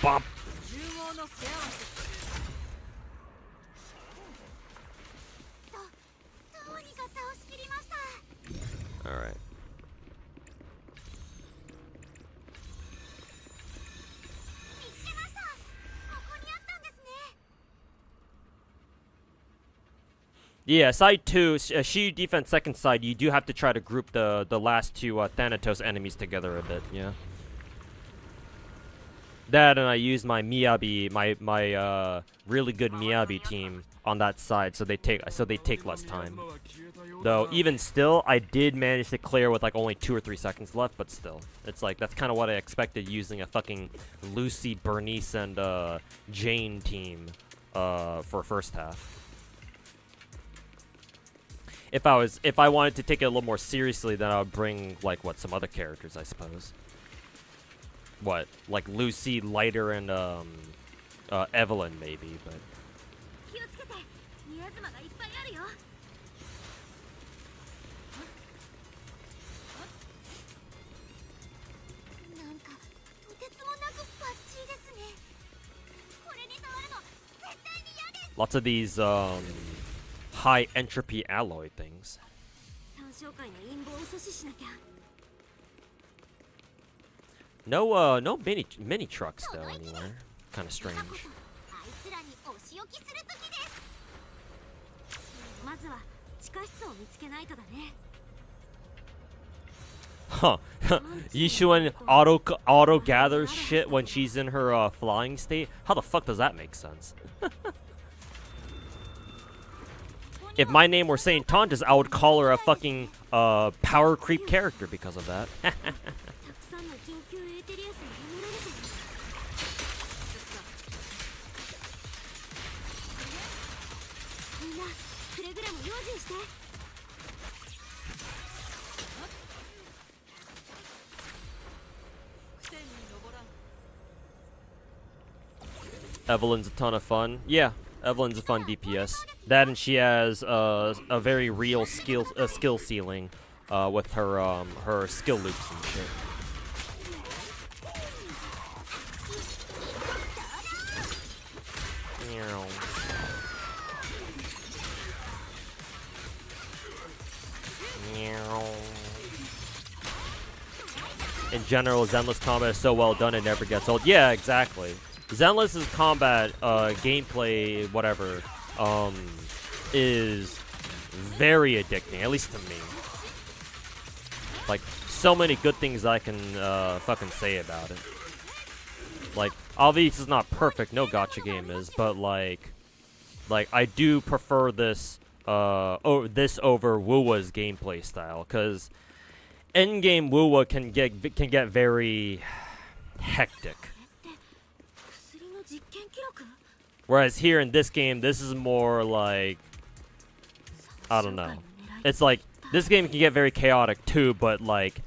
Bop, の世話をどうにか倒しきりました。 All right. 見つけました。ここにあったんですね。 Yeah, side 2, Shield defense second side, you do have to try to group the last two Thanatos enemies together a bit, yeah. That, and I used my Miyabi, my really good Miyabi team on that side, so they take less time. Though even still, I did manage to clear with like only 2 or 3 seconds left, but still, it's like that's kind of what I expected using a fucking Lucy, Bernice, and Jane team for first half. If I wanted to take it a little more seriously, then I would bring like some other characters, I suppose. What, like Lucy, Lighter, and Evelyn maybe, but 気をつけて。宮妻がいっぱいあるよ。なんかとてつもなくバッチリですね。これに触るの絶対に嫌です。 lots of these high entropy alloy things. 三将会の陰謀を阻止しなきゃ。 No mini trucks though anywhere. Kind of strange. あいつらにお仕置きする時です。まずは地下室を見つけないとだね。 Huh. Yishuan auto gathers shit when she's in her flying state. How the fuck does that make sense? If my name were Saint Tonjas, I would call her a fucking power creep character because of that. たくさんの緊急エーテリアスに守られてる。みんなくれぐれも用心して。 Evelyn's a ton of fun. Yeah, Evelyn's a fun DPS. That, and she has a very real skill ceiling with her her skill loops and shit. Meow. Meow. In general, Zenless combat is so well done it never gets old. Yeah, exactly. Zenless's combat, gameplay, whatever, is very addicting, at least to me. Like, so many good things I can fucking say about it. Like, obviously it's not perfect, no gacha game is, but like I do prefer this this over Wuwa's gameplay style, because endgame Wuwa can get very hectic. Whereas here in this game, this is more like, I don't know. It's like, this game can get very chaotic too, but like,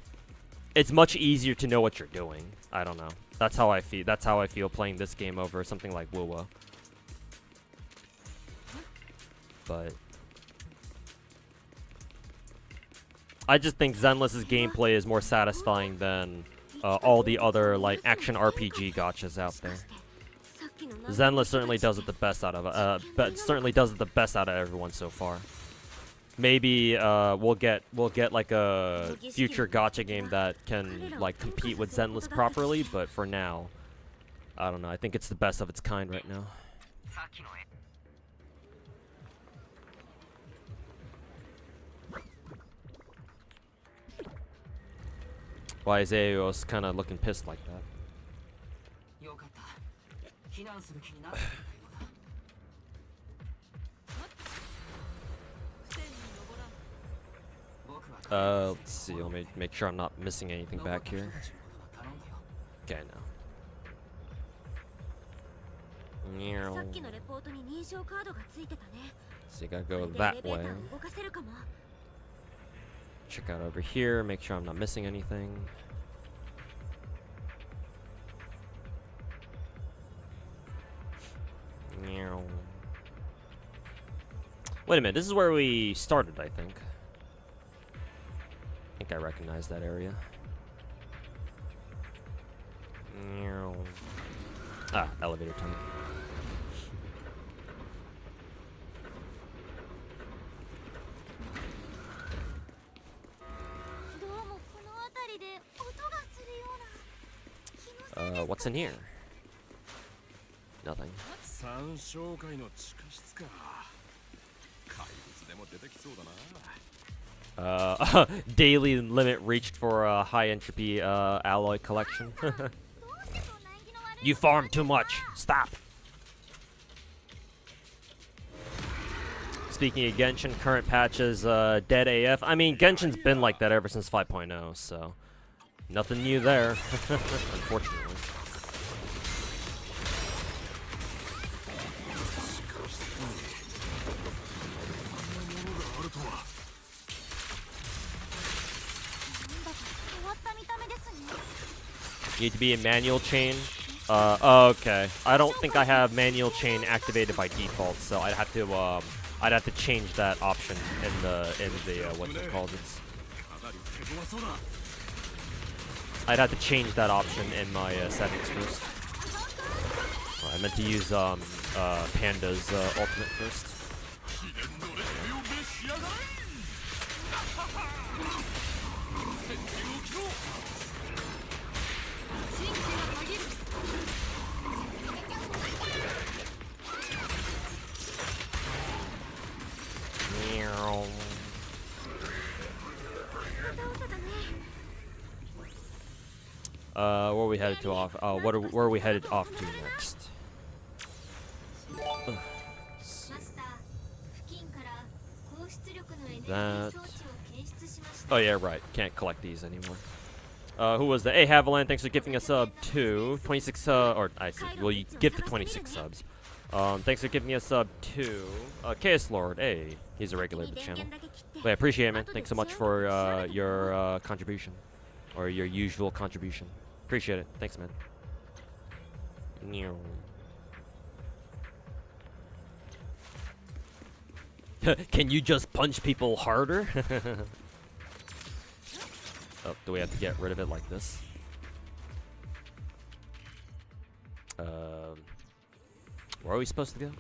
it's much easier to know what you're doing. I don't know. That's how I feel. That's how I feel playing this game over something like Wuwa. But I just think Zenless's gameplay is more satisfying than all the other like action RPG gachas out there. Zenless certainly does it the best out of everyone so far. Maybe we'll get like a future gacha game that can like compete with Zenless properly, but for now, I don't know. I think it's the best of its kind right now. Why is Aeos kind of looking pissed like that? Let's see. Let me make sure I'm not missing anything back here. Okay, now. So you gotta go that way. Check out over here. Make sure I'm not missing anything. Wait a minute, this is where we started, I think. I think I recognize that area. Ah, elevator tunnel. どうもこの辺りで音がするような気のせいですかね。 What's in here? Nothing. 三小界の地下室か。怪物でも出てきそうだな。Daily limit reached for a high entropy alloy collection. You farm too much. Stop. Speaking of Genshin, current patch is dead AF. I mean, Genshin's been like that ever since 5.0, so nothing new there, unfortunately. Need to be in manual chain. Okay. I don't think I have manual chain activated by default, so I'd have to change that option in the what's it called? I'd have to change that option in my settings first. I meant to use Panda's ultimate first. Where are we headed to off? Where are we headed off to next? That. Oh yeah, right. Can't collect these anymore. Who was that? Hey, Haviland, thanks for giving us sub 26. Or I said, well, you give the 26 subs. Thanks for giving us sub 2. KS Lord, hey, he's a regular of the channel. But I appreciate it, man. Thanks so much for your contribution, or your usual contribution. Appreciate it. Thanks, man. Can you just punch people harder? Oh, do we have to get rid of it like this? Where are we supposed to go?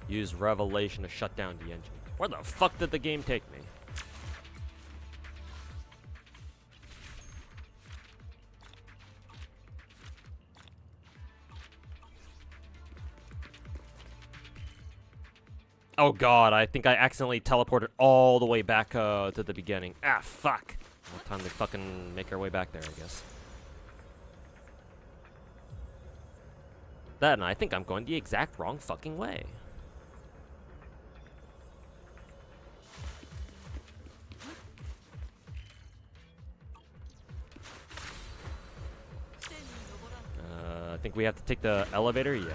Use Revelation to shut down the engine. Where the fuck did the game take me? Oh god, I think I accidentally teleported all the way back to the beginning. Ah, fuck. Well, time to fucking make our way back there, I guess. That, and I think I'm going the exact wrong fucking way. I think we have to take the elevator, yeah.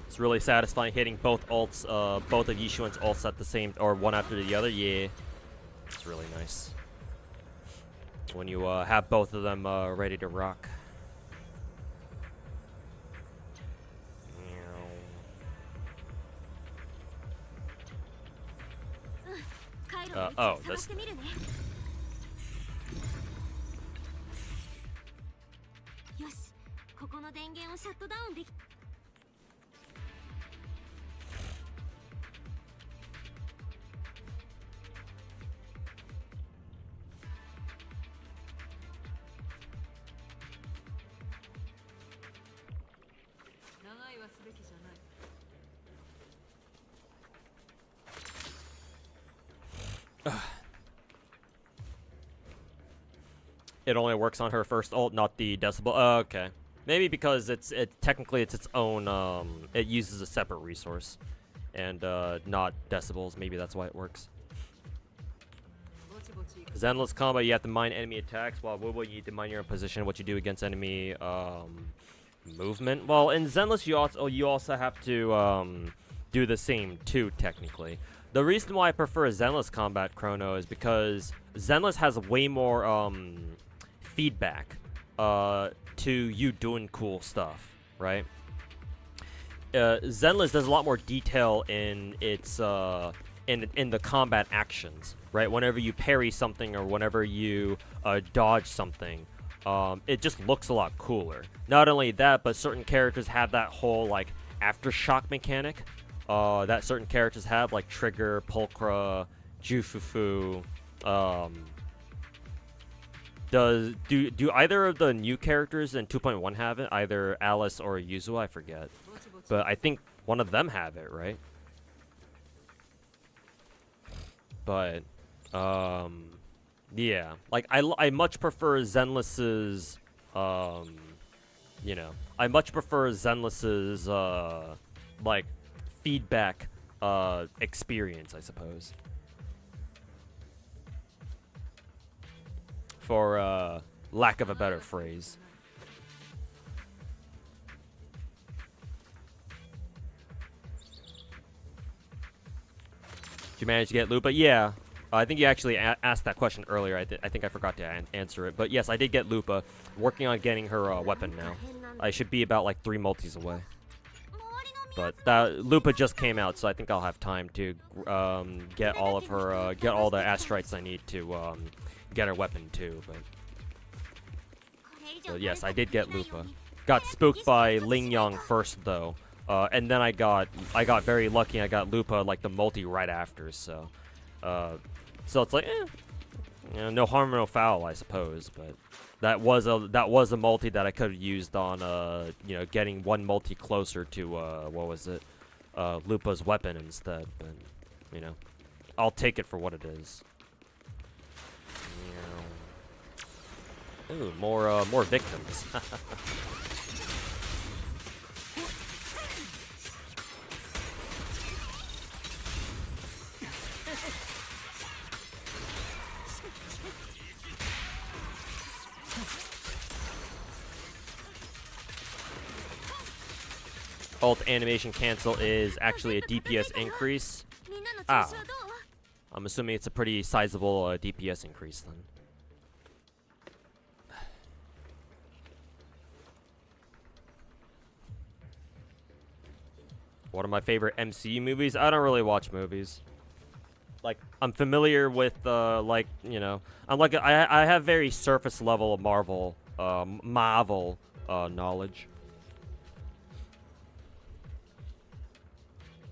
It's really satisfying hitting both ults, both of Yishuan's ults at the same, or one after the other. Yeah, it's really nice when you have both of them ready to rock. Oh, this. よし、ここの電源をシャットダウンでき。長いはすべきじゃない。 It only works on her first ult, not the decibel. Okay, maybe because technically it's its own. It uses a separate resource, and not decibels. Maybe that's why it works. Zenless combat, you have to mine enemy attacks. While Wubo, you need to mine your own position. What you do against enemy movement. Well, in Zenless, you also have to do the same too. Technically, the reason why I prefer Zenless combat Chrono is because Zenless has way more feedback to you doing cool stuff, right? Zenless does a lot more detail in its in the combat actions, right? Whenever you parry something or whenever you dodge something, it just looks a lot cooler. Not only that, but certain characters have that whole like aftershock mechanic that certain characters have, like Trigger, Pulchra, Jufufu. Do either of the new characters in 2.1 have it? Either Alice or Yuzu, I forget. But I think one of them have it, right? But yeah, like I much prefer Zenless's you know, I much prefer Zenless's like feedback experience, I suppose. For lack of a better phrase. Did you manage to get Lupa? Yeah. I think you actually asked that question earlier. I think I forgot to answer it. But yes, I did get Lupa. Working on getting her weapon now. I should be about like 3 multis away. But Lupa just came out, so I think I'll have time to get all of her, get all the astrites I need to get her weapon too. But yes, I did get Lupa. Got spooked by Ling Yang first though, and then I got very lucky. I got Lupa like the multi right after. So, so it's like, you know, no harm, no foul, I suppose. But that was a multi that I could have used on you know, getting one multi closer to what was it, Lupa's weapon instead. But you know, I'll take it for what it is. Ooh, more victims. Alt animation cancel is actually a DPS increase. Ah, I'm assuming it's a pretty sizable DPS increase then. One of my favorite MCU movies. I don't really watch movies. Like, I'm familiar with, like, you know, I have very surface level of Marvel knowledge.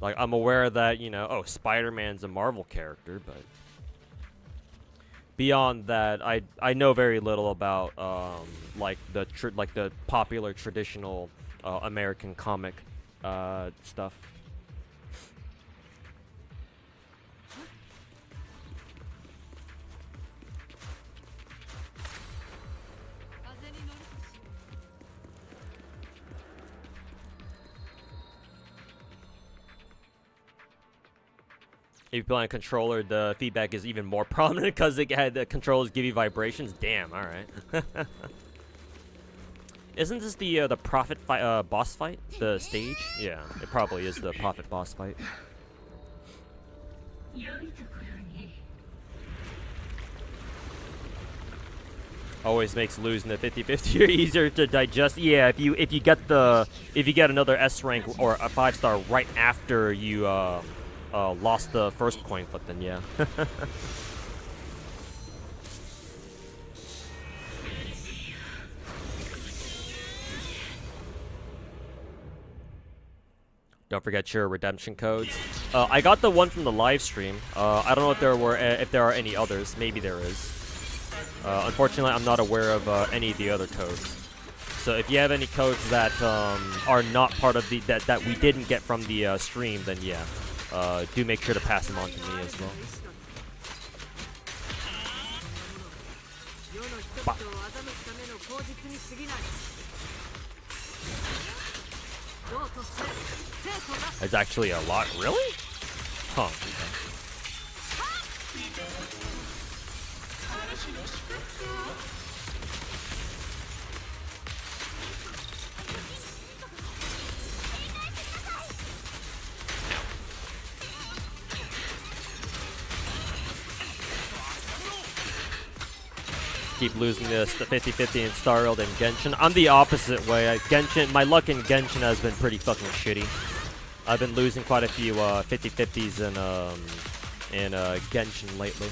Like, I'm aware that, you know, oh, Spider-Man's a Marvel character, but beyond that, I know very little about, like the popular traditional American comic stuff. If you play on a controller, the feedback is even more prominent because the controllers give you vibrations. Damn, all right. Isn't this the Prophet boss fight? The stage? Yeah, it probably is the Prophet boss fight. Always makes losing the 50-50 easier to digest. Yeah, if you get another S rank or a 5-star right after you lost the first coin flip, then yeah. Don't forget your redemption codes. I got the one from the live stream. I don't know if there are any others. Maybe there is. Unfortunately, I'm not aware of any of the other codes. So if you have any codes that are not part of the that we didn't get from the stream, then yeah, do make sure to pass them on to me as well. Bah. It's actually a lot, really? Huh. Keep losing this, the 50-50 in Starfield and Genshin. I'm the opposite way. Genshin, my luck in Genshin has been pretty fucking shitty. I've been losing quite a few 50-50s in Genshin lately.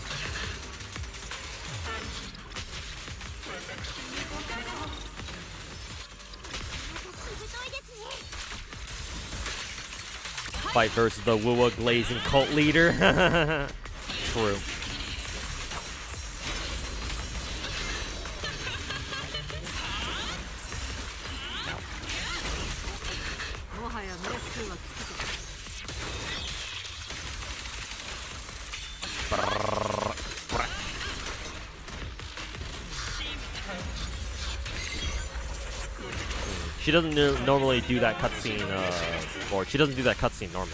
Fight versus the Wuwa glazing cult leader. True. She doesn't normally do that cutscene, or she doesn't do that cutscene normally.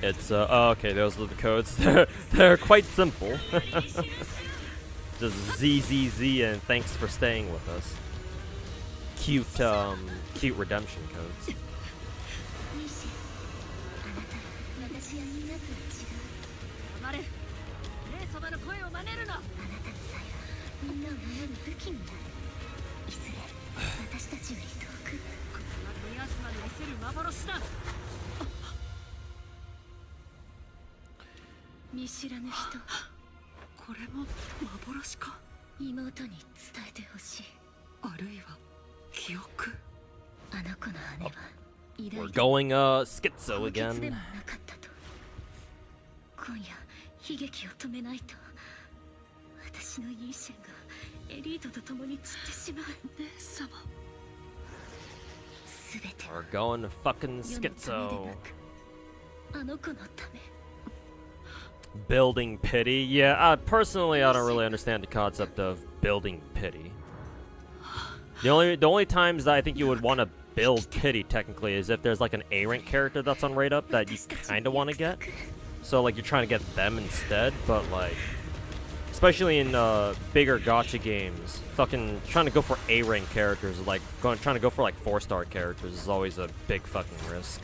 It's oh, okay, those are the codes. They're quite simple. Just ZZZ and thanks for staying with us. Cute cute redemption codes. 見知らぬ人これも幻か妹に伝えてほしいあるいは記憶あの子の姉は We're going schizo again. 今夜悲劇を止めないと私のいいシェンがエリートと共に散ってしまう姉様 We're going fucking schizo. あの子のため Building pity? Yeah, personally, I don't really understand the concept of building pity. The only times that I think you would want to build pity, technically, is if there's like an A-rank character that's on raid up that you kind of want to get. So, like, you're trying to get them instead, but, like, especially in bigger gacha games, fucking trying to go for A-rank characters, like, trying to go for, like, 4-star characters is always a big fucking risk.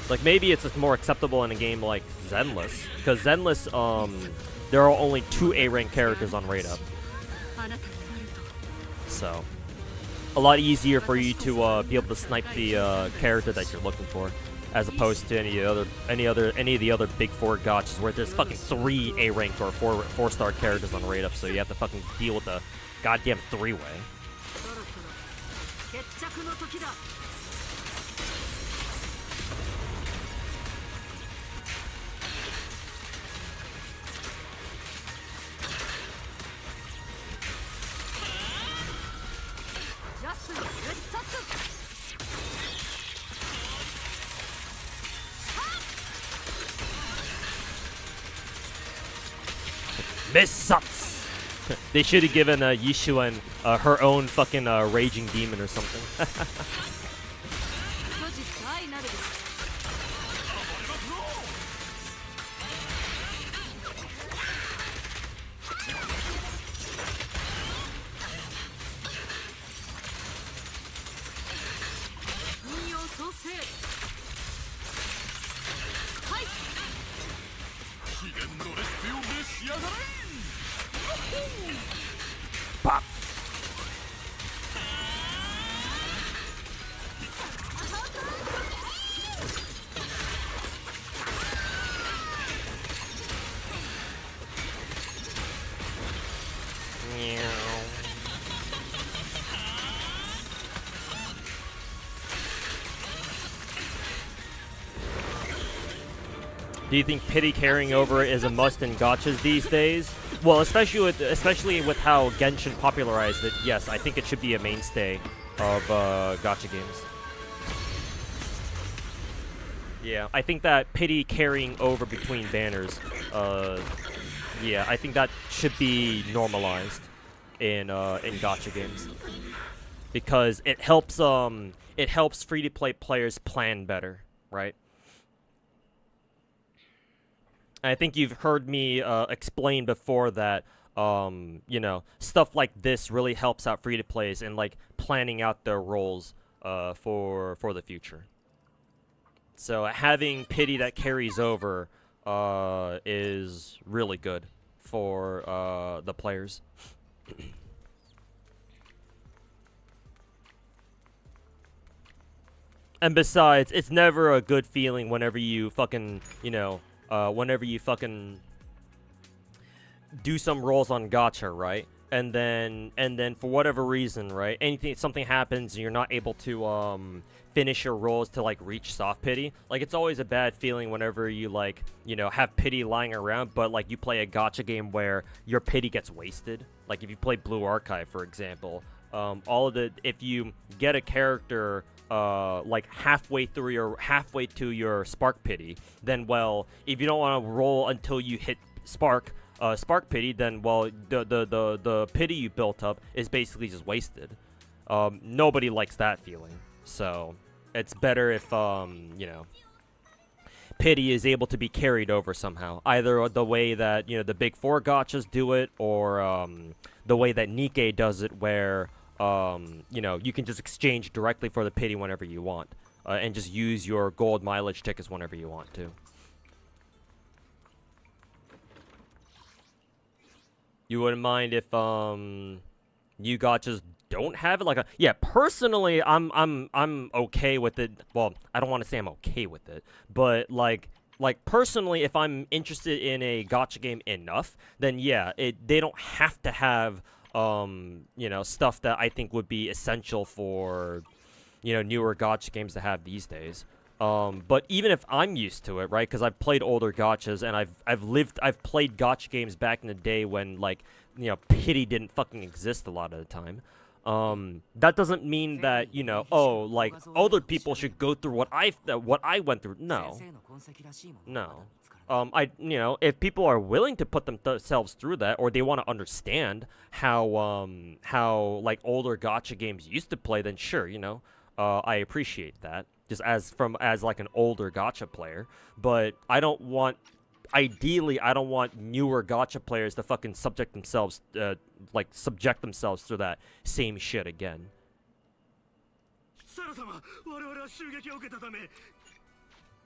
Like, maybe it's more acceptable in a game like Zenless, because Zenless, there are only 2 A-rank characters on raid up. So, a lot easier for you to be able to snipe the character that you're looking for, as opposed to any of the other big 4 gachas where there's fucking 3 A-rank or 4-star characters on raid up, so you have to fucking deal with the goddamn 3-way. Missats! They should have given Yishuan her own fucking raging demon or something. Pop! Do you think pity carrying over is a must in gachas these days? Well, especially with how Genshin popularized it, yes, I think it should be a mainstay of gacha games. Yeah, I think that pity carrying over between banners Yeah, I think that should be normalized in gacha games because it helps free-to-play players plan better, right? I think you've heard me explain before that you know, stuff like this really helps out free-to-plays in like planning out their roles for the future. So having pity that carries over is really good for the players. And besides, it's never a good feeling whenever you fucking, you know, whenever you fucking do some rolls on gacha, right? And then for whatever reason, right? Something happens and you're not able to finish your rolls to like reach soft pity. Like it's always a bad feeling whenever you like, you know, have pity lying around, but like you play a gacha game where your pity gets wasted. Like if you play Blue Archive, for example, if you get a character like halfway to your spark pity, then well, if you don't want to roll until you hit spark pity, then well, the pity you built up is basically just wasted. Nobody likes that feeling, so it's better if you know, pity is able to be carried over somehow, either the way that, you know, the big four gachas do it, or the way that Nikkei does it, where you know, you can just exchange directly for the pity whenever you want, and just use your gold mileage tickets whenever you want to. You wouldn't mind if you gachas don't have it? Like yeah, personally I'm okay with it. Well, I don't want to say I'm okay with it, but like personally, if I'm interested in a gacha game enough, then yeah, they don't have to have you know, stuff that I think would be essential for, you know, newer gacha games to have these days. But even if I'm used to it, right? Because I've played older gachas, and I've played gacha games back in the day when, like, you know, pity didn't fucking exist a lot of the time. That doesn't mean that, you know, oh, like other people should go through what I went through. No. You know, if people are willing to put themselves through that, or they want to understand how like older gacha games used to play, then sure, you know, I appreciate that. Just as like an older gacha player, but ideally I don't want newer gacha players to fucking subject themselves through that same shit again.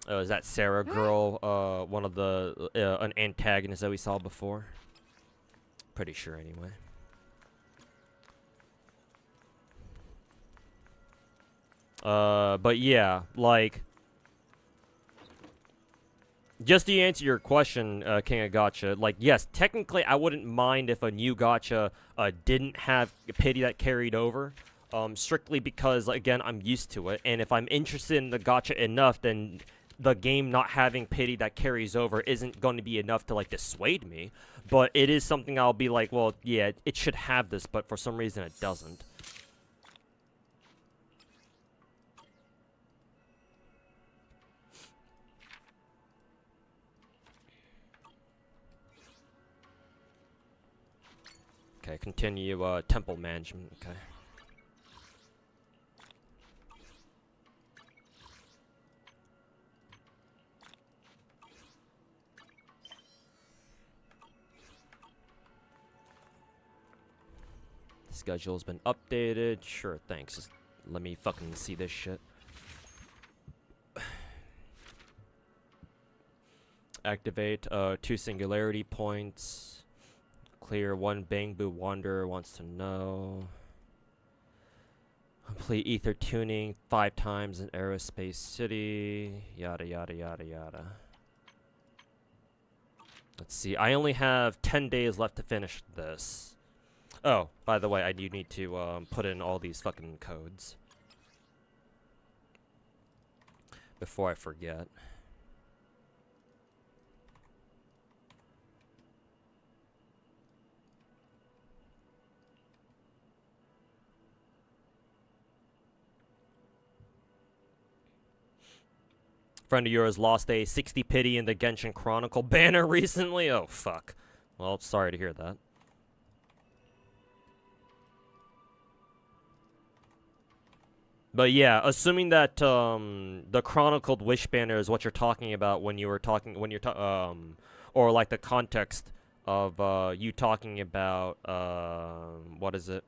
Oh, is that Sarah girl one of the an antagonist that we saw before? Pretty sure anyway. But yeah, like, just to answer your question, King of Gacha, like, yes, technically I wouldn't mind if a new gacha didn't have pity that carried over, strictly because, again, I'm used to it, and if I'm interested in the gacha enough, then the game not having pity that carries over isn't going to be enough to, like, dissuade me, but it is something I'll be like, well, yeah, it should have this, but for some reason it doesn't. Okay, continue, temple management, okay. Schedule's been updated, sure, thanks. Just let me fucking see this shit. Activate, 2 singularity points. Clear 1 Bangbu Wanderer wants to know. Complete ether tuning 5 times in Aerospace City. Yada yada yada yada. Let's see. I only have 10 days left to finish this. Oh, by the way, I do need to put in all these fucking codes before I forget. Friend of yours lost a 60 pity in the Genshin Chronicle banner recently? Oh, fuck. Well, sorry to hear that. But yeah, assuming that the chronicled wish banner is what you're talking about when you're or like the context of you talking about what is it?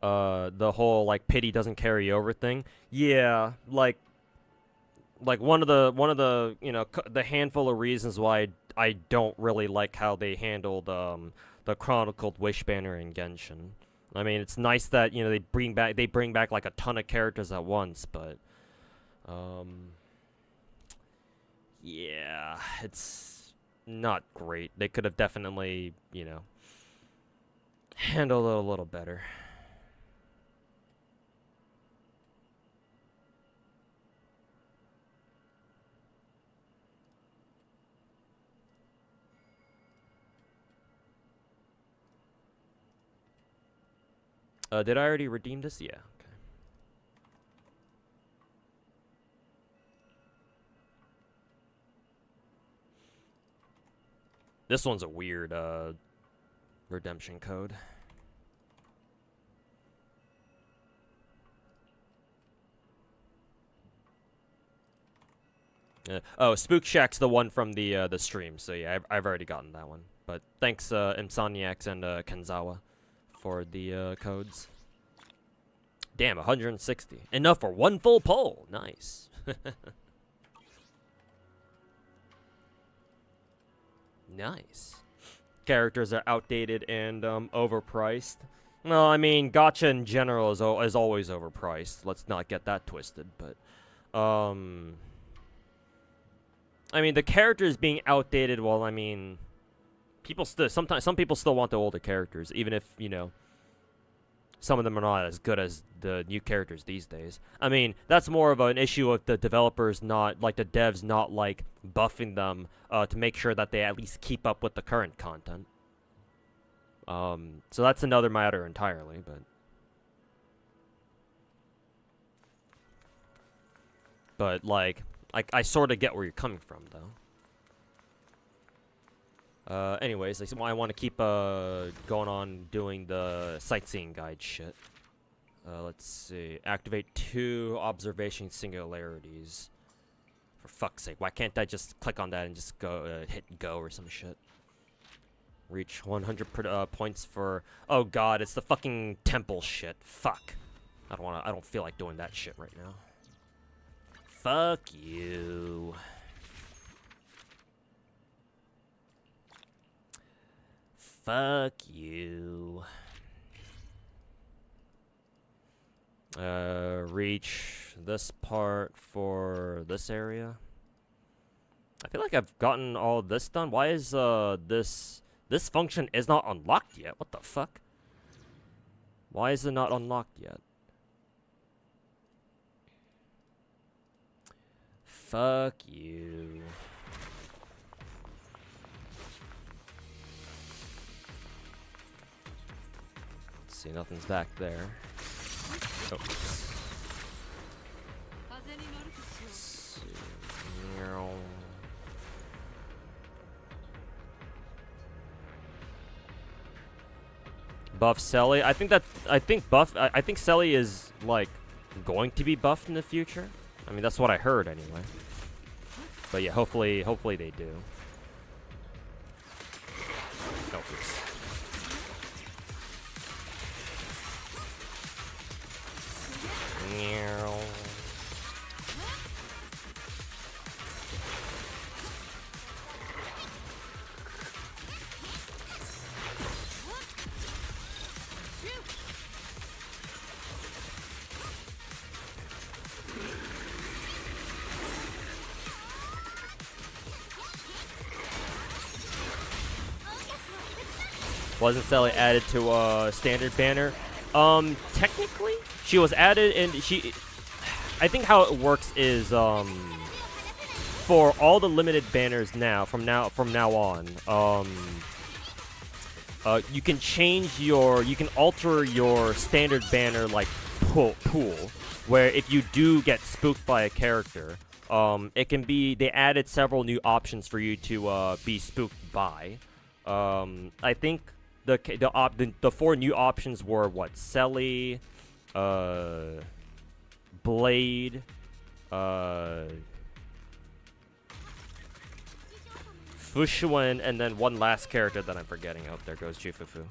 The whole like pity doesn't carry over thing. Yeah, like one of the you know the handful of reasons why I don't really like how they handled the chronicled wish banner in Genshin. I mean, it's nice that, you know, they bring back like a ton of characters at once, but yeah, it's not great. They could have definitely, you know, handled it a little better. Did I already redeem this? Yeah. Okay. This one's a weird redemption code. Oh, Spook Shack's the one from the stream. So yeah, I've already gotten that one. But thanks Insomniacs and Kenzawa for the codes. Damn, 160. Enough for one full poll. Nice. Nice. Characters are outdated and overpriced. Well, I mean, gacha in general is always overpriced. Let's not get that twisted, but I mean, the characters being outdated, well, I mean, some people still want the older characters, even if, you know, some of them are not as good as the new characters these days. I mean, that's more of an issue of the developers not, like the devs not, like, buffing them to make sure that they at least keep up with the current content. So that's another matter entirely, but like, I sort of get where you're coming from, though. Anyways, I want to keep going on doing the sightseeing guide shit. Let's see. Activate 2 observation singularities. For fuck's sake, why can't I just click on that and just go hit go or some shit? Reach 100 points for. Oh god, it's the fucking temple shit. Fuck. I don't feel like doing that shit right now. Fuck you. Fuck you. Reach this part for this area. I feel like I've gotten all this done. Why is this function is not unlocked yet? What the fuck? Why is it not unlocked yet? Fuck you. See, nothing's back there. Oh. Let's see. Buff Selly. I think Selly is like going to be buffed in the future. I mean, that's what I heard anyway. But yeah, hopefully they do. Oh, oops. Wasn't Sally added to standard banner? Technically, she was added, and I think how it works is for all the limited banners now, from now on, you can alter your standard banner like pool, where if you do get spooked by a character, it can be, they added several new options for you to be spooked by. I think the 4 new options were what? Selly, Blade, Fushuan, and then one last character that I'm forgetting. Oh, there goes Jufufu.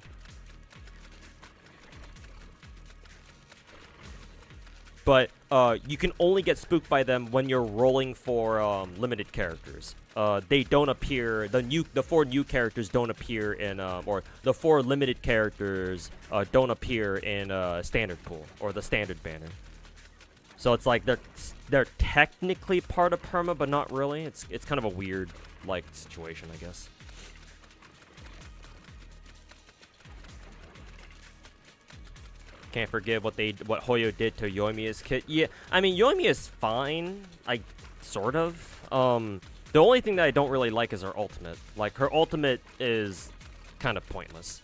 But you can only get spooked by them when you're rolling for limited characters. They don't appear. The 4 new characters don't appear in, or the 4 limited characters don't appear in standard pool or the standard banner. So it's like they're technically part of perma, but not really. It's kind of a weird like situation, I guess. Can't forget what Hoyo did to Yoimiya's kit. Yeah, I mean Yoimiya's fine, sort of. The only thing that I don't really like is her ultimate. Like her ultimate is kind of pointless.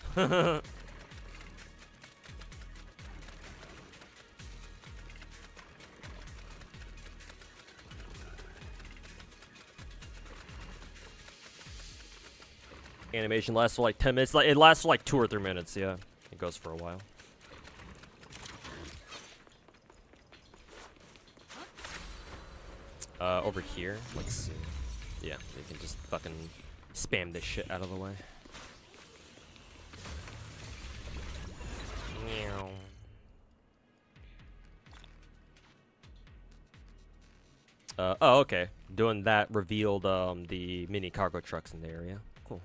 Animation lasts for like 10 minutes. It lasts for like 2 or 3 minutes. Yeah, it goes for a while. Over here, let's see. Yeah, we can just fucking spam this shit out of the way. Meow. Oh, okay. Doing that revealed the mini cargo trucks in the area. Cool.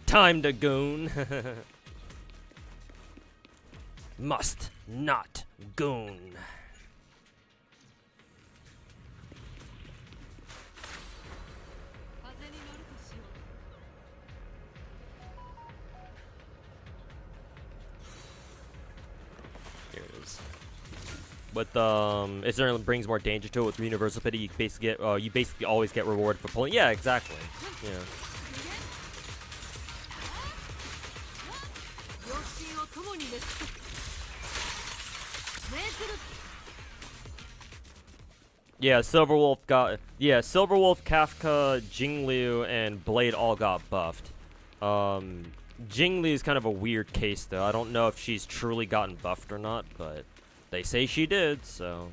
Time to goon. Must not goon. With it certainly brings more danger to it. With universal pity, you basically always get rewarded for pulling. Yeah, exactly. Yeah. Yeah, Silverwolf, Kafka, Jingliu, and Blade all got buffed. Jingliu is kind of a weird case though. I don't know if she's truly gotten buffed or not, but they say she did, so.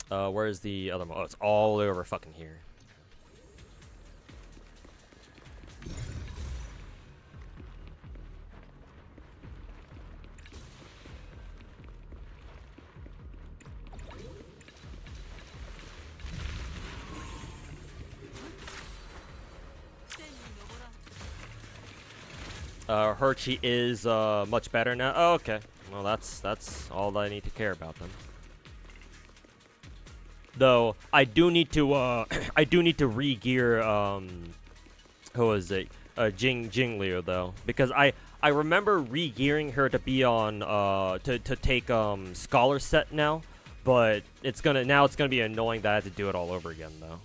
Where's the other one? Oh, it's all over fucking here. Hershey is much better now. Oh, okay. Well, that's all I need to care about then. Though I do need to re-gear who is it? Jingliu though, because I remember re-gearing her to be on to take scholar set now, but it's gonna be annoying that I have to do it all over again though.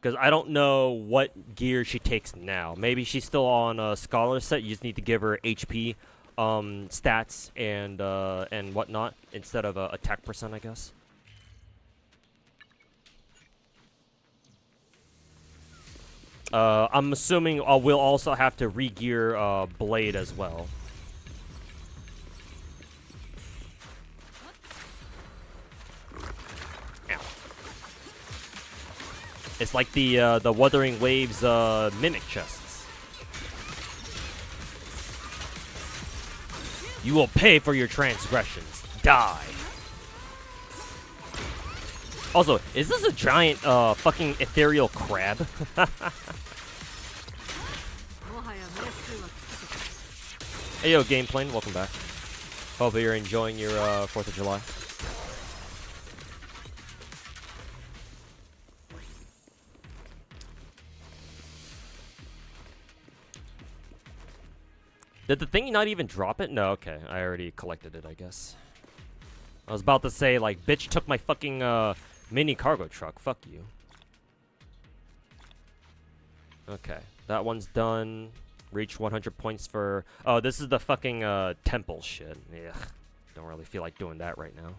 Because I don't know what gear she takes now. Maybe she's still on scholar set. You just need to give her HP stats and whatnot instead of attack percent, I guess. I'm assuming we'll also have to re-gear Blade as well. It's like the Wuthering Waves mimic chests. You will pay for your transgressions. Die. Also, is this a giant fucking ethereal crab? Hey yo, Gameplane, welcome back. Hope you're enjoying your 4th of July. Did the thing not even drop it? No, okay. I already collected it, I guess. I was about to say, like, bitch took my fucking Mini cargo truck. Fuck you. Okay, that one's done. Reach 100 points for... Oh, this is the fucking temple shit. Ugh. Don't really feel like doing that right now.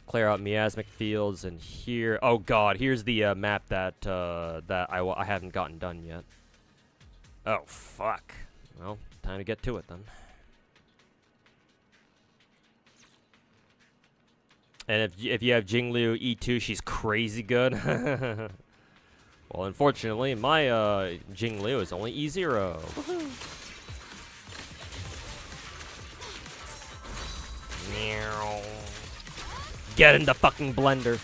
Clear out miasmic fields, and here... Oh god, here's the map that I haven't gotten done yet. Oh, fuck. Well, time to get to it then. And if you have Jinglu E2, she's crazy good. Well, unfortunately, my Jinglu is only E0. Meow. Get in the fucking blender.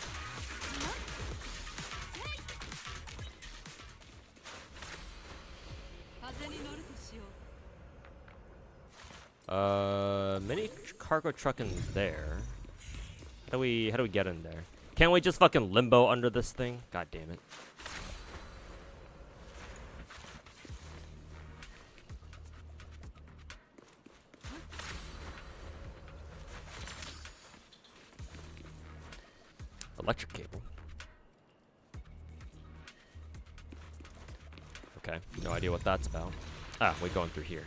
Mini cargo truck in there. How do we get in there? Can't we just fucking limbo under this thing? God damn it. Electric cable. Okay, no idea what that's about. Ah, we're going through here.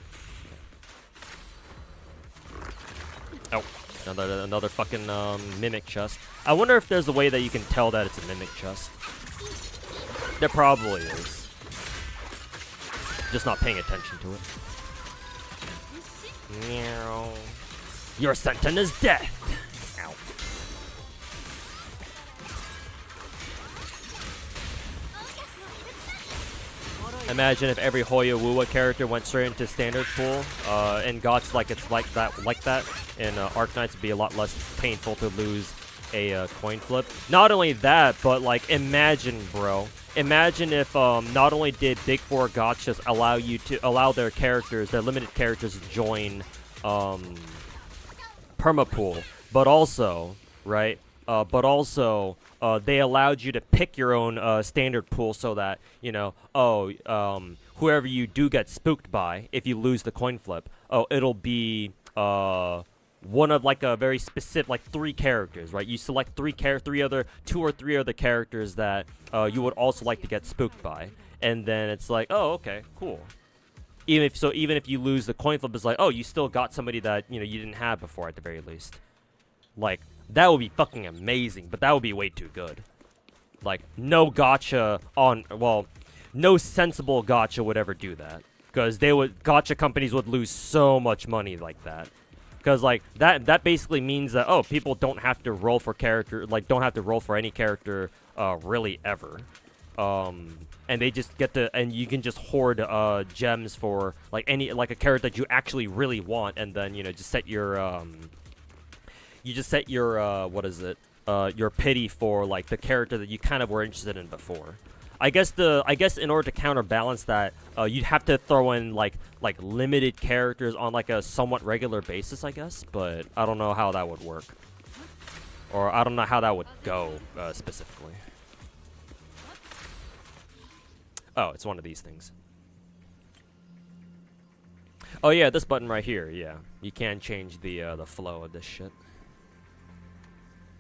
Okay. Oh, another fucking mimic chest. I wonder if there's a way that you can tell that it's a mimic chest. There probably is. Just not paying attention to it. Meow. Your sentence is death. Ow. Imagine if every Hoya Wuwa character went straight into standard pool. In GACHA, like it's like that. In Arknights, it'd be a lot less painful to lose a coin flip. Not only that, but like imagine, bro. Imagine if not only did Big Four GACHAs allow their characters, their limited characters, to join permapool, but also, right? They allowed you to pick your own standard pool so that, you know, whoever you do get spooked by, if you lose the coin flip, it'll be one of like a very specific, like 3 characters, right? You select two or three other characters that you would also like to get spooked by, and then it's like, oh, okay, cool. Even if you lose the coin flip, it's like, oh, you still got somebody that, you know, you didn't have before at the very least. Like, that would be fucking amazing, but that would be way too good. Like, no gacha no sensible gacha would ever do that. Because gacha companies would lose so much money like that. Because, like, that basically means that, oh, people don't have to roll for don't have to roll for any character, really ever. And they just get to, and you can just hoard, gems for, like, a character that you actually really want, and then, you know, just set your, your pity for, like, the character that you kind of were interested in before. I guess in order to counterbalance that, you'd have to throw in like limited characters on like a somewhat regular basis, I guess. But I don't know how that would work, or I don't know how that would go specifically. Oh, it's one of these things. Oh yeah, this button right here. Yeah, you can change the flow of this shit.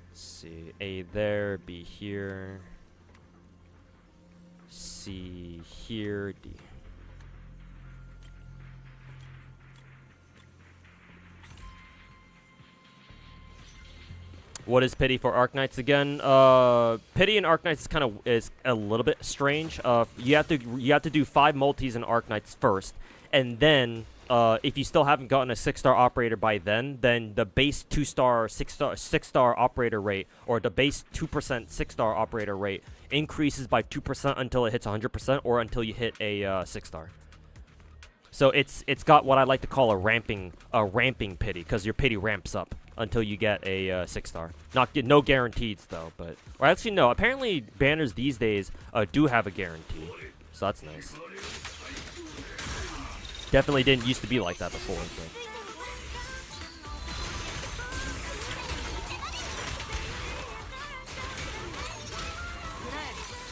Let's see, A there, B here. C here, D. What is pity for Arknights again? Pity in Arknights is a little bit strange. You have to do 5 multis in Arknights first, and then if you still haven't gotten a 6-star operator by then the base 2-star 6-star operator rate, or the base 2% 6-star operator rate, increases by 2% until it hits 100%, or until you hit a 6-star. So it's got what I like to call a ramping pity, because your pity ramps up until you get a 6-star. No guarantees though, but or actually no. Apparently banners these days do have a guarantee, so that's nice. Definitely didn't used to be like that before. But.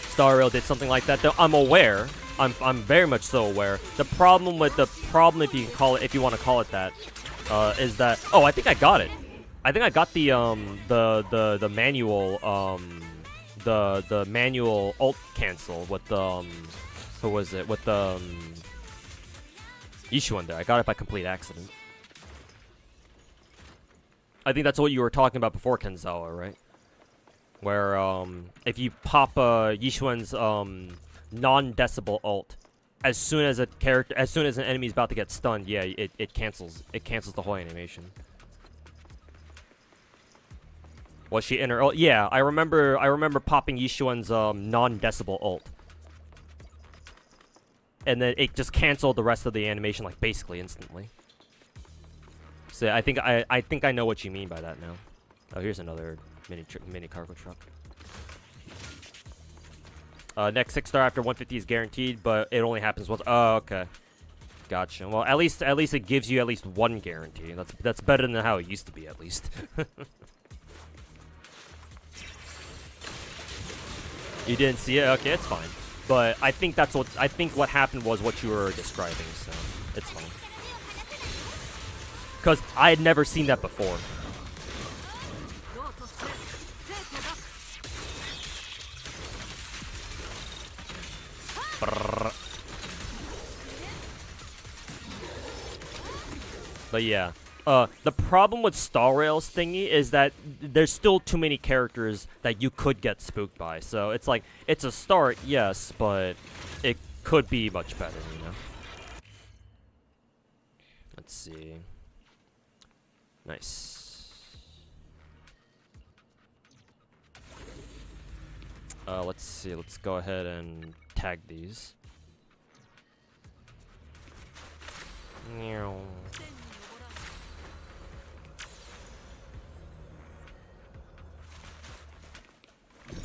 Star Rail did something like that, though. I'm aware. I'm very much so aware. The problem, if you can call it, if you want to call it that, is that. Oh, I think I got it. I think I got the manual the manual ult cancel with the who was it with the Yishuan there. I got it by complete accident. I think that's what you were talking about before, Kenzawa, right? Where if you pop Yishuan's non-decibel ult, as soon as an enemy is about to get stunned, yeah, it cancels the whole animation. Was she in her ult? Yeah, I remember popping Yishuan's non-decibel ult. And then it just canceled the rest of the animation like basically instantly. So I think I know what you mean by that now. Oh, here's another mini cargo truck. Next 6-star after 150 is guaranteed, but it only happens once. Oh, okay. Gotcha. Well, at least it gives you at least one guarantee. That's better than how it used to be, at least. You didn't see it? Okay, it's fine. But I think what happened was what you were describing, so it's fine. Because I had never seen that before. Brrr. But yeah. The problem with Star Rails thingy is that there's still too many characters that you could get spooked by. So it's like, it's a start, yes, but it could be much better, you know? Let's see. Nice. Let's see, let's go ahead and tag these. Meow.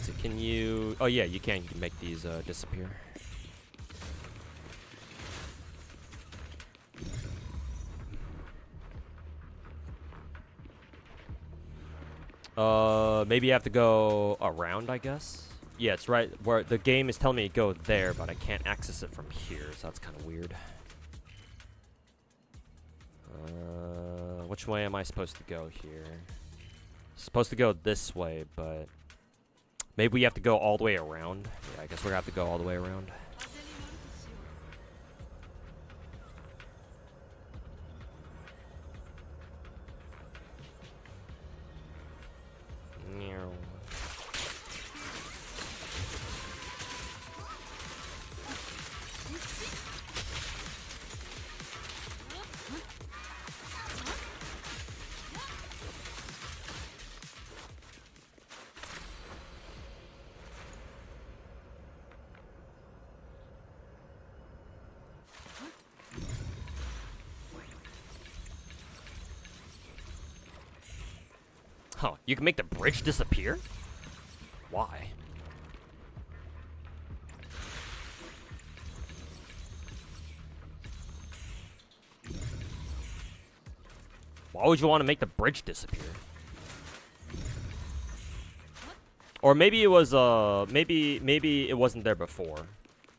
So can you... Oh yeah, you can make these disappear. Maybe you have to go around, I guess? Yeah, it's right where the game is telling me to go there, but I can't access it from here, so that's kind of weird. Which way am I supposed to go here? Supposed to go this way, but... Maybe we have to go all the way around. Yeah, I guess we're gonna have to go all the way around. Huh, you can make the bridge disappear? Why? Why would you want to make the bridge disappear? Or maybe it was, maybe it wasn't there before.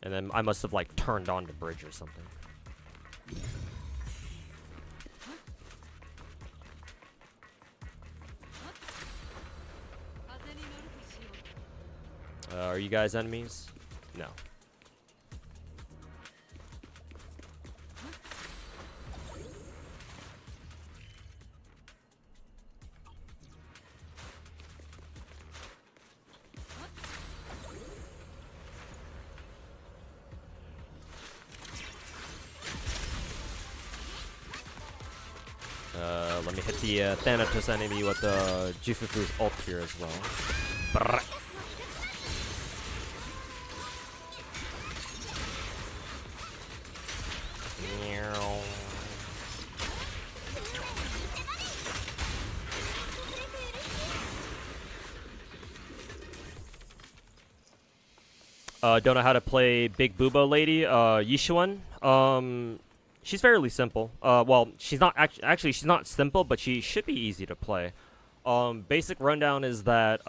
And then I must have, like, turned on the bridge or something. Are you guys enemies? No. Let me hit the Thanatos enemy with the Jifufu's ult here as well. Brrr. Don't know how to play Big Booba Lady, Yishuan. She's fairly simple. Well, she's not actually she's not simple, but she should be easy to play. Basic rundown is that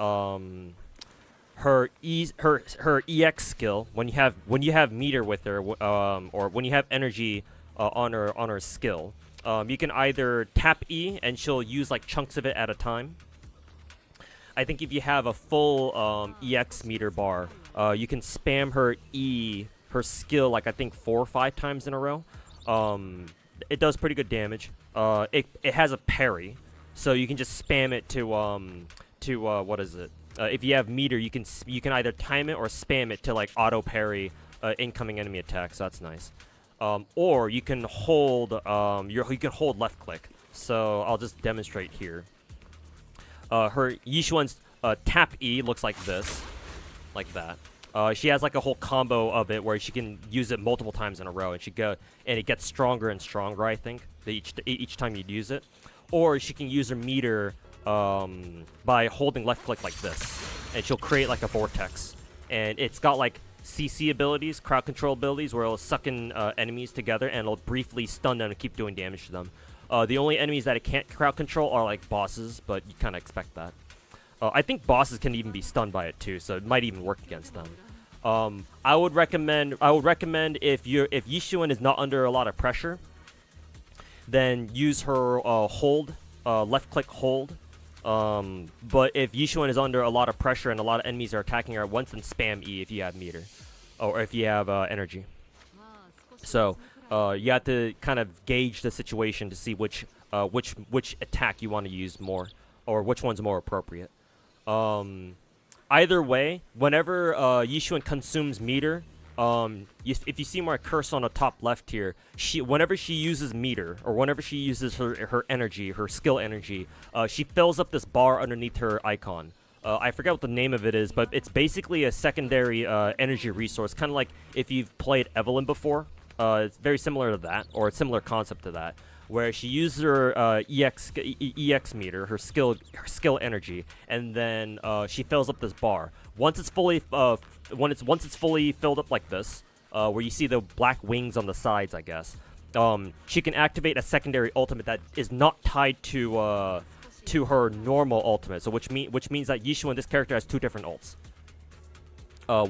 her EX skill, when you have meter with her, or when you have energy on her skill, You can either tap E and she'll use like chunks of it at a time. I think if you have a full EX meter bar, you can spam her her skill like I think 4 or 5 times in a row. It does pretty good damage. It has a parry, so you can just spam it to what is it? If you have meter, you can either time it or spam it to like auto parry incoming enemy attacks. So that's nice. Or you can hold you can hold left click. So I'll just demonstrate here. Her Yishuan's tap E looks like this, like that. She has like a whole combo of it where she can use it multiple times in a row, and it gets stronger and stronger. I think each time you use it, or she can use her meter by holding left click like this, and she'll create like a vortex, and it's got like CC abilities, crowd control abilities, where it'll suck in enemies together and it'll briefly stun them and keep doing damage to them. The only enemies that it can't crowd control are like bosses, but you kind of expect that. I think bosses can even be stunned by it too, so it might even work against them. I would recommend if Yishuan is not under a lot of pressure, then use her hold, left click hold. But if Yishuan is under a lot of pressure and a lot of enemies are attacking her at once, then spam E if you have meter, or if you have energy. So you have to kind of gauge the situation to see which attack you want to use more, or which one's more appropriate. Either way, whenever Yishuan consumes meter, if you see my cursor on the top left here, whenever she uses meter, or whenever she uses her energy, her skill energy, she fills up this bar underneath her icon. I forget what the name of it is, but it's basically a secondary energy resource, kind of like if you've played Evelyn before. It's very similar to that, or a similar concept to that, where she uses her EX meter, her skill energy, and then she fills up this bar. Once it's fully filled up like this, where you see the black wings on the sides, I guess, she can activate a secondary ultimate that is not tied to her normal ultimate. So which means that Yishuan, this character, has 2 different ults.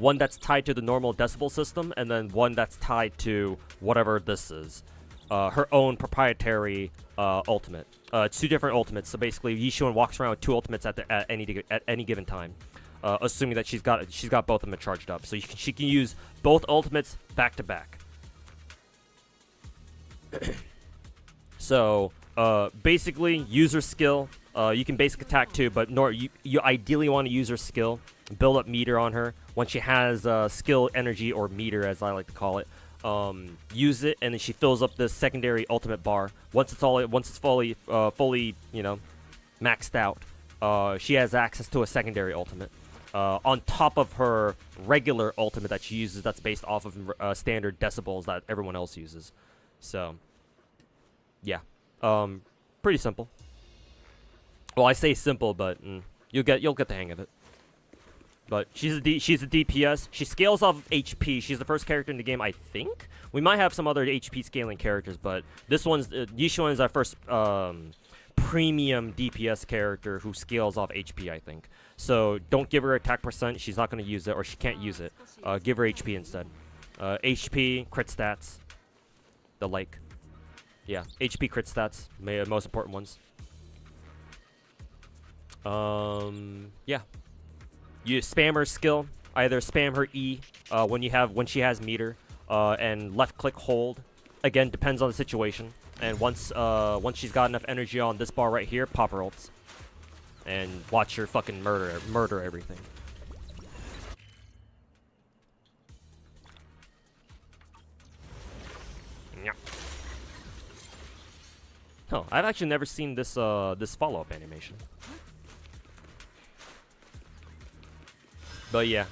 One that's tied to the normal decibel system, and then one that's tied to whatever this is. Her own proprietary ultimate. It's 2 different ultimates, so basically Yishuan walks around with 2 ultimates at any given time, assuming that she's got both of them charged up. So she can use both ultimates back to back. So basically, use her skill. You can basic attack too, but you ideally want to use her skill, build up meter on her. When she has skill energy, or meter as I like to call it, use it, and then she fills up this secondary ultimate bar. Once it's fully maxed out, she has access to a secondary ultimate on top of her regular ultimate that she uses, that's based off of standard decibels that everyone else uses. So yeah, pretty simple. Well, I say simple, but you'll get the hang of it. But she's a DPS. She scales off of HP. She's the first character in the game, I think. We might have some other HP scaling characters, but this one's Yishuan is our first premium DPS character who scales off HP, I think. So don't give her attack percent. She's not going to use it, or she can't use it. Give her HP instead. HP, crit stats, the like. Yeah, HP, crit stats, most important ones. Yeah. You spam her skill. Either spam her E when she has meter, and left click hold. Again, depends on the situation. And once she's got enough energy on this bar right here, pop her ults, and watch her fucking murder everything. Yeah. Oh, I've actually never seen this this follow-up animation. But yeah,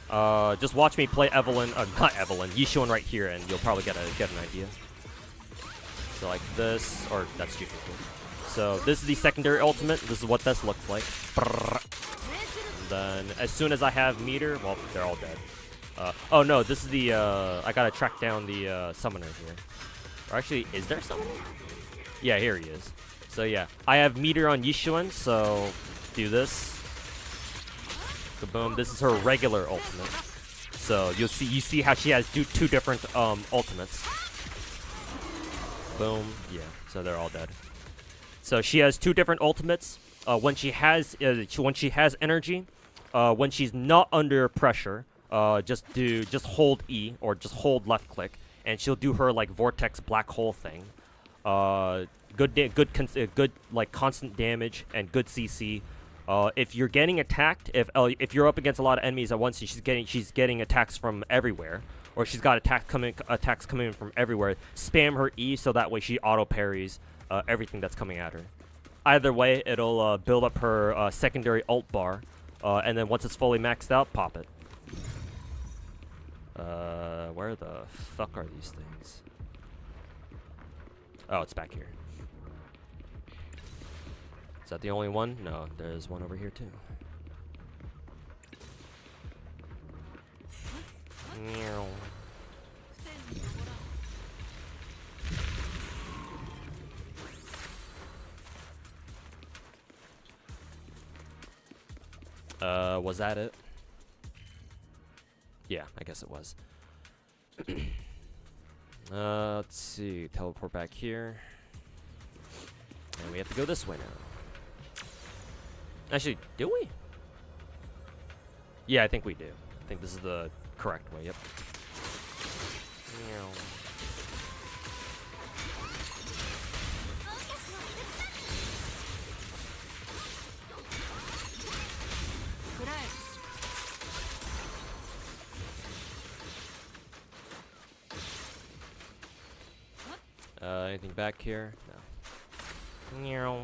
just watch me play Evelyn, not Evelyn, Yishuan right here, and you'll probably get an idea. So like this, or that's too cool. So this is the secondary ultimate. This is what this looks like. And then as soon as I have meter, well, they're all dead. Oh no, this is the I gotta track down the summoner here. Or actually, is there summoner? Yeah, here he is. So yeah, I have meter on Yishuan, so do this. Kaboom! This is her regular ultimate. So you see how she has 2 different ultimates. Boom. Yeah. so they're all dead. So she has 2 different ultimates. When she has energy, when she's not under pressure, just hold E or just hold left click, and she'll do her like vortex black hole thing. Good like constant damage and good CC. If you're getting attacked, if you're up against a lot of enemies at once, she's getting attacks from everywhere, or she's got attacks coming in from everywhere. Spam her E so that way she auto parries everything that's coming at her. Either way, it'll build up her secondary ult bar, and then once it's fully maxed out, pop it. Where the fuck are these things? Oh, it's back here. Is that the only one? No, there's one over here too. Meow. Was that it? Yeah, I guess it was. Let's see. Teleport back here. And we have to go this way now. Actually, do we? Yeah, I think we do. I think this is the correct way, yep. Meow. Anything back here? No. Meow.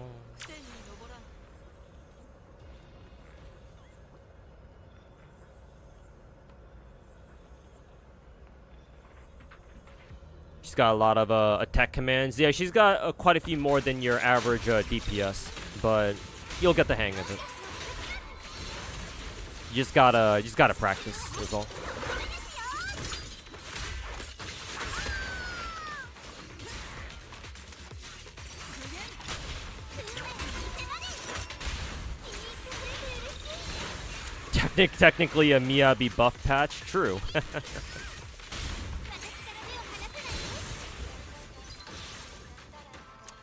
She's got a lot of attack commands. Yeah, she's got quite a few more than your average DPS, but you'll get the hang of it. You just gotta practice. That's all. Technically a Miyabi buff patch, true.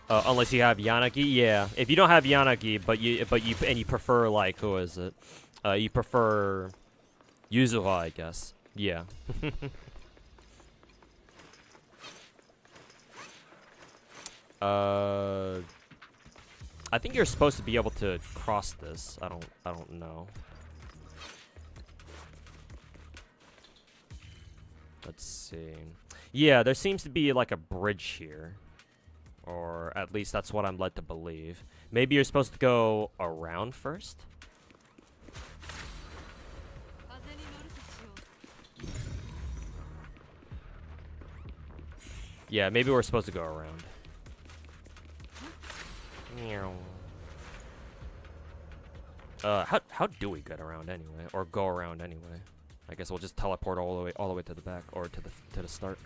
Unless you have Yanagi, yeah. If you don't have Yanagi, but you prefer like who is it? You prefer Yuzura, I guess. Yeah. I think you're supposed to be able to cross this. I don't know. Let's see. Yeah, there seems to be like a bridge here. Or at least that's what I'm led to believe. Maybe you're supposed to go around first? Yeah, maybe we're supposed to go around. How do we get around anyway? Or go around anyway? I guess we'll just teleport all the way to the back, or to the start.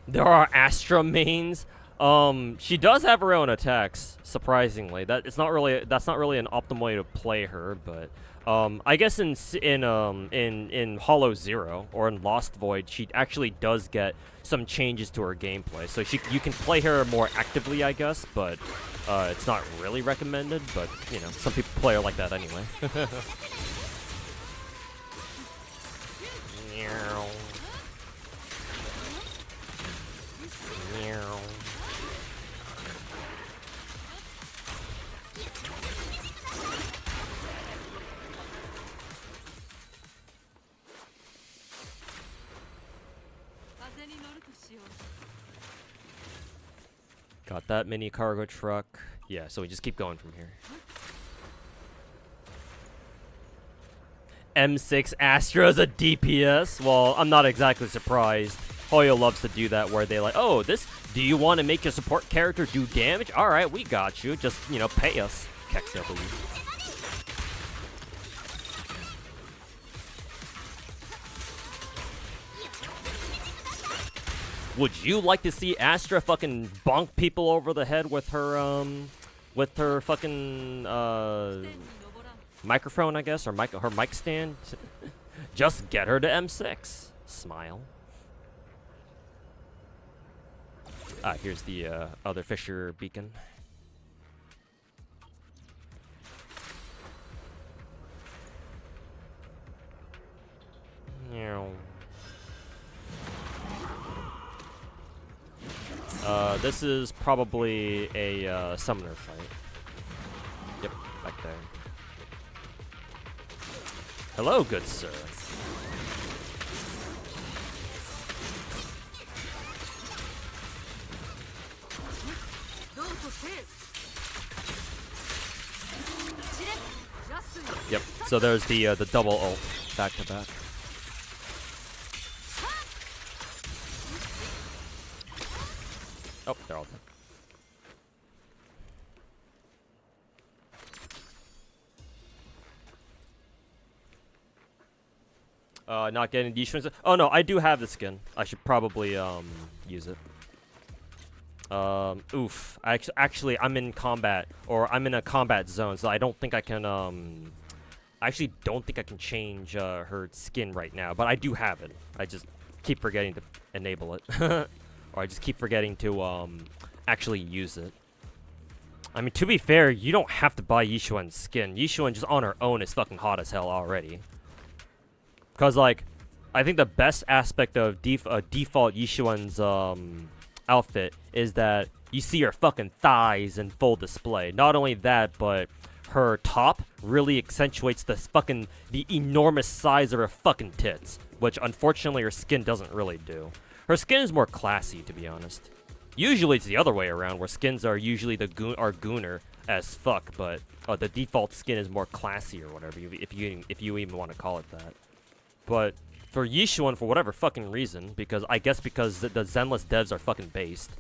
There are Astra mains. She does have her own attacks, surprisingly. That's not really an optimal way to play her, but I guess in Hollow Zero or in Lost Void, she actually does get some changes to her gameplay. So you can play her more actively, I guess, but it's not really recommended. But you know, some people play her like that anyway. Got that mini cargo truck. Yeah, so we just keep going from here. M6 Astra's a DPS? Well, I'm not exactly surprised. Hoyo loves to do that where they like, oh, do you want to make your support character do damage? Alright, we got you. Just, you know, pay us. Keck W. Would you like to see Astra fucking bonk people over the head with her fucking microphone, I guess, or her mic stand? Just get her to M6. Smile. Ah, here's the other Fisher beacon. This is probably a summoner fight. Yep, back there. Hello, good sir. Yep. So there's the double ult back to back. Oh, they're all dead. Not getting the Yishuan's. Oh no, I do have the skin. I should probably use it. Oof. Actually, I'm in combat, or I'm in a combat zone, so I don't think I can I actually don't think I can change her skin right now, but I do have it. I just keep forgetting to enable it, or I just keep forgetting to actually use it. I mean, to be fair, you don't have to buy Yishuan's skin. Yishuan just on her own is fucking hot as hell already. Cause like, I think the best aspect of default Yishuan's outfit is that you see her fucking thighs in full display. Not only that, but her top really accentuates the enormous size of her fucking tits, which unfortunately her skin doesn't really do. Her skin is more classy, to be honest. Usually it's the other way around, where skins are usually gooner as fuck, but the default skin is more classy or whatever, if you even want to call it that. But for Yishuan, for whatever fucking reason, because the Zenless devs are fucking based,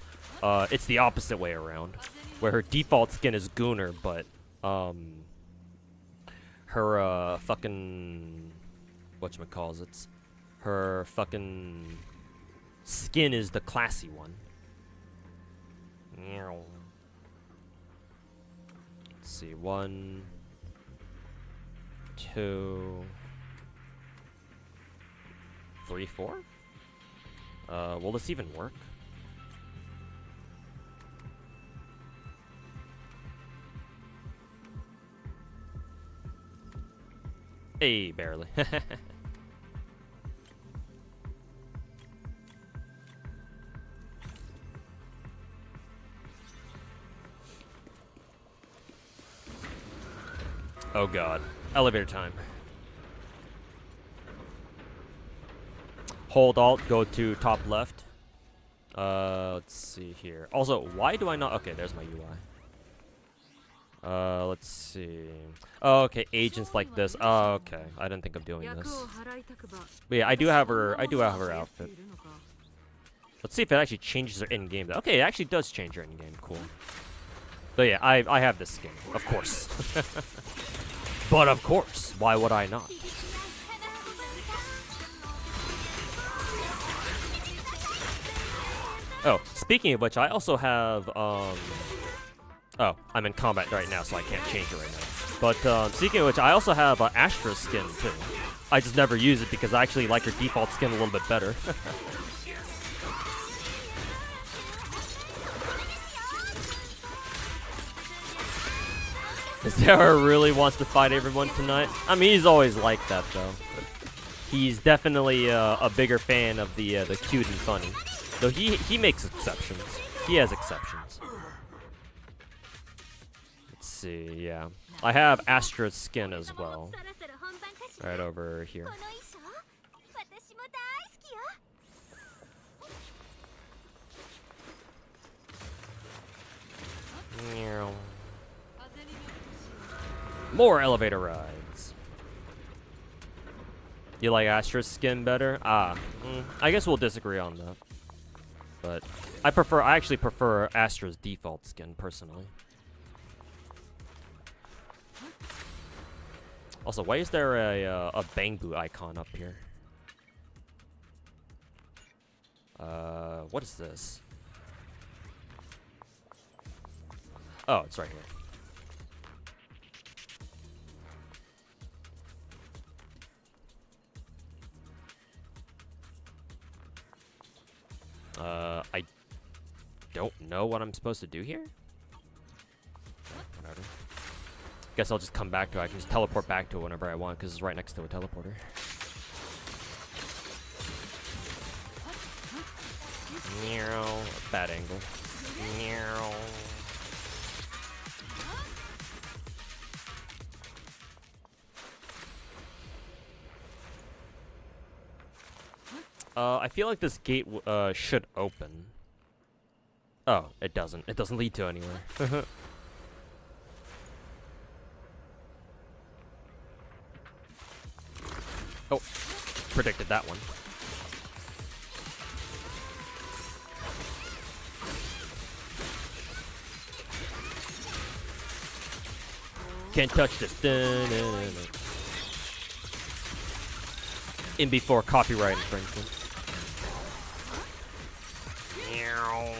it's the opposite way around, where her default skin is gooner, but her fucking whatchamacallits, her fucking skin is the classy one. Let's see, 1, 2, 3, 4. Will this even work? Hey, barely. Oh god. Elevator time. Hold Alt, go to top left. Let's see here. Also, why do I not... Okay, there's my UI. Let's see. Oh, okay, agents like this. Oh, okay. I didn't think of doing this. But yeah, I do have her outfit. Let's see if it actually changes her in-game. Okay, it actually does change her in-game. Cool. So yeah, I have this skin, of course. But of course, why would I not? Oh, speaking of which, I also have, oh, I'm in combat right now, so I can't change it right now. But, speaking of which, I also have Astra's skin, too. I just never use it because I actually like her default skin a little bit better. Sarah really wants to fight everyone tonight. I mean, he's always like that, though. He's definitely a bigger fan of the cute and funny. Though he makes exceptions. He has exceptions. Let's see, yeah. I have Astra's skin as well. Right over here. More elevator rides. You like Astra's skin better? I guess we'll disagree on that. But I actually prefer Astra's default skin personally. Also, why is there a Bangbu icon up here? What is this? Oh, it's right here. I don't know what I'm supposed to do here? Whatever. Guess I'll just come back to it. I can just teleport back to it whenever I want because it's right next to a teleporter. Meow. Bad angle. Meow. I feel like this gate should open. Oh, it doesn't. It doesn't lead to anywhere. Oh, predicted that one. Can't touch this. Dun, dun, dun, dun. In before copyright infringement. Meow.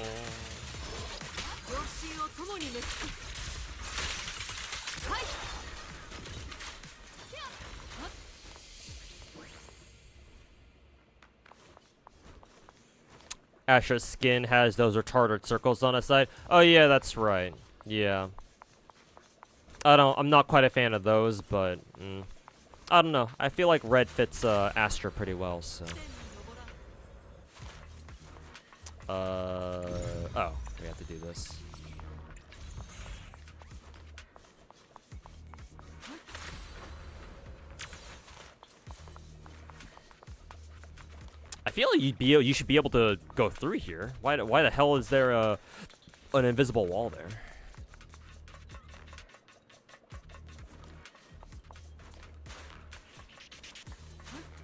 Asher's skin has those retarded circles on its side. Oh yeah, that's right. Yeah. I'm not quite a fan of those, but I don't know. I feel like red fits Astra pretty well, so. Oh, we have to do this. I feel like you should be able to go through here. Why the hell is there an invisible wall there?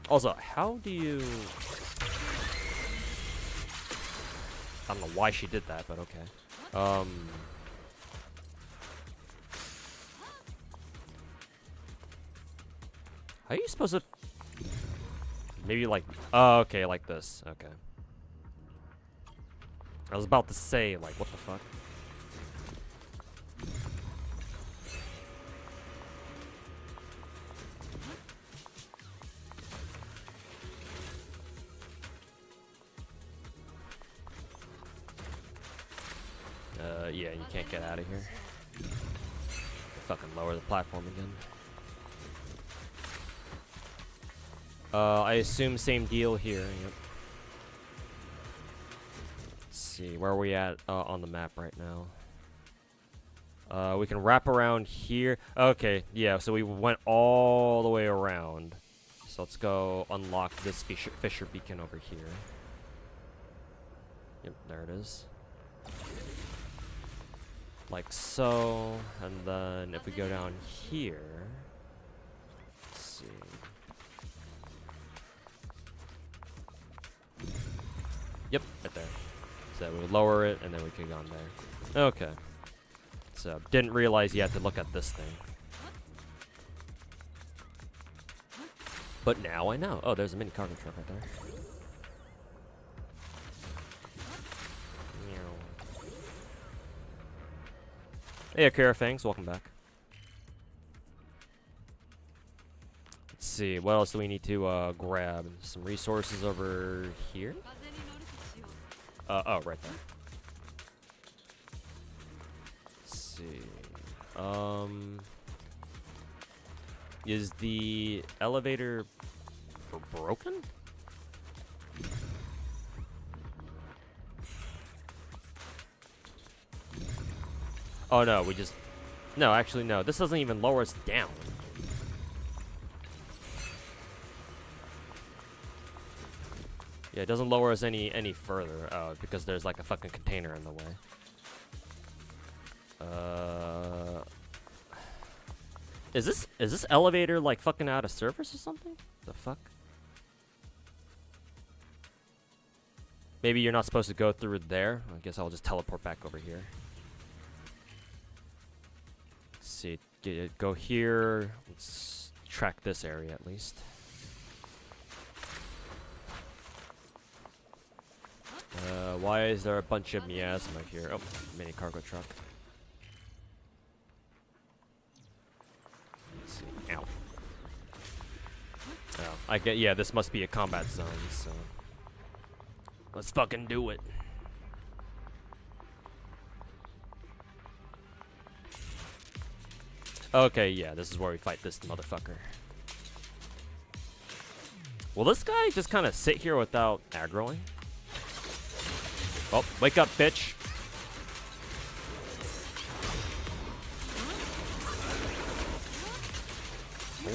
Also, how do you... I don't know why she did that, but okay. How are you supposed to... Maybe like... Oh, okay, like this. Okay. I was about to say, like, what the fuck? Yeah, you can't get out of here. Fucking lower the platform again. I assume same deal here. Yep. Let's see, where are we at on the map right now? We can wrap around here. Okay, yeah, so we went all the way around. So let's go unlock this Fisher beacon over here. Yep, there it is. Like so, and then if we go down here, let's see. Yep, right there. So we lower it, and then we can go on there. Okay. So, didn't realize you had to look at this thing. But now I know. Oh, there's a mini cargo truck right there. Hey, Akira Fangs, welcome back. Let's see, what else do we need to grab? Some resources over here? Oh, right there. Let's see. Is the elevator broken? Oh no, we just... No, actually no. This doesn't even lower us down. Yeah, it doesn't lower us any further. Oh, because there's like a fucking container in the way. Is this elevator like fucking out of service or something? The fuck? Maybe you're not supposed to go through there. I guess I'll just teleport back over here. Let's see. Go here. Let's track this area at least. Why is there a bunch of miasma here? Oh, mini cargo truck. Let's see. Ow. Oh, I get. Yeah, this must be a combat zone. So let's fucking do it. Okay, yeah, this is where we fight this motherfucker. Will this guy just kind of sit here without aggroing? Oh, wake up, bitch.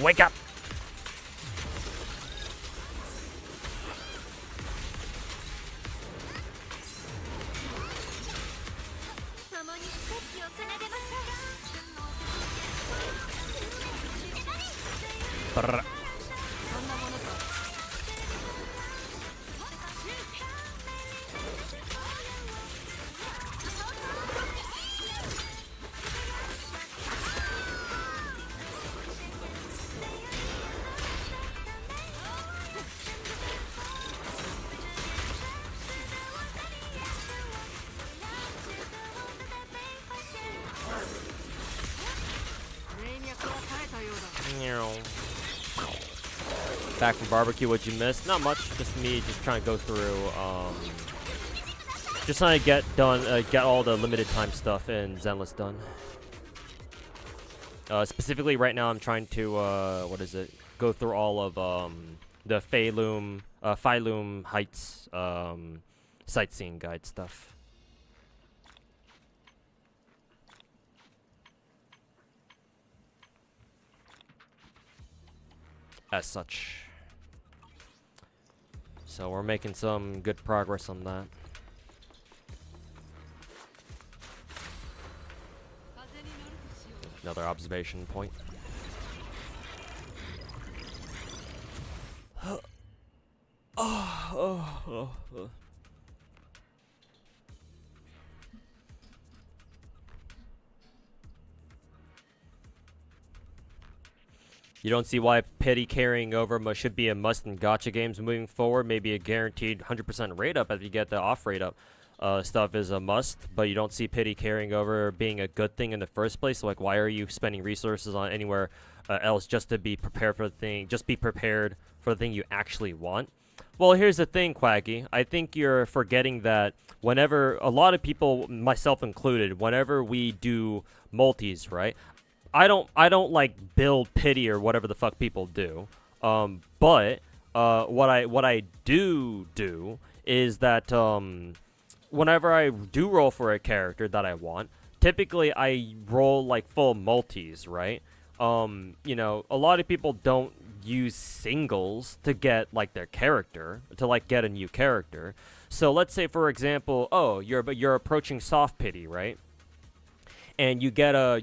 Wake up! Brr. Back from barbecue, what'd you miss? Not much, just me just trying to go through, just trying to get done, get all the limited time stuff in Zenless done. Specifically right now I'm trying to, what is it? Go through all of, the Phylum Heights, sightseeing guide stuff. As such. So we're making some good progress on that. Another observation point. You don't see why pity carrying over should be a must in gacha games moving forward. Maybe a guaranteed 100% rate up if you get the off rate up stuff is a must, but you don't see pity carrying over being a good thing in the first place. Like, why are you spending resources on anywhere else just to be prepared for the thing? Just be prepared for the thing you actually want. Well, here's the thing, Quaggy. I think you're forgetting that whenever a lot of people, myself included, whenever we do multis, right? I don't like build pity or whatever the fuck people do. But what I do is that whenever I do roll for a character that I want, typically I roll like full multis, right? You know, a lot of people don't use singles to get like their character, to like get a new character. So let's say for example, oh, you're approaching soft pity, right? And you get a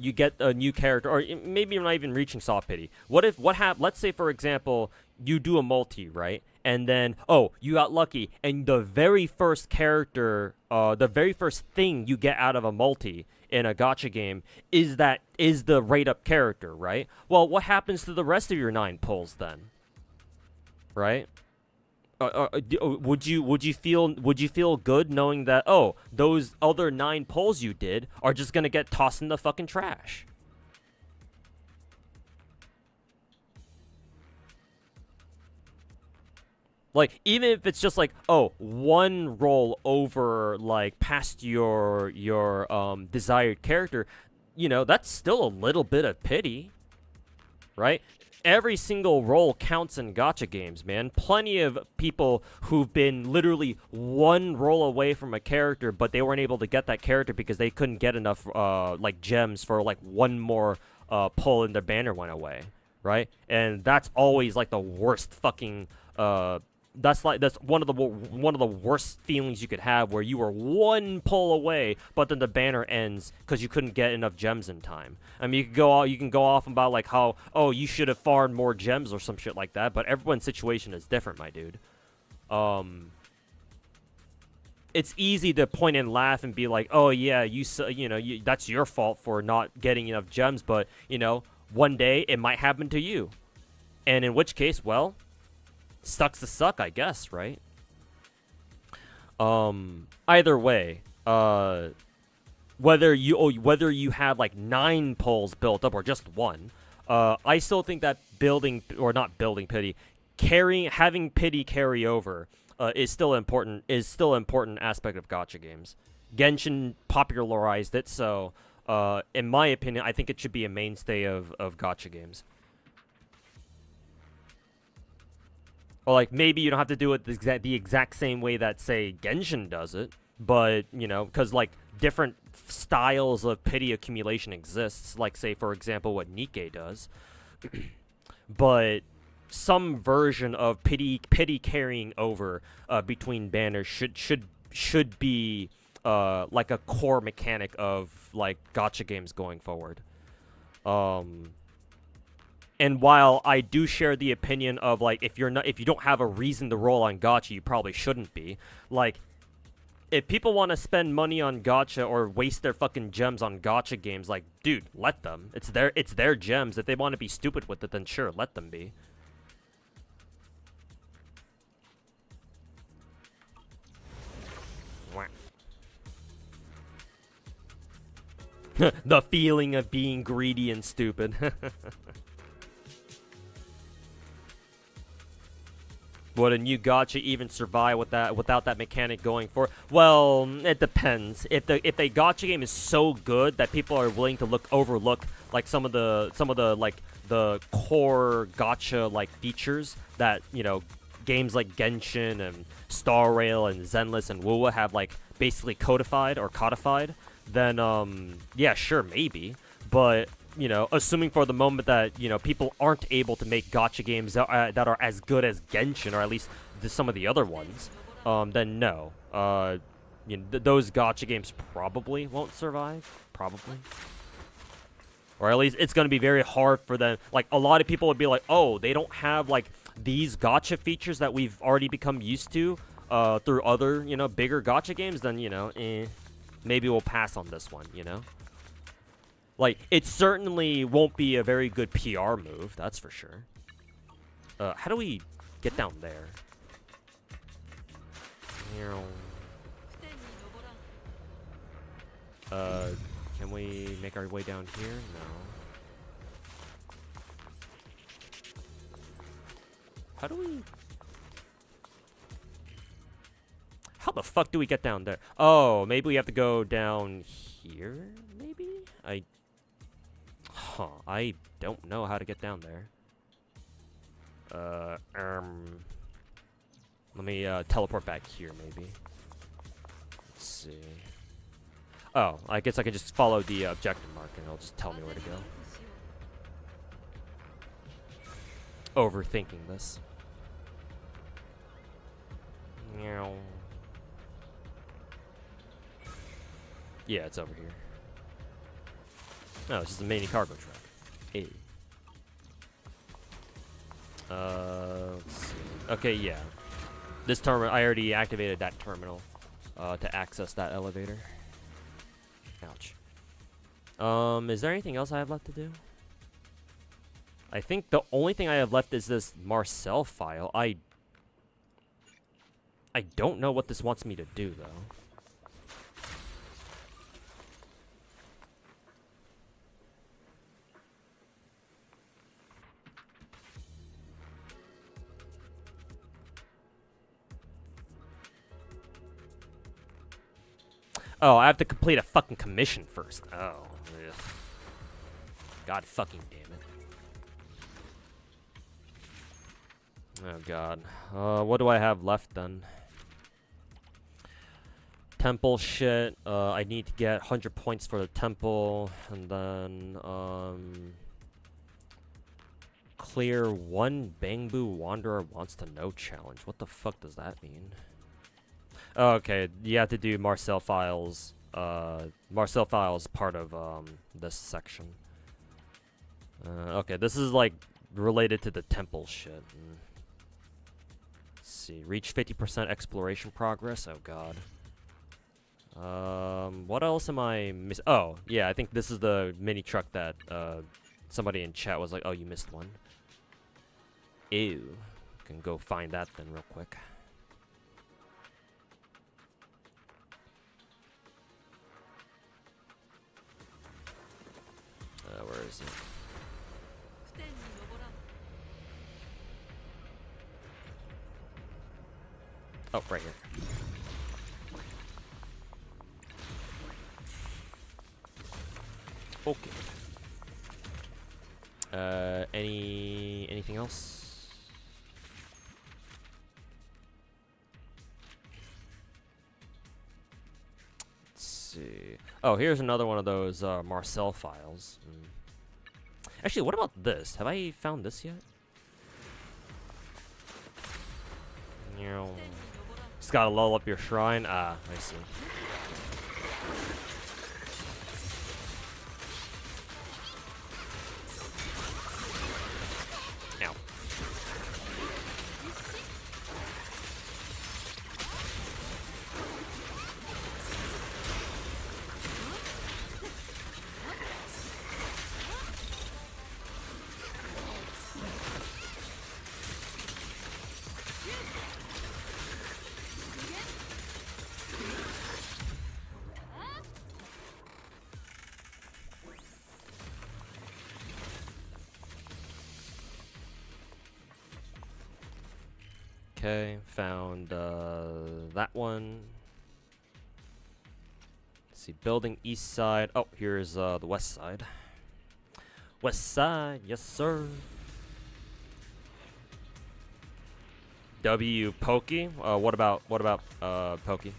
new character, or maybe you're not even reaching soft pity. Let's say for example, you do a multi, right? And then, oh, you got lucky, and the very first character, the very first thing you get out of a multi in a gacha game is the rate up character, right? Well, what happens to the rest of your 9 pulls then? Right? Would you feel good knowing that, oh, those other 9 pulls you did are just gonna get tossed in the fucking trash? Like, even if it's just like, oh, 1 roll over like past your desired character, you know, that's still a little bit of pity, right? Every single roll counts in gacha games, man. Plenty of people who've been literally 1 roll away from a character, but they weren't able to get that character because they couldn't get enough like gems for like 1 more pull and their banner went away, right? And that's always like the worst fucking that's one of the worst feelings you could have, where you were 1 pull away, but then the banner ends because you couldn't get enough gems in time. I mean, you can go off about like how, oh, you should have farmed more gems or some shit like that, but everyone's situation is different, my dude. It's easy to point and laugh and be like, oh yeah, that's your fault for not getting enough gems, but you know, one day it might happen to you, and in which case, well, sucks to suck, I guess, right? Either way, whether you had like 9 pulls built up or just 1, I still think that having pity carry over is still important aspect of gacha games. Genshin popularized it, so in my opinion, I think it should be a mainstay of gacha games. Or like maybe you don't have to do it the exact same way that say Genshin does it, but you know, because like different styles of pity accumulation exists. Like say for example what Nikkei does, but some version of pity carrying over between banners should be like a core mechanic of like gacha games going forward. And while I do share the opinion of like if you don't have a reason to roll on gacha, you probably shouldn't be. Like if people want to spend money on gacha or waste their fucking gems on gacha games, like dude, let them. It's their gems. If they want to be stupid with it, then sure, let them be. The feeling of being greedy and stupid. Would a new gacha even survive without that mechanic going for? Well, it depends. If the gacha game is so good that people are willing to overlook like some of the like the core gacha like features that, you know, games like Genshin and Star Rail and Zenless and WoWa have like basically codified, then yeah, sure, maybe. But you know, assuming for the moment that, you know, people aren't able to make gacha games that are as good as Genshin, or at least some of the other ones, then no. You know, those gacha games probably won't survive. Probably. Or at least it's going to be very hard for them. Like, a lot of people would be like, oh, they don't have, like, these gacha features that we've already become used to through other, you know, bigger gacha games, then, you know, maybe we'll pass on this one, you know? Like, it certainly won't be a very good PR move, that's for sure. How do we get down there? Can we make our way down here? No. How do we... How the fuck do we get down there? Oh, maybe we have to go down here, maybe? I don't know how to get down there. Let me teleport back here, maybe. Let's see. Oh, I guess I can just follow the objective mark and it'll just tell me where to go. Overthinking this. Meow. Yeah, it's over here. Oh, it's just a mini cargo truck. Hey. Let's see. Okay, yeah. This terminal, I already activated that terminal to access that elevator. Ouch. Is there anything else I have left to do? I think the only thing I have left is this Marcel file. I don't know what this wants me to do, though. Oh, I have to complete a fucking commission first. Oh, ugh. God fucking damn it. Oh god. What do I have left then? Temple shit. I need to get 100 points for the temple, and then clear one Bangbu Wanderer wants to know challenge. What the fuck does that mean? Oh, okay, you have to do Marcel files. Marcel files part of this section. Okay, this is like related to the temple shit. Let's see, reach 50% exploration progress. Oh god. What else am I miss? Oh, yeah, I think this is the mini truck that somebody in chat was like, "Oh, you missed one." Ew. Can go find that then real quick. Where is it? Oh, right here. Okay. Anything else? Let's see. Oh, here's another one of those Marcel files. Actually, what about this? Have I found this yet? Just gotta level up your shrine. Ah, I see. Ow. Okay, found that one. Let's see, building east side. Oh, here's the west side. West side, yes sir. W Pokey. What about Pokey?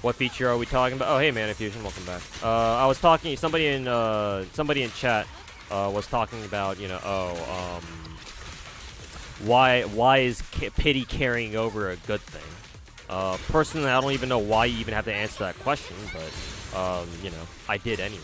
What feature are we talking about? Oh, hey, man, Fusion, welcome back. I was talking. Somebody in chat was talking about, you know, why is pity carrying over a good thing? Personally, I don't even know why you even have to answer that question, but you know, I did anyway.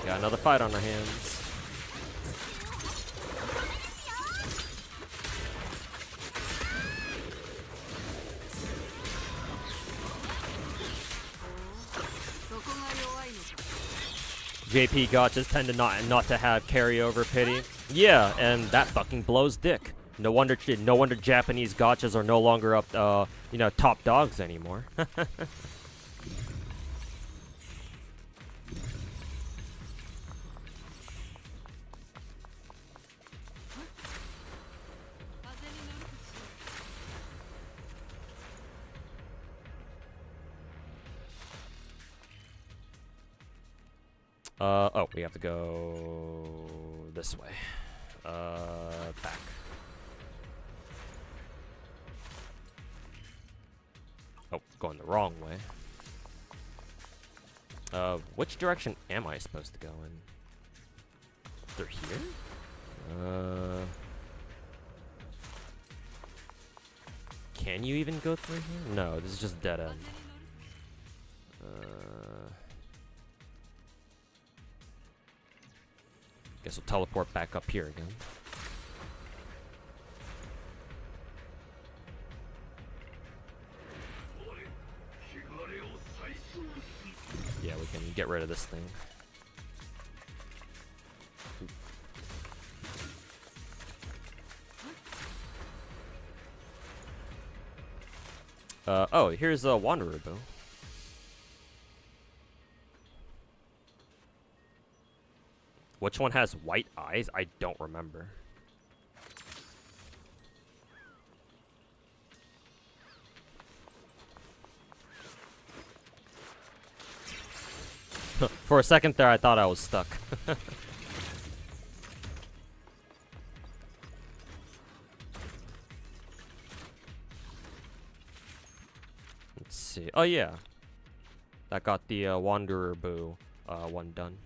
Got another fight on our hands. JP gachas tend to not to have carryover pity. Yeah, and that fucking blows dick. No wonder Japanese gachas are no longer up you know, top dogs anymore. Oh, we have to go this way. Back. Oh, going the wrong way. Which direction am I supposed to go in? They're here? Can you even go through here? No, this is just dead end. Guess we'll teleport back up here again. Yeah, we can get rid of this thing. Oh, here's a Wanderer Bow. Which one has white eyes? I don't remember. For a second there, I thought I was stuck. Let's see. Oh, yeah. That got the Wanderer Boo one done.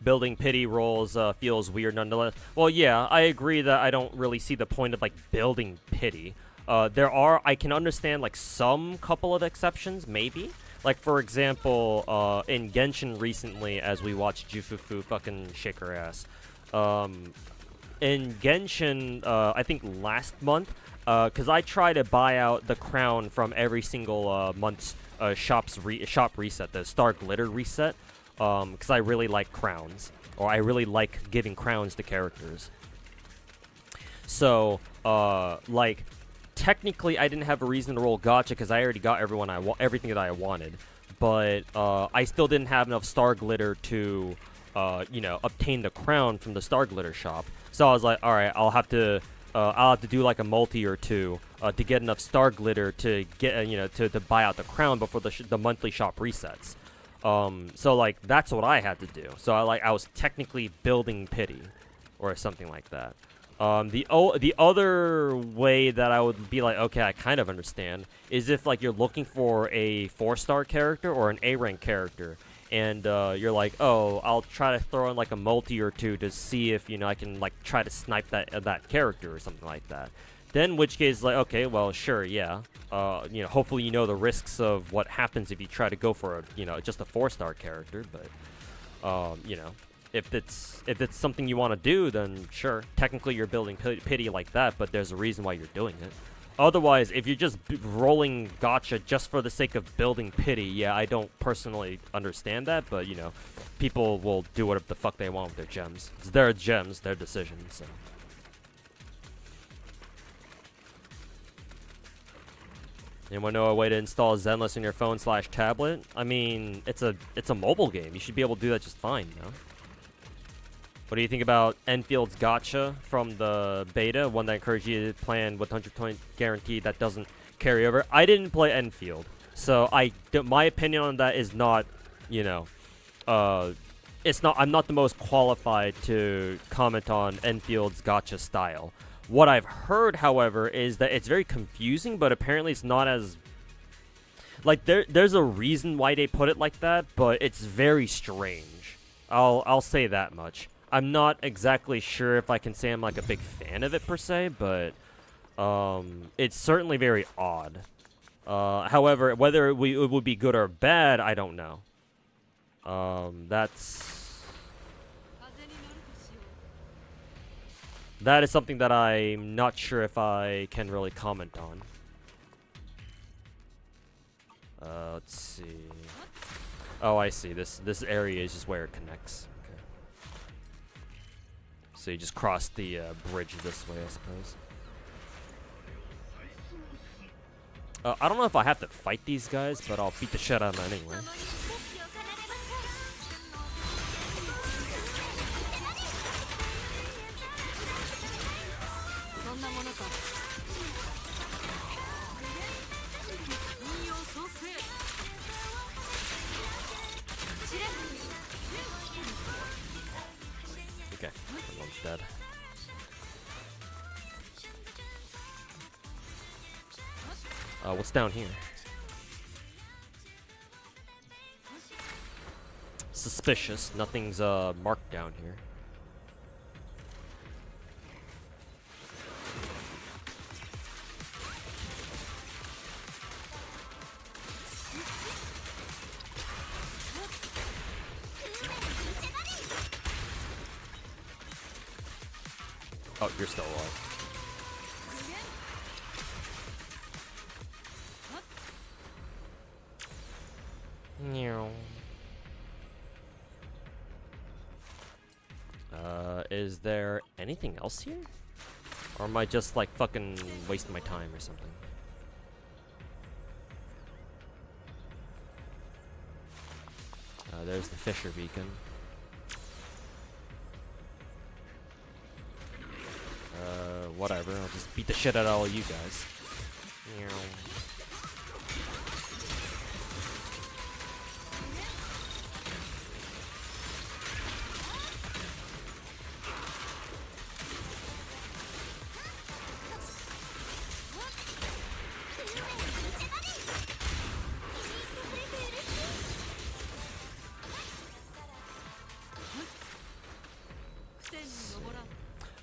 Building pity rolls feels weird nonetheless. Well, yeah, I agree that I don't really see the point of, like, building pity. I can understand, like, some couple of exceptions, maybe. Like, for example, in Genshin recently, as we watched Jufufu fucking shake her ass. In Genshin, I think last month, because I try to buy out the crown from every single month's shop reset, the Star Glitter reset. Because I really like crowns. or I really like giving crowns to characters. So, like, technically I didn't have a reason to roll gacha because I already got everything that I wanted. But I still didn't have enough star glitter to, you know, obtain the crown from the star glitter shop. So I was like, all right, I'll have to do like a multi or two to get enough star glitter to get, you know, to buy out the crown before the monthly shop resets. So like that's what I had to do. So I was technically building pity, or something like that. The other way that I would be like, okay, I kind of understand, is if like you're looking for a 4-star character or an A rank character, and you're like, oh, I'll try to throw in like a multi or two to see if, you know, I can like try to snipe that character or something like that. Then, in which case, like, okay, well, sure, yeah. You know, hopefully you know the risks of what happens if you try to go for a, you know, just a 4-star character. But, you know, if it's something you want to do, then sure. Technically, you're building pity like that, but there's a reason why you're doing it. Otherwise, if you're just rolling gacha just for the sake of building pity, yeah, I don't personally understand that, but, you know, people will do whatever the fuck they want with their gems. It's their gems, their decisions, so. Anyone know a way to install Zenless on your phone/tablet? I mean, it's a mobile game. You should be able to do that just fine, you know? What do you think about Enfield's gacha from the beta? One that encouraged you to plan with 100% guarantee that doesn't carry over. I didn't play Enfield, so my opinion on that is not, you know, it's not. I'm not the most qualified to comment on Enfield's gacha style. What I've heard, however, is that it's very confusing, but apparently it's not as... Like, there's a reason why they put it like that, but it's very strange. I'll say that much. I'm not exactly sure if I can say I'm, like, a big fan of it, per se, but... it's certainly very odd. However, whether it would be good or bad, I don't know. That is something that I'm not sure if I can really comment on. Let's see. Oh, I see. This area is just where it connects. Okay. So you just cross the bridge this way, I suppose. I don't know if I have to fight these guys, but I'll beat the shit out of them anyway. Okay, one's dead. What's down here? Suspicious. Nothing's marked down here. Oh, you're still alive. Is there anything else here? Or am I just like fucking wasting my time or something? There's the Fisher beacon. Whatever, I'll just beat the shit out of all you guys.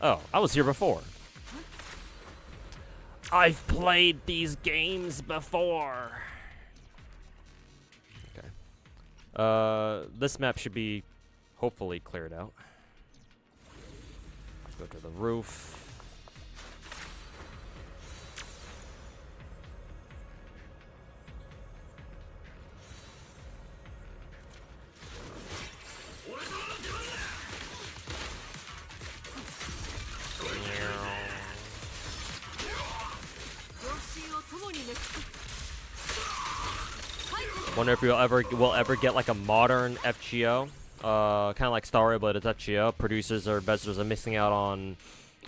Oh, I was here before. I've played these games before. Okay. This map should be hopefully cleared out. Let's go to the roof. Wonder if we'll ever get like a modern FGO, kind of like Star Rail, but it's FGO. Producers or investors are missing out on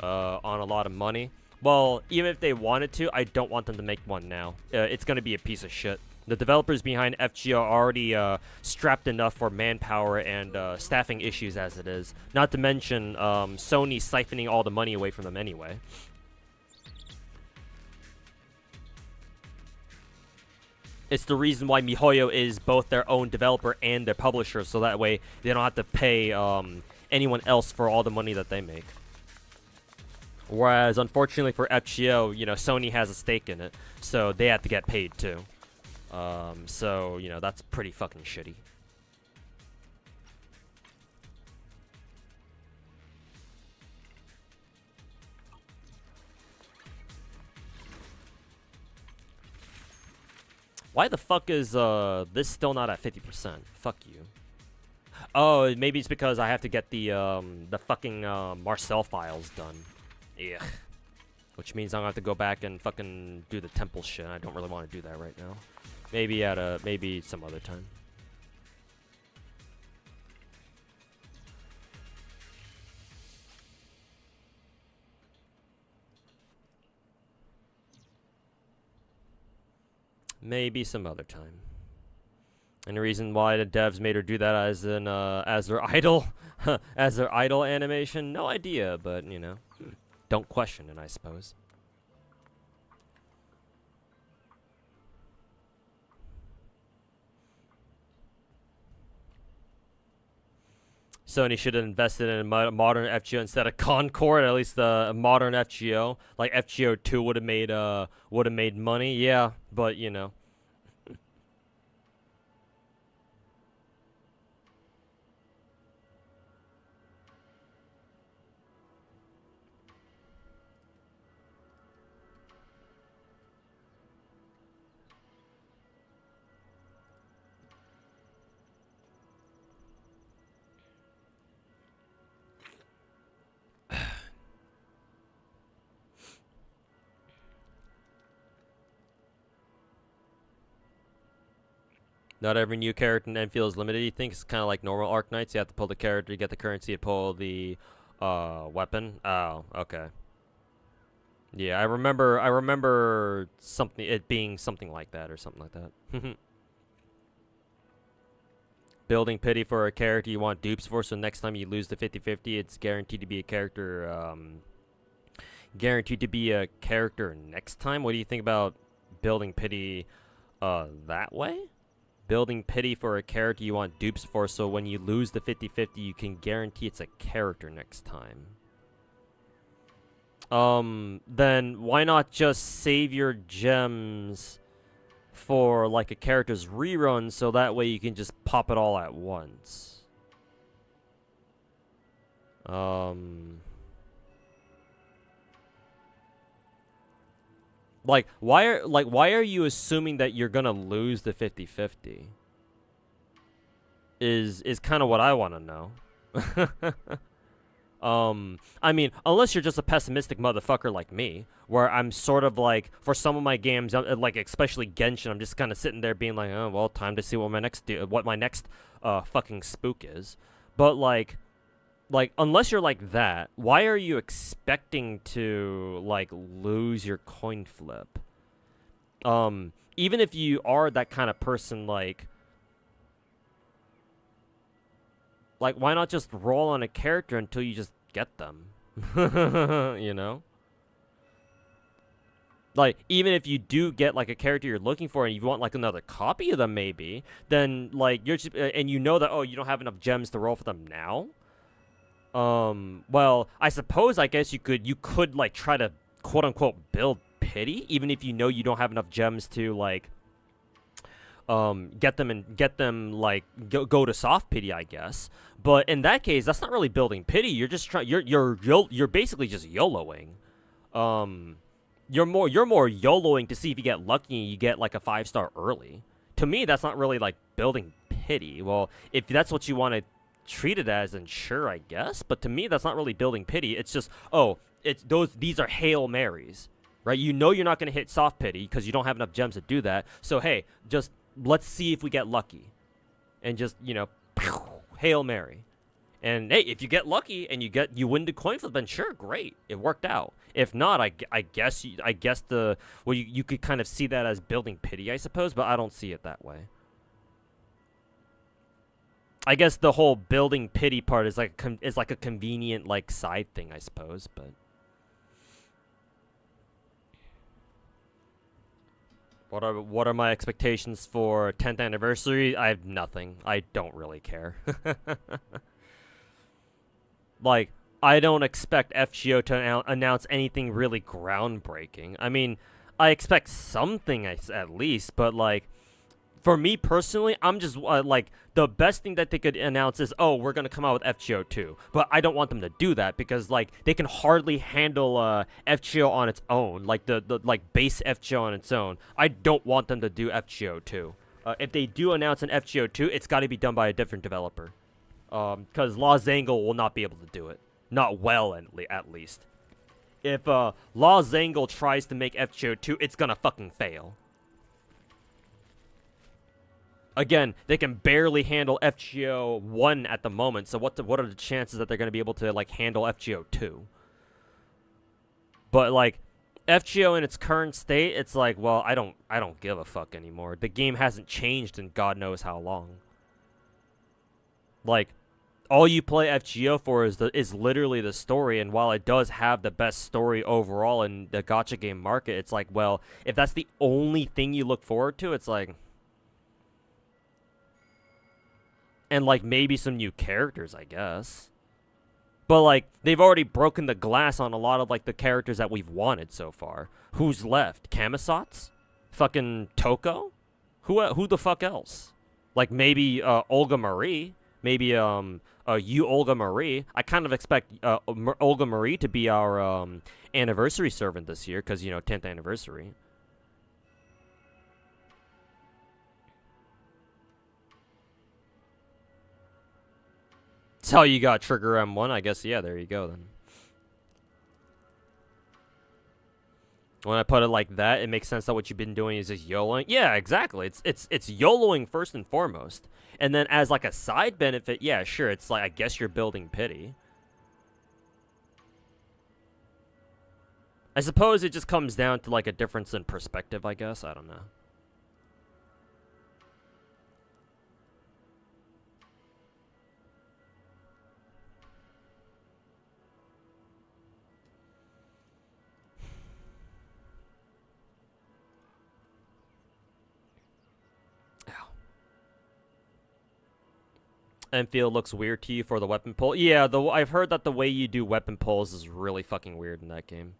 a lot of money. Well, even if they wanted to, I don't want them to make one now. It's gonna be a piece of shit. The developers behind FGO are already strapped enough for manpower and staffing issues as it is. Not to mention Sony siphoning all the money away from them anyway. It's the reason why MiHoYo is both their own developer and their publisher, so that way they don't have to pay anyone else for all the money that they make. Whereas, unfortunately for FGO, you know, Sony has a stake in it, so they have to get paid too. So, you know, that's pretty fucking shitty. Why the fuck is this still not at 50%? Fuck you. Oh, maybe it's because I have to get the fucking Marcel files done. Yeah. Which means I'm gonna have to go back and fucking do the temple shit. I don't really want to do that right now. Maybe maybe some other time. Maybe some other time. And the reason why the devs made her do that as their idol, as their idol animation, no idea. But you know, don't question it, I suppose. Sony should have invested in a modern FGO instead of Concord. At least the modern FGO, like FGO 2, would have made money. Yeah, but you know. Not every new character in Enfield is limited. You think it's kind of like normal Arc Knights? You have to pull the character to get the currency to pull the weapon. Oh, okay. Yeah, I remember it being something like that or something like that. Building pity for a character you want dupes for, so next time you lose the 50-50, it's guaranteed to be a character. Guaranteed to be a character next time. What do you think about building pity that way? Building pity for a character you want dupes for, so when you lose the 50-50, you can guarantee it's a character next time. Then why not just save your gems for like a character's rerun, so that way you can just pop it all at once? Like, why are you assuming that you're gonna lose the 50-50? Is kind of what I want to know. I mean, unless you're just a pessimistic motherfucker like me, where I'm sort of like, for some of my games, like especially Genshin, I'm just kind of sitting there being like, oh well, time to see what my next fucking spook is. But like unless you're like that, why are you expecting to like lose your coin flip? Even if you are that kind of person, like why not just roll on a character until you just get them? You know? Like, even if you do get, like, a character you're looking for and you want, like, another copy of them, maybe, then, like, you're just, and you know that, oh, you don't have enough gems to roll for them now? Well, I guess you could, like, try to, quote-unquote, build pity, even if you know you don't have enough gems to, like, get them like go to soft pity, I guess. But in that case, that's not really building pity. You're just you're basically just YOLOing. You're more YOLOing to see if you get lucky and you get like a 5-star early. To me, that's not really like building pity. Well, if that's what you want to treat it as, then sure, I guess. But to me, that's not really building pity. It's just, oh, these are Hail Marys. right? You know you're not going to hit soft pity because you don't have enough gems to do that. So, hey, just let's see if we get lucky. And just, you know, Hail Mary. And, hey, if you get lucky and you win the coin flip, then sure, great. It worked out. If not, I guess you could kind of see that as building pity, I suppose, but I don't see it that way. I guess the whole building pity part is like a convenient like side thing, I suppose, but what are my expectations for 10th anniversary? I have nothing. I don't really care. Like, I don't expect FGO to announce anything really groundbreaking. I mean, I expect something at least, but like, for me personally, I'm just like, the best thing that they could announce is, oh, we're gonna come out with FGO 2. But I don't want them to do that because like they can hardly handle FGO on its own, like the like base FGO on its own. I don't want them to do FGO 2. If they do announce an FGO 2, it's got to be done by a different developer. Because Lost Angle will not be able to do it. Not well, at least. If Lost Angle tries to make FGO 2, it's gonna fucking fail. Again, they can barely handle FGO 1 at the moment, so what are the chances that they're gonna be able to like handle FGO 2? But like, FGO in its current state, it's like, well, I don't give a fuck anymore. The game hasn't changed in God knows how long. Like, all you play FGO for is literally the story, and while it does have the best story overall in the gacha game market, it's like, well, if that's the only thing you look forward to, it's like, and like maybe some new characters, I guess. But like, they've already broken the glass on a lot of like the characters that we've wanted so far. Who's left? Kamisats? Fucking Toko? Who the fuck else? Like maybe Olga Marie? Maybe you Olga Marie. I kind of expect Olga Marie to be our anniversary servant this year because, you know, 10th anniversary. That's how you got Trigger M1, I guess. Yeah, there you go then. When I put it like that, it makes sense that what you've been doing is just YOLOing. Yeah, exactly. It's YOLOing first and foremost. And then as like a side benefit, yeah, sure, it's like, I guess you're building pity. I suppose it just comes down to like a difference in perspective, I guess. I don't know. Enfield looks weird to you for the weapon pull. Yeah, I've heard that the way you do weapon pulls is really fucking weird in that game.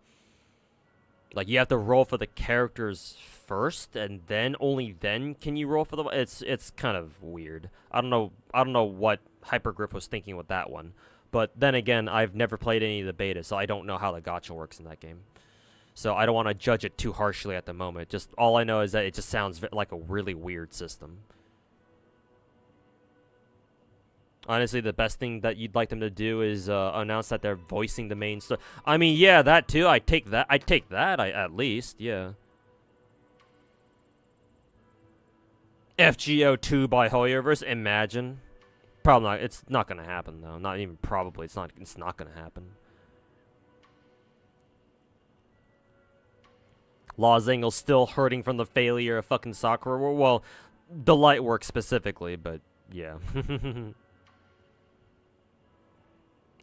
Like, you have to roll for the characters first, and then only then can you roll for the. It's kind of weird. I don't know what Hypergrip was thinking with that one. But then again, I've never played any of the beta, so I don't know how the gacha works in that game. So I don't want to judge it too harshly at the moment. Just all I know is that it just sounds like a really weird system. Honestly, the best thing that you'd like them to do is announce that they're voicing the main story. I mean, yeah, that too. I take that. At least, yeah. FGO 2 by Hoyoverse. Imagine. Probably not. It's not gonna happen though. Not even probably. It's not gonna happen. Lost Angle's still hurting from the failure of fucking Sakura. Well, the light work specifically, but yeah.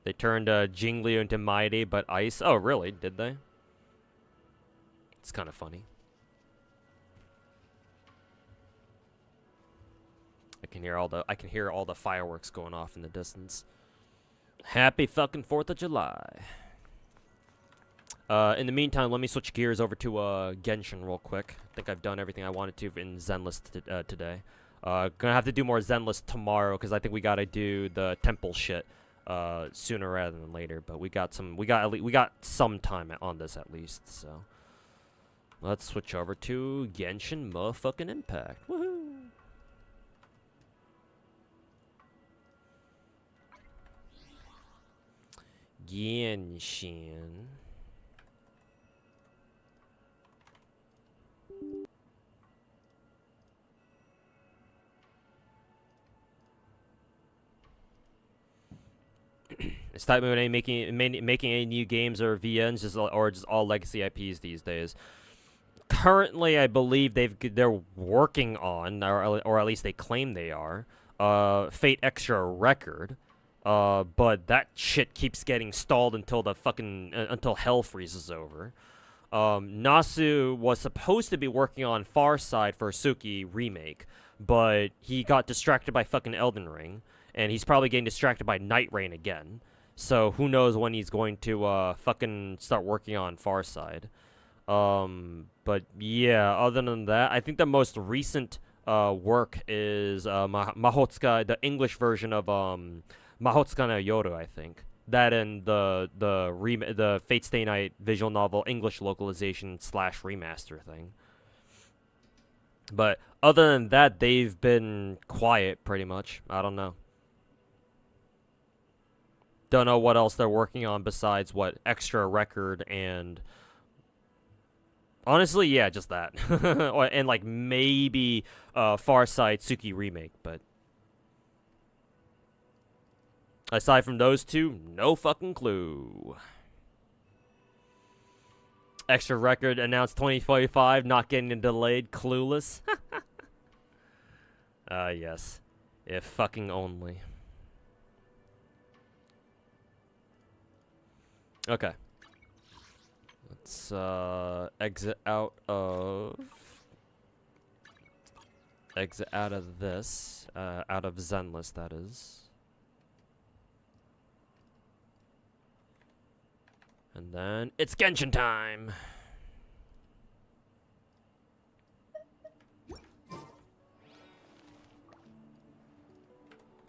They turned Jingliu into Mighty, but Ice. Oh, really? Did they? It's kind of funny. I can hear all the fireworks going off in the distance. Happy fucking 4th of July. In the meantime, let me switch gears over to Genshin real quick. I think I've done everything I wanted to in Zenless today. Gonna have to do more Zenless tomorrow because I think we gotta do the temple shit sooner rather than later. But we got some time on this at least. So let's switch over to Genshin motherfucking Impact. Woohoo! Genshin. Stop making any new games or VNs, or just all legacy IPs these days. Currently, I believe they're working on, or at least they claim they are, Fate Extra Record. But that shit keeps getting stalled until the fucking until hell freezes over. Nasu was supposed to be working on Far Side for a Suki remake, but he got distracted by fucking Elden Ring, and he's probably getting distracted by Night Rain again. So who knows when he's going to fucking start working on Far Side. But yeah, other than that, I think the most recent work is Mahotsuka, the English version of Mahotsuka no Yoru, I think. That and the Fate Stay Night visual novel English localization / remaster thing. But other than that, they've been quiet pretty much. I don't know. Don't know what else they're working on besides what Extra Record and honestly, yeah, just that. And like maybe Far Side Suki remake, but aside from those two, no fucking clue. Extra Record announced 2045, not getting delayed, clueless. Yes. If fucking only. Okay. Let's exit out of this, out of Zenless, that is. And then it's Genshin time.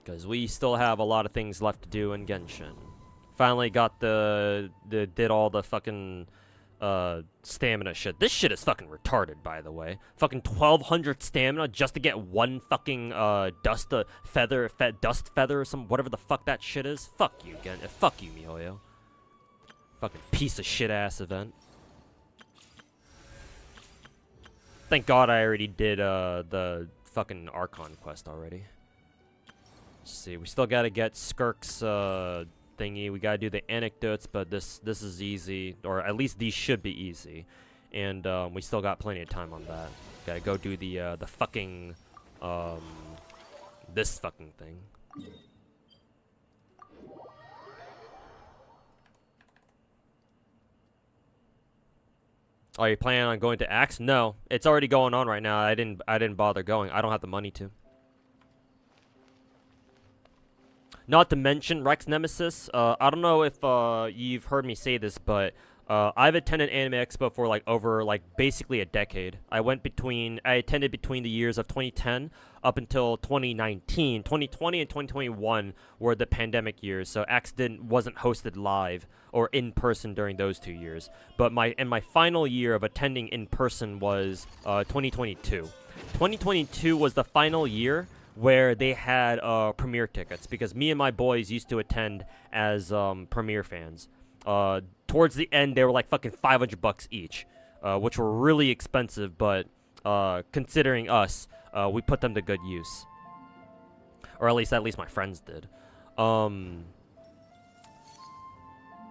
Because we still have a lot of things left to do in Genshin. Finally got did all the fucking stamina shit. This shit is fucking retarded, by the way. Fucking 1200 stamina just to get one fucking dust feather or some whatever the fuck that shit is. Fuck you, fuck you, MiHoYo. Fucking piece of shit ass event. Thank God I already did the fucking Archon quest already. Let's see, we still gotta get Skirk's thingy. We gotta do the anecdotes, but this is easy, or at least these should be easy. And we still got plenty of time on that. Gotta go do the fucking this fucking thing. Are you planning on going to Axe? No, it's already going on right now. I didn't bother going. I don't have the money to. Not to mention Rex Nemesis. I don't know if you've heard me say this, but I've attended Anime Expo for like over basically a decade. I attended between the years of 2010 up until 2019. 2020 and 2021 were the pandemic years, so Axe wasn't hosted live or in person during those 2 years. But my final year of attending in person was 2022. 2022 was the final year where they had premiere tickets, because me and my boys used to attend as premiere fans. Towards the end, they were like fucking $500 each, which were really expensive, but considering us, we put them to good use. Or at least my friends did.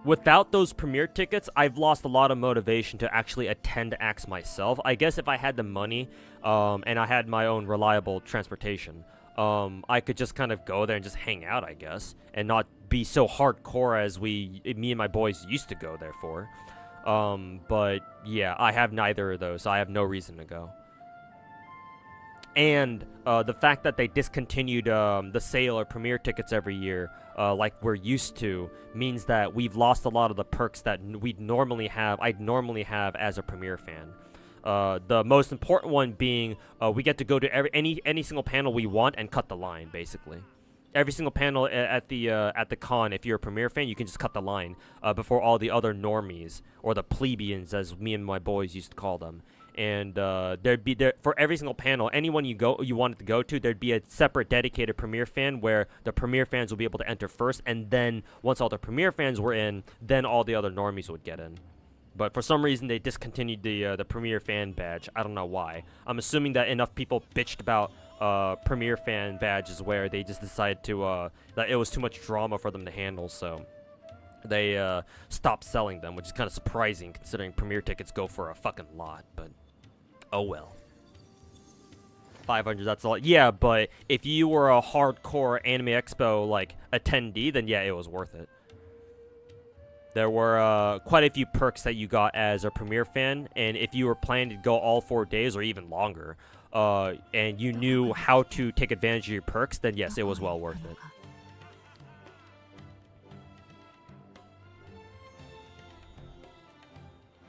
Without those premiere tickets, I've lost a lot of motivation to actually attend Axe myself. I guess if I had the money, and I had my own reliable transportation, I could just kind of go there and just hang out, I guess, and not be so hardcore as me and my boys used to go there for. But yeah, I have neither of those, so I have no reason to go. And the fact that they discontinued the sale of premiere tickets every year, like we're used to, means that we've lost a lot of the perks that I'd normally have as a premiere fan. The most important one being we get to go to any single panel we want and cut the line, basically. Every single panel at the con, if you're a premiere fan, you can just cut the line before all the other normies, or the plebeians, as me and my boys used to call them. And there'd be for every single panel, anyone you wanted to go to, there'd be a separate dedicated premiere fan where the premiere fans will be able to enter first, and then once all the premiere fans were in, then all the other normies would get in. But for some reason, they discontinued the premiere fan badge. I don't know why. I'm assuming that enough people bitched about premiere fan badges where they just decided to that it was too much drama for them to handle. So they stopped selling them, which is kind of surprising considering premiere tickets go for a fucking lot. But oh well. 500, that's a lot. Yeah, but if you were a hardcore Anime Expo like attendee, then yeah, it was worth it. There were quite a few perks that you got as a premiere fan, and if you were planning to go all 4 days or even longer, and you knew how to take advantage of your perks, then yes, it was well worth it.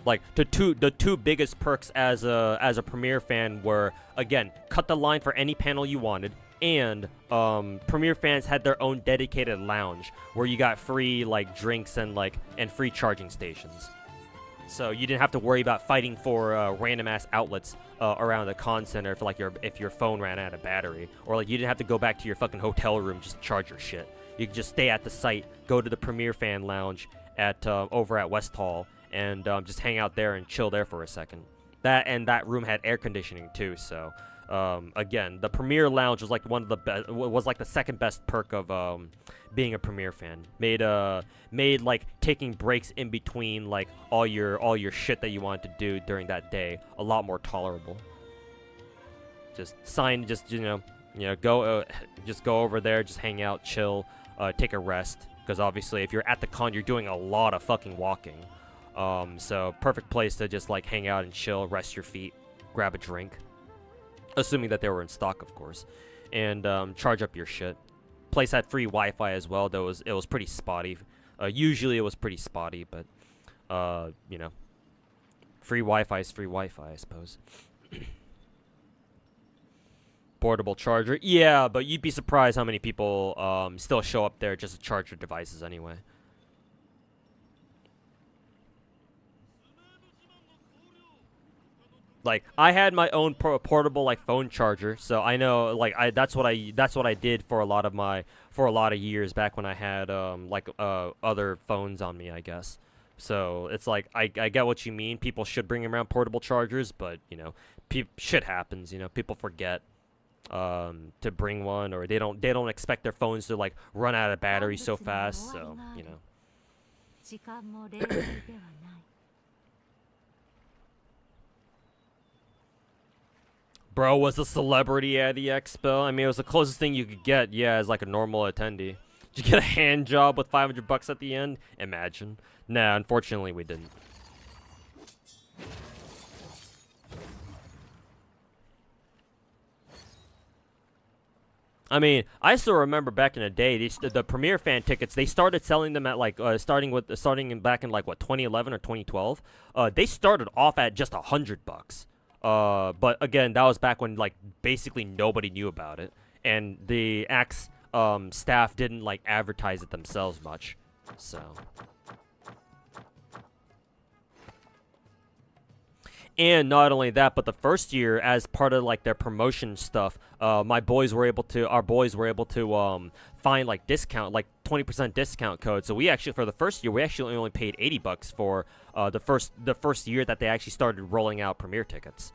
Like the two biggest perks as a premiere fan were, again, cut the line for any panel you wanted, and premiere fans had their own dedicated lounge where you got free like drinks and free charging stations. So you didn't have to worry about fighting for random ass outlets around the con center if your phone ran out of battery, or like you didn't have to go back to your fucking hotel room just to charge your shit. You could just stay at the site, go to the premiere fan lounge at over at West Hall, and just hang out there and chill there for a second. That room had air conditioning too, so again, the premiere lounge was like one of the best, was like the second best perk of being a premiere fan. Made like taking breaks in between like all your shit that you wanted to do during that day a lot more tolerable. Just go over there, just hang out, chill, take a rest, because obviously if you're at the con, you're doing a lot of fucking walking. So perfect place to just like hang out and chill, rest your feet, grab a drink, assuming that they were in stock, of course, and charge up your shit. Place had free Wi-Fi as well, though it was pretty spotty. Usually it was pretty spotty, but you know, free Wi-Fi is free Wi-Fi, I suppose. Portable charger, yeah, but you'd be surprised how many people still show up there just to charge their devices anyway. Like, I had my own portable like phone charger, so I know like that's what I did for a lot of years back when I had other phones on me, I guess. So it's like I get what you mean. People should bring around portable chargers, but you know, shit happens. You know, people forget to bring one, or they don't expect their phones to like run out of battery so fast. So you know. Bro was a celebrity at the expo. I mean, it was the closest thing you could get, yeah, as like a normal attendee. Did you get a hand job with $500 at the end? Imagine. Nah, unfortunately we didn't. I mean, I still remember back in the day, the premiere fan tickets, they started selling them at like starting back in like what, 2011 or 2012. They started off at just $100. But again, that was back when like basically nobody knew about it, and the act's staff didn't like advertise it themselves much. So, and not only that, but the first year, as part of like their promotion stuff, our boys were able to find like discount, like 20% discount code. So we actually, for the first year, we actually only paid $80 for the first year that they actually started rolling out premiere tickets.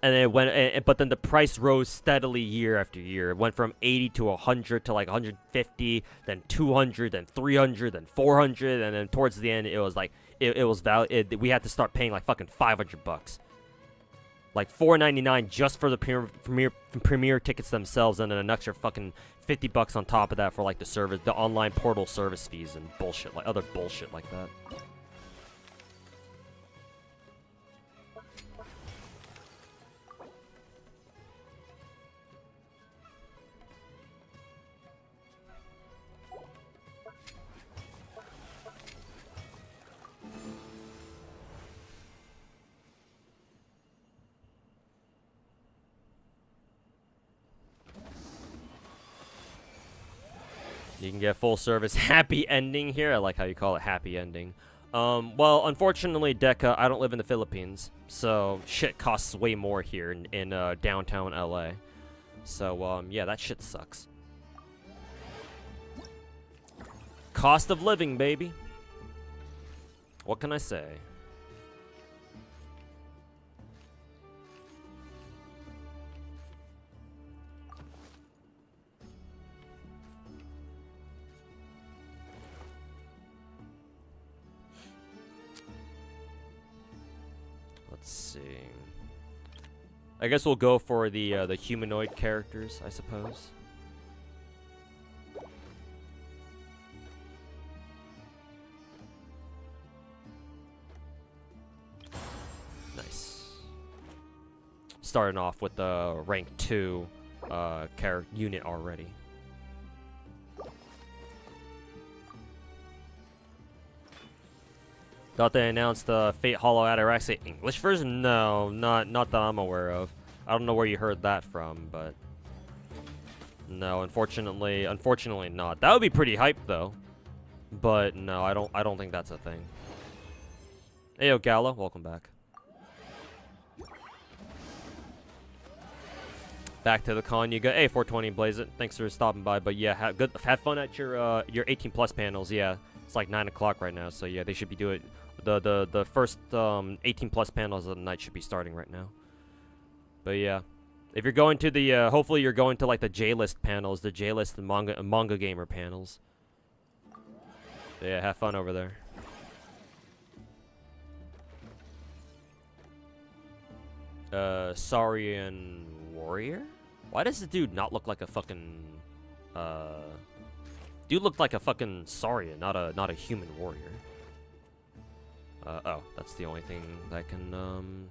And then but then the price rose steadily year after year. It went from 80 to 100 to like 150, then 200, then 300, then 400, and then towards the end it was like it was we had to start paying like fucking $500. Like $4.99 just for the premiere tickets themselves, and then an extra fucking $50 on top of that for like the service, the online portal service fees and bullshit, like other bullshit like that. You can get full service happy ending here. I like how you call it happy ending. Well, unfortunately, GACHA, I don't live in the Philippines, so shit costs way more here in downtown LA. So, yeah, that shit sucks. Cost of living, baby. What can I say? Let's see. I guess we'll go for the humanoid characters, I suppose. Nice. Starting off with the rank 2 character unit already. Thought they announced the Fate Hollow Ataraxia English version? No, not that I'm aware of. I don't know where you heard that from, but no, unfortunately not. That would be pretty hype though. But no, I don't think that's a thing. Heyo Gala, welcome back. Back to the con you go. Hey 420 Blaze it. Thanks for stopping by. But yeah, have fun at your 18 plus panels. Yeah. It's like 9 o'clock right now, so yeah, they should be doing the first 18 plus panels of the night should be starting right now. But yeah, if you're going to the hopefully you're going to like the J-list panels, the J-list and manga gamer panels. So yeah, have fun over there. Saurian warrior? Why does the dude not look like a fucking dude looked like a fucking Saurian, not a human warrior. Oh, that's the only thing that can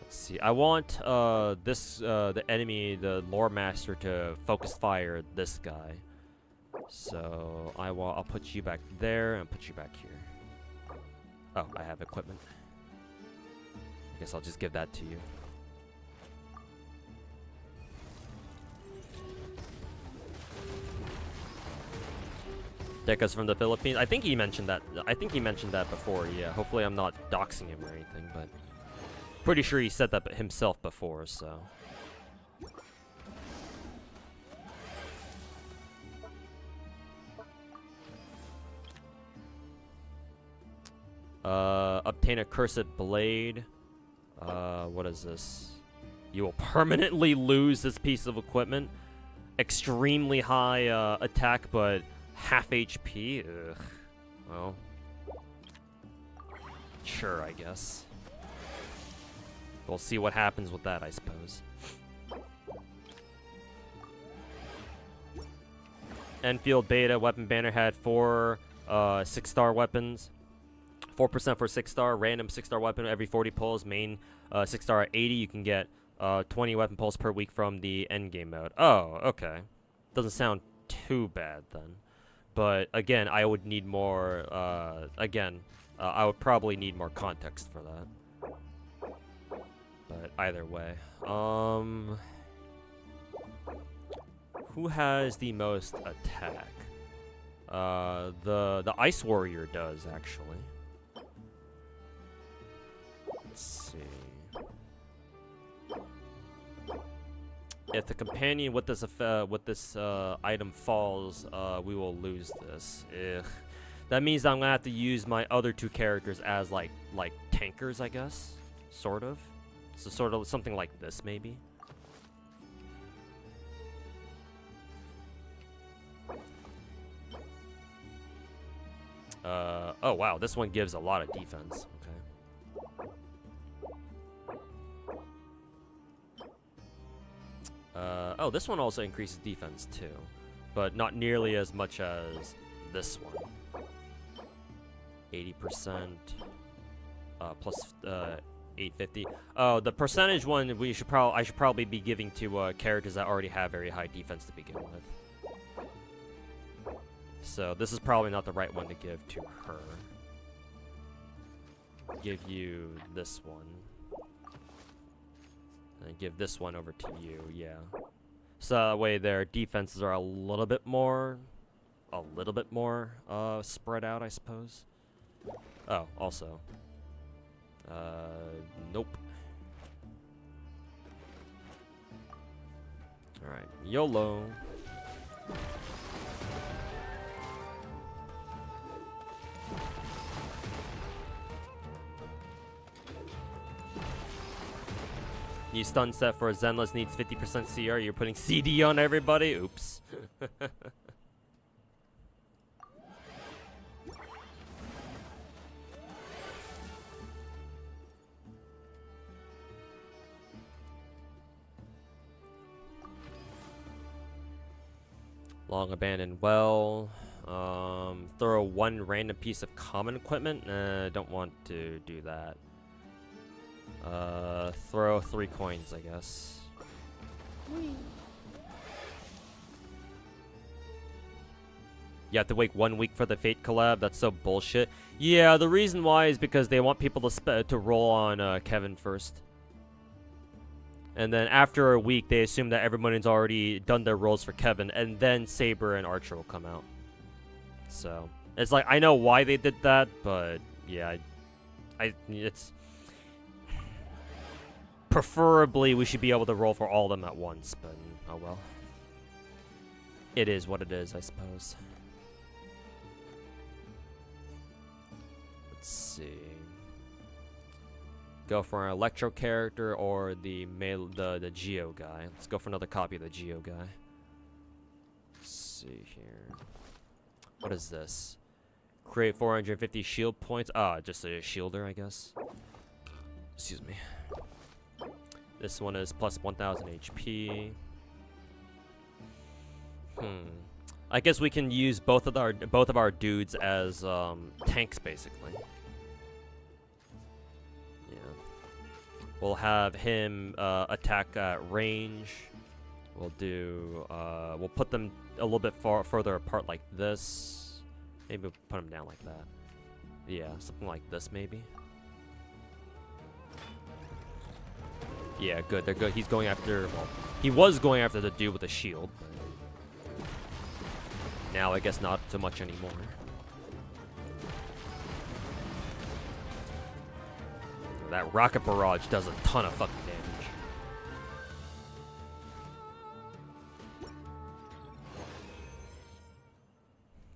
let's see. I want the enemy, the lore master, to focus fire this guy. So I'll put you back there and put you back here. Oh, I have equipment. I guess I'll just give that to you. Deca's from the Philippines. I think he mentioned that. I think he mentioned that before. Yeah. Hopefully, I'm not doxing him or anything, but pretty sure he said that himself before. So. Obtain a cursed blade. What is this? You will permanently lose this piece of equipment. Extremely high attack, but half HP? Ugh. Well. Sure, I guess. We'll see what happens with that, I suppose. Enfield Beta Weapon Banner had 4 6-star weapons. 4% for 6-star, random 6-star weapon every 40 pulls. Main 6-star at 80, you can get 20 weapon pulls per week from the endgame mode. Oh, okay. Doesn't sound too bad then. But again, I would need more, I would probably need more context for that. But either way. Who has the most attack? The Ice Warrior does, actually. Let's see. If the companion with this item falls, we will lose this. Ugh. That means I'm gonna have to use my other 2 characters as like tankers, I guess, sort of. So sort of something like this, maybe. Oh wow, this one gives a lot of defense. Okay. Oh, this one also increases defense too, but not nearly as much as this one. 80%, plus 850. Oh, the percentage one I should probably be giving to characters that already have very high defense to begin with. So this is probably not the right one to give to her. Give you this one. And give this one over to you, yeah. So that way their defenses are a little bit more spread out, I suppose. Oh, also. Nope. Alright, YOLO. New stun set for Zenless needs 50% CR. You're putting CD on everybody? Oops. Long abandoned well. Throw one random piece of common equipment. Don't want to do that. Throw 3 coins, I guess. You have to wait 1 week for the Fate collab. That's so bullshit. Yeah, the reason why is because they want people to roll on Kevin first. And then after a week, they assume that everyone's already done their rolls for Kevin, and then Saber and Archer will come out. So it's like, I know why they did that, but yeah, it's preferably we should be able to roll for all of them at once, but oh well. It is what it is, I suppose. Let's see. Go for an Electro character or the Geo guy. Let's go for another copy of the Geo guy. Let's see here. What is this? Create 450 shield points. Ah, just a shielder, I guess. Excuse me. This one is plus 1000 HP. I guess we can use both of our dudes as tanks, basically. We'll have him attack at range. We'll do. We'll put them a little bit further apart, like this. Maybe we'll put them down like that. Yeah, something like this, maybe. Yeah, good. They're good. He's going after. Well, he was going after the dude with the shield. But now I guess not so much anymore. That rocket barrage does a ton of fucking damage.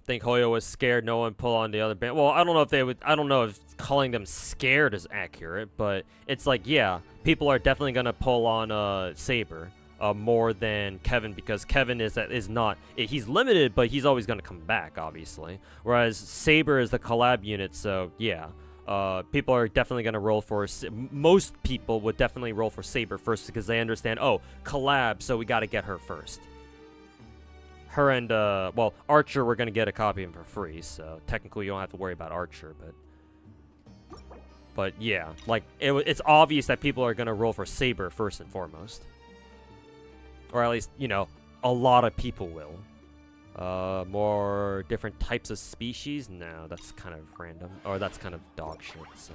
Think Hoyo was scared no one pull on the other band. Well, I don't know if they would. I don't know if calling them scared is accurate, but it's like, yeah, people are definitely gonna pull on Saber more than Kevin, because Kevin is not. He's limited, but he's always gonna come back, obviously. Whereas Saber is the collab unit, so yeah. People are definitely going to roll for... Most people would definitely roll for Saber first because they understand, oh, collab, so we got to get her first. Her and, well, Archer, we're going to get a copy of him for free, so technically you don't have to worry about Archer, but yeah, like, it's obvious that people are going to roll for Saber first and foremost. Or at least, you know, a lot of people will. More different types of species? No, that's kind of random. Or that's kind of dog shit, so.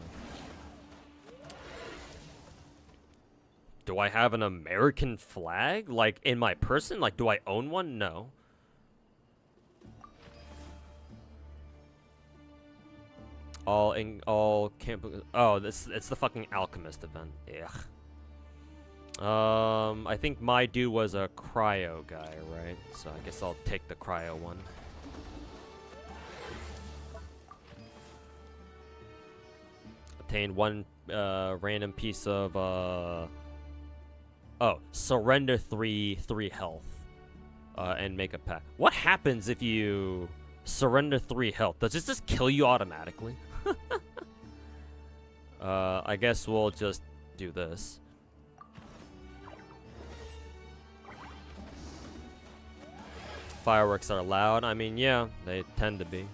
Do I have an American flag? Like, in my person? Like, do I own one? No. All camp. Oh, it's the fucking Alchemist event. Ugh. I think my dude was a cryo guy, right? So I guess I'll take the cryo one. Obtain one random piece of oh, surrender 3 health and make a pack. What happens if you surrender 3 health? Does this just kill you automatically? I guess we'll just do this. Fireworks are loud. I mean, yeah, they tend to be.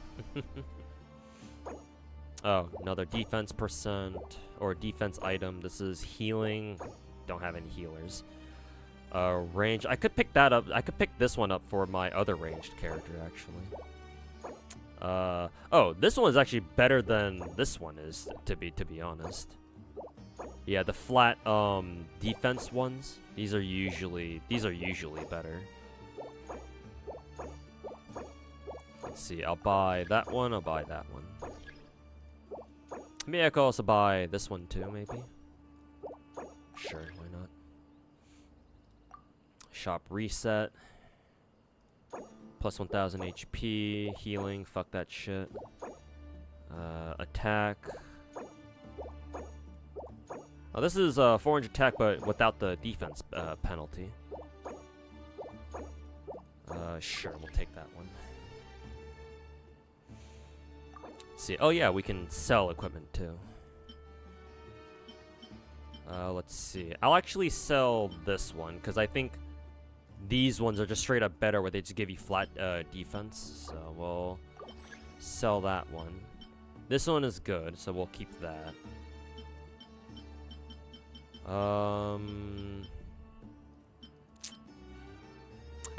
Oh, another defense percent or defense item. This is healing. Don't have any healers. Range. I could pick that up. I could pick this one up for my other ranged character, actually. Oh, this one is actually better than this one is, to be honest. Yeah, the flat defense ones. These are usually better. Let's see, I'll buy that one, I'll buy that one. Maybe I could also buy this one too, maybe? Sure, why not? Shop reset. Plus 1000 HP, healing, fuck that shit. Attack. Oh, this is 400 attack, but without the defense penalty. Sure, we'll take that one. See, oh yeah, we can sell equipment too. Let's see. I'll actually sell this one because I think these ones are just straight up better, where they just give you flat defense. So we'll sell that one. This one is good, so we'll keep that.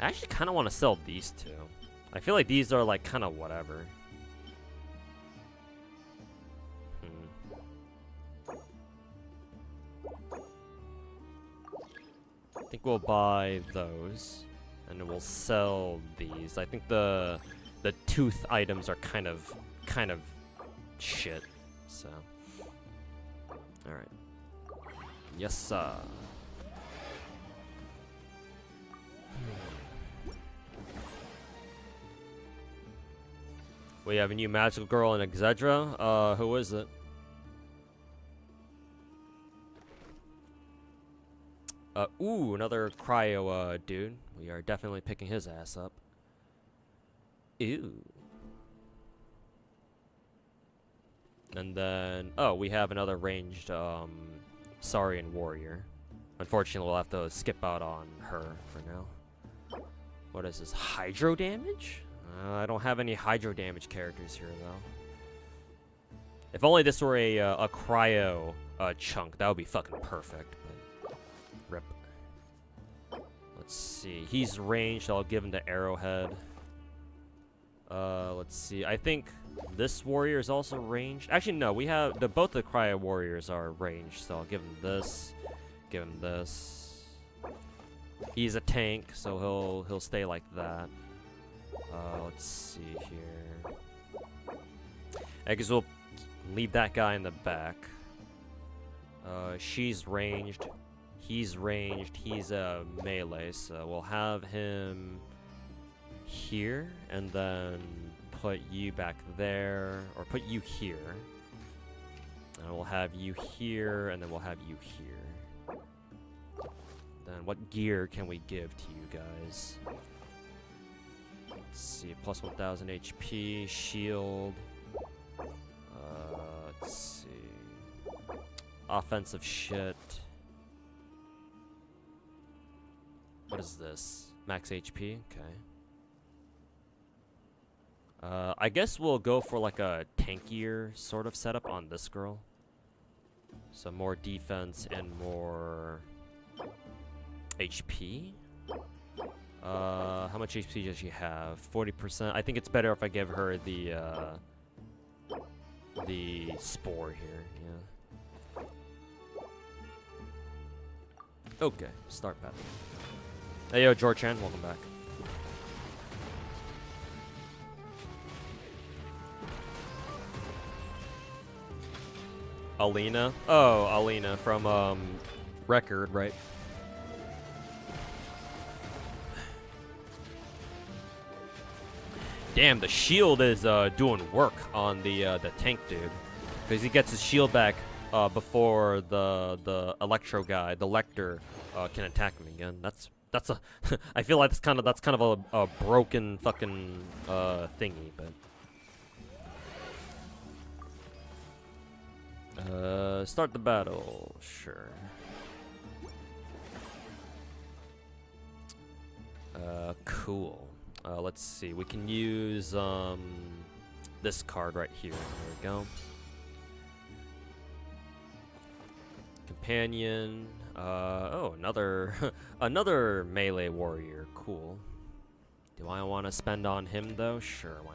I actually kind of want to sell these two. I feel like these are like kind of whatever. I think we'll buy those, and then we'll sell these. I think the tooth items are kind of shit. So, all right. Yes, sir. We have a new magical girl in Exedra. Who is it? Ooh, another cryo, dude. We are definitely picking his ass up. Ew. And then, oh, we have another ranged, Saurian warrior. Unfortunately, we'll have to skip out on her for now. What is this? Hydro damage? I don't have any hydro damage characters here, though. If only this were a cryo chunk, that would be fucking perfect. But rip. Let's see. He's ranged. I'll give him the arrowhead. Let's see. I think this warrior is also ranged. Actually, no. We have both the cryo warriors are ranged, so I'll give him this. Give him this. He's a tank, so he'll stay like that. Let's see here. I guess we'll leave that guy in the back. She's ranged. He's ranged. He's a melee, so we'll have him here, and then put you back there, or put you here. And we'll have you here, and then we'll have you here. Then what gear can we give to you guys? Let's see, plus 1000 HP, shield. Let's see. Offensive shit. What is this? Max HP? Okay. I guess we'll go for like a tankier sort of setup on this girl. So more defense and more HP. How much HP does she have? 40%. I think it's better if I give her the spore here. Yeah. Okay, start battle. Hey yo, George-chan, welcome back. Alina? Oh, Alina from Record, right? Damn, the shield is doing work on the tank dude, because he gets his shield back before the Electro guy, the Lecter, can attack him again. That's a I feel like that's kind of a broken fucking thingy, but start the battle, sure. Cool. Let's see. We can use this card right here. There we go. Companion. Oh, another another melee warrior. Cool. Do I want to spend on him though? Sure, why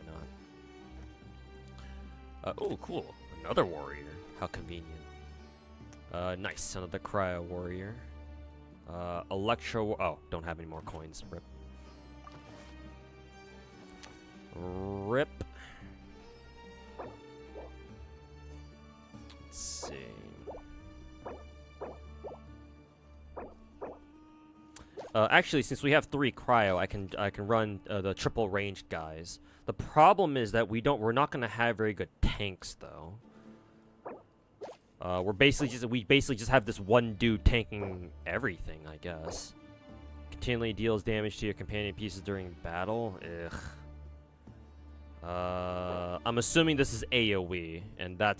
not? Oh, cool. Another warrior. How convenient. Nice. Another cryo warrior. Electro. Oh, don't have any more coins. Rip. Rip. Let's see. Actually, since we have 3 cryo, I can run the triple ranged guys. The problem is that we're not gonna have very good tanks though. We basically just have this one dude tanking everything, I guess. Continually deals damage to your companion pieces during battle. Ugh. I'm assuming this is AoE, and that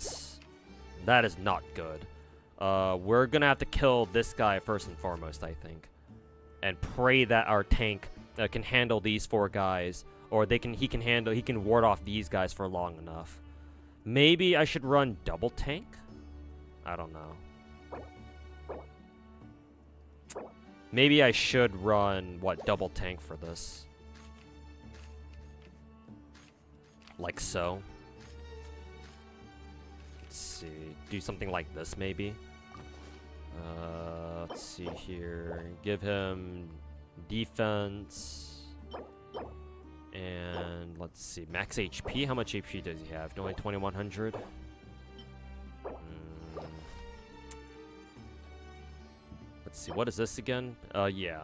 is not good. We're gonna have to kill this guy first and foremost, I think. and pray that our tank can handle these 4 guys, or he can ward off these guys for long enough. Maybe I should run double tank? I don't know. Maybe I should run, what, double tank for this. Like so. Let's see, do something like this maybe. Let's see here. Give him defense. And let's see, max HP. How much HP does he have? Only 2100. Let's see, what is this again? Yeah,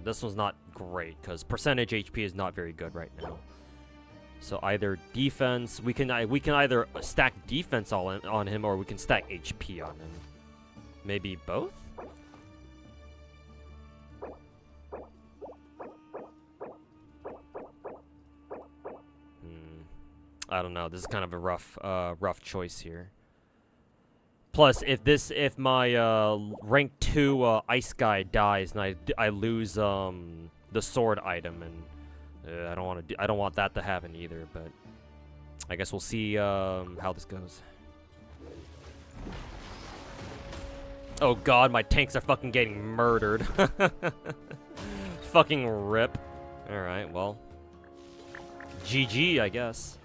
this one's not great because percentage HP is not very good right now. So either defense, we can either stack defense on him, or we can stack HP on him. Maybe both? I don't know. This is kind of a rough choice here. Plus, if my rank 2 ice guy dies and I lose the sword item, and I don't want that to happen either. But I guess we'll see how this goes. Oh god, my tanks are fucking getting murdered. Fucking rip. Alright, well. GG, I guess.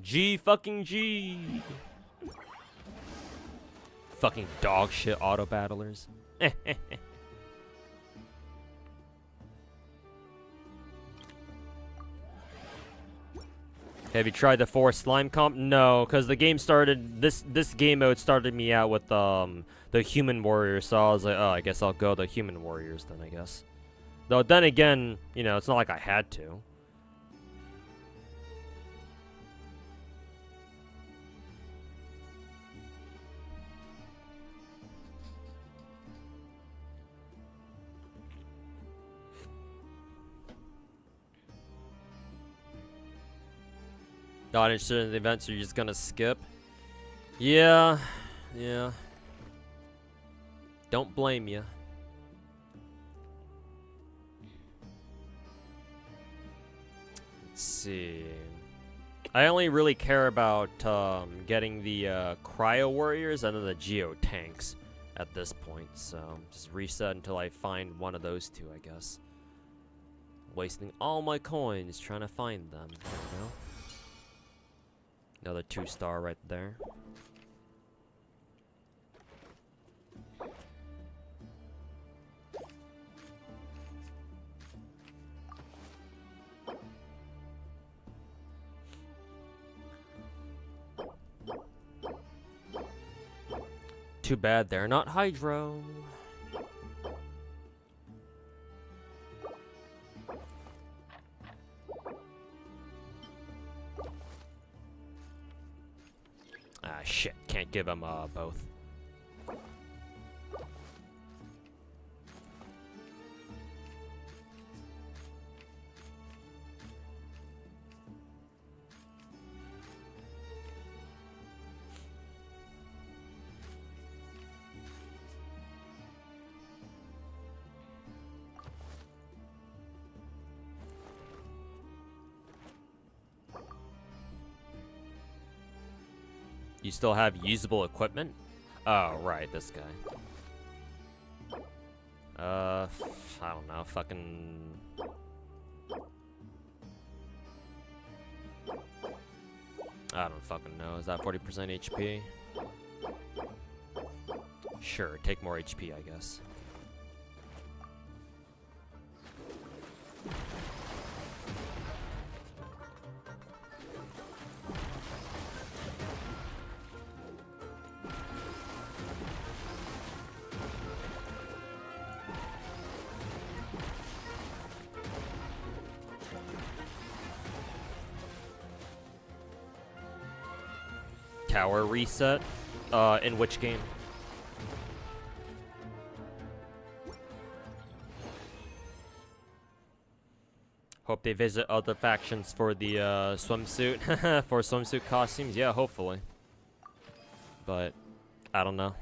G fucking G. Fucking dog shit auto battlers. Have you tried the 4 slime comp? No, because the game started, this game mode started me out with the human warriors, so I was like, oh, I guess I'll go the human warriors then, I guess. Though then again, you know, it's not like I had to. Not interested in the events, so you're just gonna skip? Yeah. Don't blame you. Let's see. I only really care about getting the cryo warriors and then the geo tanks at this point, so just reset until I find one of those 2, I guess. Wasting all my coins trying to find them. There we go. Another 2-star right there. Too bad they're not Hydro. Ah, shit. Can't give them both. You still have usable equipment? Oh, right, this guy. I don't know, fucking... I don't fucking know. Is that 40% HP? Sure, take more HP, I guess. Tower reset? In which game? Hope they visit other factions for the swimsuit, for swimsuit costumes. Yeah, hopefully. But I don't know.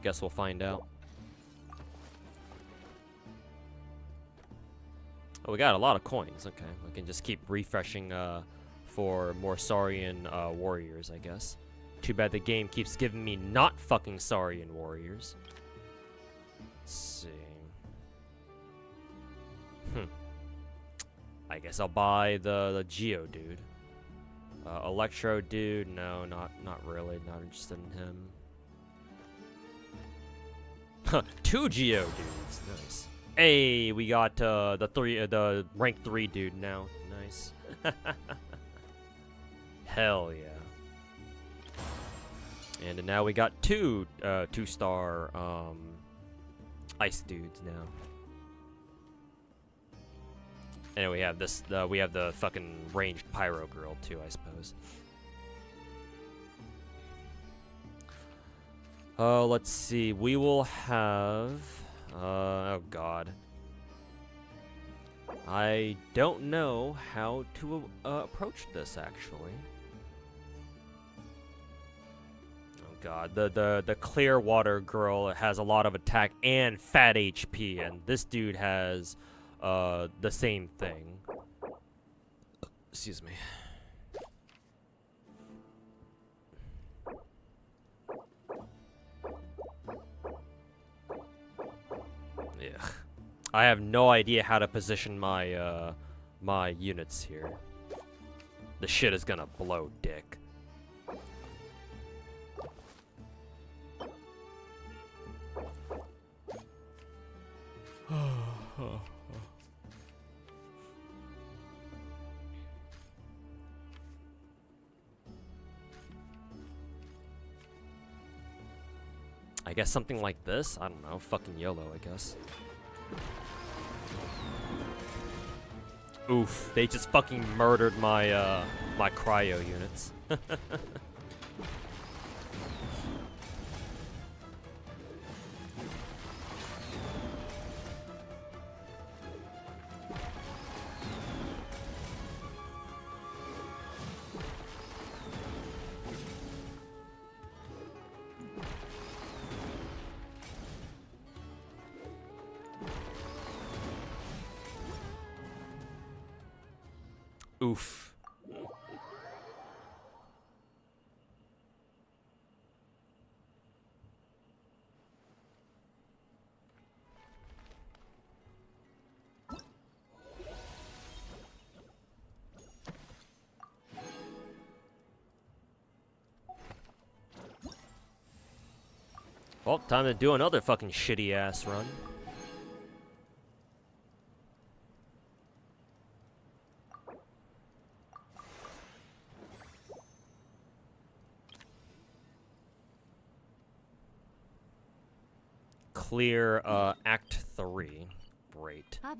Guess we'll find out. Oh, we got a lot of coins. Okay, we can just keep refreshing for more Saurian warriors, I guess. Too bad the game keeps giving me not fucking Saurian warriors. Let's see. I guess I'll buy the Geo dude. Electro dude, no, not really. Not interested in him. 2 Geo dudes, nice. Hey, we got the rank 3 dude now. Nice. Hell yeah. And now we got 2 2-star ice dudes now. And we have this. We have the fucking ranged pyro girl too, I suppose. Oh, let's see. We will have. Oh god. I don't know how to approach this actually. Oh god, the Clearwater girl has a lot of attack and fat HP, and this dude has the same thing. Excuse me. Yeah. I have no idea how to position my my units here. The shit is gonna blow dick. I guess something like this? I don't know. Fucking YOLO, I guess. Oof. They just fucking murdered my, my cryo units. Oof. Well, time to do another fucking shitty ass run. Clear Act 3. Great. I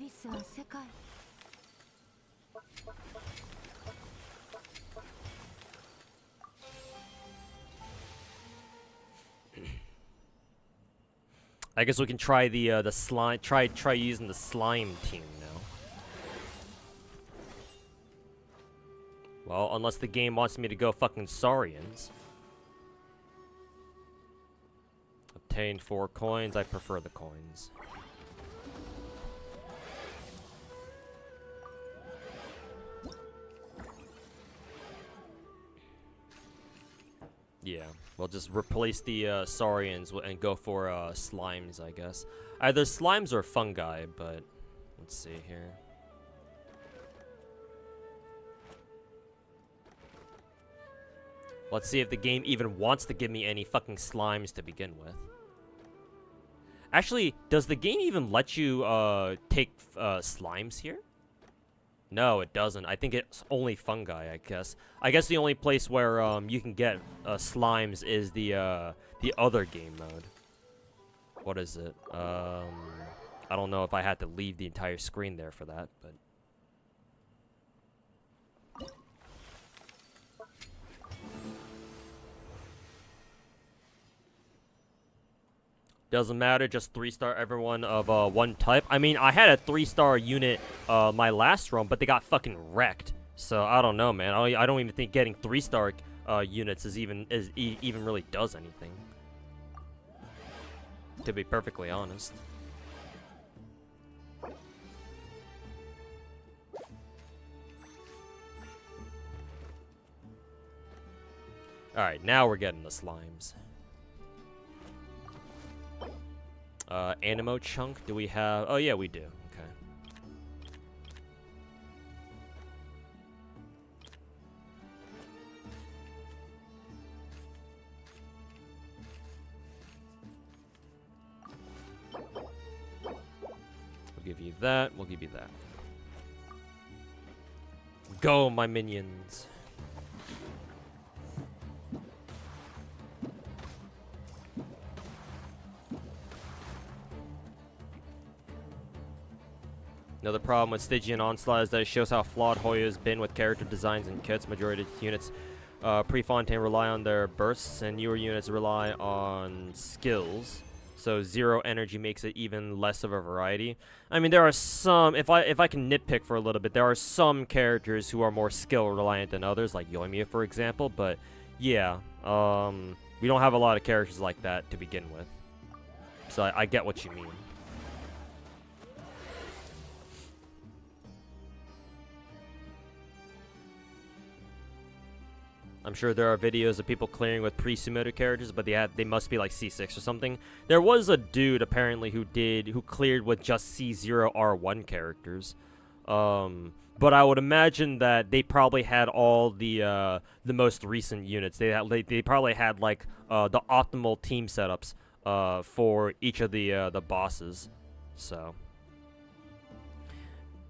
guess we can try the slime. Try using the slime team now. Well, unless the game wants me to go fucking Saurians. Obtained 4 coins. I prefer the coins. Yeah, we'll just replace the Saurians and go for slimes, I guess. Either slimes or fungi, but let's see here. Let's see if the game even wants to give me any fucking slimes to begin with. Actually, does the game even let you take slimes here? No, it doesn't. I think it's only fungi, I guess. I guess the only place where you can get slimes is the other game mode. What is it? I don't know if I had to leave the entire screen there for that, but... Doesn't matter, just 3-star everyone of one type. I mean, I had a 3-star unit my last run, but they got fucking wrecked. So I don't know, man. I don't even think getting 3-star units even really does anything. To be perfectly honest. Alright, now we're getting the slimes. Animo chunk, do we have... Oh, yeah, we do. Okay. We'll give you that. We'll give you that. Go, my minions. Another problem with Stygian Onslaught is that it shows how flawed Hoya has been with character designs and kits. Majority of units pre-Fontaine rely on their bursts, and newer units rely on skills. So 0 energy makes it even less of a variety. I mean, there are some, if I can nitpick for a little bit, there are some characters who are more skill reliant than others, like Yoimiya, for example. But yeah, we don't have a lot of characters like that to begin with. So I get what you mean. I'm sure there are videos of people clearing with pre-submitted characters, but they must be like C6 or something. There was a dude apparently who cleared with just C0R1 characters. But I would imagine that they probably had all the most recent units. They probably had like the optimal team setups for each of the bosses. So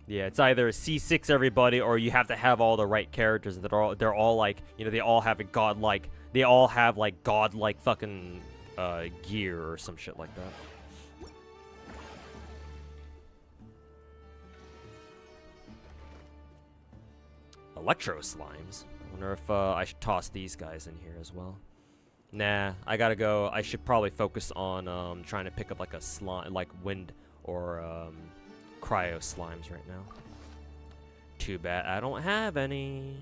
yeah, it's either C6 everybody, or you have to have all the right characters that they're all like, you know, they all have like godlike fucking gear or some shit like that. Electro slimes. I wonder if I should toss these guys in here as well. Nah, I gotta go. I should probably focus on trying to pick up like a slime, like wind or cryo slimes right now. Too bad I don't have any.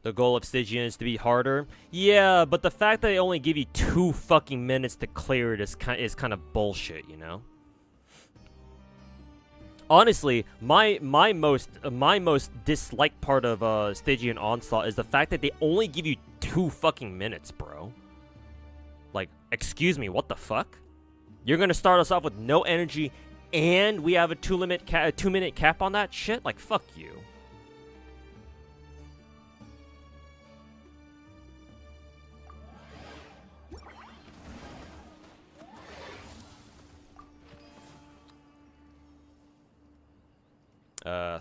The goal of Stygian is to be harder. Yeah, but the fact that they only give you 2 fucking minutes to clear it is kind of bullshit, you know? Honestly, my most disliked part of Stygian Onslaught is the fact that they only give you 2 fucking minutes, bro. Like, excuse me, what the fuck? You're gonna start us off with no energy, and we have a 2-minute cap on that shit? Like, fuck you.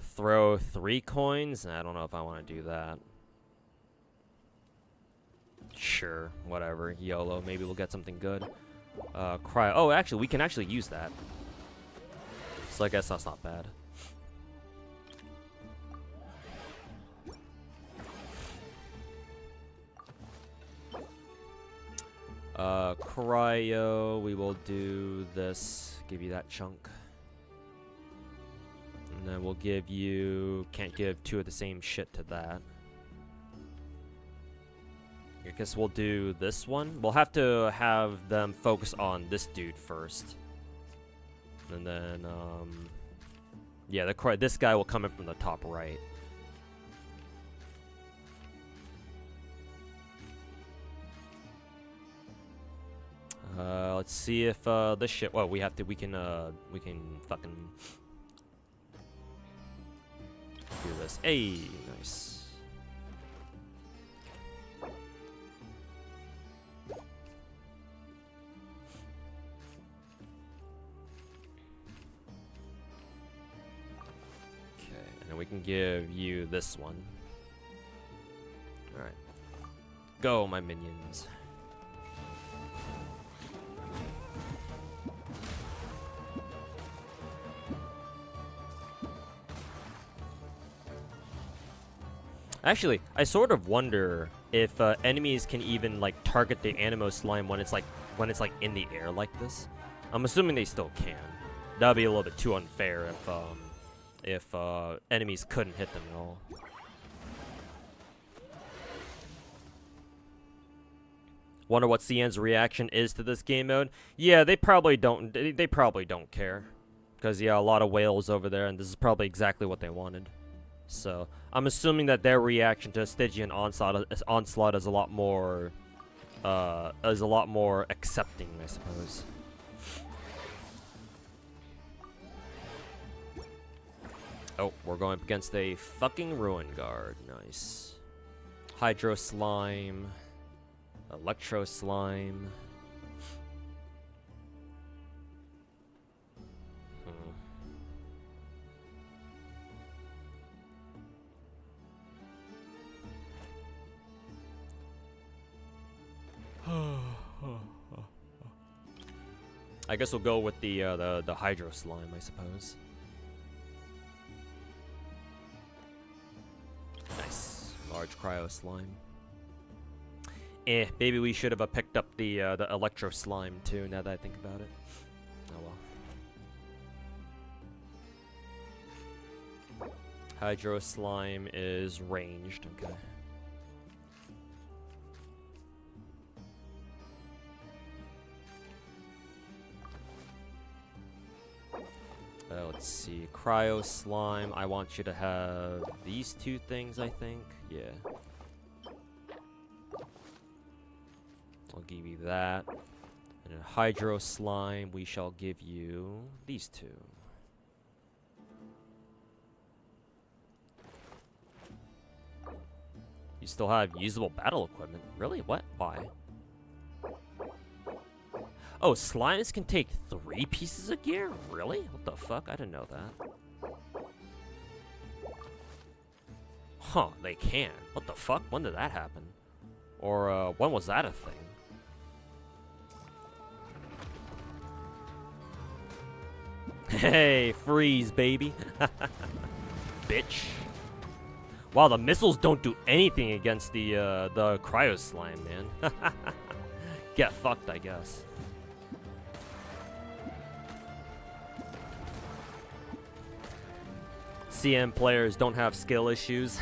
Throw 3 coins? I don't know if I want to do that. Sure, whatever. YOLO. Maybe we'll get something good. Cryo. Oh, actually, we can actually use that. So I guess that's not bad. Cryo. We will do this. Give you that chunk. And then we'll give you... Can't give 2 of the same shit to that. I guess we'll do this one. We'll have to have them focus on this dude first. And then, yeah, this guy will come in from the top right. Let's see if, this shit... Well, we can fucking... do this. Hey, nice. Okay, and then we can give you this one. Alright. Go, my minions. Actually, I sort of wonder if enemies can even like target the Animo slime when it's like in the air like this. I'm assuming they still can. That'd be a little bit too unfair if enemies couldn't hit them at all. Wonder what CN's reaction is to this game mode. Yeah, they probably don't. They probably don't care, because yeah, a lot of whales over there, and this is probably exactly what they wanted. So I'm assuming that their reaction to Stygian onslaught is a lot more accepting, I suppose. Oh, we're going up against a fucking Ruin Guard. Nice. Hydro Slime. Electro Slime. I guess we'll go with the Hydro Slime, I suppose. Nice. Large Cryo Slime. Maybe we should have picked up the Electro Slime too, now that I think about it. Oh well. Hydro Slime is ranged, okay. Let's see. Cryo Slime, I want you to have these two things, I think. Yeah. I'll give you that. And a Hydro Slime, we shall give you these two. You still have usable battle equipment. Really? What? Why? Oh, slimes can take 3 pieces of gear? Really? What the fuck? I didn't know that. Huh, they can. What the fuck? When did that happen? Or, when was that a thing? Hey, freeze, baby. Bitch. Wow, the missiles don't do anything against the cryo slime, man. Get fucked, I guess. CM players don't have skill issues.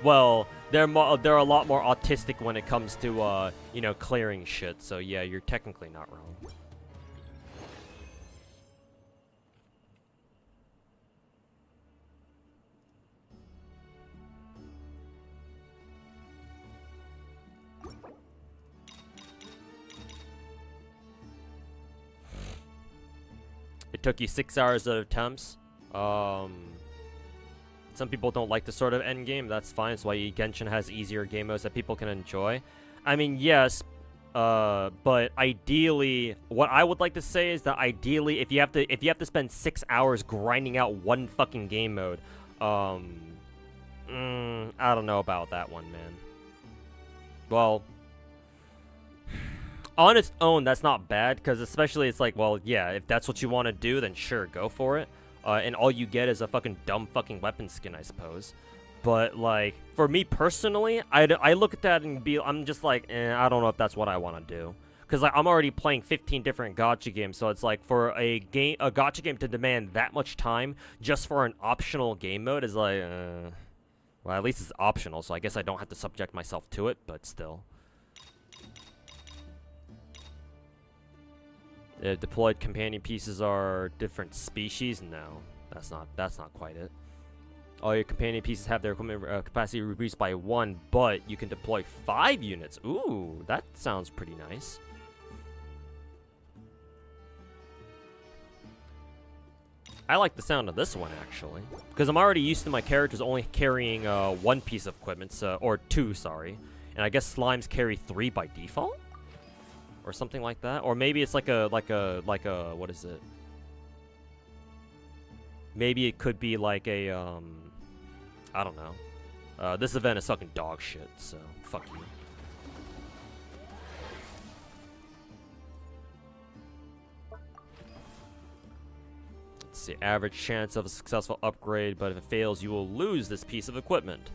Well, they're a lot more autistic when it comes to you know, clearing shit. So yeah, you're technically not wrong. It took you 6 hours of attempts. Some people don't like the sort of end game. That's fine. That's why Genshin has easier game modes that people can enjoy. I mean, yes, but ideally, what I would like to say is that ideally, if you have to spend 6 hours grinding out one fucking game mode, I don't know about that one, man. Well, on its own, that's not bad, because especially it's like, well, yeah, if that's what you want to do, then sure, go for it. And all you get is a fucking dumb fucking weapon skin, I suppose. But, like, for me personally, I look at that and I'm just like, I don't know if that's what I want to do. Because, like, I'm already playing 15 different gacha games, so it's like, for a gacha game to demand that much time just for an optional game mode is like, well, at least it's optional, so I guess I don't have to subject myself to it, but still. Deployed companion pieces are different species? No, that's not quite it. All your companion pieces have their equipment capacity reduced by 1, but you can deploy 5 units. Ooh, that sounds pretty nice. I like the sound of this one, actually, because I'm already used to my characters only carrying 1 piece of equipment, or 2, sorry. And I guess slimes carry 3 by default? Or something like that, or maybe it's like a what is it? Maybe it could be like a, I don't know. This event is fucking dog shit, so fuck you. Let's see, average chance of a successful upgrade, but if it fails, you will lose this piece of equipment.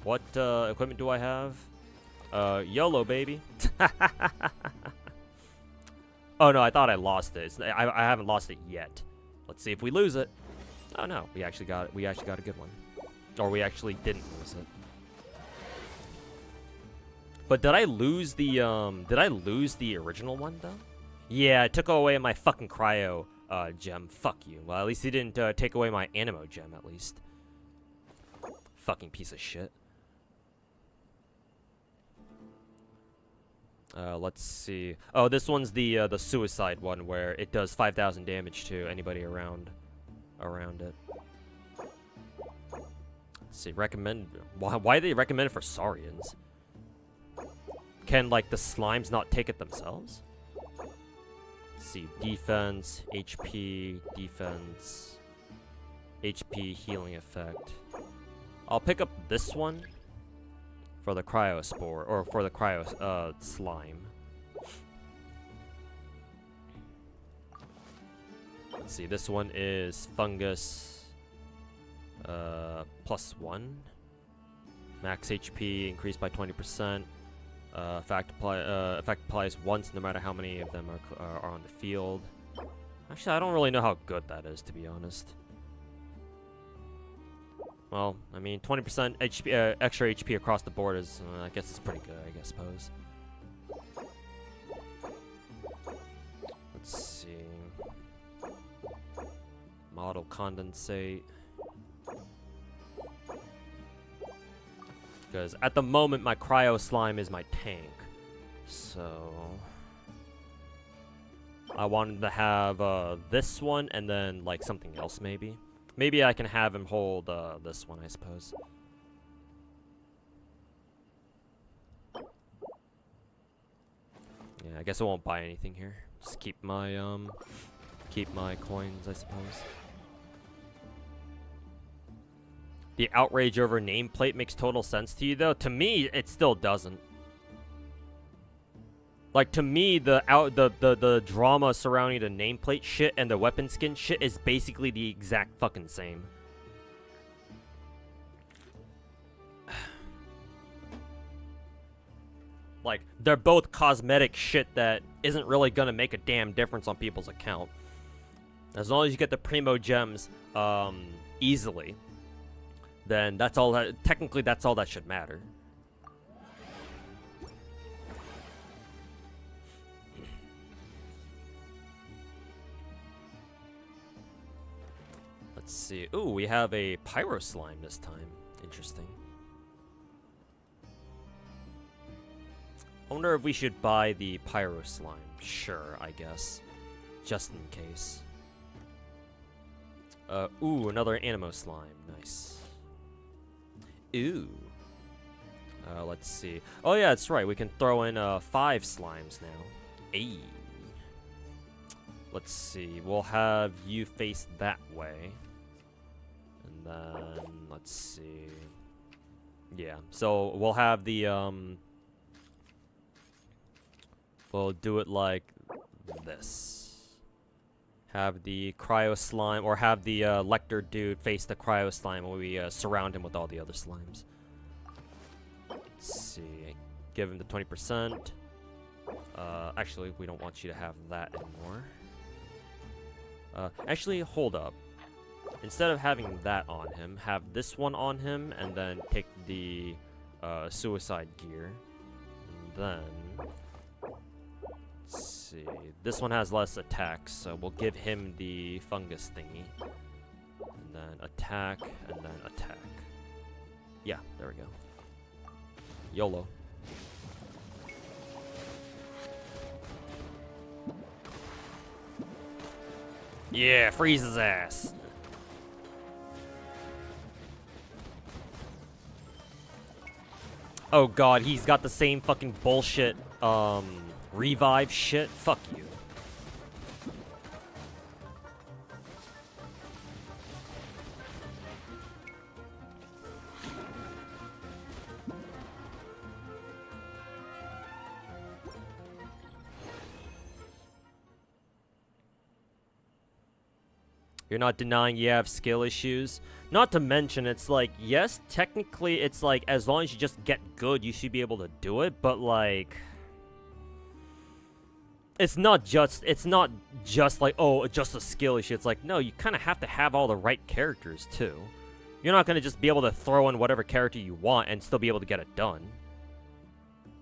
What equipment do I have? YOLO, baby. Oh no, I thought I lost it. I haven't lost it yet. Let's see if we lose it. Oh no, we actually got it. We actually got a good one. Or we actually didn't lose it. But did I lose the original one though? Yeah, it took away my fucking cryo gem. Fuck you. Well, at least he didn't take away my animo gem at least. Fucking piece of shit. Let's see. Oh, this one's the suicide one where it does 5,000 damage to anybody around it. Let's see. Recommend. Why do they recommend it for Saurians? Can like the slimes not take it themselves? Let's see. Defense, HP, defense, HP healing effect. I'll pick up this one. For the cryospore, or for the cryo slime. Let's see, this one is fungus +1. Max HP increased by 20%. Effect applies once no matter how many of them are on the field. Actually, I don't really know how good that is, to be honest. Well, I mean, 20% HP, extra HP across the board is, I guess it's pretty good, I suppose. Let's see. Model condensate. Because at the moment, my cryo slime is my tank. So I wanted to have this one and then, like, something else, maybe. Maybe I can have him hold this one, I suppose. Yeah, I guess I won't buy anything here. Just keep my coins, I suppose. The outrage over nameplate makes total sense to you, though. To me, it still doesn't. Like, to me, the drama surrounding the nameplate shit and the weapon skin shit is basically the exact fucking same. Like, they're both cosmetic shit that isn't really gonna make a damn difference on people's account. As long as you get the primo gems easily, then that's all that, technically that's all that should matter. Let's see. Ooh, we have a pyro slime this time. Interesting. I wonder if we should buy the pyro slime. Sure, I guess. Just in case. Ooh, another animo slime. Nice. Ooh. Let's see. Oh yeah, that's right. We can throw in 5 slimes now. Ayy. Let's see. We'll have you face that way. And then, let's see. Yeah, so we'll have the, we'll do it like this. Have the cryo slime, or have the Lecter dude face the cryo slime when we surround him with all the other slimes. Let's see. Give him the 20%. Actually, we don't want you to have that anymore. Actually, hold up. Instead of having that on him, have this one on him, and then take the suicide gear. And then, let's see. This one has less attacks, so we'll give him the fungus thingy. And then attack, and then attack. Yeah, there we go. YOLO. Yeah, freeze his ass. Oh god, he's got the same fucking bullshit, revive shit. Fuck you. You're not denying you have skill issues. Not to mention, it's like, yes, technically, it's like, as long as you just get good, you should be able to do it, but like... It's not just like, oh, just a skill issue. It's like, no, you kind of have to have all the right characters, too. You're not going to just be able to throw in whatever character you want and still be able to get it done.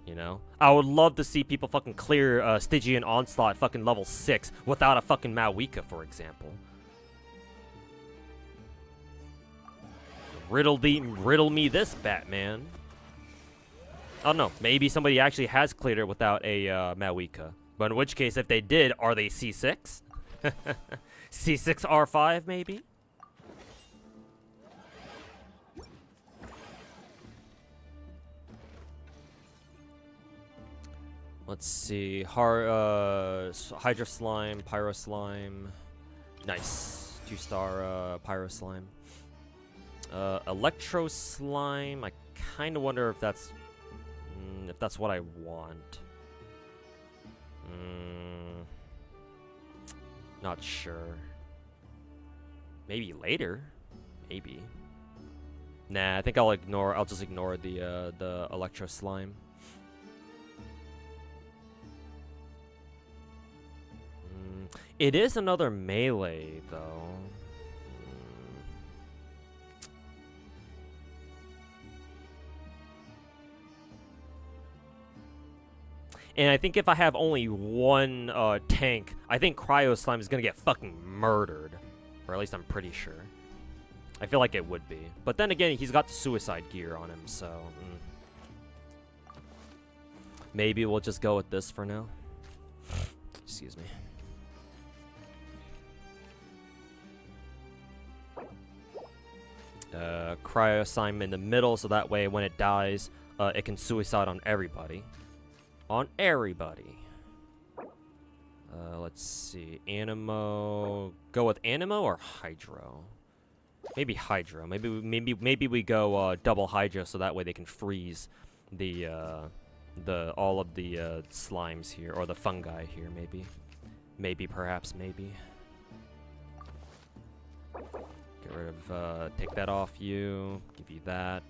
You know? I would love to see people fucking clear Stygian Onslaught fucking level 6 without a fucking Mawika, for example. Riddle me this, Batman. I don't know. Maybe somebody actually has cleared it without a Mawika. But in which case, if they did, are they C6? C6 R5, maybe? Let's see. Hydra Slime, Pyro Slime. Nice. 2-star Pyro Slime. Electro Slime. I kind of wonder if that's what I want. Not sure. Maybe later. Maybe. Nah, I think I'll just ignore the Electro Slime. It is another melee, though. And I think if I have only one tank, I think Cryo Slime is gonna get fucking murdered. Or at least I'm pretty sure. I feel like it would be. But then again, he's got the suicide gear on him, so... Maybe we'll just go with this for now. Excuse me. Cryo Slime in the middle, so that way when it dies, it can suicide on everybody. On everybody. Let's see. Animo. Go with Animo or Hydro? Maybe Hydro. Maybe we go double Hydro, so that way they can freeze all of the slimes here, or the fungi here. Maybe. Get rid of, take that off you, give you that.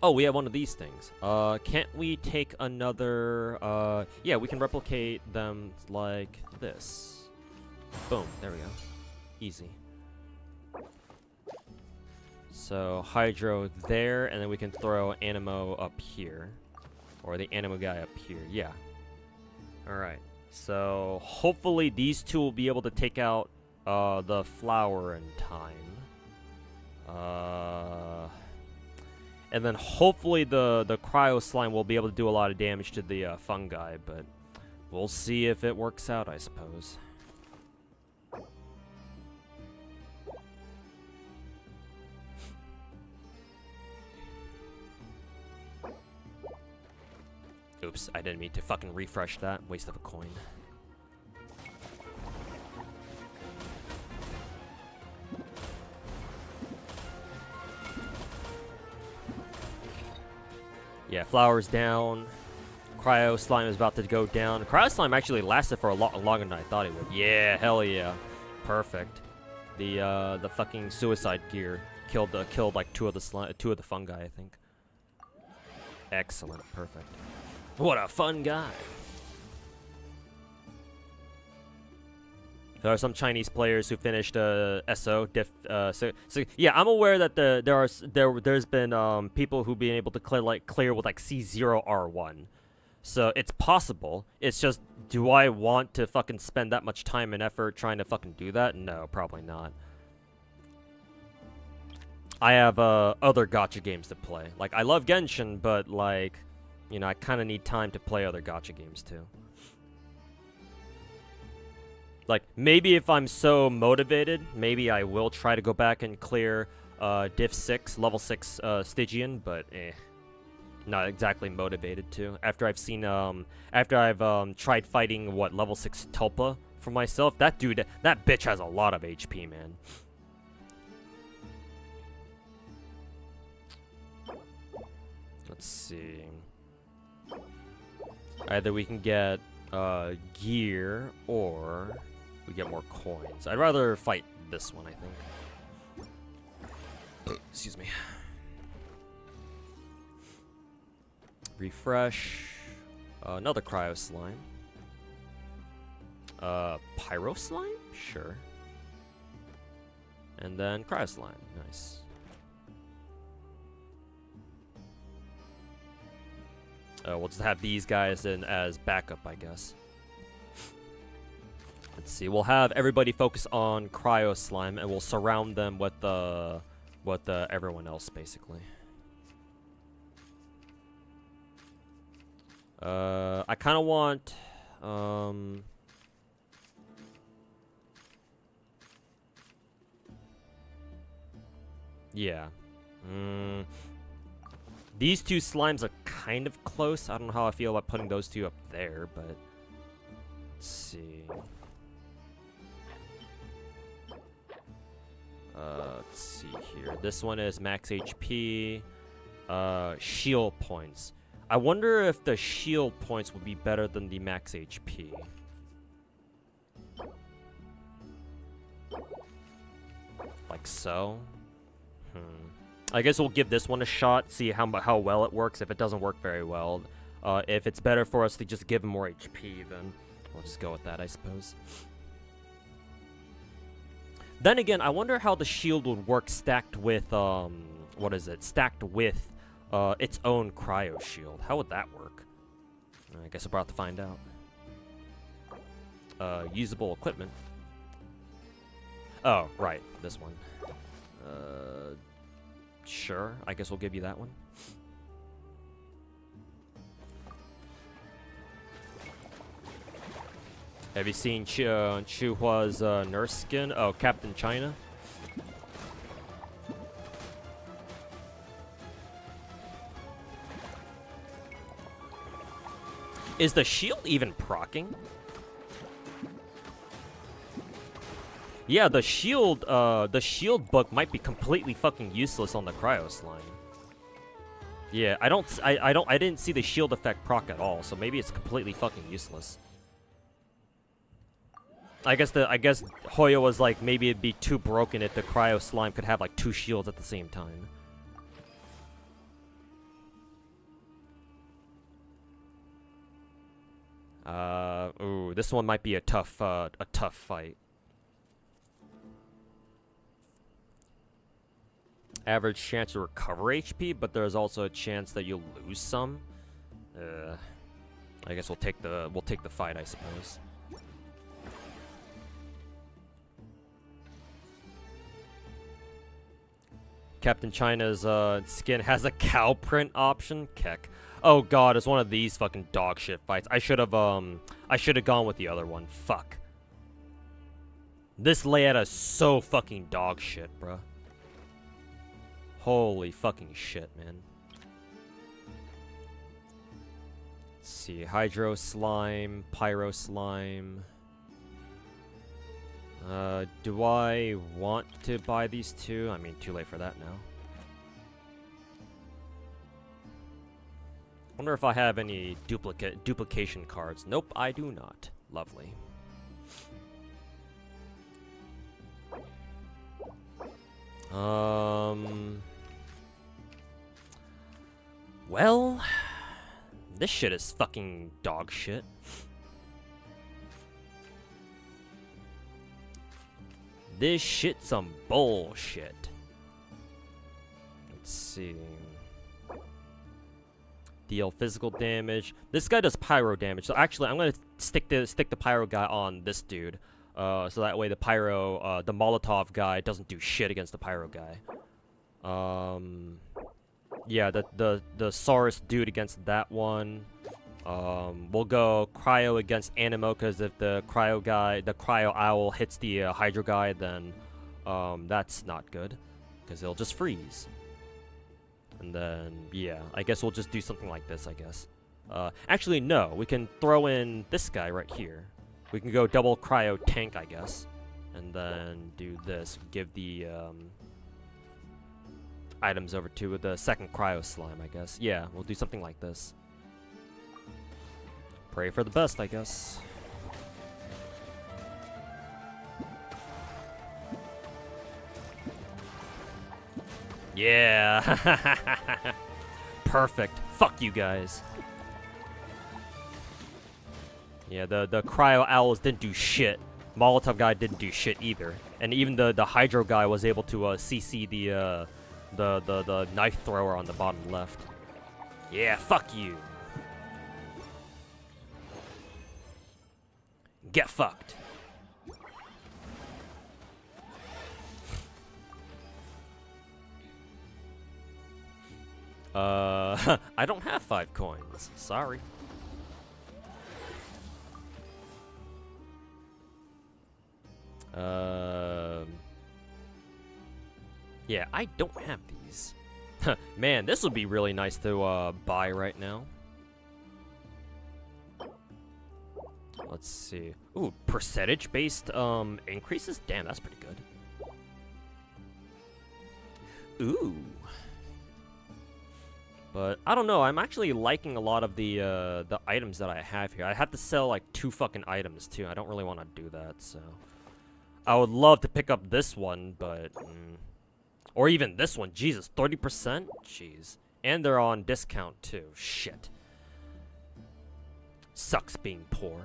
Oh, we have one of these things. Can't we take another, yeah, we can replicate them like this. Boom, there we go. Easy. So, Hydro there, and then we can throw Animo up here. Or the Animo guy up here, yeah. Alright, so hopefully these two will be able to take out the flower in time. And then hopefully the Cryo Slime will be able to do a lot of damage to the fungi, but we'll see if it works out, I suppose. Oops, I didn't mean to fucking refresh that. Waste of a coin. Yeah, flower's down. Cryo Slime is about to go down. Cryo Slime actually lasted for a lot longer than I thought it would. Yeah, hell yeah. Perfect. The fucking suicide gear killed like two of the fungi, I think. Excellent, perfect. What a fun guy. There are some Chinese players who finished SO so yeah, I'm aware that there's been people who've been able to clear with like C0R1. So it's possible. It's just, do I want to fucking spend that much time and effort trying to fucking do that? No, probably not. I have other gacha games to play. Like, I love Genshin, but like, you know, I kind of need time to play other gacha games too. Like, maybe if I'm so motivated, maybe I will try to go back and clear Div 6, level 6 Stygian, but not exactly motivated to. After I've seen, after I've tried fighting, what, level 6 Tulpa for myself, that dude, that bitch has a lot of HP, man. Let's see. Either we can get gear, or we get more coins. I'd rather fight this one, I think. Excuse me. Refresh. Another cryo slime. Pyro slime? Sure. And then cryo slime. Nice. We'll just have these guys in as backup, I guess. Let's see. We'll have everybody focus on cryo slime, and we'll surround them with everyone else, basically. I kind of want, yeah. These two slimes are kind of close. I don't know how I feel about putting those two up there, but let's see. Let's see here. This one is max HP, shield points. I wonder if the shield points would be better than the max HP. Like so. I guess we'll give this one a shot, see how well it works. If it doesn't work very well, if it's better for us to just give him more HP, then we'll just go with that, I suppose. Then again, I wonder how the shield would work stacked with, what is it? Stacked with its own cryo shield. How would that work? I guess we're about to find out. Usable equipment. Oh, right, this one. Sure, I guess we'll give you that one. Have you seen Chuhua's nurse skin? Oh, Captain China? Is the shield even proccing? Yeah, the shield book might be completely fucking useless on the cryo slime. Yeah, I didn't see the shield effect proc at all, so maybe it's completely fucking useless. I guess Hoyo was like, maybe it'd be too broken if the cryo slime could have like 2 shields at the same time. Ooh, this one might be a tough fight. Average chance to recover HP, but there's also a chance that you'll lose some. I guess we'll take the fight, I suppose. Captain China's skin has a cow print option. Keck. Oh god, it's one of these fucking dog shit fights. I should have gone with the other one. Fuck. This layout is so fucking dog shit, bruh. Holy fucking shit, man. Let's see. Hydro slime, pyro slime. Do I want to buy these two? I mean, too late for that now. Wonder if I have any duplication cards. Nope, I do not. Lovely. Well, this shit is fucking dog shit. This shit's some bullshit. Let's see. Deal physical damage. This guy does pyro damage. So actually, I'm gonna stick the pyro guy on this dude. So that way the pyro, the Molotov guy doesn't do shit against the pyro guy. Yeah, the Saurus dude against that one. We'll go cryo against Animo, because if the cryo owl hits the hydro guy, then that's not good, because it'll just freeze. And then yeah, I guess we'll just do something like this, I guess. Actually no, we can throw in this guy right here. We can go double cryo tank, I guess, and then do this. Give the items over to the second cryo slime, I guess. Yeah, we'll do something like this. Pray for the best, I guess. Yeah. Perfect. Fuck you guys. Yeah, the cryo owls didn't do shit. Molotov guy didn't do shit either. And even the hydro guy was able to CC the knife thrower on the bottom left. Yeah, fuck you. Get fucked. I don't have 5 coins. Sorry. Yeah, I don't have these. Man, this would be really nice to buy right now. Let's see. Ooh, percentage-based increases? Damn, that's pretty good. Ooh. But I don't know. I'm actually liking a lot of the items that I have here. I have to sell like 2 fucking items too. I don't really want to do that. So I would love to pick up this one, but or even this one. Jesus, 30%. Jeez, and they're on discount too. Shit. Sucks being poor.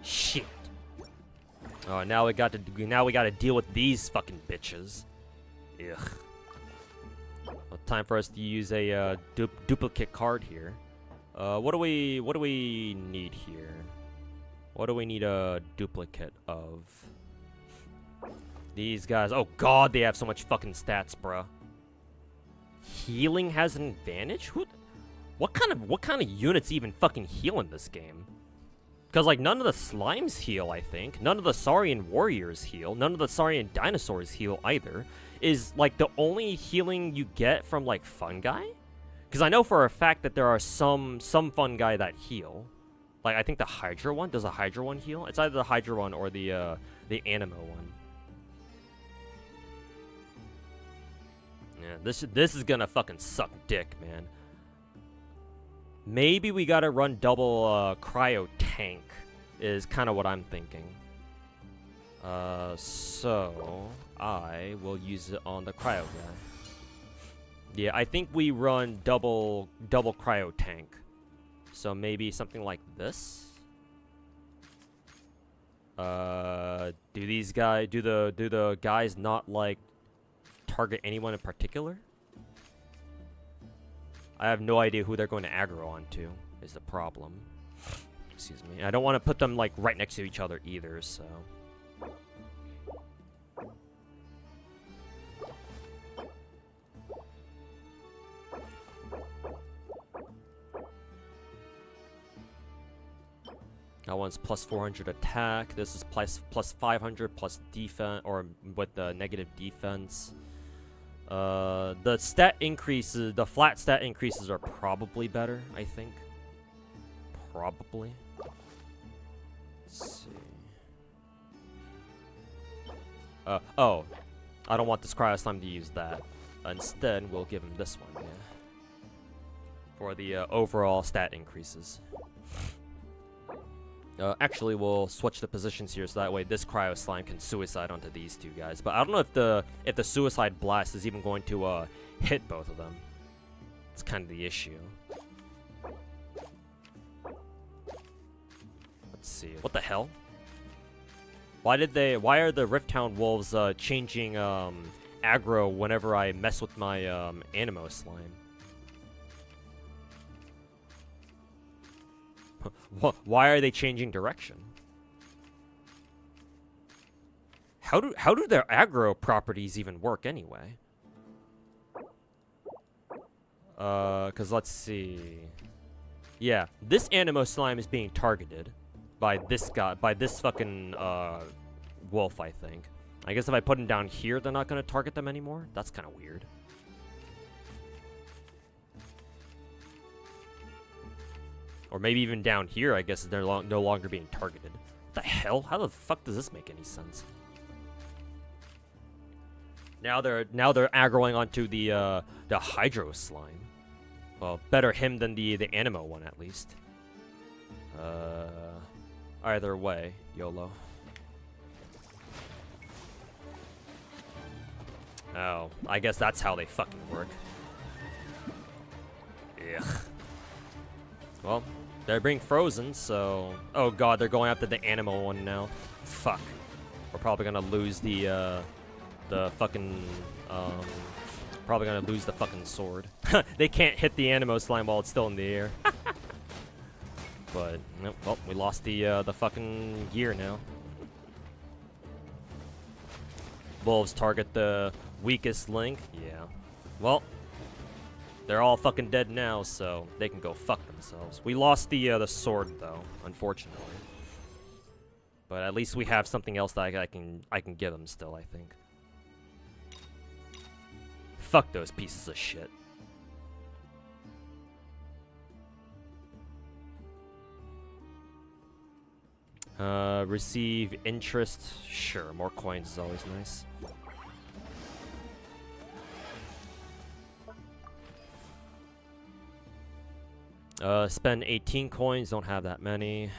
Shit. Oh, now we got to deal with these fucking bitches. Ugh. Well, time for us to use a duplicate card here. What do we need here? What do we need a duplicate of? These guys. Oh god, they have so much fucking stats, bruh. Healing has an advantage? What kind of units even fucking heal in this game? Because, like, none of the slimes heal, I think. None of the Saurian warriors heal. None of the Saurian dinosaurs heal either. Is, like, the only healing you get from, like, fungi? Because I know for a fact that there are some fungi that heal. Like, I think the Hydra one. Does the Hydra one heal? It's either the Hydra one or the Animo one. Yeah, this is gonna fucking suck dick, man. Maybe we gotta run double cryo tank is kind of what I'm thinking. So I will use it on the cryo guy. Yeah, I think we run double cryo tank. So maybe something like this. Do the guys not like target anyone in particular? I have no idea who they're going to aggro onto, is the problem. Excuse me. I don't want to put them, like, right next to each other either, so... That one's plus 400 attack. This is plus 500 plus defense, or with the negative defense. The stat increases, the flat stat increases are probably better, I think. Probably. Let's see. Oh. I don't want this cryo slime to use that. Instead, we'll give him this one, yeah. For the overall stat increases. Actually, we'll switch the positions here so that way this cryo slime can suicide onto these 2 guys. But I don't know if the suicide blast is even going to hit both of them. It's kind of the issue. Let's see. What the hell? Why are the Rifthound wolves changing aggro whenever I mess with my Animo slime? Why are they changing direction? How do their aggro properties even work anyway? Cause let's see. Yeah, this Animo slime is being targeted by this guy, by this fucking wolf, I think. I guess if I put him down here, they're not gonna target them anymore. That's kind of weird. Or maybe even down here, I guess they're no longer being targeted. What the hell? How the fuck does this make any sense? Now they're aggroing onto the Hydro slime. Well, better him than the Animo one at least. Either way, YOLO. Oh, I guess that's how they fucking work. Ugh. Well, they're being frozen, so... Oh god, they're going after the Animo one now. Fuck. We're probably gonna lose the fucking, probably gonna lose the fucking sword. They can't hit the Animo slime while it's still in the air. But, nope, well, we lost the fucking gear now. Wolves target the weakest link. Yeah. Well, they're all fucking dead now, so they can go fuck themselves. We lost the sword though, unfortunately. But at least we have something else that I can give them still, I think. Fuck those pieces of shit. Receive interest. Sure, more coins is always nice. Spend 18 coins, don't have that many.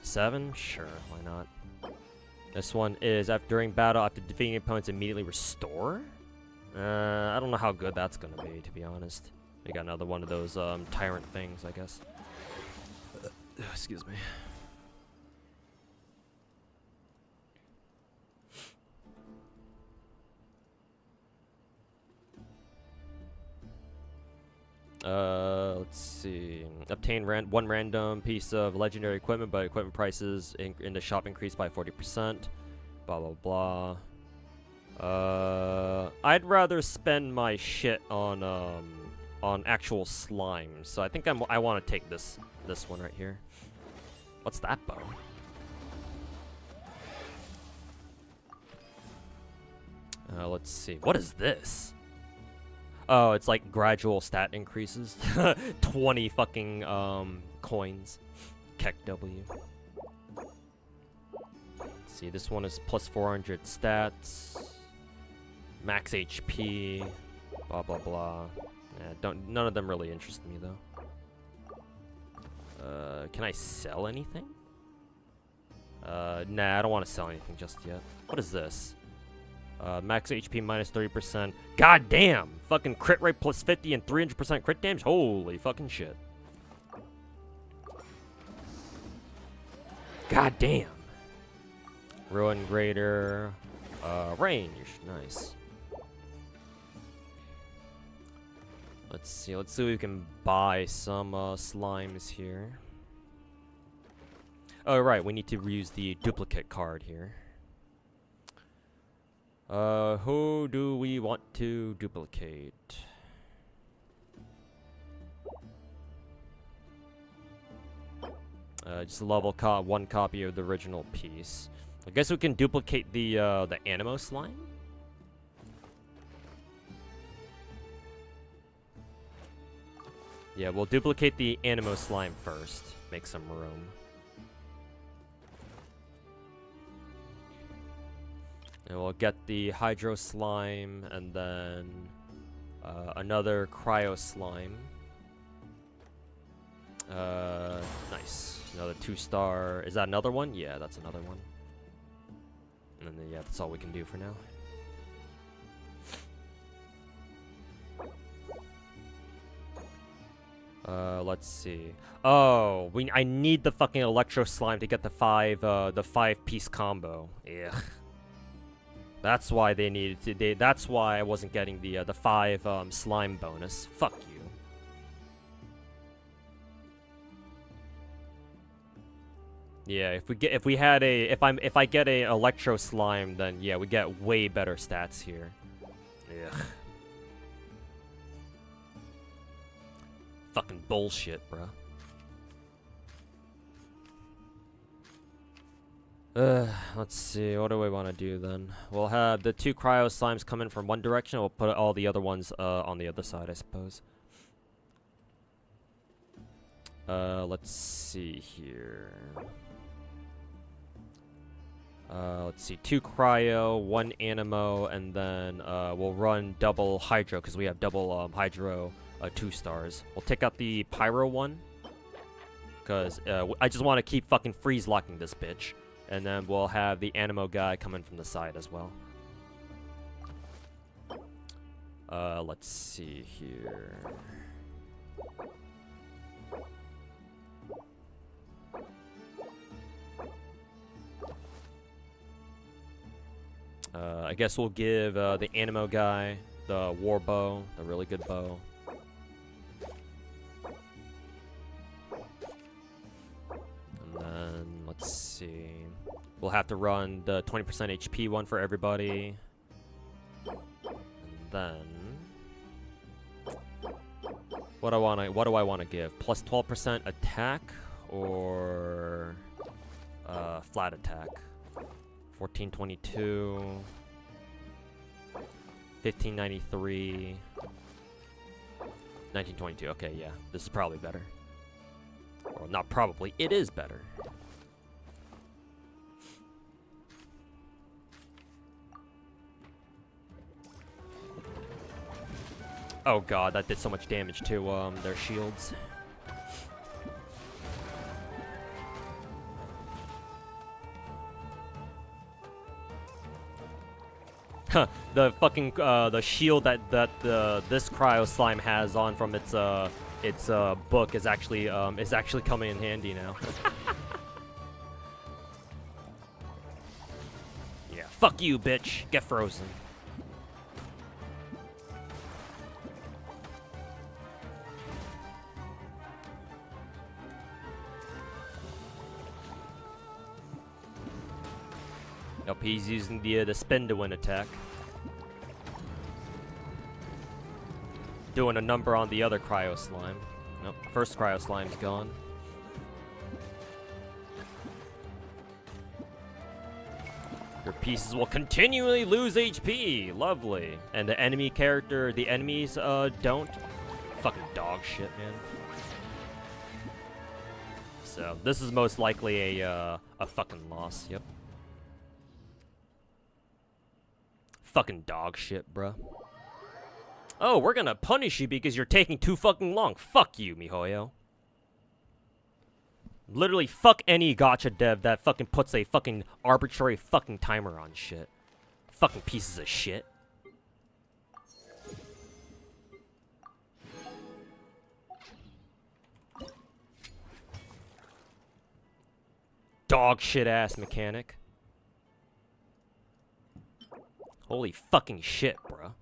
7? Sure, why not? This one is, during battle, after defeating opponents, immediately restore? I don't know how good that's gonna be, to be honest. We got another one of those, tyrant things, I guess. Excuse me. Let's see. Obtain one random piece of legendary equipment, but equipment prices in the shop increased by 40%. Blah blah blah. I'd rather spend my shit on actual slime, so I think I want to take this one right here. What's that bow? Let's see. What is this? Oh, it's like gradual stat increases. 20 fucking coins. Keck W. Let's see, this one is plus 400 stats. Max HP. Blah blah blah. None of them really interest me though. Can I sell anything? Nah, I don't want to sell anything just yet. What is this? Max HP minus 30%. God damn! Fucking crit rate plus 50 and 300% crit damage? Holy fucking shit. God damn. Ruin Greater. Range. Nice. Let's see if we can buy some slimes here. Oh right, we need to reuse the duplicate card here. Who do we want to duplicate? Just a level one copy of the original piece. I guess we can duplicate the Animo slime. Yeah, we'll duplicate the Animo slime first. Make some room. And we'll get the Hydro slime and then another Cryo slime. Nice. Another 2-star. Is that another one? Yeah, that's another one. And then, yeah, that's all we can do for now. Let's see. Oh, I need the fucking Electro slime to get the 5-piece combo. Ugh. That's why they needed to. That's why I wasn't getting the 5 slime bonus. Fuck you. Yeah, if I get a Electro slime, then yeah, we get way better stats here. Ugh. Fucking bullshit, bro. Let's see, what do we want to do then? We'll have the 2 cryo slimes come in from one direction, we'll put all the other ones on the other side, I suppose. Let's see here. Let's see, 2 cryo, 1 animo, and then we'll run double hydro, because we have double hydro 2 stars. We'll take out the pyro one, because I just want to keep fucking freeze locking this bitch. And then we'll have the Animo guy come in from the side as well. Let's see here. I guess we'll give the Animo guy the war bow, the really good bow. And then, let's see. We'll have to run the 20% HP one for everybody. And then... What do I want to give? Plus 12% attack or flat attack? 1422, 1593, 1922. Okay, yeah, this is probably better. Or not probably, it is better. Oh god, that did so much damage to their shields. Huh, the fucking the shield that this cryo slime has on from its book is actually coming in handy now. Yeah, fuck you, bitch. Get frozen. Nope, he's using the spin to win attack. Doing a number on the other cryo slime. Nope, first cryo slime's gone. Your pieces will continually lose HP. Lovely. And the enemy character, the enemies don't. Fucking dog shit, man. So this is most likely a fucking loss. Yep. Fucking dog shit, bruh. Oh, we're gonna punish you because you're taking too fucking long. Fuck you, MiHoYo. Literally, fuck any gacha dev that fucking puts a fucking arbitrary fucking timer on shit. Fucking pieces of shit. Dog shit ass mechanic. Holy fucking shit, bro.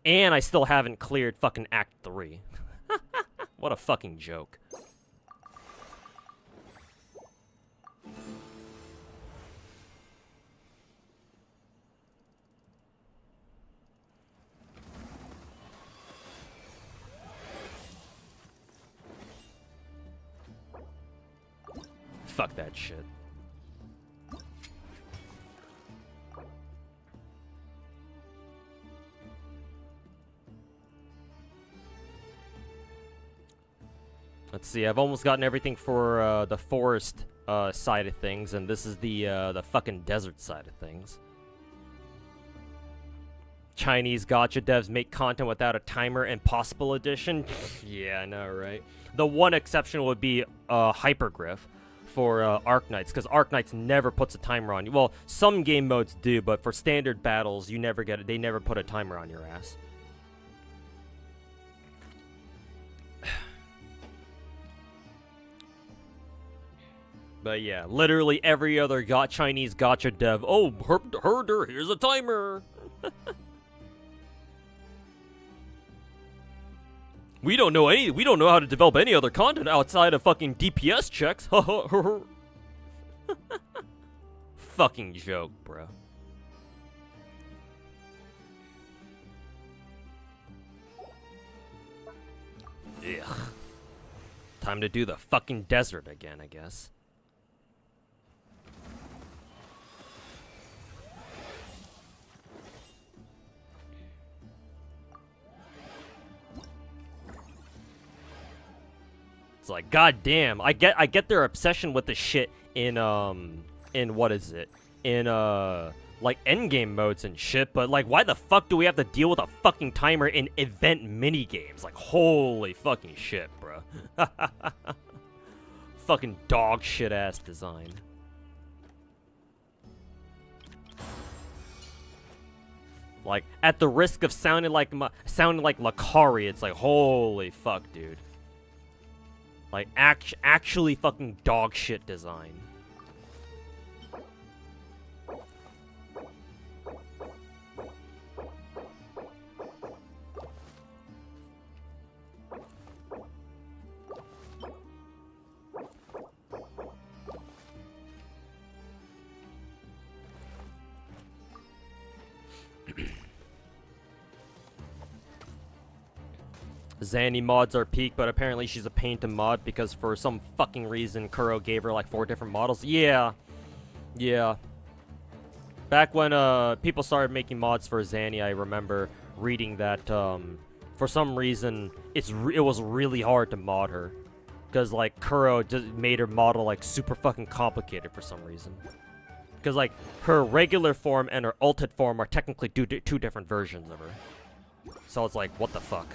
And I still haven't cleared fucking Act 3. What a fucking joke. Fuck that shit. Let's see, I've almost gotten everything for the forest side of things, and this is the fucking desert side of things. Chinese gacha devs make content without a timer, impossible edition? Yeah, I know, right? The one exception would be Hypergriff for Arknights, because Arknights never puts a timer on you. Well, some game modes do, but for standard battles, you never get it. They never put a timer on your ass. But yeah, literally every other Chinese gacha dev. Oh, herder, here's a timer. We don't know how to develop any other content outside of fucking DPS checks. Fucking joke, bro. Ugh. Time to do the fucking desert again, I guess. It's like, goddamn, I get their obsession with the shit in what is it? In like endgame modes and shit, but like why the fuck do we have to deal with a fucking timer in event mini games? Like holy fucking shit, bro. Fucking dog shit ass design. Like, at the risk of sounding like Lakari, it's like, holy fuck, dude. Like, actually fucking dog shit design. Zanny mods are peak, but apparently she's a pain to mod because for some fucking reason Kuro gave her like 4 different models. Yeah. Yeah. Back when people started making mods for Zanny, I remember reading that for some reason it was really hard to mod her. Because like Kuro just made her model like super fucking complicated for some reason. Because like her regular form and her ulted form are technically two different versions of her. So it's like, what the fuck?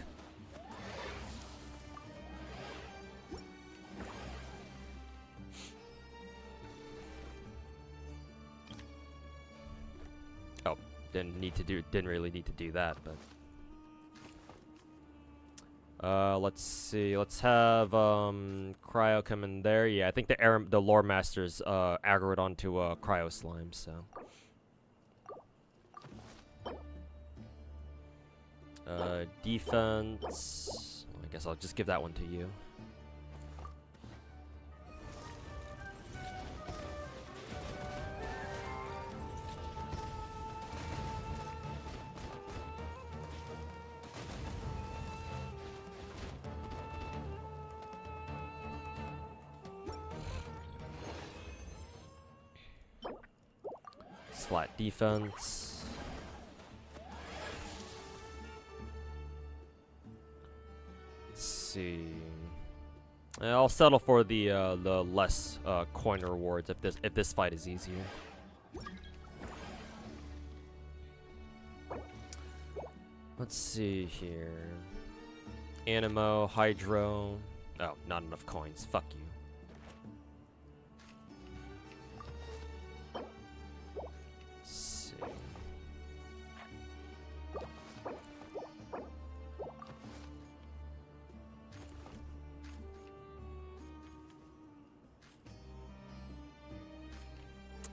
Didn't really need to do that, but let's see. Let's have Cryo come in there. Yeah, I think the lore masters aggroed onto Cryo slime, so defense. I guess I'll just give that one to you. Flat defense. Let's see. I'll settle for the less coin rewards if this fight is easier. Let's see here. Animo, Hydro. Oh, not enough coins. Fuck you.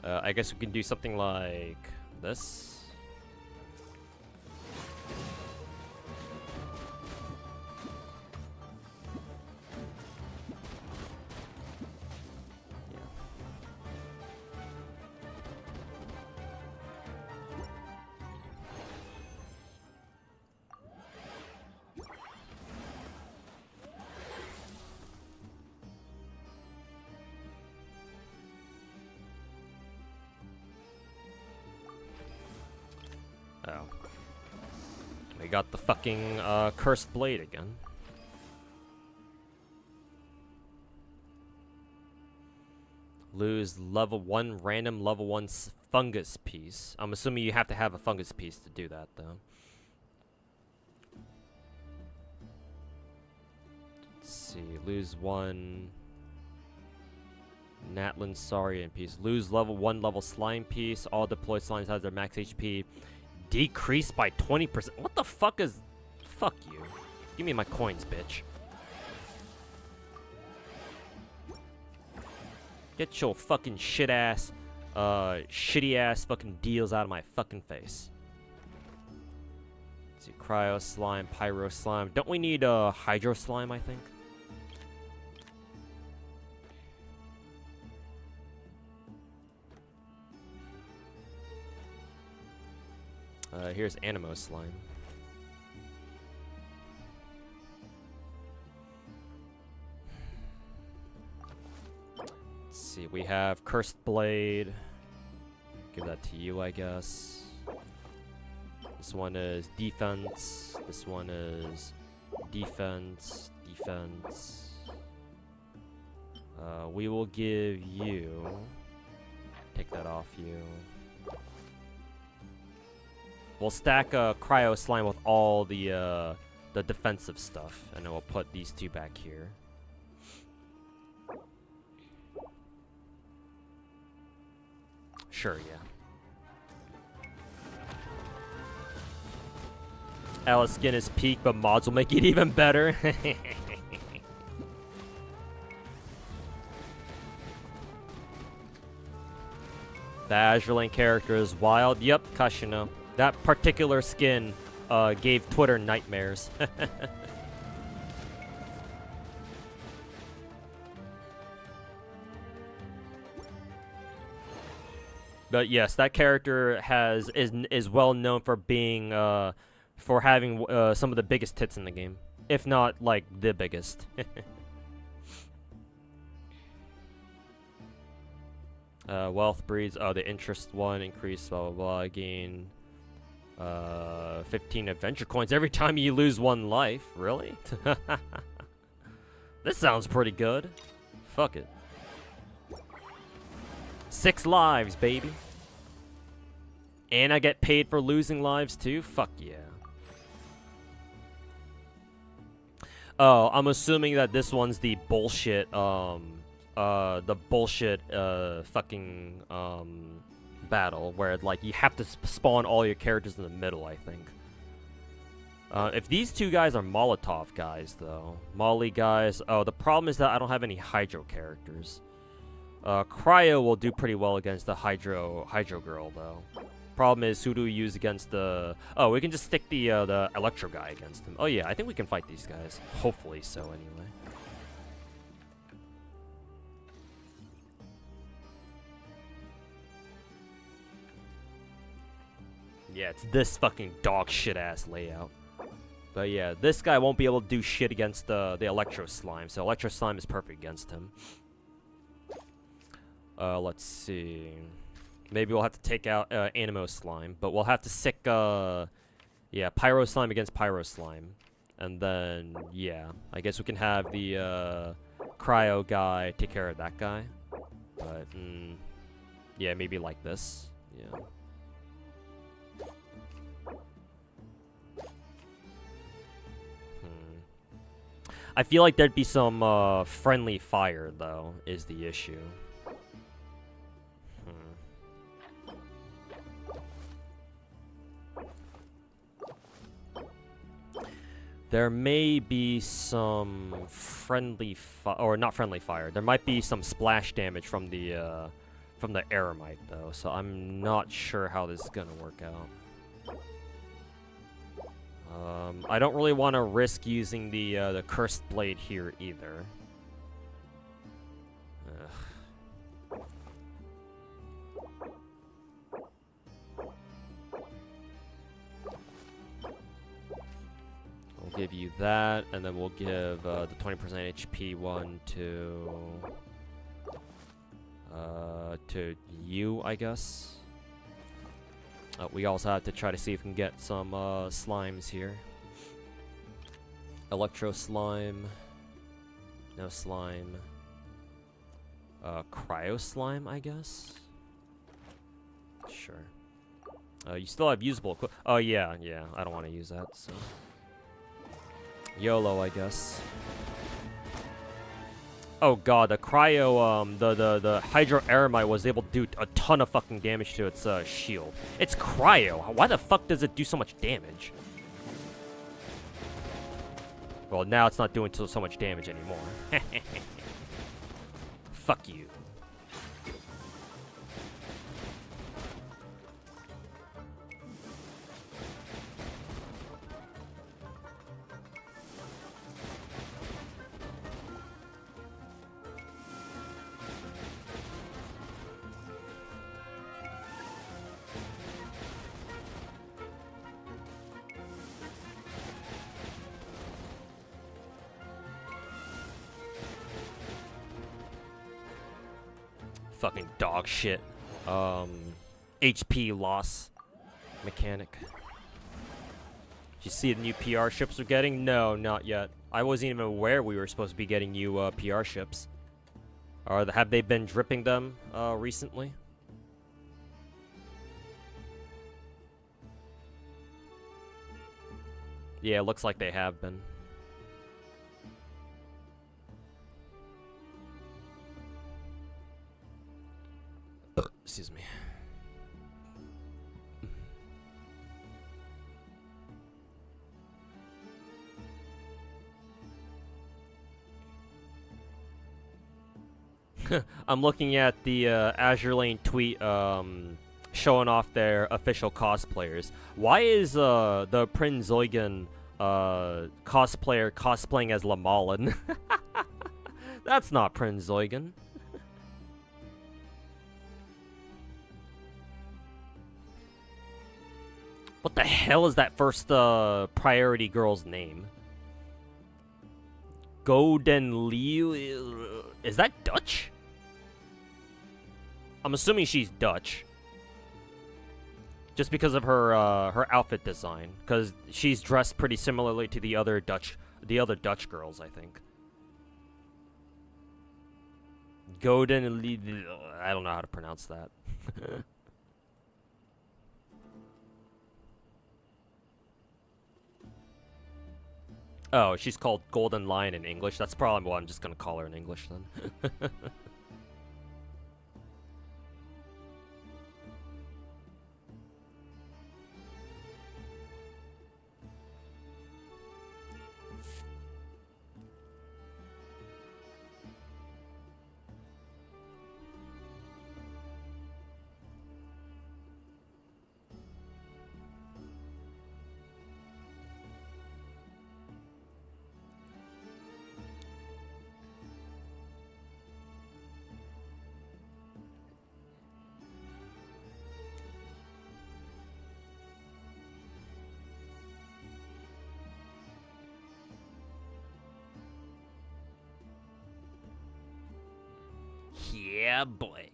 I guess we can do something like this. Oh. We got the fucking cursed blade again. Lose level 1 random level 1 fungus piece. I'm assuming you have to have a fungus piece to do that though. Let's see. Lose 1 Natlin Saurian piece. Lose level 1 level slime piece. All deployed slimes have their max HP decreased by 20%. What the fuck is... Fuck you. Give me my coins, bitch. Get your fucking shitty ass fucking deals out of my fucking face. Let's see, cryo slime, pyro slime. Don't we need hydro slime, I think? Here's Animo slime. Let's see, we have Cursed Blade. Give that to you, I guess. This one is defense. This one is defense. Defense. We will give you... Take that off you. We'll stack cryo slime with all the defensive stuff, and then we'll put these two back here. Sure, yeah. Alice skin is peak, but mods will make it even better. The Azure Lane character is wild. Yep, Kashino. That particular skin gave Twitter nightmares. But yes, that character is well known for being for having some of the biggest tits in the game, if not like the biggest. Wealth breeds. Oh, the interest one increase. Blah blah blah. Gain 15 adventure coins every time you lose one life. Really? This sounds pretty good. Fuck it. 6 lives, baby. And I get paid for losing lives too? Fuck yeah. Oh, I'm assuming that this one's the bullshit, fucking, battle, where, like, you have to spawn all your characters in the middle, I think. If these two guys are Molotov guys, though. Molly guys. Oh, the problem is that I don't have any Hydro characters. Cryo will do pretty well against the Hydro girl, though. Problem is, who do we use against the... Oh, we can just stick the Electro guy against him. Oh yeah, I think we can fight these guys. Hopefully so, anyway. Yeah, it's this fucking dog shit ass layout. But yeah, this guy won't be able to do shit against the Electro Slime, so Electro Slime is perfect against him. Let's see... Maybe we'll have to take out Animo Slime, but we'll have to sick, yeah, Pyro Slime against Pyro Slime. And then, yeah, I guess we can have the Cryo guy take care of that guy. But, yeah, maybe like this. Yeah. I feel like there'd be some friendly fire, though, is the issue. There may be some friendly or not friendly fire. There might be some splash damage from the Eremite though, so I'm not sure how this is gonna work out. I don't really want to risk using the Cursed Blade here either. Give you that, and then we'll give the 20% HP one to you, I guess. We also have to try to see if we can get some slimes here. Electro Slime. No slime. Cryo Slime, I guess? Sure. You still have usable oh, yeah, I don't want to use that, so... YOLO, I guess. Oh god, the Cryo, the Hydro Eremite was able to do a ton of fucking damage to its shield. It's Cryo. Why the fuck does it do so much damage? Well, now it's not doing so much damage anymore. Fuck you. Fucking dog shit. HP loss mechanic. Did you see the new PR ships we're getting? No, not yet. I wasn't even aware we were supposed to be getting new PR ships. Or have they been dripping them recently? Yeah, it looks like they have been. Excuse me. I'm looking at the Azure Lane tweet showing off their official cosplayers. Why is the Prince Eugen cosplayer cosplaying as Lamalin? That's not Prince Eugen. What the hell is that first priority girl's name? Golden Liu? Is that Dutch? I'm assuming she's Dutch. Just because of her her outfit design, because she's dressed pretty similarly to the other Dutch girls, I think. Golden Liu, I don't know how to pronounce that. Oh, she's called Golden Lion in English. That's probably what I'm just gonna call her in English then. Yeah, boy.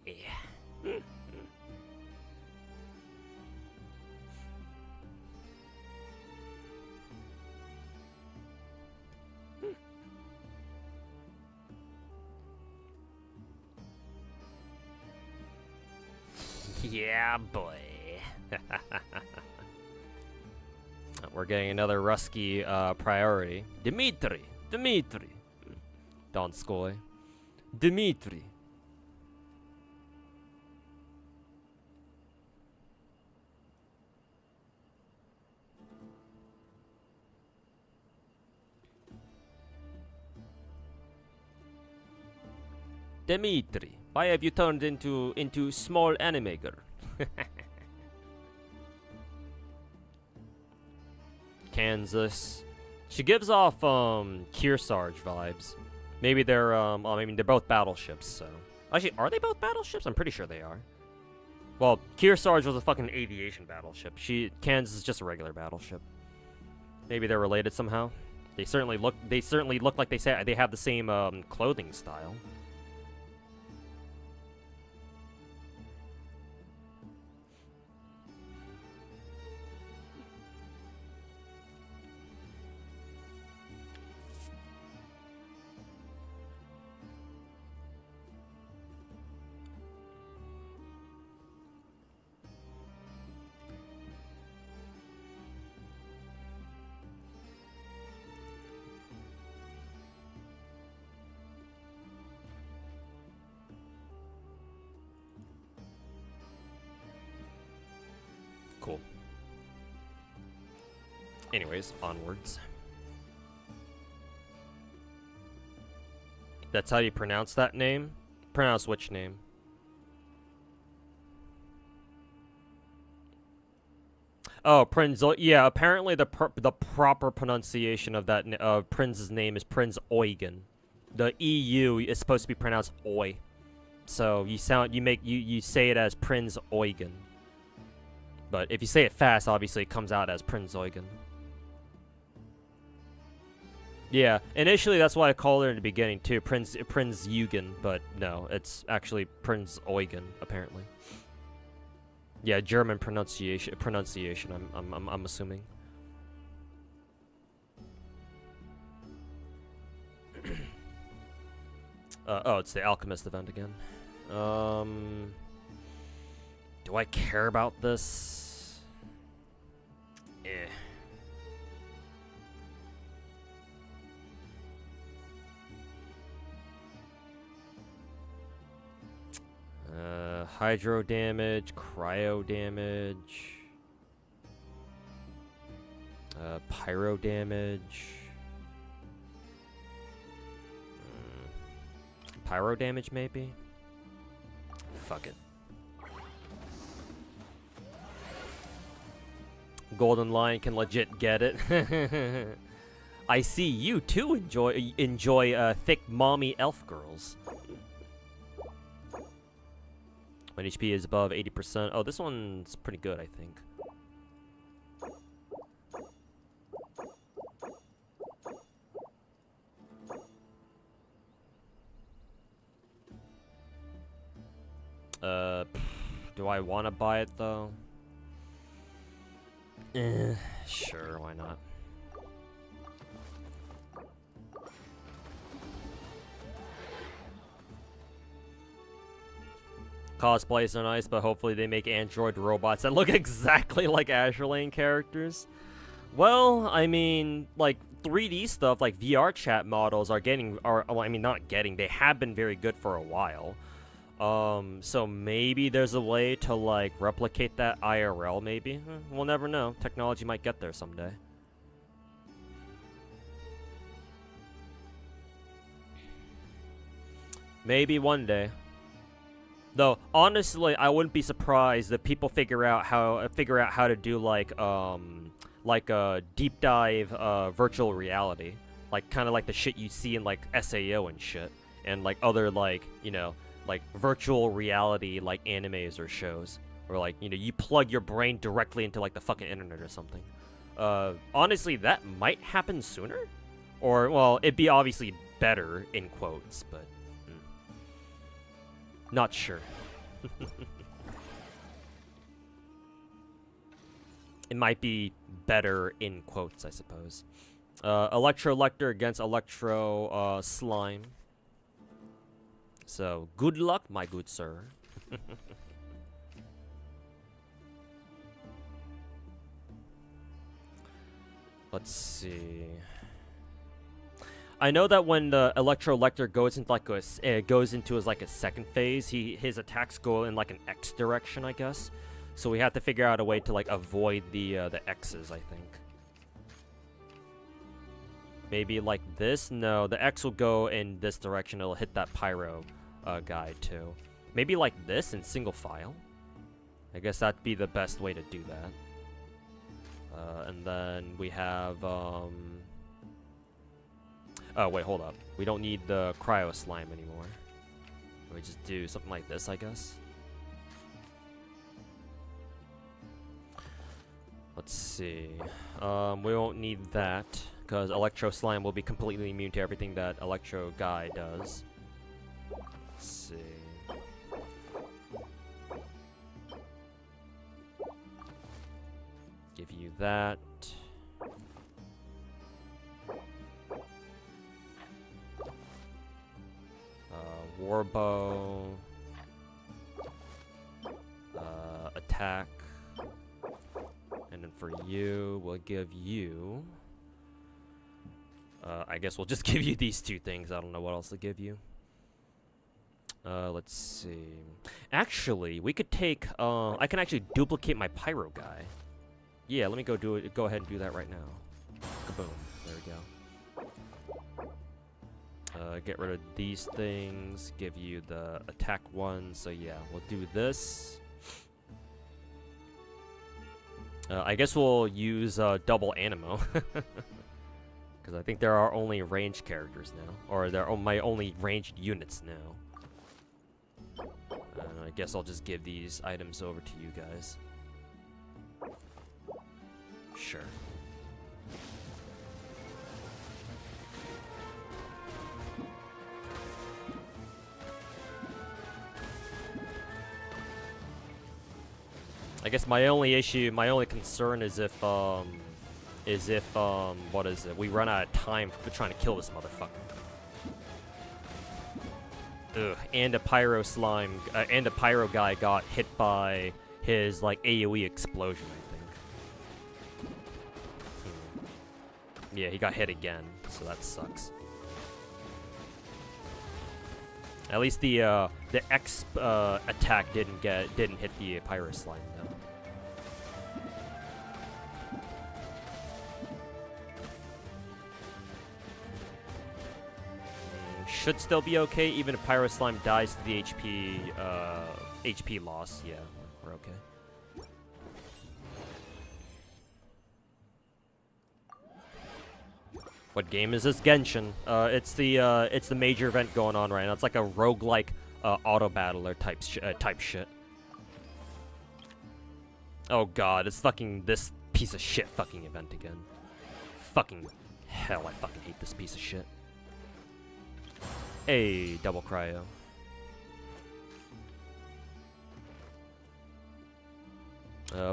Yeah, boy. We're getting another Rusky priority. Dmitri. Donskoy. Dmitri. Dmitri, why have you turned into small anime girl? Kansas. She gives off Kearsarge vibes. Maybe they're I mean they're both battleships, so. Actually, are they both battleships? I'm pretty sure they are. Well, Kearsarge was a fucking aviation battleship. Kansas is just a regular battleship. Maybe they're related somehow. They certainly look like they have the same clothing style. Cool. Anyways, onwards. That's how you pronounce that name? Pronounce which name? Oh, Prince. Yeah, apparently the proper pronunciation of that Prince's name is Prince Eugen. The EU is supposed to be pronounced Oi. So you say it as Prince Eugen. But if you say it fast, obviously it comes out as Prince Eugen. Yeah, initially that's why I called her in the beginning too, Prince Eugen, but no, it's actually Prince Eugen apparently. Yeah, German pronunciation. I'm assuming. Oh, it's the Alchemist event again. Do I care about this? Eh. Hydro damage, cryo damage, pyro damage, pyro damage maybe? fuck it. Golden Lion can legit get it. I see you too enjoy thick mommy elf girls. When HP is above 80%. Oh, this one's pretty good, I think. Do I want to buy it though? Sure, why not? Cosplays are nice, but hopefully they make android robots that look exactly like Azure Lane characters. Well, I mean, like 3D stuff, like VR chat models are they have been very good for a while. So maybe there's a way to like replicate that IRL, maybe? We'll never know. Technology might get there someday. Maybe one day. Though honestly, I wouldn't be surprised if people figure out how to do like a deep dive virtual reality, like kind of like the shit you see in like SAO and shit, and like other like, you know, like virtual reality like animes or shows, or like, you know, you plug your brain directly into like the fucking internet or something. Honestly, that might happen sooner, or well, it'd be obviously better in quotes, but not sure. It might be better in quotes, I suppose. Electro Lecter against Electro Slime. So, good luck, my good sir. Let's see. I know that when the Electro Lecter goes into like a second phase, his attacks go in like an X direction, I guess. So we have to figure out a way to like avoid the X's, I think. Maybe like this? No, the X will go in this direction. It'll hit that Pyro guy too. Maybe like this in single file. I guess that'd be the best way to do that. And then we have oh wait, hold up. We don't need the Cryo Slime anymore. We just do something like this, I guess. Let's see. We won't need that because Electro Slime will be completely immune to everything that Electro Guy does. Let's see. Give you that. Warbow. Attack. And then for you, we'll give you... I guess we'll just give you these two things. I don't know what else to give you. Let's see. Actually, we could take... I can actually duplicate my Pyro guy. Yeah, let me go ahead and do that right now. Kaboom. There we go. Get rid of these things. Give you the attack one. So yeah, we'll do this. I guess we'll use double Animo. Because I think there are only ranged characters now. Or there are my only ranged units now. I guess I'll just give these items over to you guys. Sure. I guess my only concern is if, what is it? We run out of time for trying to kill this motherfucker. Ugh, and a Pyro Slime, and a Pyro guy got hit by his, like, AoE explosion, I think. Yeah, he got hit again, so that sucks. At least the X attack didn't hit the Pyro Slime though. should still be okay, even if Pyro Slime dies to the HP loss. Yeah, we're okay. What game is this? Genshin. It's the major event going on right now. It's like a roguelike auto battler type shit. Oh god, it's fucking this piece of shit fucking event again. Fucking hell, I fucking hate this piece of shit. Hey, double cryo.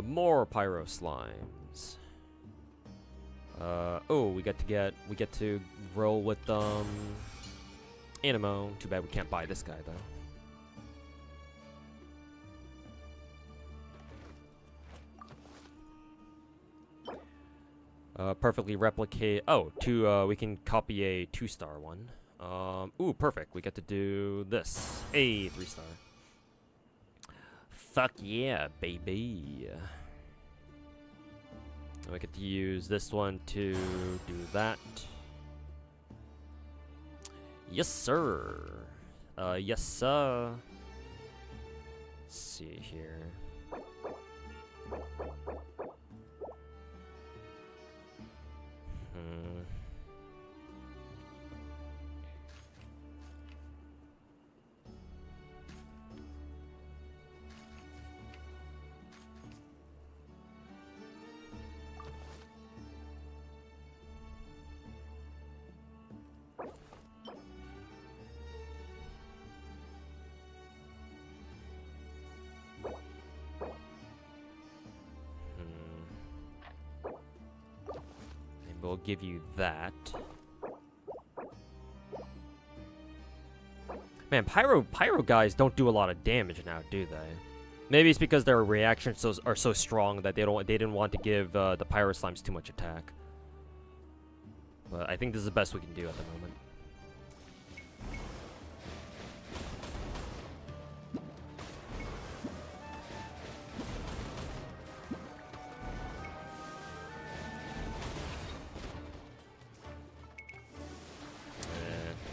More pyro slimes. Oh, we get to roll with Animo. Too bad we can't buy this guy though. Perfectly replicate. Oh, we can copy a 2-star one. Ooh, perfect. We get to do this. A 3-star. Fuck yeah, baby. And we get to use this one to do that. Yes, sir. Yes, sir. Let's see here. We'll give you that. Man, pyro guys don't do a lot of damage now, do they? Maybe it's because their reactions are so strong that they didn't want to give the pyro slimes too much attack. But I think this is the best we can do at the moment.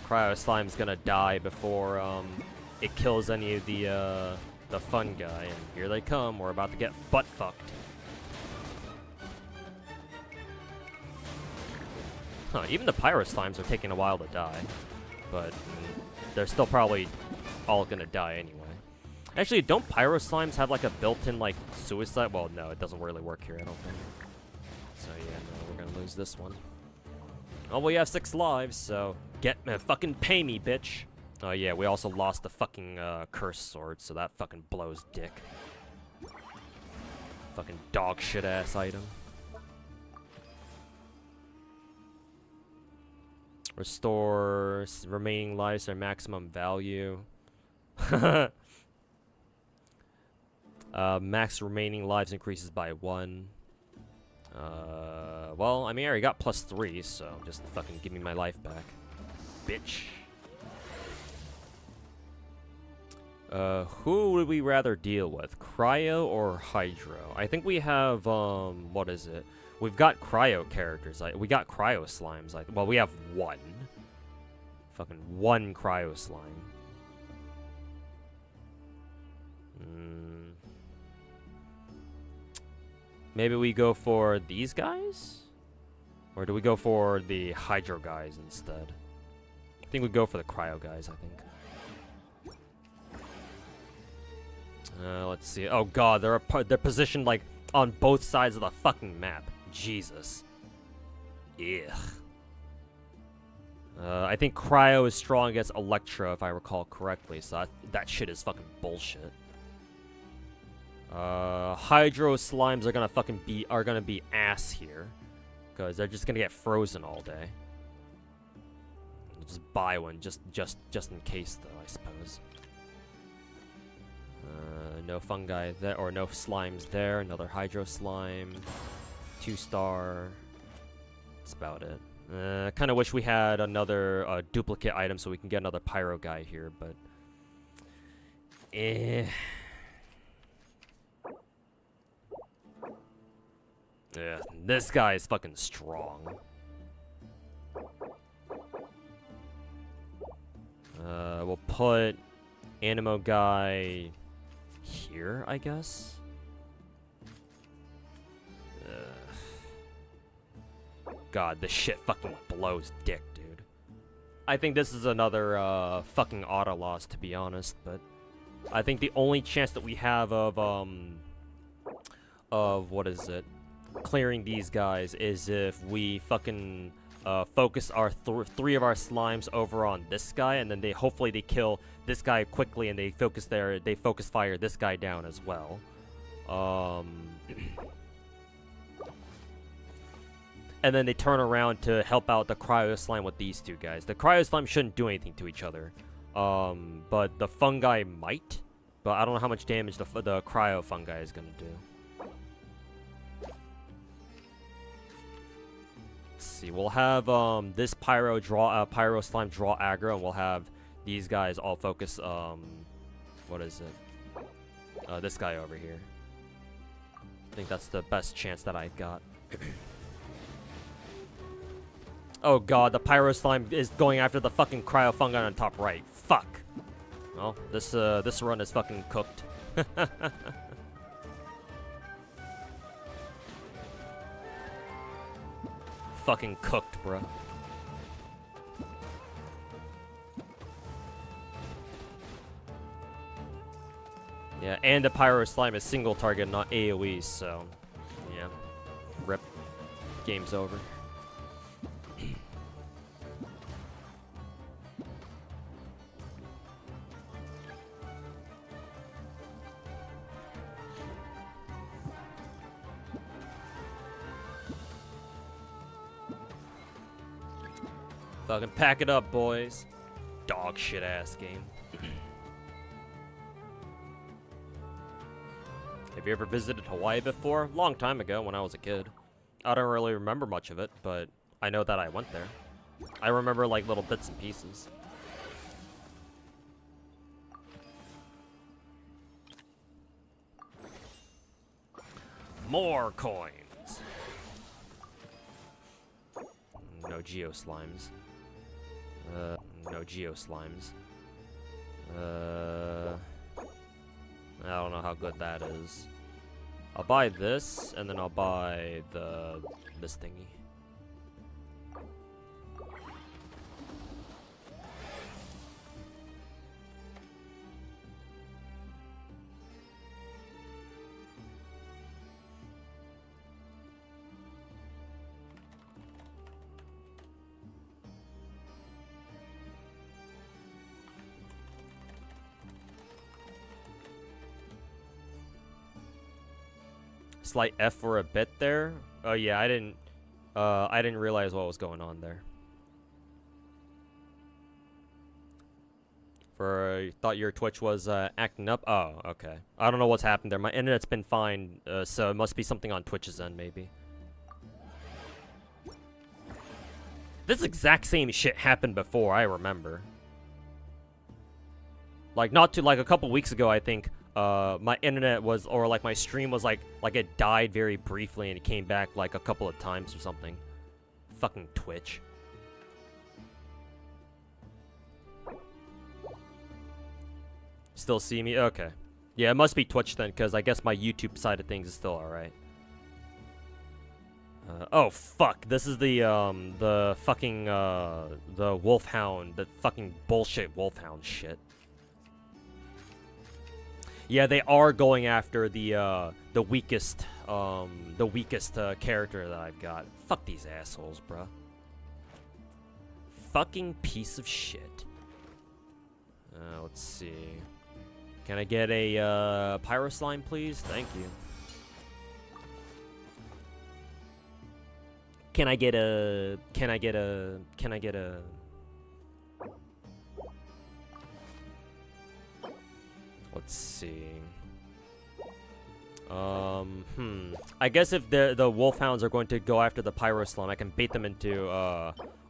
Cryo Slime's gonna die before it kills any of the fun guy, and here they come. We're about to get butt fucked. Huh, even the Pyro Slimes are taking a while to die, but they're still probably all gonna die anyway. Actually, don't Pyro Slimes have like a built-in like suicide? Well, no, it doesn't really work here, I don't think. So yeah, no, we're gonna lose this one. Oh, we have 6 lives, so fucking pay me, bitch. Oh yeah, we also lost the fucking curse sword, so that fucking blows dick. Fucking dog shit ass item. Restore remaining lives to their maximum value. Max remaining lives increases by 1. Well, I mean, I already got +3, so just fucking give me my life back. Bitch. Who would we rather deal with? Cryo or Hydro? I think we have, what is it? We've got Cryo characters. We got Cryo Slimes. Well, we have 1. Fucking 1 Cryo Slime. Maybe we go for these guys? Or do we go for the Hydro guys instead? I think we go for the Cryo guys, I think. Let's see. Oh god, they're positioned like on both sides of the fucking map. Jesus. Ugh. I think Cryo is strong against Electro, if I recall correctly, so that shit is fucking bullshit. Hydro Slimes are gonna be ass here, because they're just gonna get frozen all day. Just buy one, just in case, though, I suppose. No fungi there, or no slimes there. Another Hydro Slime, 2-star. That's about it. Kind of wish we had another duplicate item so we can get another Pyro guy here, but yeah, this guy is fucking strong. We'll put Animo guy here, I guess. God, this shit fucking blows dick, dude. I think this is another fucking auto loss, to be honest, but I think the only chance that we have of what is it, clearing these guys is if we fucking focus our three of our slimes over on this guy, and then hopefully they kill this guy quickly, and they focus fire this guy down as well. And then they turn around to help out the cryo slime with these two guys. The cryo slime shouldn't do anything to each other, but the fungi might. But I don't know how much damage the cryo fungi is gonna do. Let's see. We'll have this pyro slime draw aggro, and we'll have these guys all focus. What is it? This guy over here. I think that's the best chance that I've got. Oh god, the pyro slime is going after the fucking cryo fungi on top right. Fuck. Well, this run is fucking cooked. Fucking cooked, bro. Yeah, and the pyro slime is single target, not AoE, so yeah. Rip. Game's over. Fucking pack it up, boys. Dog shit ass game. Have you ever visited Hawaii before? Long time ago when I was a kid. I don't really remember much of it, but I know that I went there. I remember like little bits and pieces. More coins. No Geo Slimes. No Geo Slimes. I don't know how good that is. I'll buy this, and then I'll buy this thingy. Slight F for a bit there. Oh yeah, I didn't realize what was going on there. Thought your Twitch was acting up. Oh, okay. I don't know what's happened there. My internet's been fine, so it must be something on Twitch's end, maybe. This exact same shit happened before, I remember. Like a couple weeks ago, I think. My internet was, or like my stream was like it died very briefly and it came back like a couple of times or something. Fucking Twitch. Still see me? Okay. Yeah, it must be Twitch then, because I guess my YouTube side of things is still alright. Oh fuck, this is the fucking, the Wolfhound, the fucking bullshit Wolfhound shit. Yeah, they are going after the weakest character that I've got. Fuck these assholes, bruh. Fucking piece of shit. Let's see. Can I get a Pyro Slime, please? Thank you. Can I get a... Let's see. I guess if the Wolfhounds are going to go after the Pyro Slime, I can bait them into,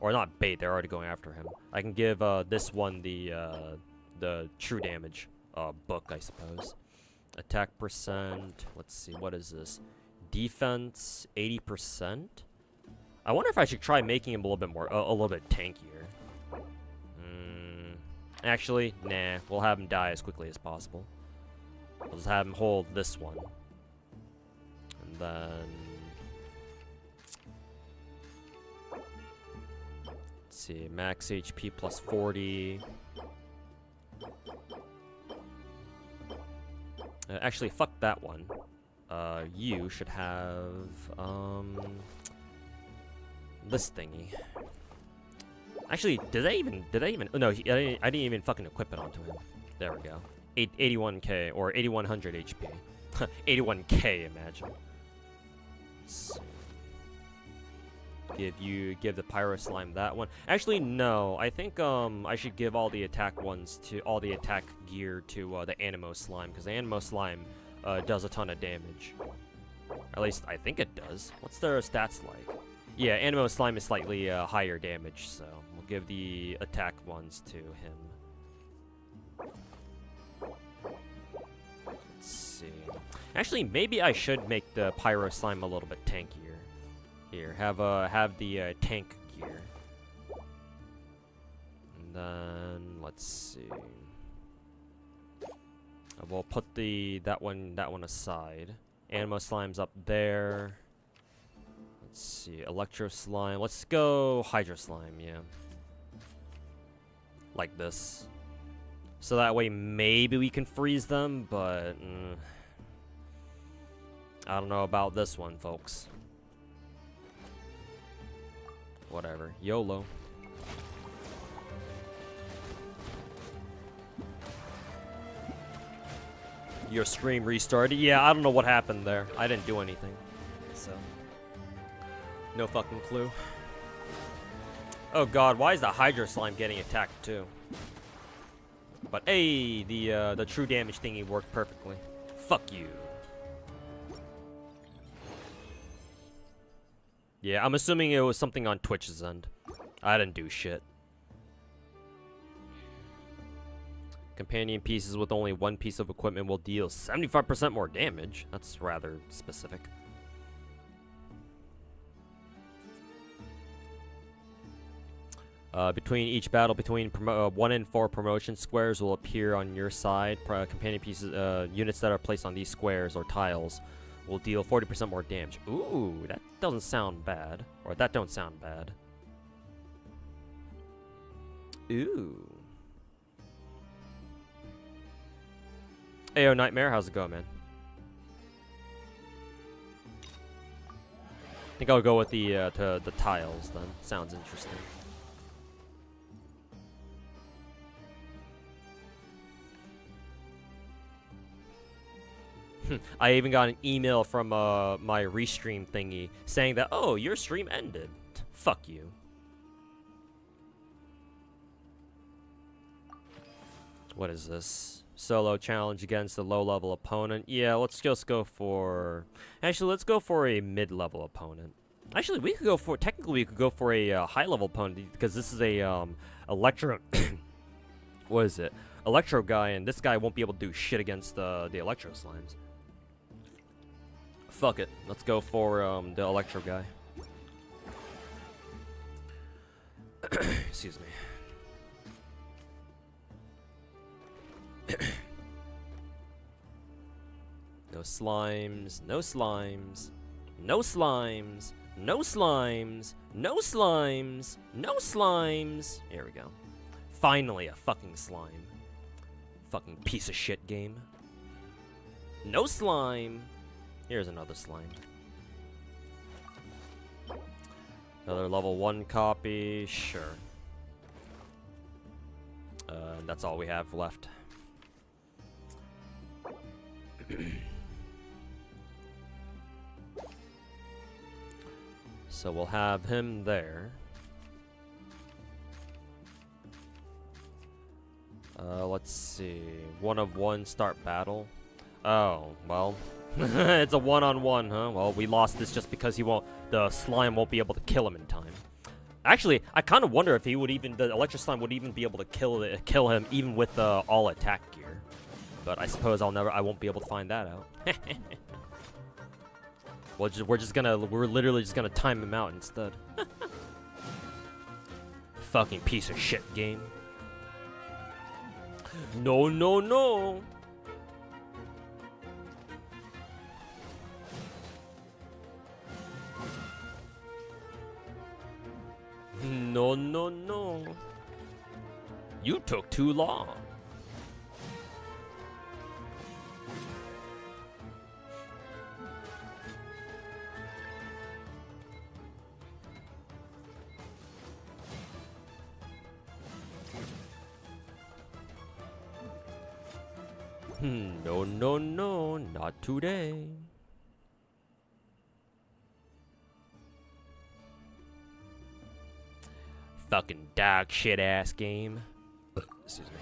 or not bait, they're already going after him. I can give, this one the true damage, book, I suppose. Attack percent, let's see, what is this? Defense, 80%? I wonder if I should try making him a little bit more, a little bit tankier. Actually, nah. We'll have him die as quickly as possible. We'll just have him hold this one. And then... let's see. Max HP plus 40. Actually, fuck that one. You should have, this thingy. Actually, did I even, oh, no, I didn't even fucking equip it onto him. There we go. 81k, or 8100 HP. 81k, imagine. Let's see. Give the Pyro Slime that one. Actually, no. I think, I should give all the attack gear to, the Animo Slime, because the Animo Slime, does a ton of damage. At least, I think it does. What's their stats like? Yeah, Animo Slime is slightly, higher damage, so we'll give the attack ones to him. Let's see. Actually, maybe I should make the Pyro Slime a little bit tankier. Here, have the tank gear. And then, let's see. We'll put that one aside. Animo Slime's up there. Let's see, Electro Slime. Let's go Hydro Slime, yeah. Like this. So that way maybe we can freeze them, but... I don't know about this one, folks. Whatever. YOLO. Your stream restarted? Yeah, I don't know what happened there. I didn't do anything. So. No fucking clue. Oh god, why is the Hydro Slime getting attacked too? But hey, the true damage thingy worked perfectly. Fuck you. Yeah, I'm assuming it was something on Twitch's end. I didn't do shit. Companion pieces with only one piece of equipment will deal 75% more damage. That's rather specific. Between each battle, between 1 and 4 promotion squares will appear on your side. Companion pieces, units that are placed on these squares or tiles will deal 40% more damage. Ooh, that doesn't sound bad. Or that don't sound bad. Ooh. Ayo, Nightmare, how's it going, man? I think I'll go with the tiles then. Sounds interesting. I even got an email from my restream thingy saying that, oh, your stream ended. Fuck you. What is this? Solo challenge against a low-level opponent. Yeah, let's just go for... Actually, let's go for a mid-level opponent. Actually, we could go for... Technically, we could go for a high-level opponent because this is a Electro... What is it? Electro guy, and this guy won't be able to do shit against the Electro Slimes. Fuck it. Let's go for the Electro guy. Excuse me. No slimes, no slimes, no slimes, no slimes, no slimes, no slimes. Here we go. Finally, a fucking slime. Fucking piece of shit game. No slime. Here's another slime. Another level 1 copy. Sure. That's all we have left. So we'll have him there. Let's see. 1 of 1 start battle. Oh, well. It's a 1-on-1, huh? Well, we lost this just because the slime won't be able to kill him in time. Actually, I kind of wonder if the Electro Slime would even be able to kill him even with all attack gear. But I suppose I won't be able to find that out. Well, we're literally just gonna time him out instead. Fucking piece of shit game. No, no, no. No, no, no. You took too long. No, no, no, not today. Fucking dog shit ass game. Excuse me.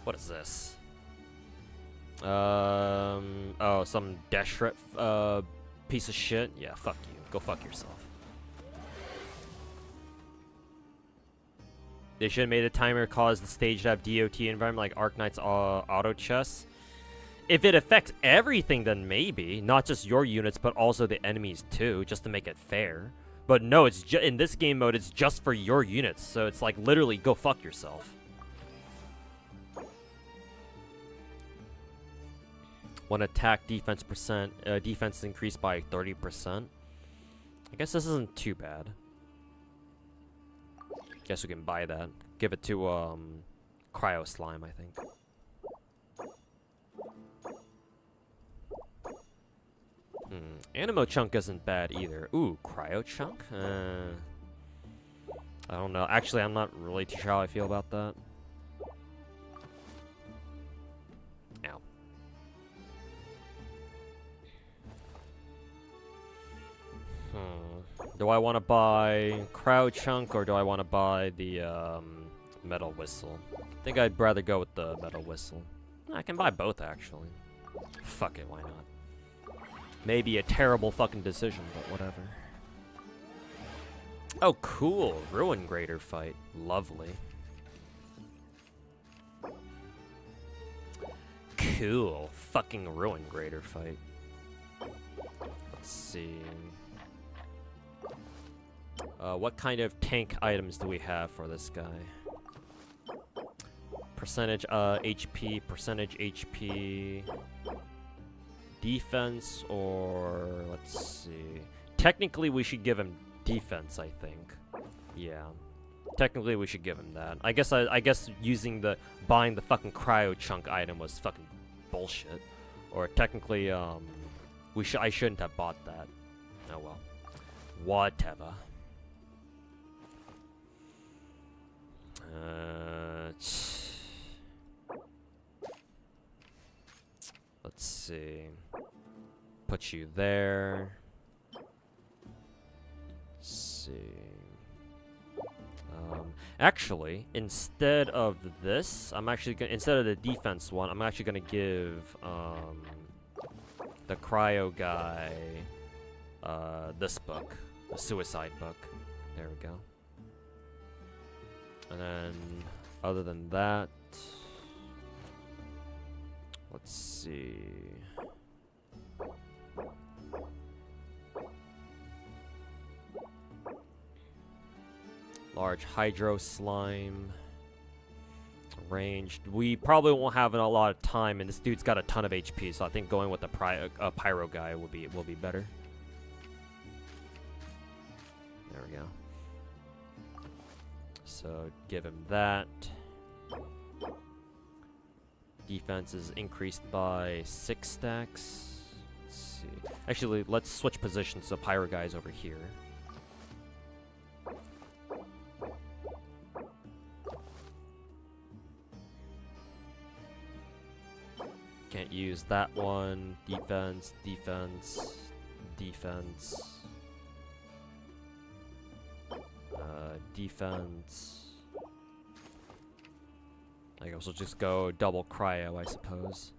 What is this? Oh, some Deshret, piece of shit? Yeah, fuck you. Go fuck yourself. They should have made a timer cause the stage to have DOT environment like Arknight's auto chess. If it affects everything, then maybe. Not just your units, but also the enemies too, just to make it fair. But no, it's in this game mode, it's just for your units, so it's like literally go fuck yourself. One attack defense percent, defense increased by 30%. I guess this isn't too bad. Guess we can buy that. Give it to Cryo Slime, I think. Animo Chunk isn't bad either. Ooh, Cryo Chunk? I don't know. Actually, I'm not really too sure how I feel about that. Ow. Do I want to buy Cryo Chunk or do I want to buy the Metal Whistle? I think I'd rather go with the Metal Whistle. I can buy both, actually. Fuck it, why not? Maybe a terrible fucking decision, but whatever. Oh, cool. Ruin Grader fight. Lovely. Cool. Fucking Ruin Grader fight. Let's see. What kind of tank items do we have for this guy? Percentage HP, percentage HP, defense, or let's see. Technically, we should give him defense, I think. Yeah. Technically, we should give him that. I guess using buying the fucking Cryo Chunk item was fucking bullshit. Or technically, I shouldn't have bought that. Oh well. Whatever. Let's see. Put you there. Let's see. Actually, instead of this, I'm actually gonna, instead of the defense one, I'm actually gonna give the cryo guy this book, the suicide book. There we go. And then, other than that, let's see. Large Hydro Slime. Ranged. We probably won't have a lot of time, and this dude's got a ton of HP, so I think going with the Pyro guy will be better. There we go. So give him that. Defense is increased by 6 stacks. Let's see. Actually, let's switch positions so Pyro guy's over here. can't use that one. Defense, defense, defense. Defense. I guess we'll just go double cryo, I suppose.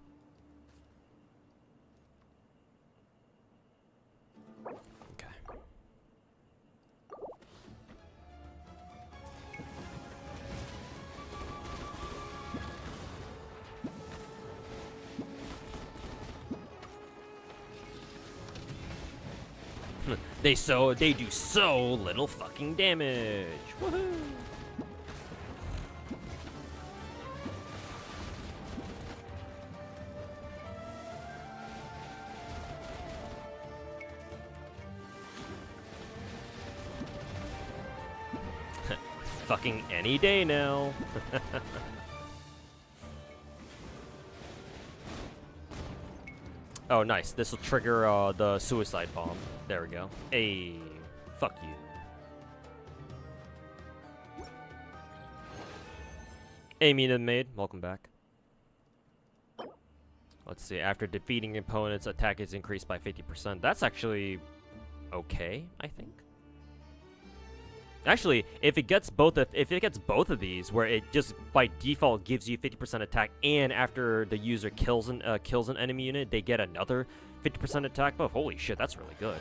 Okay. They do so little fucking damage. Woohoo! Fucking any day now. Oh, nice. This will trigger the suicide bomb. There we go. Hey, fuck you. Amy the Maid, welcome back. Let's see. After defeating opponents, attack is increased by 50%. That's actually okay, I think. Actually, if it gets both of these, where it just by default gives you 50% attack, and after the user kills an enemy unit, they get another 50% attack buff. Holy shit, that's really good.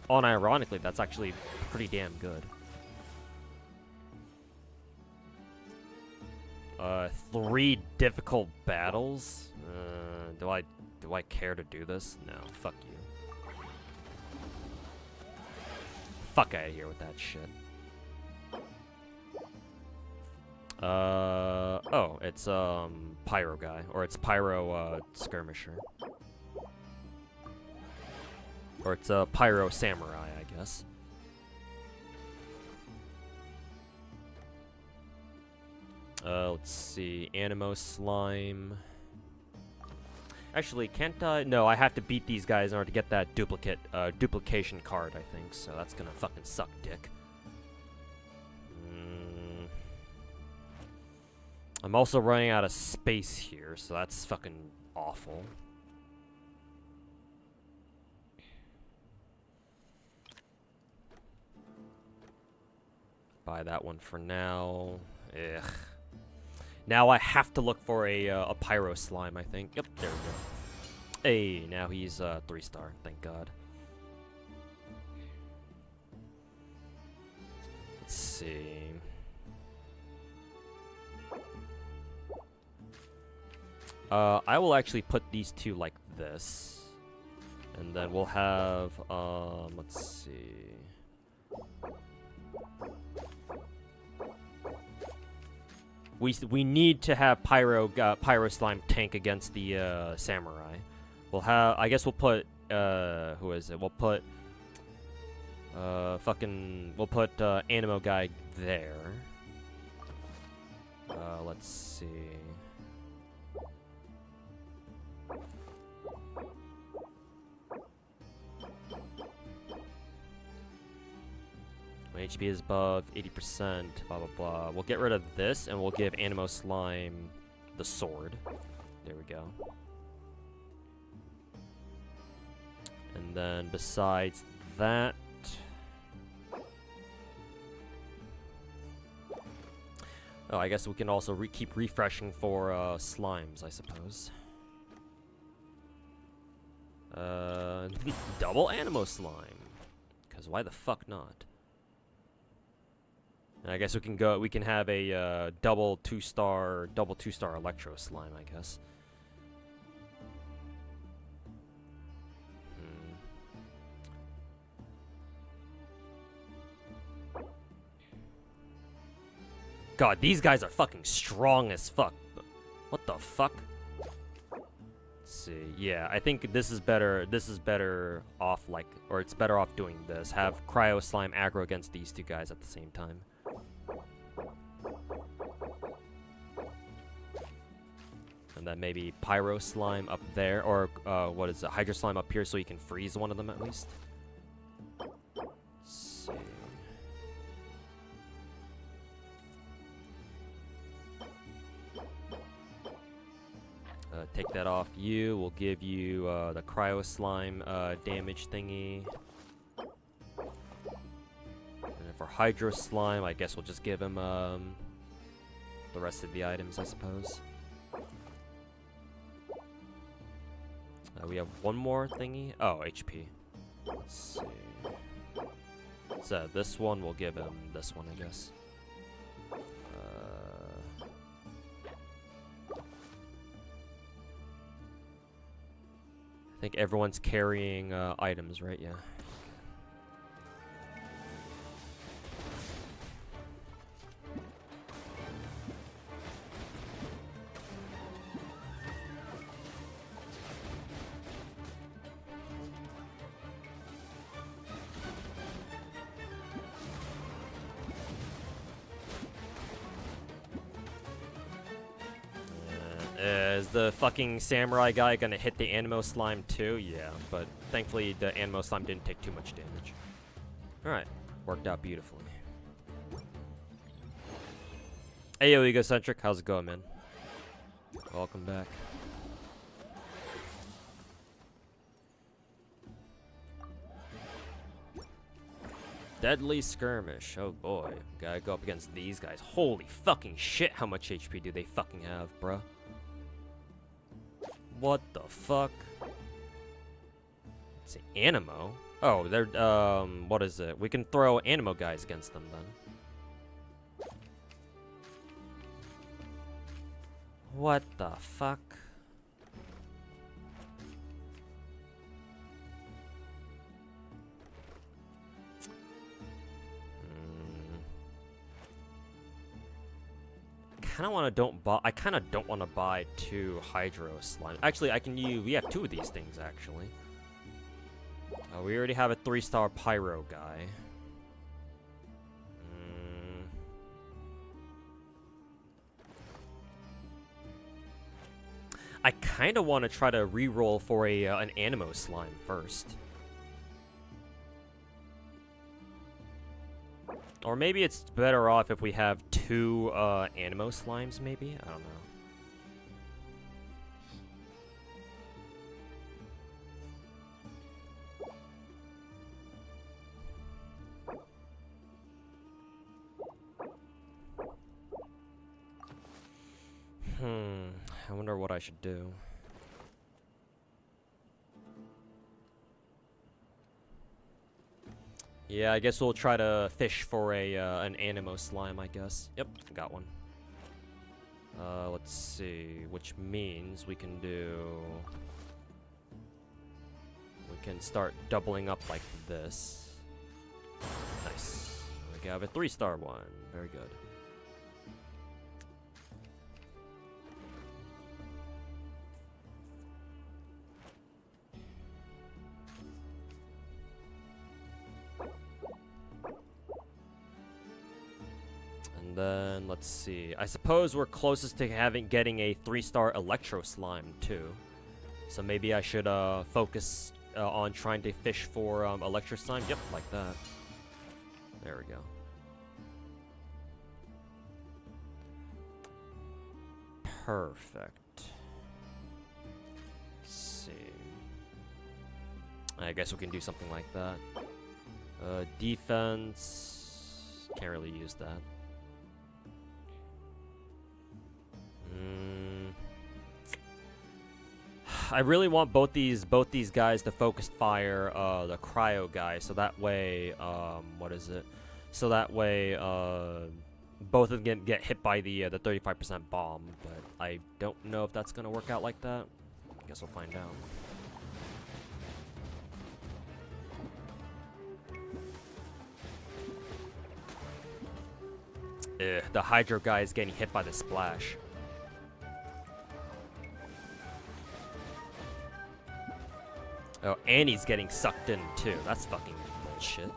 Unironically, that's actually pretty damn good. 3 difficult battles. Do I care to do this? No, fuck you. Fuck out of here with that shit. Oh, it's Pyro guy, or it's Pyro Skirmisher, or it's a Pyro Samurai, I guess. Let's see, Animo Slime. Actually, can't I? No, I have to beat these guys in order to get that duplication card, I think. So that's gonna fucking suck dick. I'm also running out of space here, so that's fucking awful. Buy that one for now. Ugh. Now I have to look for a Pyro Slime, I think. Yep, there we go. Hey, now he's 3-star, thank God. Let's see. I will actually put these two like this. And then we'll have, let's see. We need to have Pyro Slime tank against the Samurai. We'll have, I guess we'll put who is it? We'll put we'll put Animo guy there. Let's see. When HP is above 80%, blah blah blah. We'll get rid of this and we'll give Animo Slime the sword. There we go. And then besides that, oh, I guess we can also keep refreshing for slimes, I suppose. Double Animo Slime, because why the fuck not? And I guess we can go. We can have a double 2-star Electro Slime, I guess. God, these guys are fucking strong as fuck. What the fuck? Let's see. Yeah, I think this is better. This is better off like, or it's better off doing this. Have Cryo Slime aggro against these two guys at the same time. And then maybe Pyro Slime up there, or what is it? Hydro Slime up here so you can freeze one of them at least. Let's see. Take that off you. We'll give you the cryo slime damage thingy. And then for hydro slime, I guess we'll just give him the rest of the items, I suppose. We have one more thingy. Oh, HP. Let's see. So this one, we'll give him this one, I guess. I think everyone's carrying items, right? Yeah. Is the fucking samurai guy gonna hit the animo slime too? Yeah, but thankfully the animo slime didn't take too much damage. Alright, worked out beautifully. Hey yo, Egocentric, how's it going, man? Welcome back. Deadly Skirmish, oh boy. Gotta go up against these guys. Holy fucking shit, how much HP do they fucking have, bruh? What the fuck? It's Animo? Oh, they're, what is it? We can throw Animo guys against them, then. What the fuck? I kind of don't want to buy 2 Hydro Slime. Actually, I can use. We have 2 of these things actually. We already have a 3-star Pyro guy. I kind of want to try to re-roll for a an Animo Slime first. Or maybe it's better off if we have 2 Animo Slimes, maybe? I don't know. I wonder what I should do. Yeah, I guess we'll try to fish for a an Animo Slime, I guess. Yep, got one. Let's see, which means we can do... We can start doubling up like this. Nice. We have a 3-star one. Very good. Then let's see. I suppose we're closest to getting a 3-star Electro Slime too. So maybe I should focus on trying to fish for Electro Slime. Yep, like that. There we go. Perfect. Let's see. I guess we can do something like that. Defense. Can't really use that. I really want both these guys to focus fire the cryo guy, so that way what is it? So that way both of them get hit by the 35% bomb, but I don't know if that's gonna work out like that. I guess we'll find out. The Hydro guy is getting hit by the splash. Oh, and he's getting sucked in too. That's fucking bullshit.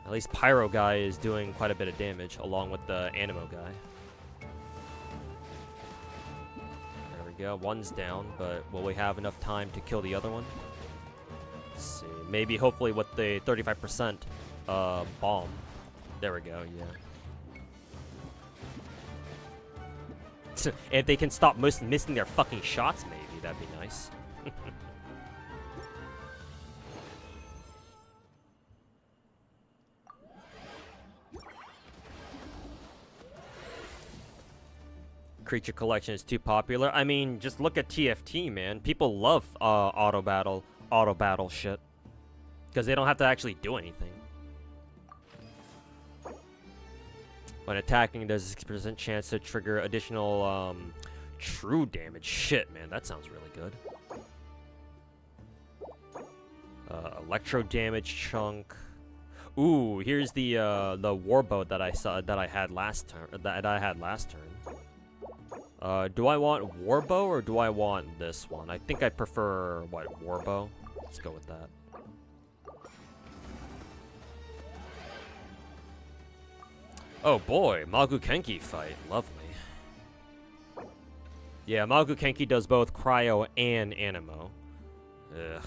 At least Pyro guy is doing quite a bit of damage along with the Animo guy. There we go. One's down, but will we have enough time to kill the other one? Let's see. Maybe, hopefully, with the 35% bomb. There we go. Yeah. If they can stop missing their fucking shots, maybe that'd be nice. Creature collection is too popular. I mean, just look at TFT, man. People love auto battle shit because they don't have to actually do anything. When attacking, there's a 6% chance to trigger additional true damage. Shit, man, that sounds really good. Electro damage chunk. Ooh, here's the warbow that I had last turn. Do I want warbow or do I want this one? I think I prefer what, warbow. Let's go with that. Oh boy, Magukenki fight. Lovely. Yeah, Magukenki does both cryo and animo. Ugh.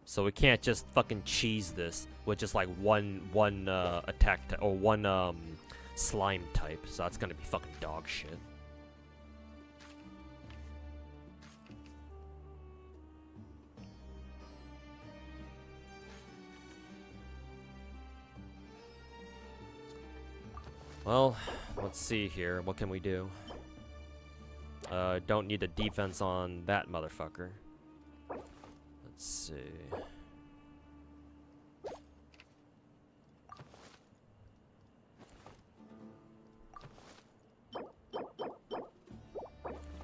So we can't just fucking cheese this with just like one attack or one slime type. So that's gonna be fucking dog shit. Well, let's see here. What can we do? Don't need a defense on that motherfucker. Let's see.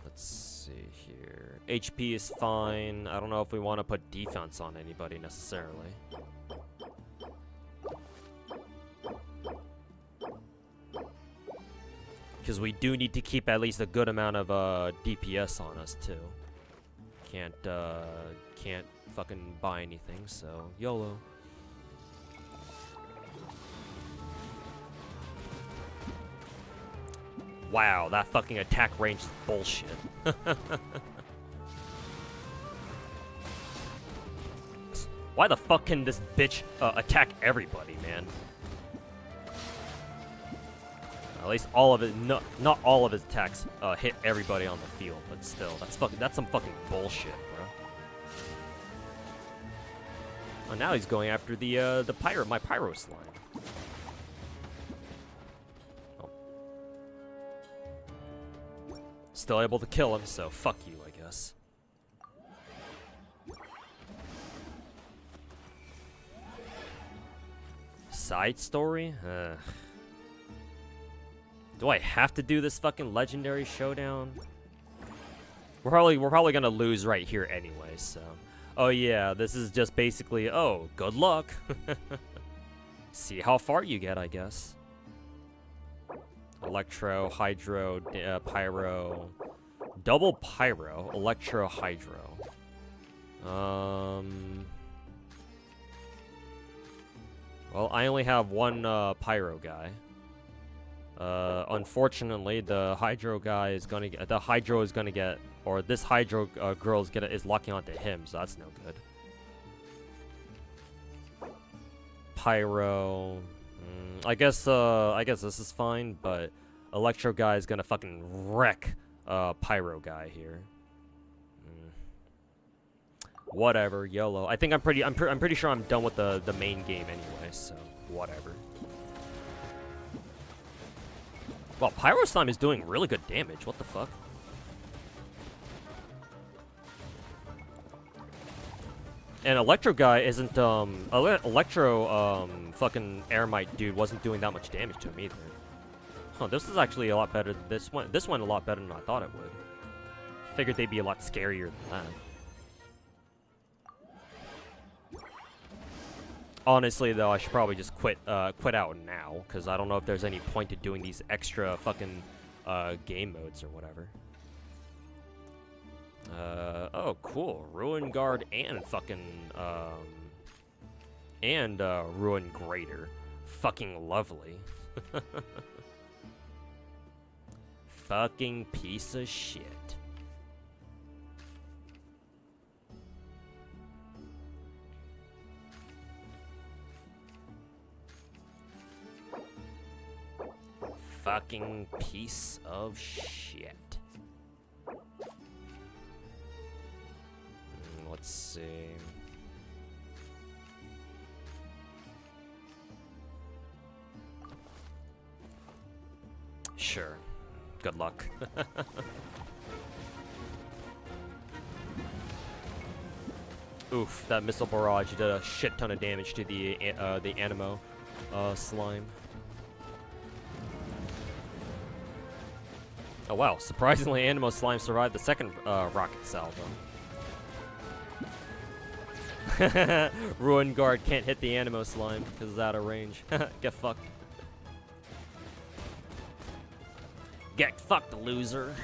Let's see here. HP is fine. I don't know if we want to put defense on anybody necessarily. Because we do need to keep at least a good amount of DPS on us too. Can't fucking buy anything, so YOLO. Wow, that fucking attack range is bullshit. Why the fuck can this bitch attack everybody, man? At least all of it, not all of his attacks hit everybody on the field, but still, that's some fucking bullshit, bro. Oh, now he's going after my pyro slime. Oh. Still able to kill him, so fuck you, I guess. Side story? Do I have to do this fucking legendary showdown? We're probably gonna lose right here anyway, so. Oh yeah, this is just basically, oh, good luck. See how far you get, I guess. Electro, Hydro, Pyro. Double Pyro, Electro, Hydro. Well, I only have one Pyro guy. Unfortunately, the Hydro guy is gonna get, or this Hydro girl is locking onto him, so that's no good. Pyro, I guess this is fine, but Electro guy is gonna fucking wreck Pyro guy here. Whatever, YOLO. I think I'm pretty sure I'm done with the main game anyway, so whatever. Well, Pyro Slime is doing really good damage. What the fuck? And Electro guy isn't, Electro, fucking Airmite dude wasn't doing that much damage to him either. Huh, this is actually a lot better than this one. This one a lot better than I thought it would. Figured they'd be a lot scarier than that. Honestly, though, I should probably just quit out now, because I don't know if there's any point to doing these extra fucking game modes or whatever. Oh, cool. Ruin Guard and fucking, Ruin Greater. Fucking lovely. Fucking piece of shit. fucking piece of shit. Let's see. Sure. Good luck. Oof, that missile barrage did a shit ton of damage to the Anemo slime. Oh wow, surprisingly Anemo slime survived the second rocket salvo. Ruin Guard can't hit the Anemo slime because it's out of range. Get fucked. Get fucked, loser.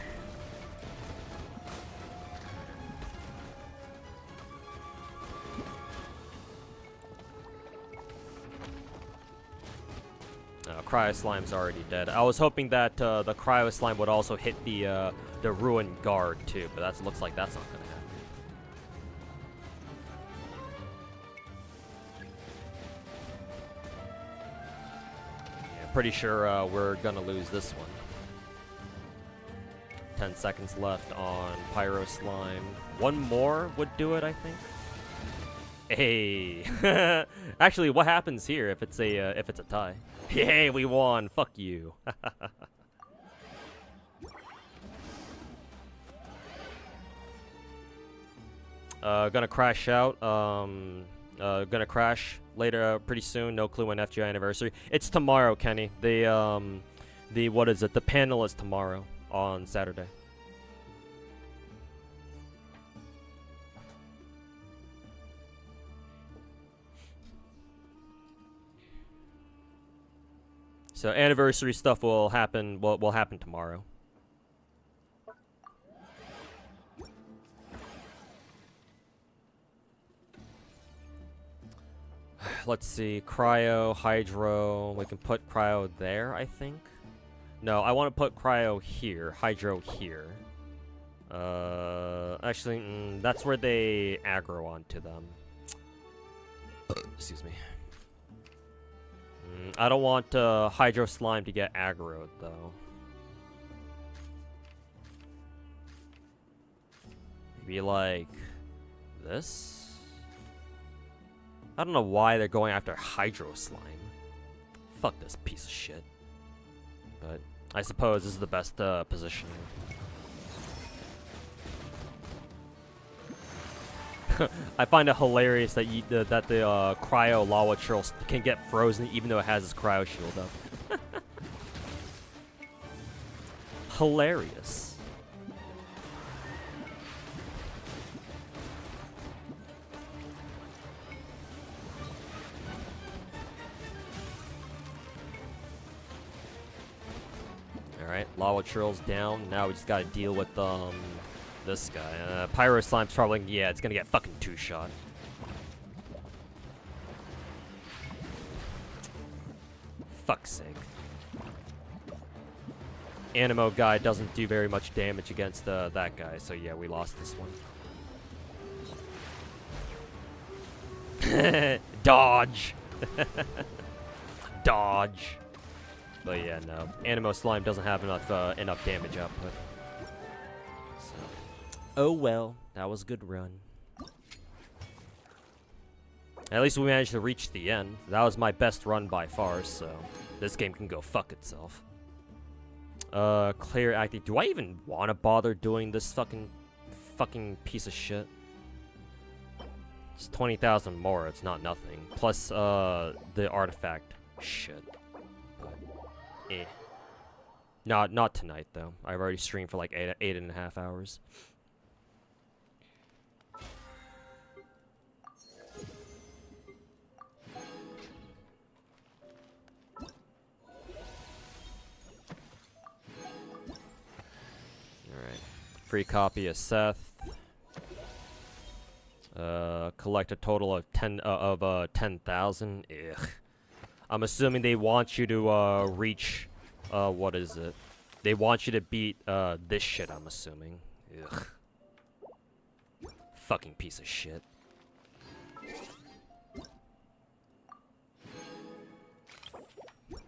Cryo Slime's already dead. I was hoping that the Cryo Slime would also hit the Ruin Guard too, but that looks like that's not gonna happen. Yeah, pretty sure we're gonna lose this one. 10 seconds left on Pyro Slime. One more would do it, I think. Hey, actually, what happens here if it's a tie? Hey, we won. Fuck you. Gonna crash out. Gonna crash later, pretty soon. No clue when FGI anniversary. It's tomorrow, Kenny. The what is it? The panel is tomorrow on Saturday. So anniversary stuff will happen. Will happen tomorrow. Let's see, Cryo, Hydro. We can put Cryo there, I think. No, I want to put Cryo here, Hydro here. Actually, that's where they aggro onto them. Excuse me. I don't want Hydro Slime to get aggroed, though. Maybe like this? I don't know why they're going after Hydro Slime. Fuck this piece of shit. But I suppose this is the best positioning. I find it hilarious that that the Cryo Lava Churl can get frozen even though it has its Cryo Shield up. Hilarious. Alright, Lava Churl's down. Now we just gotta deal with this guy. Pyro Slime's probably, yeah, it's gonna get fucking two-shot. Fuck's sake. Anemo guy doesn't do very much damage against that guy, so yeah, we lost this one. Dodge! Dodge! But yeah, no. Anemo Slime doesn't have enough damage output. Oh well, that was a good run. At least we managed to reach the end. That was my best run by far, so this game can go fuck itself. Clear acting. Do I even want to bother doing this fucking piece of shit? It's 20,000 more, it's not nothing. Plus, the artifact shit. But, eh. Not tonight, though. I've already streamed for like 8.5 hours. Free copy of Seth. Collect a total of 10,000. Ugh. I'm assuming they want you to reach what is it? They want you to beat this shit, I'm assuming. Ugh. Fucking piece of shit.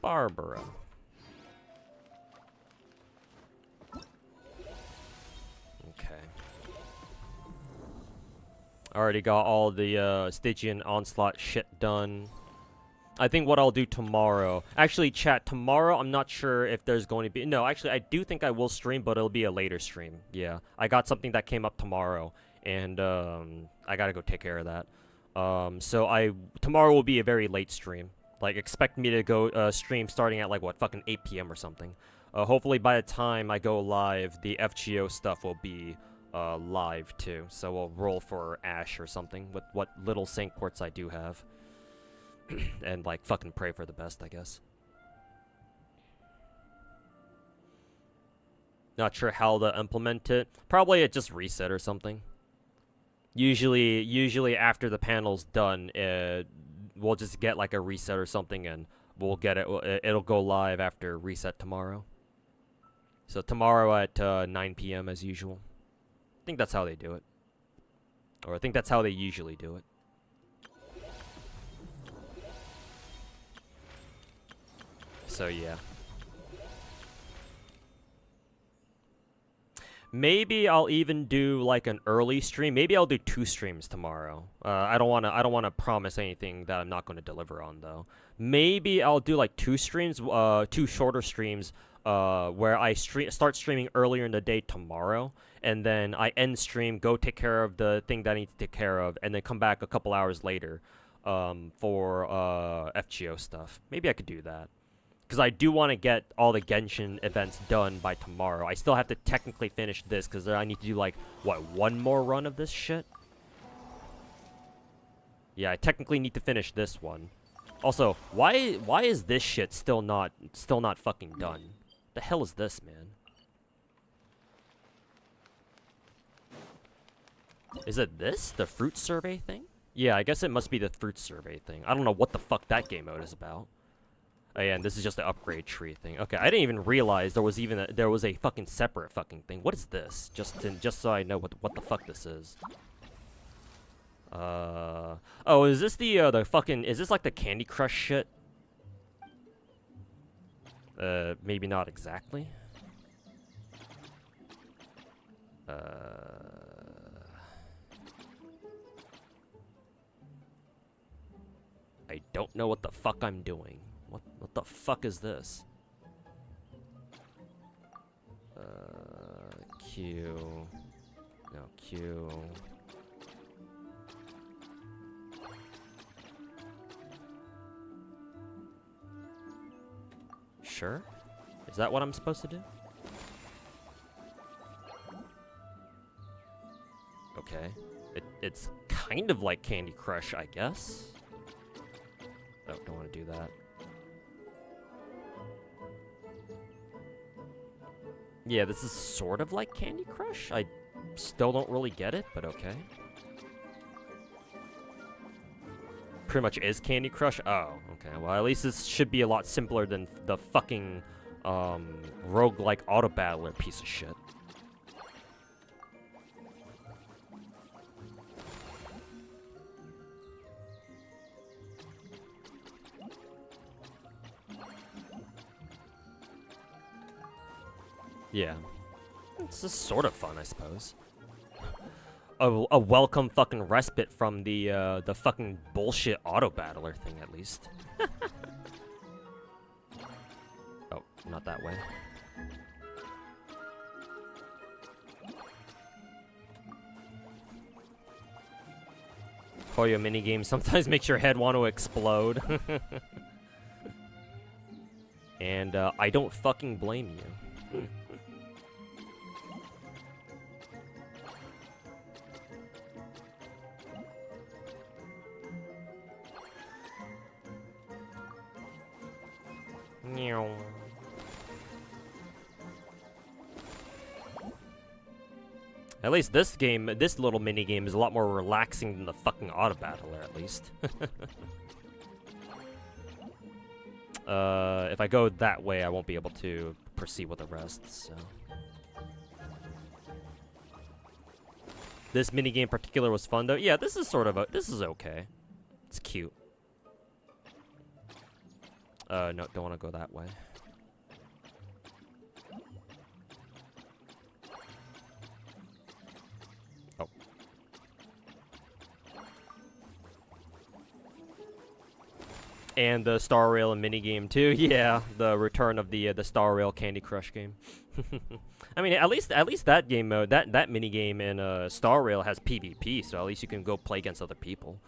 Barbara. already got all the Stygian Onslaught shit done. I think what I'll do tomorrow... Actually, chat, tomorrow I'm not sure if there's going to be... No, actually, I do think I will stream, but it'll be a later stream. Yeah, I got something that came up tomorrow, and I gotta go take care of that. So tomorrow will be a very late stream. Like, expect me to go stream starting at, like, what, fucking 8 p.m. or something. Hopefully by the time I go live, the FGO stuff will be live, too. So we'll roll for Ash or something with what little sync ports I do have. And, like, fucking pray for the best, I guess. Not sure how to implement it. Probably it just reset or something. Usually after the panel's done, we'll just get like a reset or something, and we'll get it. It'll go live after reset tomorrow. So tomorrow at 9 p.m. as usual. I think that's how they do it, or I think that's how they usually do it. So yeah. Maybe I'll even do like an early stream. Maybe I'll do 2 streams tomorrow. I don't wanna promise anything that I'm not gonna deliver on though. Maybe I'll do like 2 streams, 2 shorter streams, where I start streaming earlier in the day tomorrow, and then I end stream, go take care of the thing that I need to take care of, and then come back a couple hours later, for FGO stuff. Maybe I could do that. Because I do want to get all the Genshin events done by tomorrow. I still have to technically finish this, because I need to do, like, what, 1 more run of this shit? Yeah, I technically need to finish this one. Also, why is this shit still not fucking done? The hell is this, man? Is it this? The fruit survey thing? Yeah, I guess it must be the fruit survey thing. I don't know what the fuck that game mode is about. Oh yeah, and this is just the upgrade tree thing. Okay, I didn't even realize there was even a fucking separate fucking thing. What is this? Just so I know what the fuck this is. Oh, is this the fucking, is this like the Candy Crush shit? Maybe not exactly. I don't know what the fuck I'm doing. What the fuck is this? Q. No, Q. Sure? Is that what I'm supposed to do? Okay. It's kind of like Candy Crush, I guess. Oh, don't want to do that. Yeah, this is sort of like Candy Crush. I still don't really get it, but okay. Pretty much is Candy Crush? Oh, okay. Well, at least this should be a lot simpler than the fucking roguelike auto-battler piece of shit. Yeah. It's just sort of fun, I suppose. A welcome fucking respite from the fucking bullshit auto-battler thing, at least. Oh, not that way. Koyo minigame sometimes makes your head want to explode. And, I don't fucking blame you. At least this game, this little mini game is a lot more relaxing than the fucking auto battler, at least. If I go that way, I won't be able to proceed with the rest, so. This mini game in particular was fun, though. Yeah, this is sort of this is okay. It's cute. No, don't want to go that way. Oh. And the Star Rail and minigame too. Yeah, the return of the Star Rail Candy Crush game. I mean, at least that game mode, that minigame in Star Rail has PvP, so at least you can go play against other people.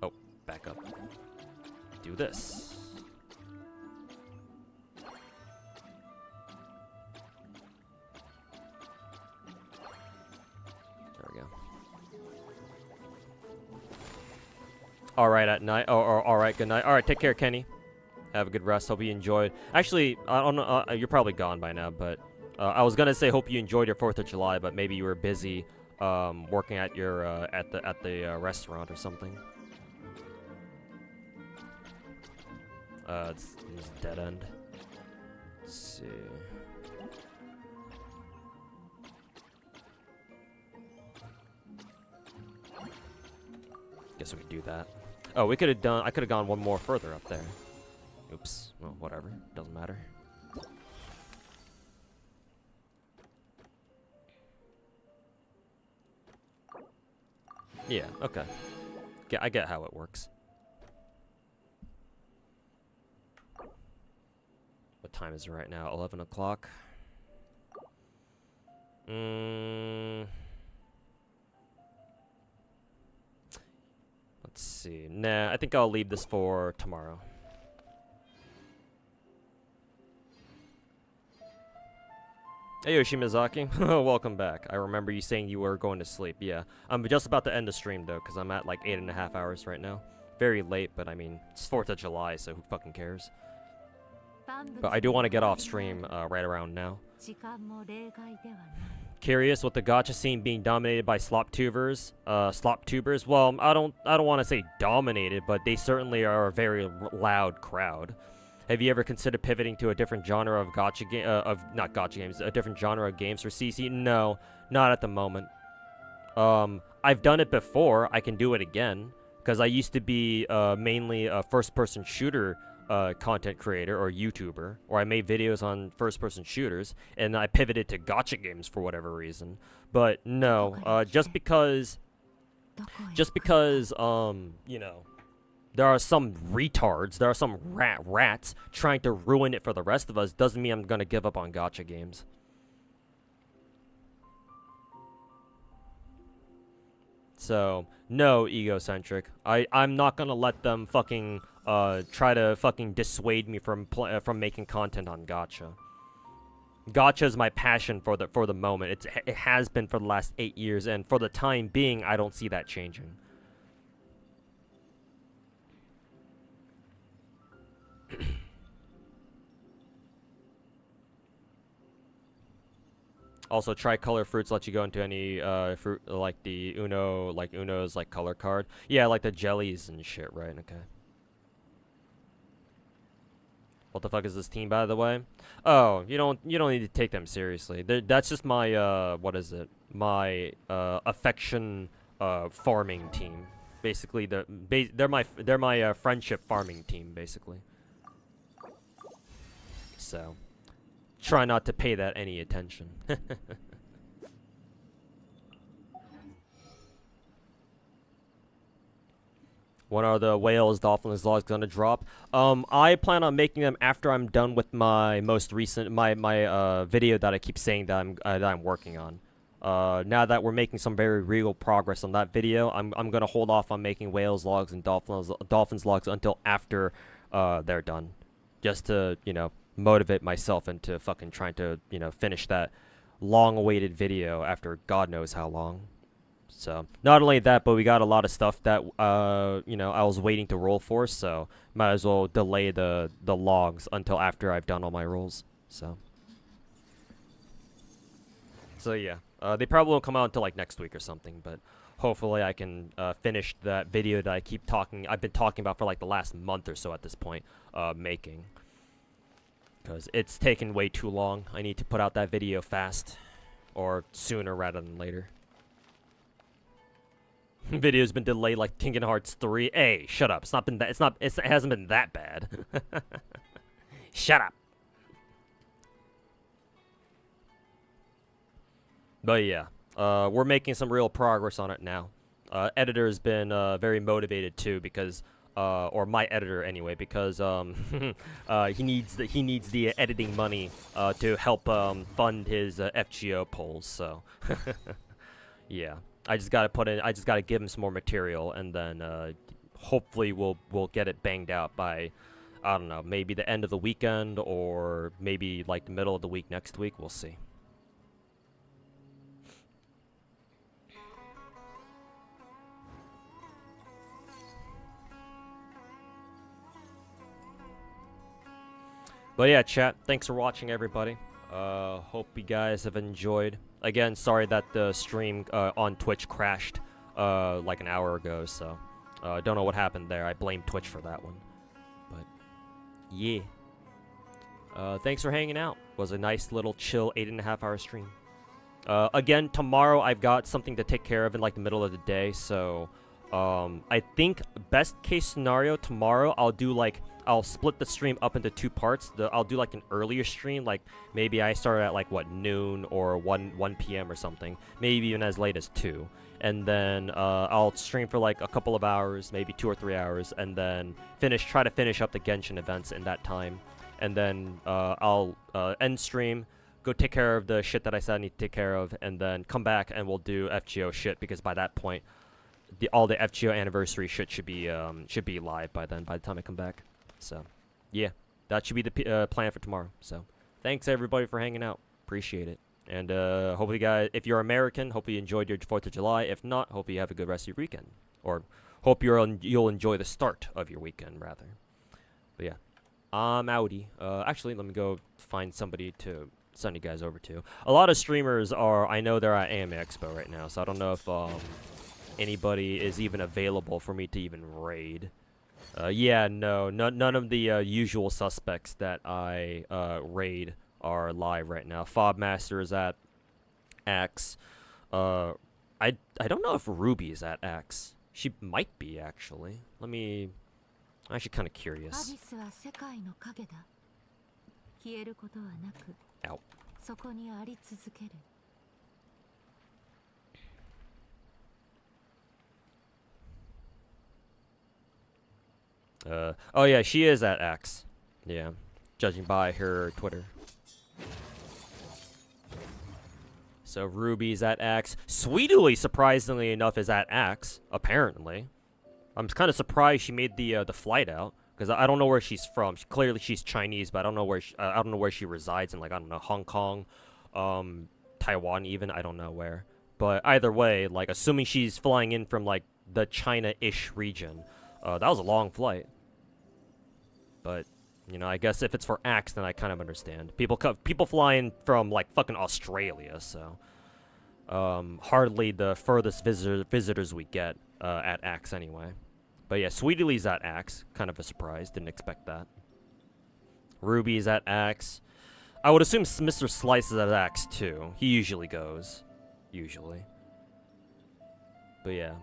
Oh, back up. Do this. There we go. Alright at night. Alright, good night. Alright, take care, Kenny. Have a good rest. Hope you enjoyed. Actually, I don't know. You're probably gone by now, but I was gonna say hope you enjoyed your 4th of July, but maybe you were busy working at your at the restaurant or something. It's dead end. Let's see. Guess we could do that. Oh, we could have done. I could have gone one more further up there. Oops. Well, whatever. Doesn't matter. Yeah. Okay. I get how it works. What time is it right now? 11 o'clock. Let's see. Nah, I think I'll leave this for tomorrow. Hey Yoshimizaki, welcome back. I remember you saying you were going to sleep. Yeah, I'm just about to end the stream though, because I'm at like 8.5 hours right now. Very late, but I mean, it's 4th of July, so who fucking cares? But I do want to get off stream right around now. Curious with the gacha scene being dominated by slop tubers. Well, I don't want to say dominated, but they certainly are a very loud crowd. Have you ever considered pivoting to a different genre of gacha game, not gacha games, a different genre of games for CC? No, not at the moment. I've done it before. I can do it again because I used to be mainly a first-person shooter content creator or YouTuber, or I made videos on first-person shooters, and I pivoted to gacha games for whatever reason. But no, just because, you know, there are some retards, there are some rats trying to ruin it for the rest of us, doesn't mean I'm gonna give up on gacha games. So, no, egocentric. I'm not gonna let them fucking try to fucking dissuade me from making content on gacha. Gacha is my passion for the moment. It has been for the last 8 years, and for the time being, I don't see that changing. Also, tricolor fruits let you go into any fruit, like the Uno's like color card. Yeah, like the jellies and shit, right? Okay. What the fuck is this team, by the way? Oh, you don't need to take them seriously. That's just my what is it? My affection farming team. Basically, they're my friendship farming team, basically. So, try not to pay that any attention. When are the whales, dolphins, logs gonna drop? I plan on making them after I'm done with my most recent my video that I keep saying that I'm working on. Now that we're making some very real progress on that video, I'm gonna hold off on making whales, logs, and dolphins logs until after they're done, just to motivate myself into fucking trying to finish that long-awaited video after God knows how long. So, not only that, but we got a lot of stuff that, I was waiting to roll for, so might as well delay the logs until after I've done all my rolls, so yeah. They probably won't come out until, like, next week or something, but hopefully I can finish that video that I've been talking about for, like, the last month or so at this point, making. Because it's taken way too long. I need to put out that video fast, or sooner rather than later. Video's been delayed like Kingdom Hearts 3. Hey, shut up. It hasn't been that bad. Shut up. But yeah, we're making some real progress on it now. Editor's been very motivated too because, or my editor anyway, because he needs the editing money to help fund his FGO polls. So yeah, I just gotta give him some more material, and then hopefully we'll get it banged out by, I don't know, maybe the end of the weekend or maybe like the middle of the week next week. We'll see. But yeah, chat, thanks for watching, everybody. Hope you guys have enjoyed. Again, sorry that the stream on Twitch crashed like an hour ago, so don't know what happened there. I blame Twitch for that one. But yeah. Thanks for hanging out. Was a nice little chill 8.5-hour stream. Again, tomorrow I've got something to take care of in like the middle of the day, so I think best case scenario tomorrow I'll split the stream up into 2 parts. I'll do like an earlier stream, like maybe I start at like what, noon or 1 p.m. or something, maybe even as late as 2. And then I'll stream for like a couple of hours, maybe 2 or 3 hours, and then try to finish up the Genshin events in that time. And then I'll end stream, go take care of the shit that I said I need to take care of, and then come back and we'll do FGO shit, because by that point all the FGO anniversary shit should be live by then, by the time I come back. So yeah, that should be the plan for tomorrow. So thanks everybody for hanging out, appreciate it. And hopefully guys, if you're American, hopefully you enjoyed your 4th of July. If not, hopefully you have a good rest of your weekend, or hope you'll enjoy the start of your weekend rather. But yeah, I'm outie. Actually, let me go find somebody to send you guys over to. A lot of streamers I know they're at AMA Expo right now, so I don't know if anybody is even available for me to even raid. Yeah, none of the usual suspects that I raid are live right now. Fobmaster is at X. I don't know if Ruby is at X. She might be, actually. I'm actually kind of curious. Ow. Oh yeah, she is at X. Yeah, judging by her Twitter. So Ruby's at X. Sweetly, surprisingly enough, is at X. Apparently, I'm kind of surprised she made the flight out, because I don't know where she's from. Clearly she's Chinese, but I don't know where she resides in. Like, I don't know, Hong Kong, Taiwan, even. I don't know where. But either way, like, assuming she's flying in from like the China-ish region. That was a long flight. But, you know, I guess if it's for Axe, then I kind of understand. People fly in from, like, fucking Australia, so... hardly the furthest visitors we get at Axe anyway. But yeah, Sweetly's at Axe. Kind of a surprise. Didn't expect that. Ruby's at Axe. I would assume Mr. Slice is at Axe, too. He usually goes. Usually. But yeah.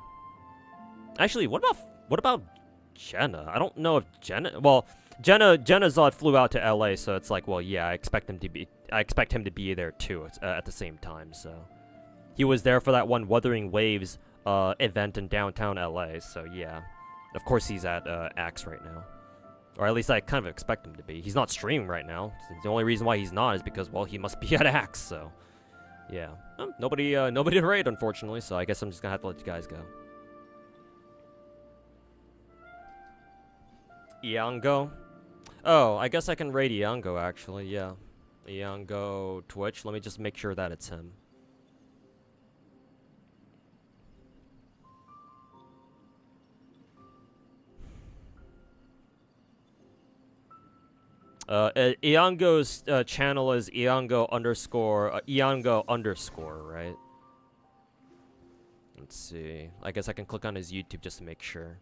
Actually, what about Jenna? I don't know if Jenna... Well, Jenna's flew out to LA, so it's like, well, yeah, I expect him to be there too at the same time. So he was there for that one Wuthering Waves event in downtown LA. So yeah, of course he's at Axe right now, or at least I kind of expect him to be. He's not streaming right now. The only reason why he's not is because, well, he must be at Axe. So yeah, nobody to raid, unfortunately. So I guess I'm just gonna have to let you guys go. Iango? Oh, I guess I can raid Iango, actually, yeah. Iango Twitch. Let me just make sure that it's him. Iango's channel is Iango underscore, right? Let's see. I guess I can click on his YouTube just to make sure.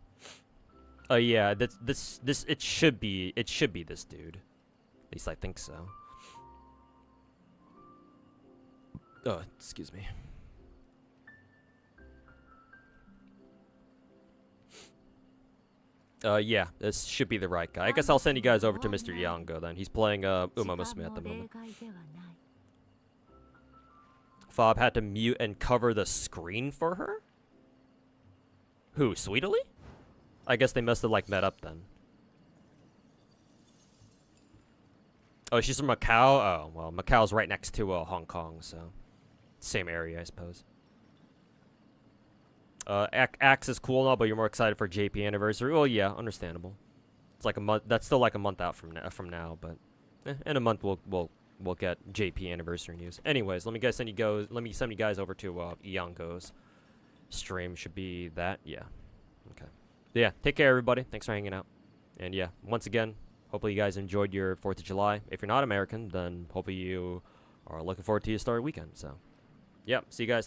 Oh yeah, it should be this dude. At least I think so. Oh, excuse me. Yeah, this should be the right guy. I guess I'll send you guys over to Mr. Iango then. He's playing Uma Musume at the moment. Fob had to mute and cover the screen for her? Who? Sweet Italy? I guess they must have like met up then. Oh, she's from Macau? Oh, well, Macau's right next to Hong Kong, so same area, I suppose. Axe is cool and all, but you're more excited for JP anniversary. Well, yeah, understandable. It's like a month. That's still like a month out from now, but in a month we'll get JP anniversary news. Anyways, let me send you guys over to Iango's stream. Should be that, yeah. Okay. Yeah, take care, everybody. Thanks for hanging out. And yeah, once again, hopefully you guys enjoyed your 4th of July. If you're not American, then hopefully you are looking forward to your Star weekend. So, yeah, see you guys.